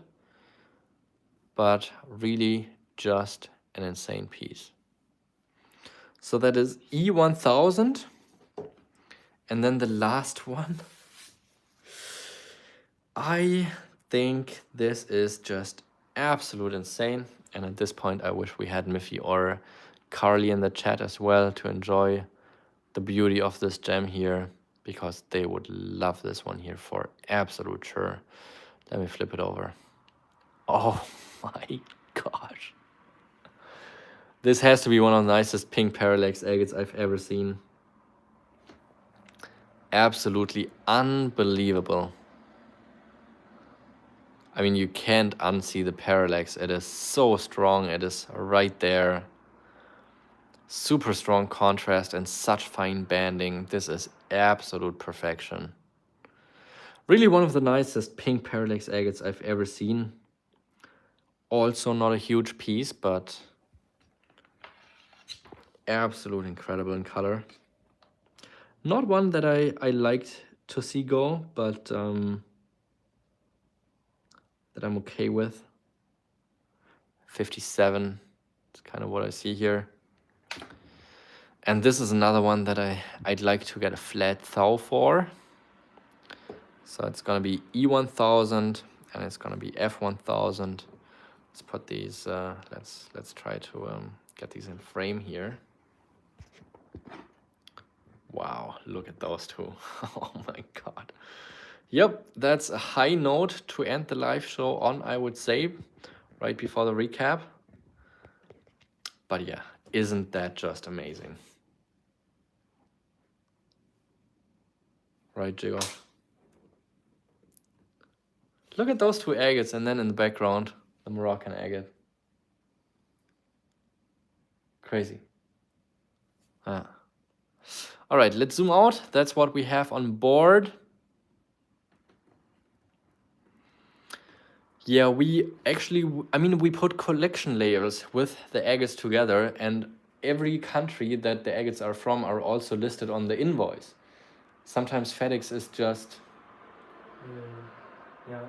But really just an insane piece. So that is E1000. And then the last one. I think this is just absolute insane. And at this point, I wish we had Miffy or Carly in the chat as well to enjoy the beauty of this gem here, because they would love this one here for absolute sure. Let me flip it over. Oh my gosh. This has to be one of the nicest pink parallax agates I've ever seen. Absolutely unbelievable. I mean, you can't unsee the parallax. It is so strong. It is right there. Super strong contrast and such fine banding. This is absolute perfection. Really one of the nicest pink parallax agates I've ever seen. Also not a huge piece, but absolutely incredible in color. Not one that I liked to see go, but that I'm okay with. 57, it's kind of what I see here. And this is another one that I'd like to get a flat thou for. So it's gonna be E1000 and it's gonna be F1000. Let's put these, let's try to get these in frame here. Wow, look at those two. Oh my God. Yep, that's a high note to end the live show on, I would say, right before the recap. But yeah, isn't that just amazing? Right, Jigo? Look at those two agates, and then in the background, the Moroccan agate. Crazy. Ah. All right, let's zoom out. That's what we have on board. Yeah, we actually, I mean, we put collection layers with the agates together, and every country that the agates are from are also listed on the invoice. Sometimes FedEx is just... Ja,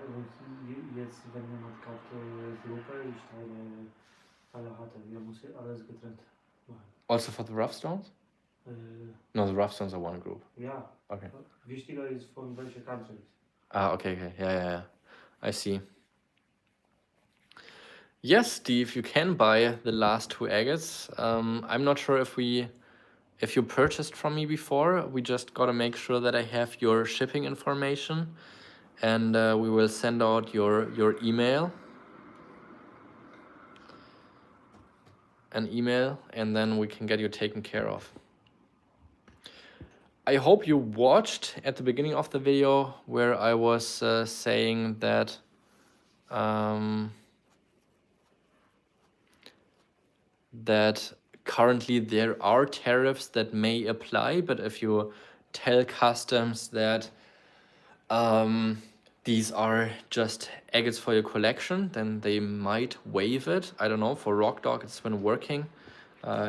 jetzt, wenn jemand kauft Gruppe, ich teile alle Hatte. Wir müssen alles getrennt machen. Also for the rough stones? No, the rough stones are one group. Ja. Okay. Wichtiger ist von welcher country. Ah, okay. Yeah. I see. Yes, Steve, you can buy the last two agates. I'm not sure if you purchased from me before. We just gotta make sure that I have your shipping information, and we will send out your email. An email, and then we can get you taken care of. I hope you watched at the beginning of the video where I was saying that that currently there are tariffs that may apply, but if you tell customs that these are just agates for your collection, then they might waive it. I don't know, for Rock Dog it's been working.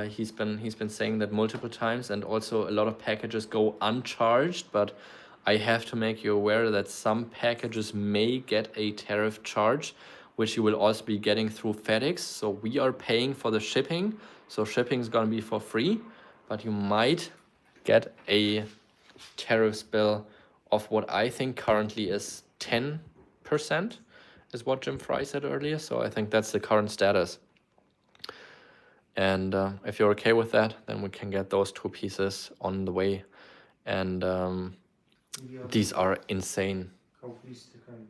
He's been saying that multiple times, and also a lot of packages go uncharged, but I have to make you aware that some packages may get a tariff charge, which you will also be getting through FedEx. So we are paying for the shipping. So shipping is going to be for free, but you might get a tariffs bill of what I think currently is 10%, is what Jim Fry said earlier. So I think that's the current status. And if you're okay with that, then we can get those 2 pieces on the way. And Ja these are insane. kauflisty keine.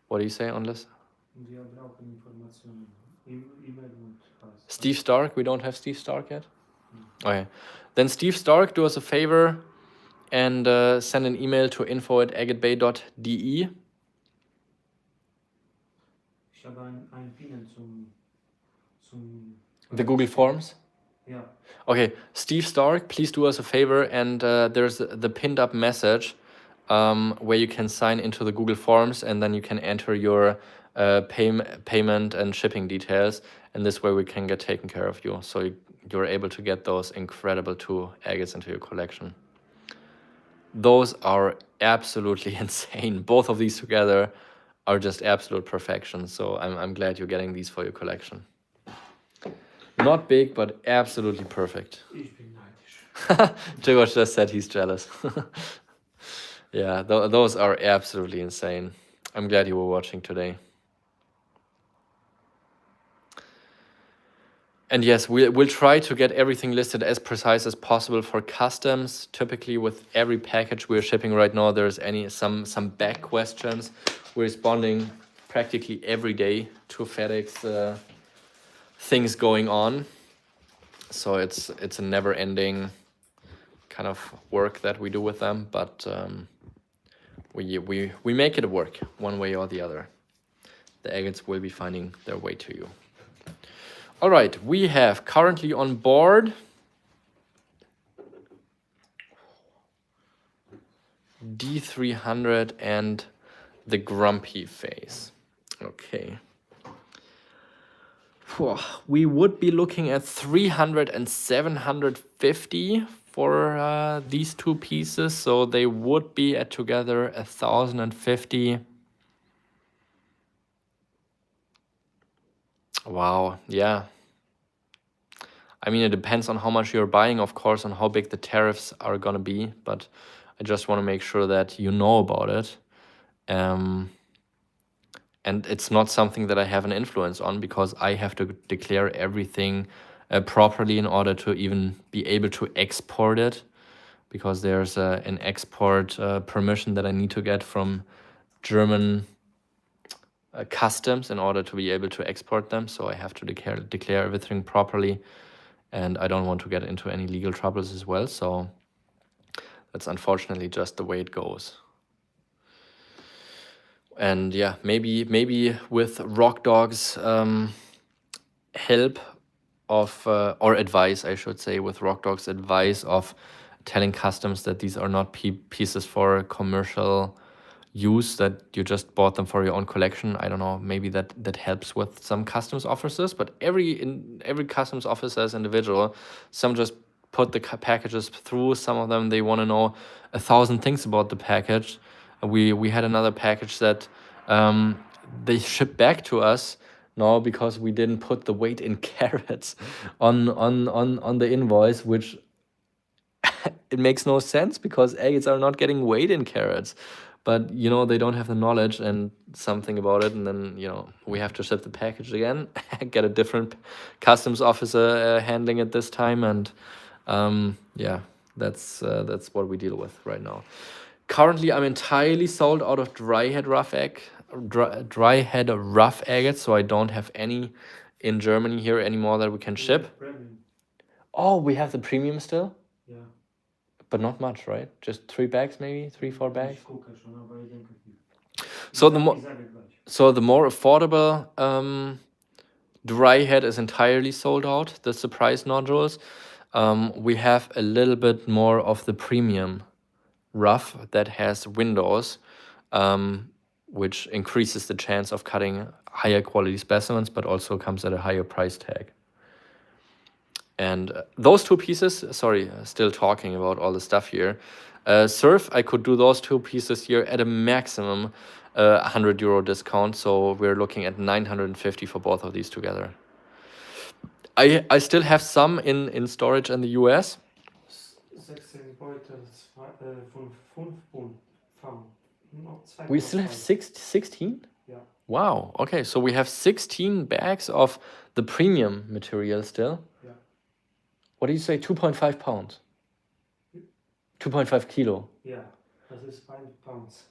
What do you say on this? Wir brauchen Informationen. E-Mail und was. Steve Stark? We don't have Steve Stark yet? Okay. Then Steve Stark, do us a favor and send an email to info@agatebay.de. Ich habe ein Pinnen zum The Google Forms? Ja. Okay, Steve Stark, please do us a favor, and there's the pinned up message where you can sign into the Google Forms, and then you can enter your payment and shipping details, and this way we can get taken care of you, so you're able to get those incredible 2 agates into your collection. Those are absolutely insane. Both of these together are just absolute perfection, so I'm glad you're getting these for your collection. Not big, but absolutely perfect. Ich bin neidisch. Grzegorz just said he's jealous. Yeah, those are absolutely insane. I'm glad you were watching today. And yes, we'll try to get everything listed as precise as possible for customs. Typically, with every package we're shipping right now, there's some back questions. We're responding practically every day to FedEx things going on. So it's a never-ending kind of work that we do with them, but we make it work one way or the other. The agates will be finding their way to you. All right, we have currently on board D300 and the Grumpy Face. Okay. We would be looking at 300 and 750 for these 2 pieces, so they would be at together 1,050. Wow, yeah. I mean, it depends on how much you're buying, of course, on how big the tariffs are gonna be, but I just want to make sure that you know about it. And it's not something that I have an influence on, because I have to declare everything properly in order to even be able to export it, because there's an export permission that I need to get from German customs in order to be able to export them. So I have to declare everything properly, and I don't want to get into any legal troubles as well. So that's unfortunately just the way it goes. And yeah, maybe with Rock Dog's help of or advice, I should say, with Rock Dog's advice of telling customs that these are not pieces for commercial use, that you just bought them for your own collection. I don't know, maybe that helps with some customs officers, but every customs officer is individual. Some just put the packages through. Some of them, they want to know 1,000 things about the package. We had another package that they shipped back to us now because we didn't put the weight in carats on the invoice, which it makes no sense, because agates are not getting weighed in carats. But they don't have the knowledge and something about it, and then we have to ship the package again, get a different customs officer handling it this time, and yeah, that's what we deal with right now. Currently, I'm entirely sold out of dry head rough agates, so I don't have any in Germany here anymore that we can ship. Premium. Oh, we have the premium still? Yeah. But not much, right? Just 3 bags, maybe 3-4 bags. Kukasz, ona ma jeden kupił. So the more affordable dry head is entirely sold out. The surprise nodules. We have a little bit more of the premium rough that has windows, which increases the chance of cutting higher quality specimens, but also comes at a higher price tag. And those two pieces, sorry, still talking about all the stuff here. Surf, I could do those two pieces here at a maximum €100 discount. So we're looking at 950 for both of these together. I still have some in storage in the US. 16 Beutel, 5 Pfund. No, We still have 16? Yeah. Wow. Okay, so we have 16 bags of the premium material still. Yeah. What do you say? 2.5 pounds? 2.5 kilo? Yeah, that is 5 pounds.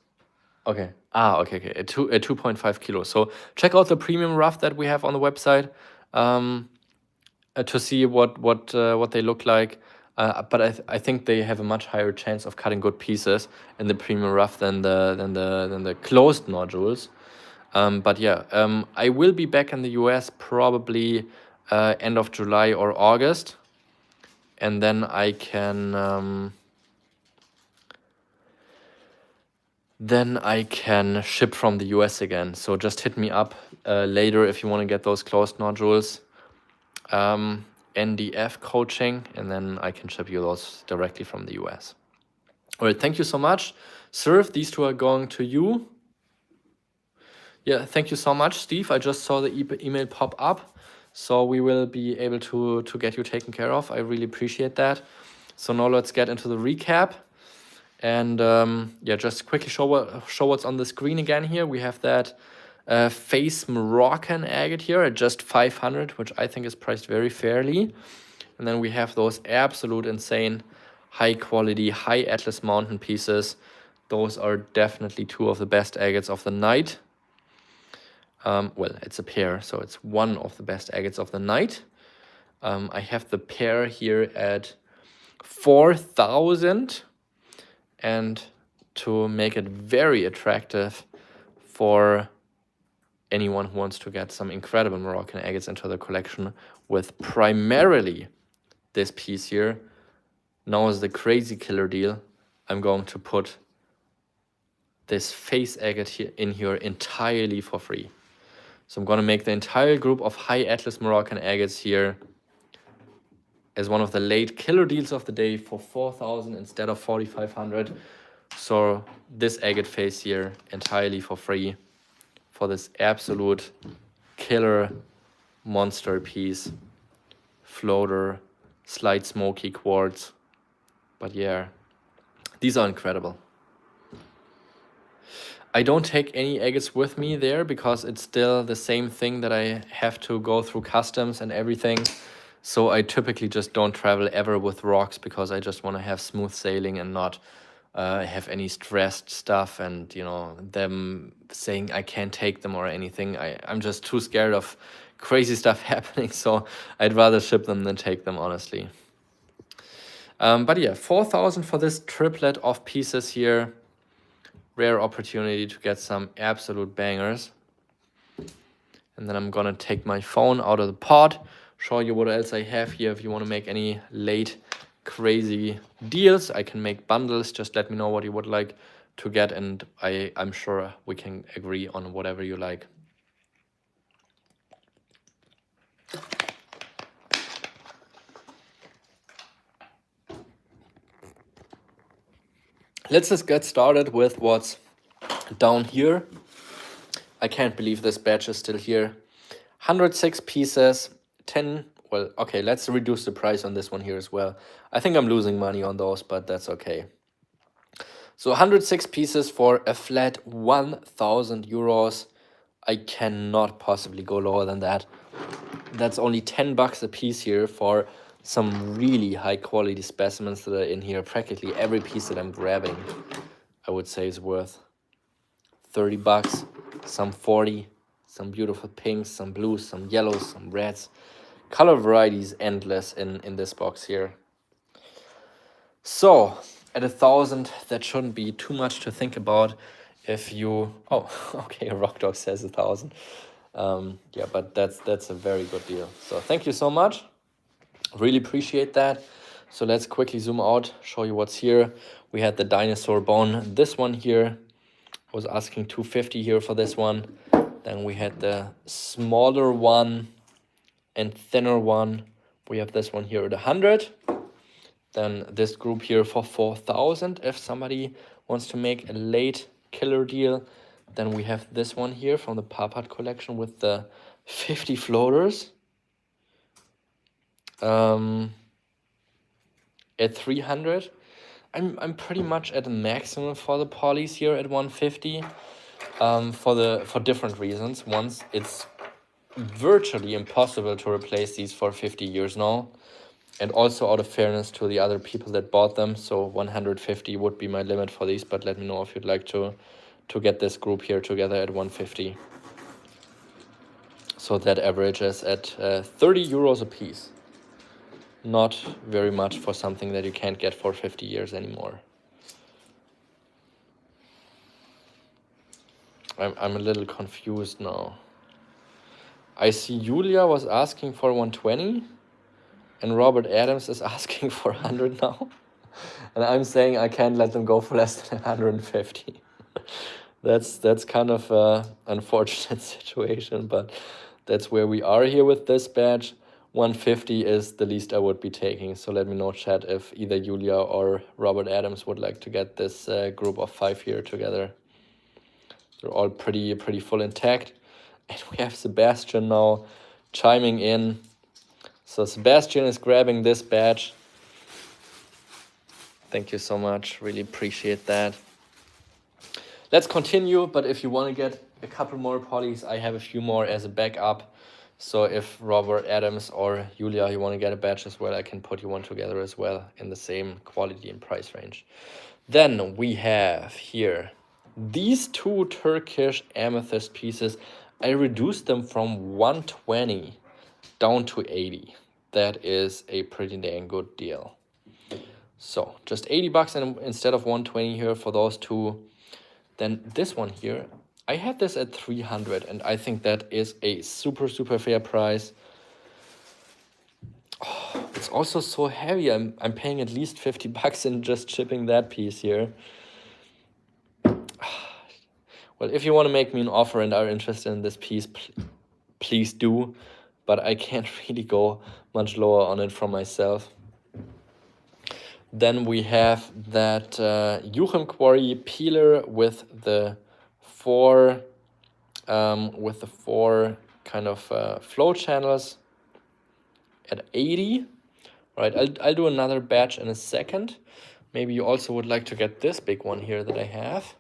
Okay. Okay. A 2.5 kilo. So check out the premium rough that we have on the website to see what they look like. But I think they have a much higher chance of cutting good pieces in the premium rough than the closed nodules. But yeah, I will be back in the US probably end of July or August, and then I can ship from the US again. So just hit me up later if you want to get those closed nodules. NDF coaching, and then I can ship you those directly from the US. All right, thank you so much. Surf, these two are going to you. Yeah, thank you so much, Steve. I just saw the email pop up, so we will be able to get you taken care of. I really appreciate that. So now let's get into the recap. And yeah, just quickly show what's on the screen again here. We have that face Moroccan agate here at just 500, which I think is priced very fairly. And then we have those absolute insane high quality, high Atlas Mountain pieces. Those are definitely two of the best agates of the night. Well, it's a pair, so it's one of the best agates of the night. I have the pair here at 4,000. And to make it very attractive for anyone who wants to get some incredible Moroccan agates into the collection with primarily this piece here, now is the crazy killer deal. I'm going to put this face agate here in here entirely for free. So I'm going to make the entire group of high Atlas Moroccan agates here as one of the late killer deals of the day for 4,000 instead of 4,500. So this agate face here entirely for free for this absolute killer monster piece, floater, slight smoky quartz. But yeah, these are incredible. I don't take any agates with me there because it's still the same thing that I have to go through customs and everything. So I typically just don't travel ever with rocks because I just want to have smooth sailing and not have any stressed stuff and, you know, them saying I can't take them or anything. I'm just too scared of crazy stuff happening, so I'd rather ship them than take them, honestly. But yeah, 4,000 for this triplet of pieces here. Rare opportunity to get some absolute bangers. And then I'm gonna take my phone out of the pot, show you what else I have here. If you want to make any late crazy deals, I can make bundles. Just let me know what you would like to get, and I'm sure we can agree on whatever you like. Let's just get started with what's down here. I can't believe this batch is still here. 106 pieces, 10. Well, okay, let's reduce the price on this one here as well. I think I'm losing money on those, but that's okay. So 106 pieces for a flat 1,000 euros. I cannot possibly go lower than that. That's only 10 bucks a piece here for some really high quality specimens that are in here. Practically every piece that I'm grabbing, I would say, is worth 30 bucks, some 40, some beautiful pinks, some blues, some yellows, some reds. Color variety is endless in this box here. So at 1,000, that shouldn't be too much to think about. If you, oh, okay, Rock Dog says 1,000. Yeah, but that's a very good deal. So thank you so much. Really appreciate that. So let's quickly zoom out, show you what's here. We had the dinosaur bone. This one here was asking 250 here for this one. Then we had the smaller one and thinner one, We have this one here at 100. Then this group here for 4,000 if somebody wants to make a late killer deal. Then we have this one here from the Parpart collection with the 50 floaters. At 300. I'm pretty much at the maximum for the polys here at 150. For different reasons. Once, it's virtually impossible to replace these for 50 years now. And also out of fairness to the other people that bought them. So 150 would be my limit for these, but let me know if you'd like to get this group here together at 150. So that averages at 30 euros a piece. Not very much for something that you can't get for 50 years anymore. I'm a little confused now. I see Julia was asking for 120 and Robert Adams is asking for 100 now. And I'm saying I can't let them go for less than 150. That's kind of an unfortunate situation, but that's where we are here with this badge. 150 is the least I would be taking. So let me know, chat, if either Julia or Robert Adams would like to get this group of 5 here together. They're all pretty full intact. And we have Sebastian now chiming in. So Sebastian is grabbing this badge. Thank you so much. Really appreciate that. Let's continue, but if you want to get a couple more polys, I have a few more as a backup. So if Robert Adams or Julia, you want to get a badge as well, I can put you one together as well in the same quality and price range. Then we have here these 2 Turkish amethyst pieces. I reduced them from 120 down to 80. That is a pretty dang good deal. So just 80 bucks instead of 120 here for those 2. Then this one here, I had this at 300 and I think that is a super fair price. Oh, it's also so heavy. I'm paying at least 50 bucks in just shipping that piece here. Well, if you want to make me an offer and are interested in this piece, please do. But I can't really go much lower on it from myself. Then we have that Juchem Quarry peeler with the 4 kind of flow channels at 80. Right, I'll do another batch in a second. Maybe you also would like to get this big one here that I have.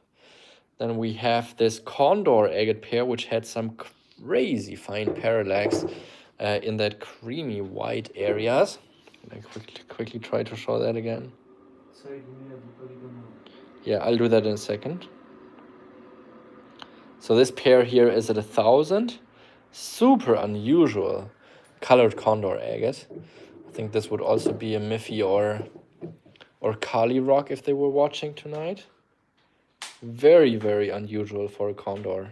Then we have this Condor agate pair, which had some crazy fine parallax in that creamy white areas. I quickly try to show that again. Yeah, I'll do that in a second. So this pair here is at 1,000. Super unusual colored Condor agate. I think this would also be a Miffy or Kali rock if they were watching tonight. Very unusual for a Condor.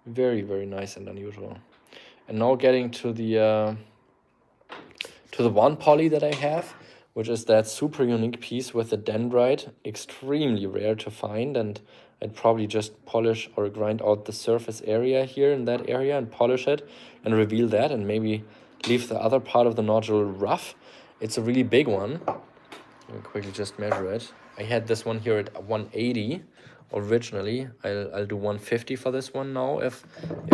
Very nice and unusual. And now getting to the one poly that I have, which is that super unique piece with the dendrite. Extremely rare to find, and I'd probably just polish or grind out the surface area here in that area and polish it and reveal that and maybe leave the other part of the nodule rough. It's a really big one. Let me quickly just measure it. I had this one here at 180 originally. I'll do 150 for this one now if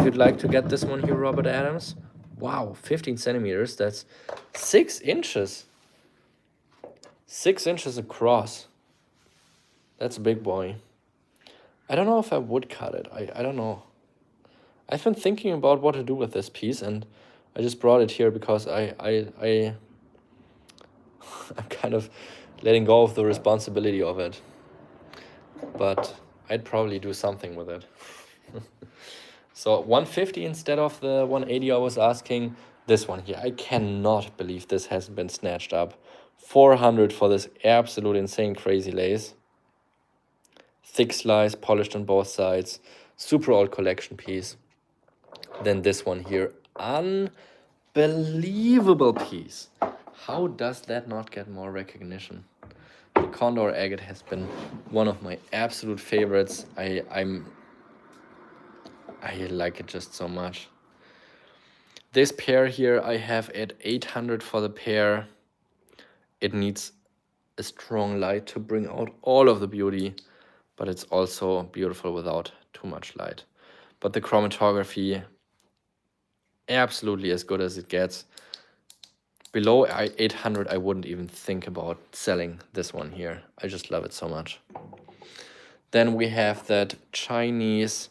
you'd like to get this one here, Robert Adams. Wow, 15 centimeters. That's 6 inches. 6 inches across. That's a big boy. I don't know if I would cut it. I don't know. I've been thinking about what to do with this piece, and I just brought it here because I'm kind of letting go of the responsibility of it. But I'd probably do something with it. So 150 instead of the 180 I was asking. This one here, I cannot believe this hasn't been snatched up. 400 for this absolute insane crazy lace. Thick slice, polished on both sides. Super old collection piece. Then this one here, unbelievable piece. How does that not get more recognition? The Condor agate has been one of my absolute favorites. I like it just so much. This pair here I have at 800 for the pair. It needs a strong light to bring out all of the beauty, but it's also beautiful without too much light. But the chromatography, absolutely as good as it gets. Below 800, I wouldn't even think about selling this one here. I just love it so much. Then we have that Chinese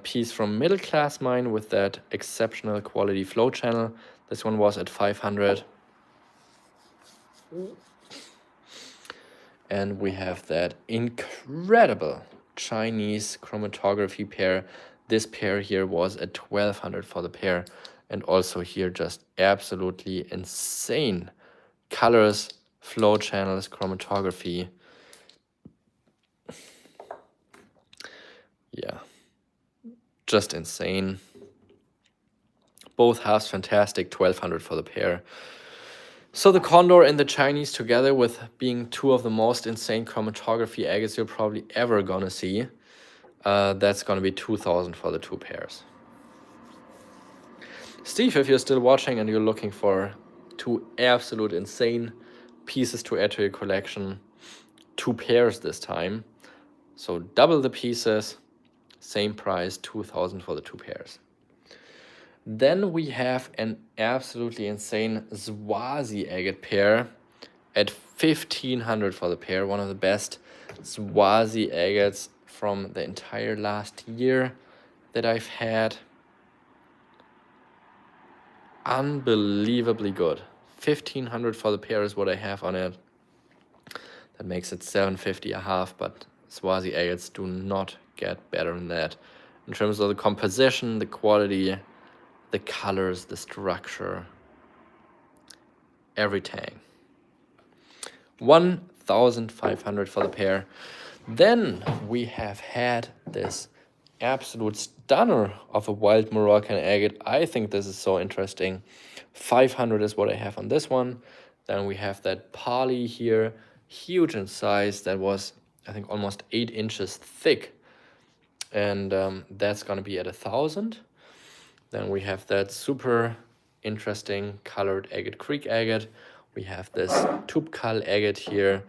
piece from Middle Class Mine with that exceptional quality flow channel. This one was at 500. And we have that incredible Chinese chromatography pair. This pair here was at 1200 for the pair. And also here just absolutely insane colors, flow channels, chromatography. Yeah, just insane. Both halves fantastic, 1200 for the pair. So the Condor and the Chinese together, with being two of the most insane chromatography agates you're probably ever gonna see, that's gonna be 2000 for the two pairs. Steve, if you're still watching and you're looking for two absolute insane pieces to add to your collection, two pairs this time, so double the pieces, same price, 2000 for the two pairs. Then we have an absolutely insane Swazi agate pair at 1500 for the pair. One of the best Swazi agates from the entire last year that I've had. Unbelievably good. 1500 for the pair is what I have on it. That makes it 750 a half, but Swazi agates do not get better than that. In terms of the composition, the quality, the colors, the structure, everything. 1500 for the pair. Then we have had this absolute stunner of a wild Moroccan agate. I think this is so interesting. 500 is what I have on this one. Then we have that Pali here, huge in size. That was, I think, almost 8 inches thick. And that's going to be at 1000. Then we have that super interesting colored agate, Creek agate. We have this Tubkal agate here,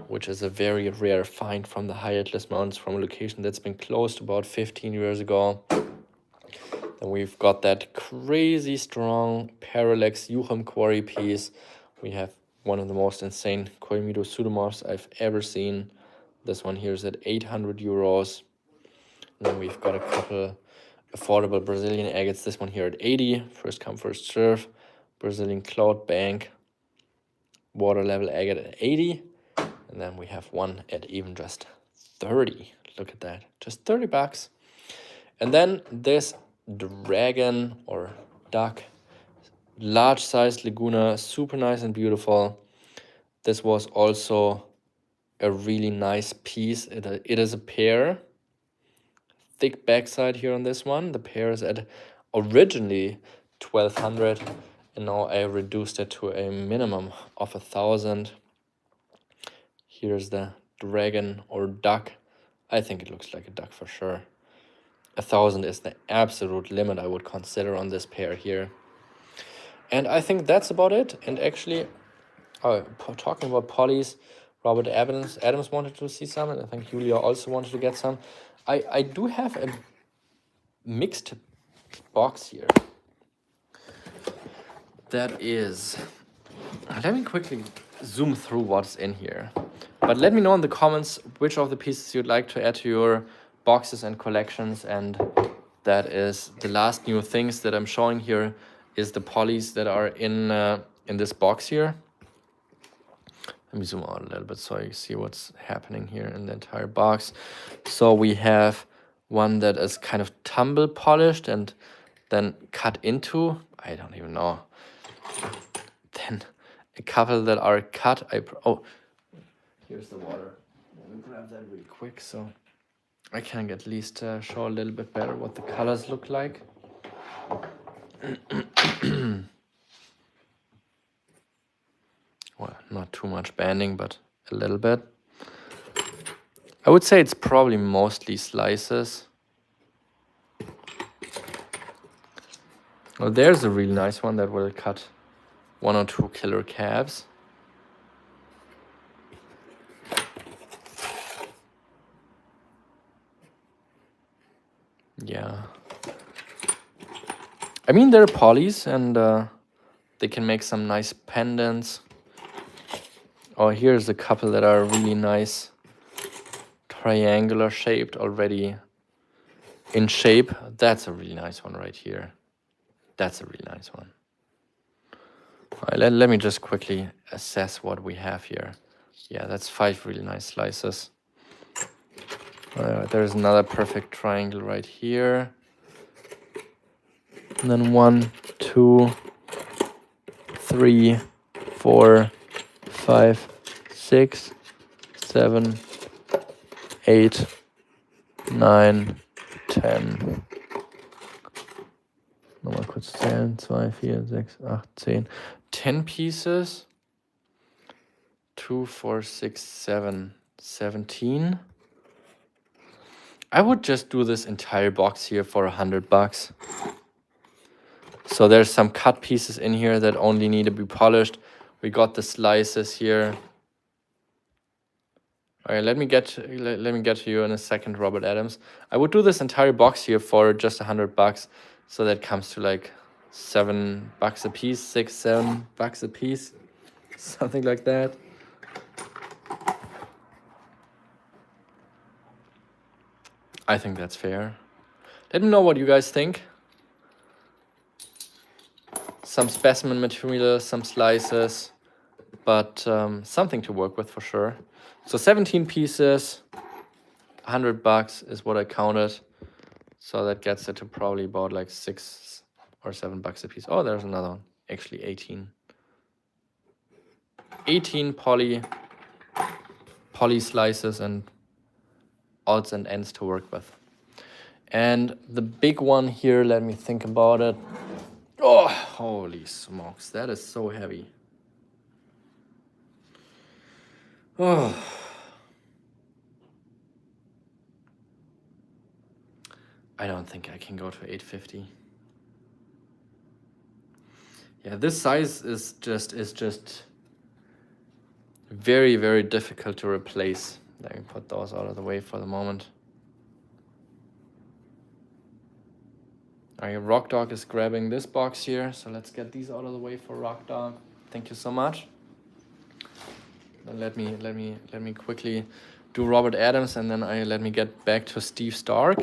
which is a very rare find from the High Atlas Mountains, from a location that's been closed about 15 years ago. Then we've got that crazy strong Parallax Yucham quarry piece. We have one of the most insane Koimido pseudomorphs I've ever seen. This one here is at 800 euros. And then we've got a couple affordable Brazilian agates. This one here at 80, first come, first serve. Brazilian Cloud Bank water level agate at 80. And then we have one at even just 30. Look at that, just 30 bucks. And then this dragon or duck, large size Laguna, super nice and beautiful. This was also a really nice piece. It is a pair. Thick backside here on this one. The pair is at originally 1200, and now I reduced it to a minimum of 1000. Here's the dragon or duck. I think it looks like a duck for sure. 1000 is the absolute limit I would consider on this pair here. And I think that's about it. And actually, talking about polys, Robert Adams wanted to see some, and I think Julia also wanted to get some. I do have a mixed box here. That is, let me quickly zoom through what's in here. But let me know in the comments which of the pieces you'd like to add to your boxes and collections. And that is the last new things that I'm showing here is the polys that are in this box here. Let me zoom out a little bit so you see what's happening here in the entire box. So we have one that is kind of tumble polished and then cut into, I don't even know. Then a couple that are cut. Oh, here's the water. Let me grab that really quick so I can at least show a little bit better what the colors look like. Well, not too much banding, but a little bit. I would say it's probably mostly slices. Well, there's a really nice one that will cut 1 or 2 killer calves. Yeah. I mean, they're polys, and they can make some nice pendants. Oh, here's a couple that are really nice, triangular shaped, already in shape. That's a really nice one right here. That's a really nice one. All right, let me just quickly assess what we have here. Yeah, that's 5 really nice slices. There's another perfect triangle right here. And then 1, 2, 3, 4, 5, 6, 7, 8, 9, 10. Nochmal kurz zählen. 2, 4, 6, 8, 10. 10 pieces. 2, 4, 6, 7, 17. I would just do this entire box here for $100. So there's some cut pieces in here that only need to be polished. We got the slices here. All right, let me get to you in a second, Robert Adams. I would do this entire box here for just $100. So that comes to like $7 a piece, $6-7 a piece, something like that. I think that's fair. Let me know what you guys think. Some specimen material, some slices, but something to work with for sure. So 17 pieces, $100 is what I counted. So that gets it to probably about like $6 or $7 a piece. Oh, there's another one. Actually 18. 18 poly slices and odds and ends to work with. And the big one here, let me think about it. Oh, holy smokes, that is so heavy. Oh. I don't think I can go to 850. Yeah, this size is just very, very difficult to replace. Let me put those out of the way for the moment. All right, Rock Dog is grabbing this box here, so let's get these out of the way for Rock Dog. Thank you so much. Then let me quickly do Robert Adams, and then let me get back to Steve Stark.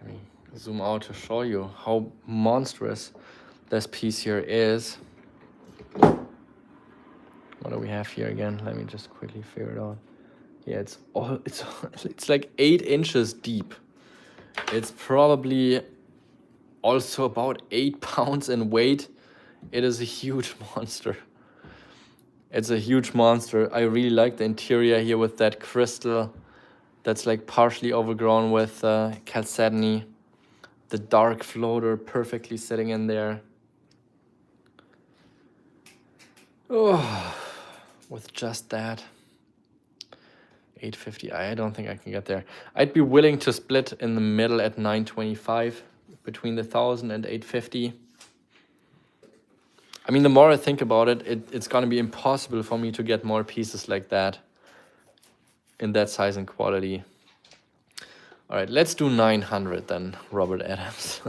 Let me zoom out to show you how monstrous this piece here is. What do we have here again? Let me just quickly figure it out. Yeah, it's like 8 inches deep. It's probably also about 8 pounds in weight. It is a huge monster. It's a huge monster. I really like the interior here with that crystal that's like partially overgrown with chalcedony. The dark floater perfectly sitting in there. Oh, with just that. 850, I don't think I can get there. I'd be willing to split in the middle at 925 between the 1,000 and 850. I mean, the more I think about it, it's going to be impossible for me to get more pieces like that in that size and quality. All right, let's do 900 then, Robert Adams,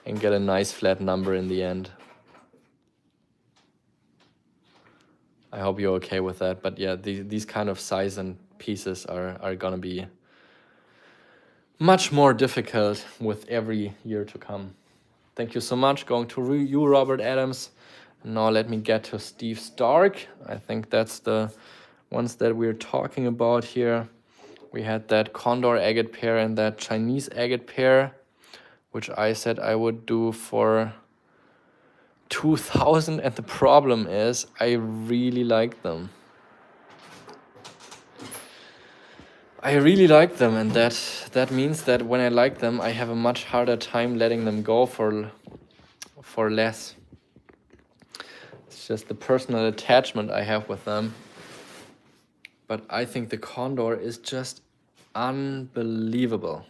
and get a nice flat number in the end. I hope you're okay with that. But yeah, these kind of size and pieces are going to be much more difficult with every year to come. Thank you so much. Going to you, Robert Adams. Now let me get to Steve Stark. I think that's the ones that we're talking about here. We had that Condor agate pair and that Chinese agate pair, which I said I would do for 2,000. And the problem is I really like them. I really like them, and that means that when I like them, I have a much harder time letting them go for less. It's just the personal attachment I have with them. But I think the Condor is just unbelievable.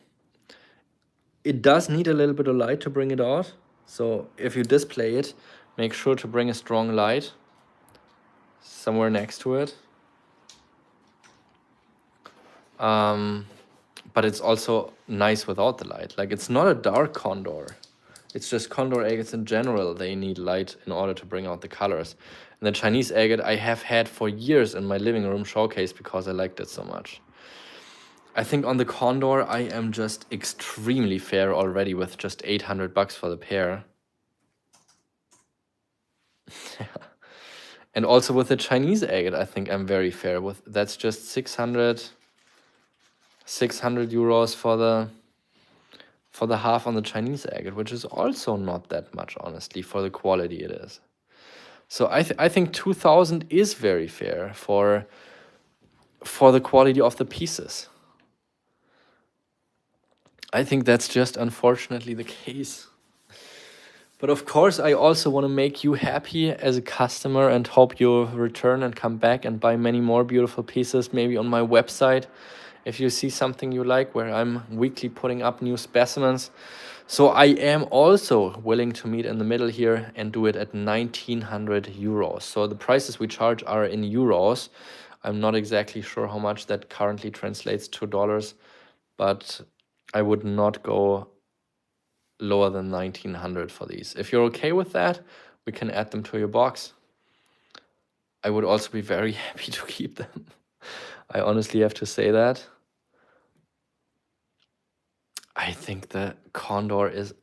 It does need a little bit of light to bring it out. So if you display it, make sure to bring a strong light somewhere next to it. But it's also nice without the light. Like, it's not a dark condor. It's just condor agates in general. They need light in order to bring out the colors. And the Chinese agate I have had for years in my living room showcase because I liked it so much. I think on the condor, I am just extremely fair already with just $800 for the pair. And also with the Chinese agate, I think I'm very fair with. That's just 600 euros for the half on the Chinese agate, which is also not that much, honestly, for the quality it is. So I think 2,000 is very fair for the quality of the pieces. I think that's just unfortunately the case. But of course, I also want to make you happy as a customer and hope you return and come back and buy many more beautiful pieces, maybe on my website, if you see something you like, where I'm weekly putting up new specimens. So I am also willing to meet in the middle here and do it at 1,900 euros. So the prices we charge are in euros. I'm not exactly sure how much that currently translates to dollars, but I would not go lower than 1,900 for these. If you're okay with that, we can add them to your box. I would also be very happy to keep them. I honestly have to say that. I think the condor is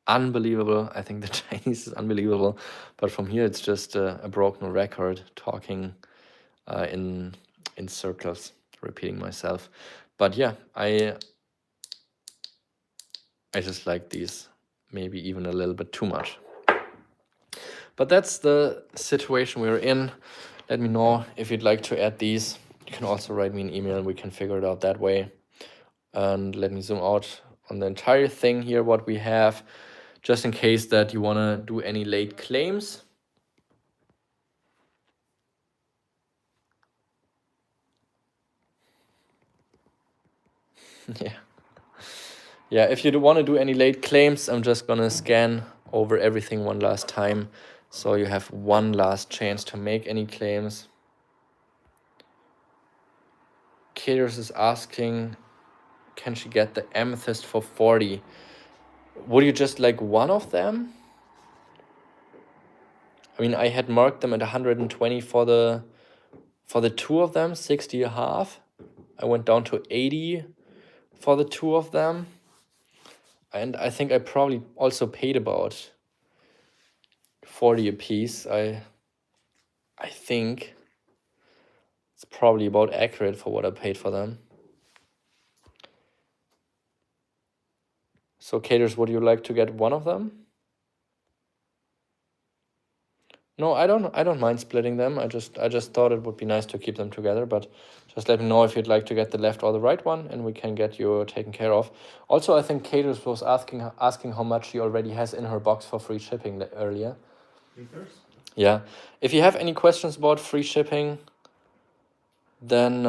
unbelievable. I think the Chinese is unbelievable. But from here, it's just a broken record, talking in circles, repeating myself. But yeah, I just like these, maybe even a little bit too much. But that's the situation we're in. Let me know if you'd like to add these. You can also write me an email and we can figure it out that way. And let me zoom out on the entire thing here, what we have, just in case that you want to do any late claims. Yeah, if you want to do any late claims, I'm just going to scan over everything one last time. So you have one last chance to make any claims. Caters is asking, can she get the amethyst for 40? Would you just like one of them? I mean, I had marked them at 120 for the two of them, 60 a half. I went down to 80 for the two of them. And I think I probably also paid about 40 a piece. I think it's probably about accurate for what I paid for them. So Caters, would you like to get one of them? No, I don't mind splitting them. I just thought it would be nice to keep them together, but just let me know if you'd like to get the left or the right one, and we can get you taken care of. Also, I think Caters was asking how much she already has in her box for free shipping earlier. Liters? Yeah. If you have any questions about free shipping, then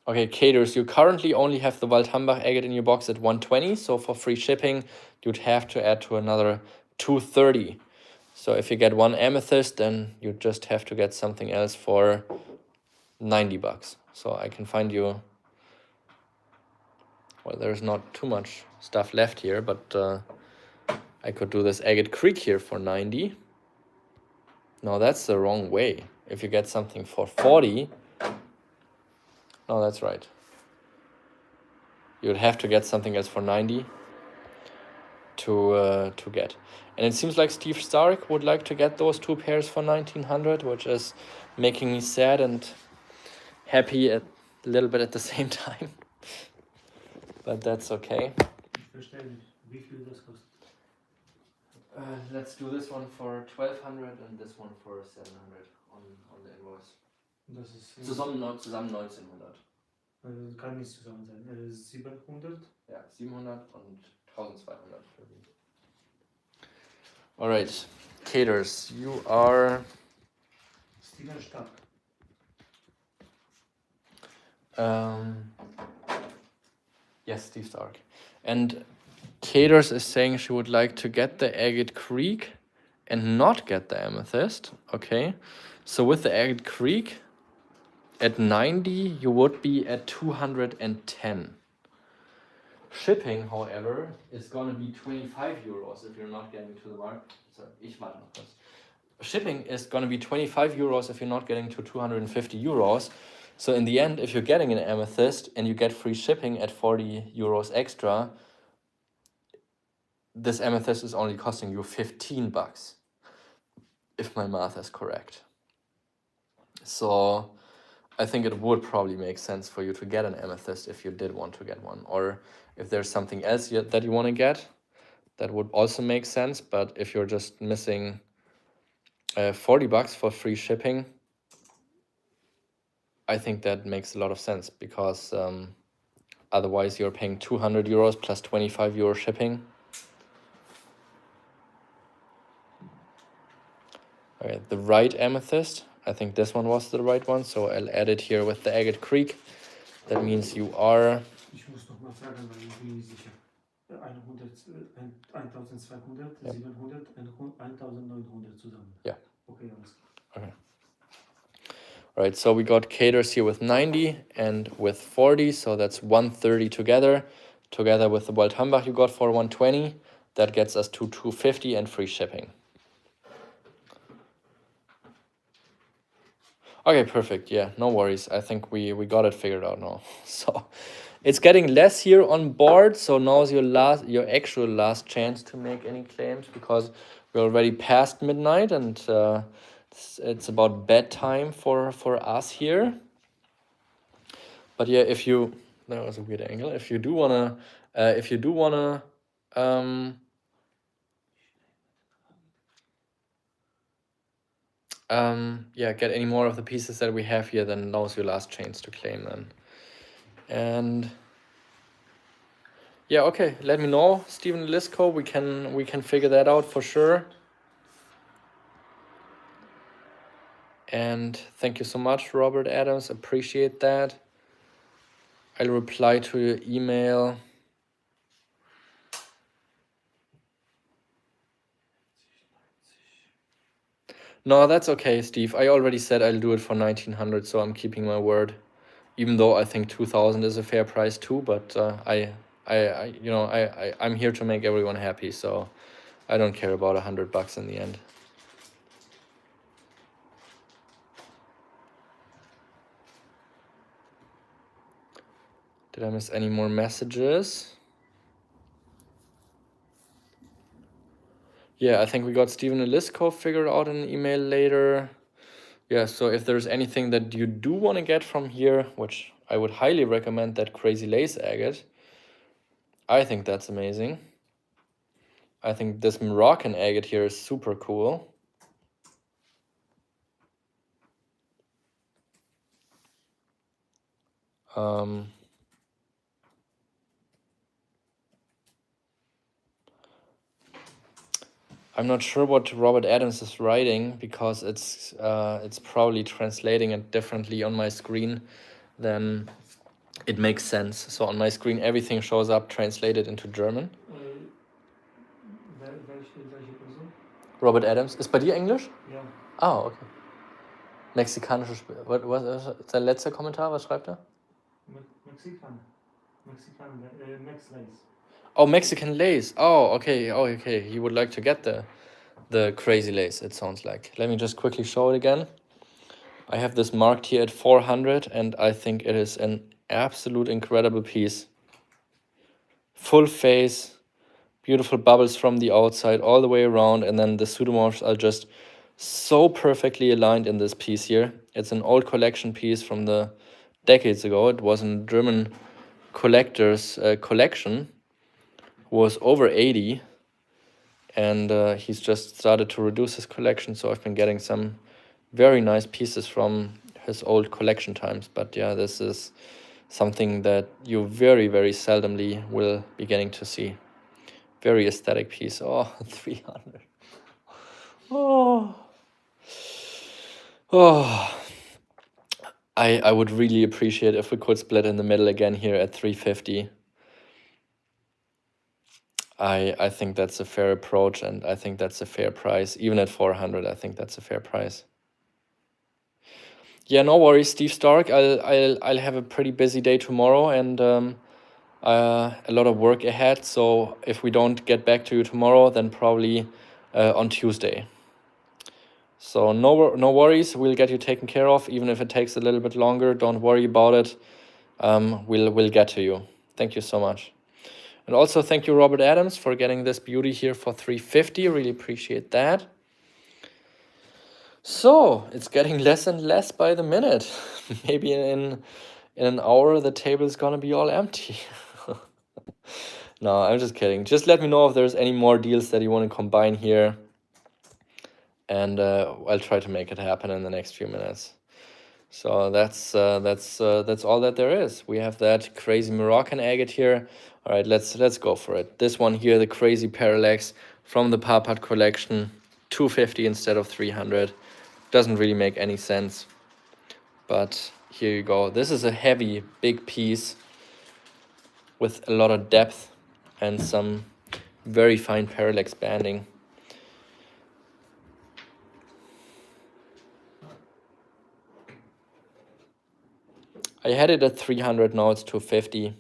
okay, Caters, you currently only have the Waldhambach agate in your box at 120, so for free shipping, you'd have to add to another 230. So if you get one amethyst, then you just have to get something else for $90. So I can find you, well, there's not too much stuff left here, but I could do this Agate Creek here for 90. No, that's the wrong way. If you get something for 40, no, that's right. You'd have to get something else for 90 to get. And it seems like Steve Stark would like to get those two pairs for 1,900, which is making me sad and happy a little bit at the same time. But that's okay. Let's do this one for 1,200 and this one for 700 on the invoice. Das ist Zusammen 1,900. Kann nicht zusammen sein. 700? Ja, 700 und 1,200 für die. Alright, Caters, you are Steven Stark. Yes, Steve Stark. And Caters is saying she would like to get the Agate Creek and not get the Amethyst. Okay. So with the Agate Creek at 90, you would be at 210. Shipping, however, is going to be 25 euros if you're not getting to the market. So, ich warte noch kurz. Shipping is going to be 25 euros if you're not getting to 250 euros. So in the end, if you're getting an Amethyst and you get free shipping at 40 euros extra, this Amethyst is only costing you 15 bucks, if my math is correct. So I think it would probably make sense for you to get an Amethyst if you did want to get one. Or if there's something else that you want to get, that would also make sense. But if you're just missing 40 bucks for free shipping, I think that makes a lot of sense, because otherwise you're paying 200 euros plus 25 euro shipping. Okay, the right Amethyst, I think this one was the right one, so I'll add it here with the Agate Creek. That means you are... Ich muss noch mal fragen, weil ich bin nicht sicher. 1200, Ja. 700 und 1900 zusammen. Ja. Okay, alles klar. Okay. All right, so we got Caters here with 90 and with 40, so that's 130 together. Together with the Waldhambach you got for 120, that gets us to 250 and free shipping. Okay, perfect. Yeah, no worries. I think we got it figured out now. So it's getting less here on board. So now's your actual last chance to make any claims, because we're already past midnight and it's about bedtime for us here. But yeah, if you... That was a weird angle. If you do wanna get any more of the pieces that we have here, then now's your last chance to claim them. And yeah, okay, let me know, Stephen Lisco. We can figure that out for sure. And thank you so much, Robert Adams. Appreciate that. I'll reply to your email. No, that's okay, Steve. I already said I'll do it for 1900, so I'm keeping my word. Even though I think 2000 is a fair price too, but I'm here to make everyone happy, so I don't care about $100 in the end. Did I miss any more messages? Yeah, I think we got Stephen Elisko figured out in an email later. Yeah, so if there's anything that you do want to get from here, which I would highly recommend, that Crazy Lace Agate. I think that's amazing. I think this Moroccan agate here is super cool. I'm not sure what Robert Adams is writing, because it's probably translating it differently on my screen than it makes sense. So on my screen, everything shows up translated into German. Welche Person? Robert Adams. Ist bei dir Englisch? Ja. Ah, okay. Mexikanische Spiel. Was ist sein letzter Kommentar? Was schreibt er? Mexican Max Lace. Oh, Mexican lace. Oh, okay. Oh, okay. He would like to get the crazy lace, it sounds like. Let me just quickly show it again. I have this marked here at 400, and I think it is an absolute incredible piece. Full face, beautiful bubbles from the outside all the way around, and then the pseudomorphs are just so perfectly aligned in this piece here. It's an old collection piece from the decades ago. It was a German collector's collection, who was over 80, and he's just started to reduce his collection, so I've been getting some very nice pieces from his old collection times. But yeah, this is something that you very, very seldomly will be getting to see. Very aesthetic piece. Oh, 300. Oh. I would really appreciate if we could split in the middle again here at 350. I think that's a fair approach, and I think that's a fair price. Even at 400, I think that's a fair price. Yeah, no worries, Steve Stark. I'll have a pretty busy day tomorrow, and a lot of work ahead. So if we don't get back to you tomorrow, then probably on Tuesday. So no worries. We'll get you taken care of, even if it takes a little bit longer. Don't worry about it. We'll get to you. Thank you so much. And also thank you, Robert Adams, for getting this beauty here for 350. Really appreciate that. So it's getting less and less by the minute. Maybe in an hour the table is gonna be all empty. No, I'm just kidding. Just let me know if there's any more deals that you want to combine here, and I'll try to make it happen in the next few minutes. So that's all that there is. We have that crazy Moroccan agate here. All right, let's go for it. This one here, the crazy parallax from the Parpart collection, 250 instead of 300. Doesn't really make any sense, but here you go. This is a heavy, big piece with a lot of depth and some very fine parallax banding. I had it at 300, now it's 250.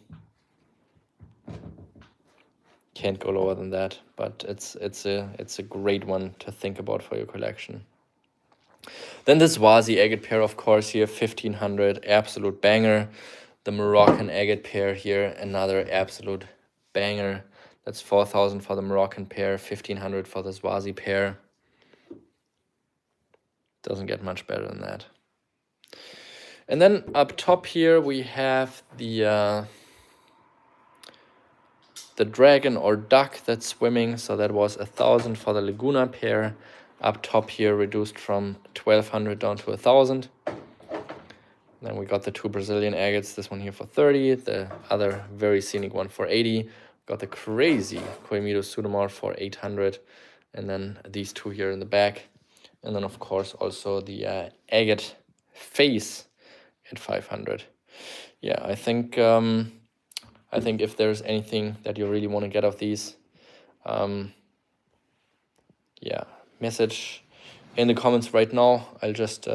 Can't go lower than that, but it's a great one to think about for your collection. Then this Swazi agate pair, of course, here, 1500, absolute banger. The Moroccan agate pair here, another absolute banger. That's 4000 for the Moroccan pair, 1500 for the Swazi pair. Doesn't get much better than that. And then up top here we have the dragon or duck that's swimming. So that was 1000 for the Laguna pair. Up top here reduced from 1200 down to 1000. Then we got the two Brazilian agates, this one here for 30, the other very scenic one for 80. Got the crazy Koimido Pseudomorph for 800, and then these two here in the back. And then of course also the agate face at 500. Yeah, I think if there's anything that you really want to get of these, yeah, message in the comments right now. I'll just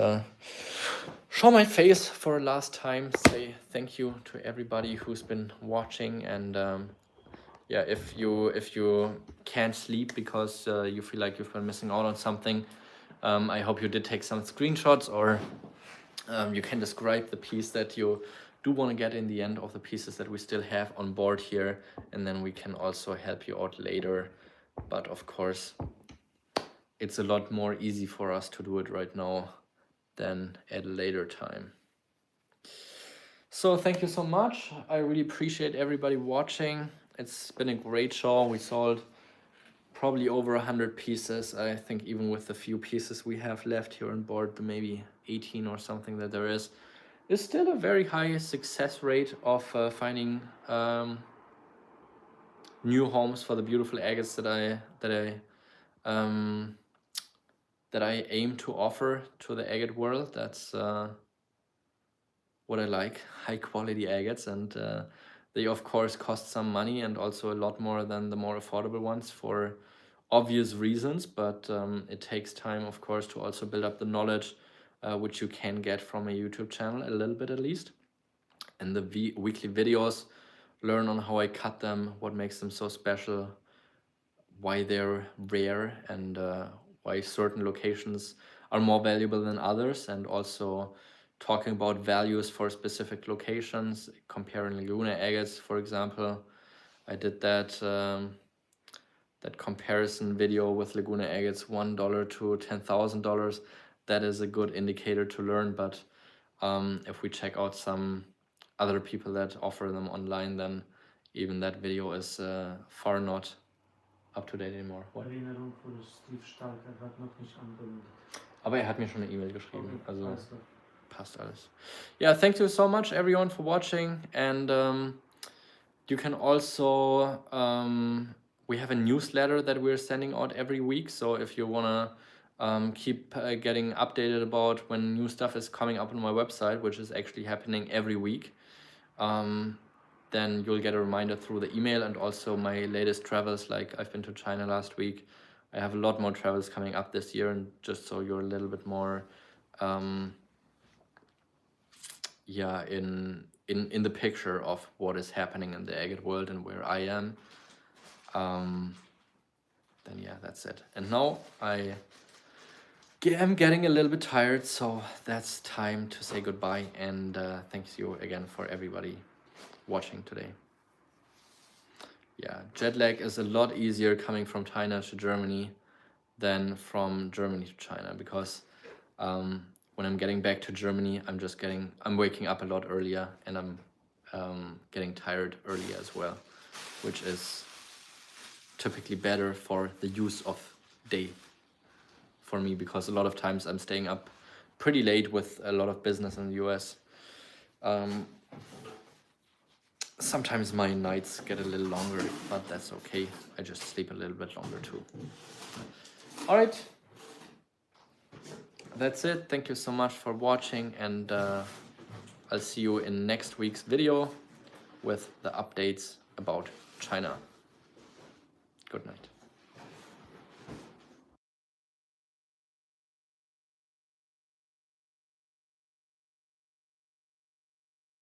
show my face for a last time, say thank you to everybody who's been watching, and yeah, if you can't sleep because you feel like you've been missing out on something, I hope you did take some screenshots, or you can describe the piece that you do want to get in the end of the pieces that we still have on board here, and then we can also help you out later. But of course, it's a lot more easy for us to do it right now than at a later time. So thank you so much. I really appreciate everybody watching. It's been a great show. We sold probably over 100 pieces. I think even with the few pieces we have left here on board, the maybe 18 or something that there is, it's still a very high success rate of finding new homes for the beautiful agates that I aim to offer to the agate world. That's what I like, high quality agates, and they of course cost some money, and also a lot more than the more affordable ones for obvious reasons, but it takes time, of course, to also build up the knowledge which you can get from a YouTube channel, a little bit at least. And the weekly videos, learn on how I cut them, what makes them so special, why they're rare, and why certain locations are more valuable than others, and also talking about values for specific locations, comparing Laguna agates, for example. I did that that comparison video with Laguna agates, $1 to $10,000. That is a good indicator to learn, but if we check out some other people that offer them online, then even that video is far not up to date anymore. What? Erinnerung für Steve Stark, hat noch nicht angemeldet. Aber er hat mir schon eine E-Mail geschrieben, Okay, also alles klar. passt alles. Yeah, thank you so much everyone for watching, and you can also we have a newsletter that we're sending out every week, so if you want to keep getting updated about when new stuff is coming up on my website, which is actually happening every week, then you'll get a reminder through the email, and also my latest travels. Like I've been to China last week. I have a lot more travels coming up this year, and just so you're a little bit more yeah, in the picture of what is happening in the Agate world and where I am, then yeah, that's it. And now I am getting a little bit tired, so that's time to say goodbye, and thanks you again for everybody watching today. Yeah, jet lag is a lot easier coming from China to Germany than from Germany to China, because when I'm getting back to Germany, I'm waking up a lot earlier, and I'm getting tired earlier as well, which is typically better for the use of day for me, because a lot of times I'm staying up pretty late with a lot of business in the US. Sometimes my nights get a little longer, but that's okay. I just sleep a little bit longer too. All right. That's it. Thank you so much for watching, and I'll see you in next week's video with the updates about China. Good night.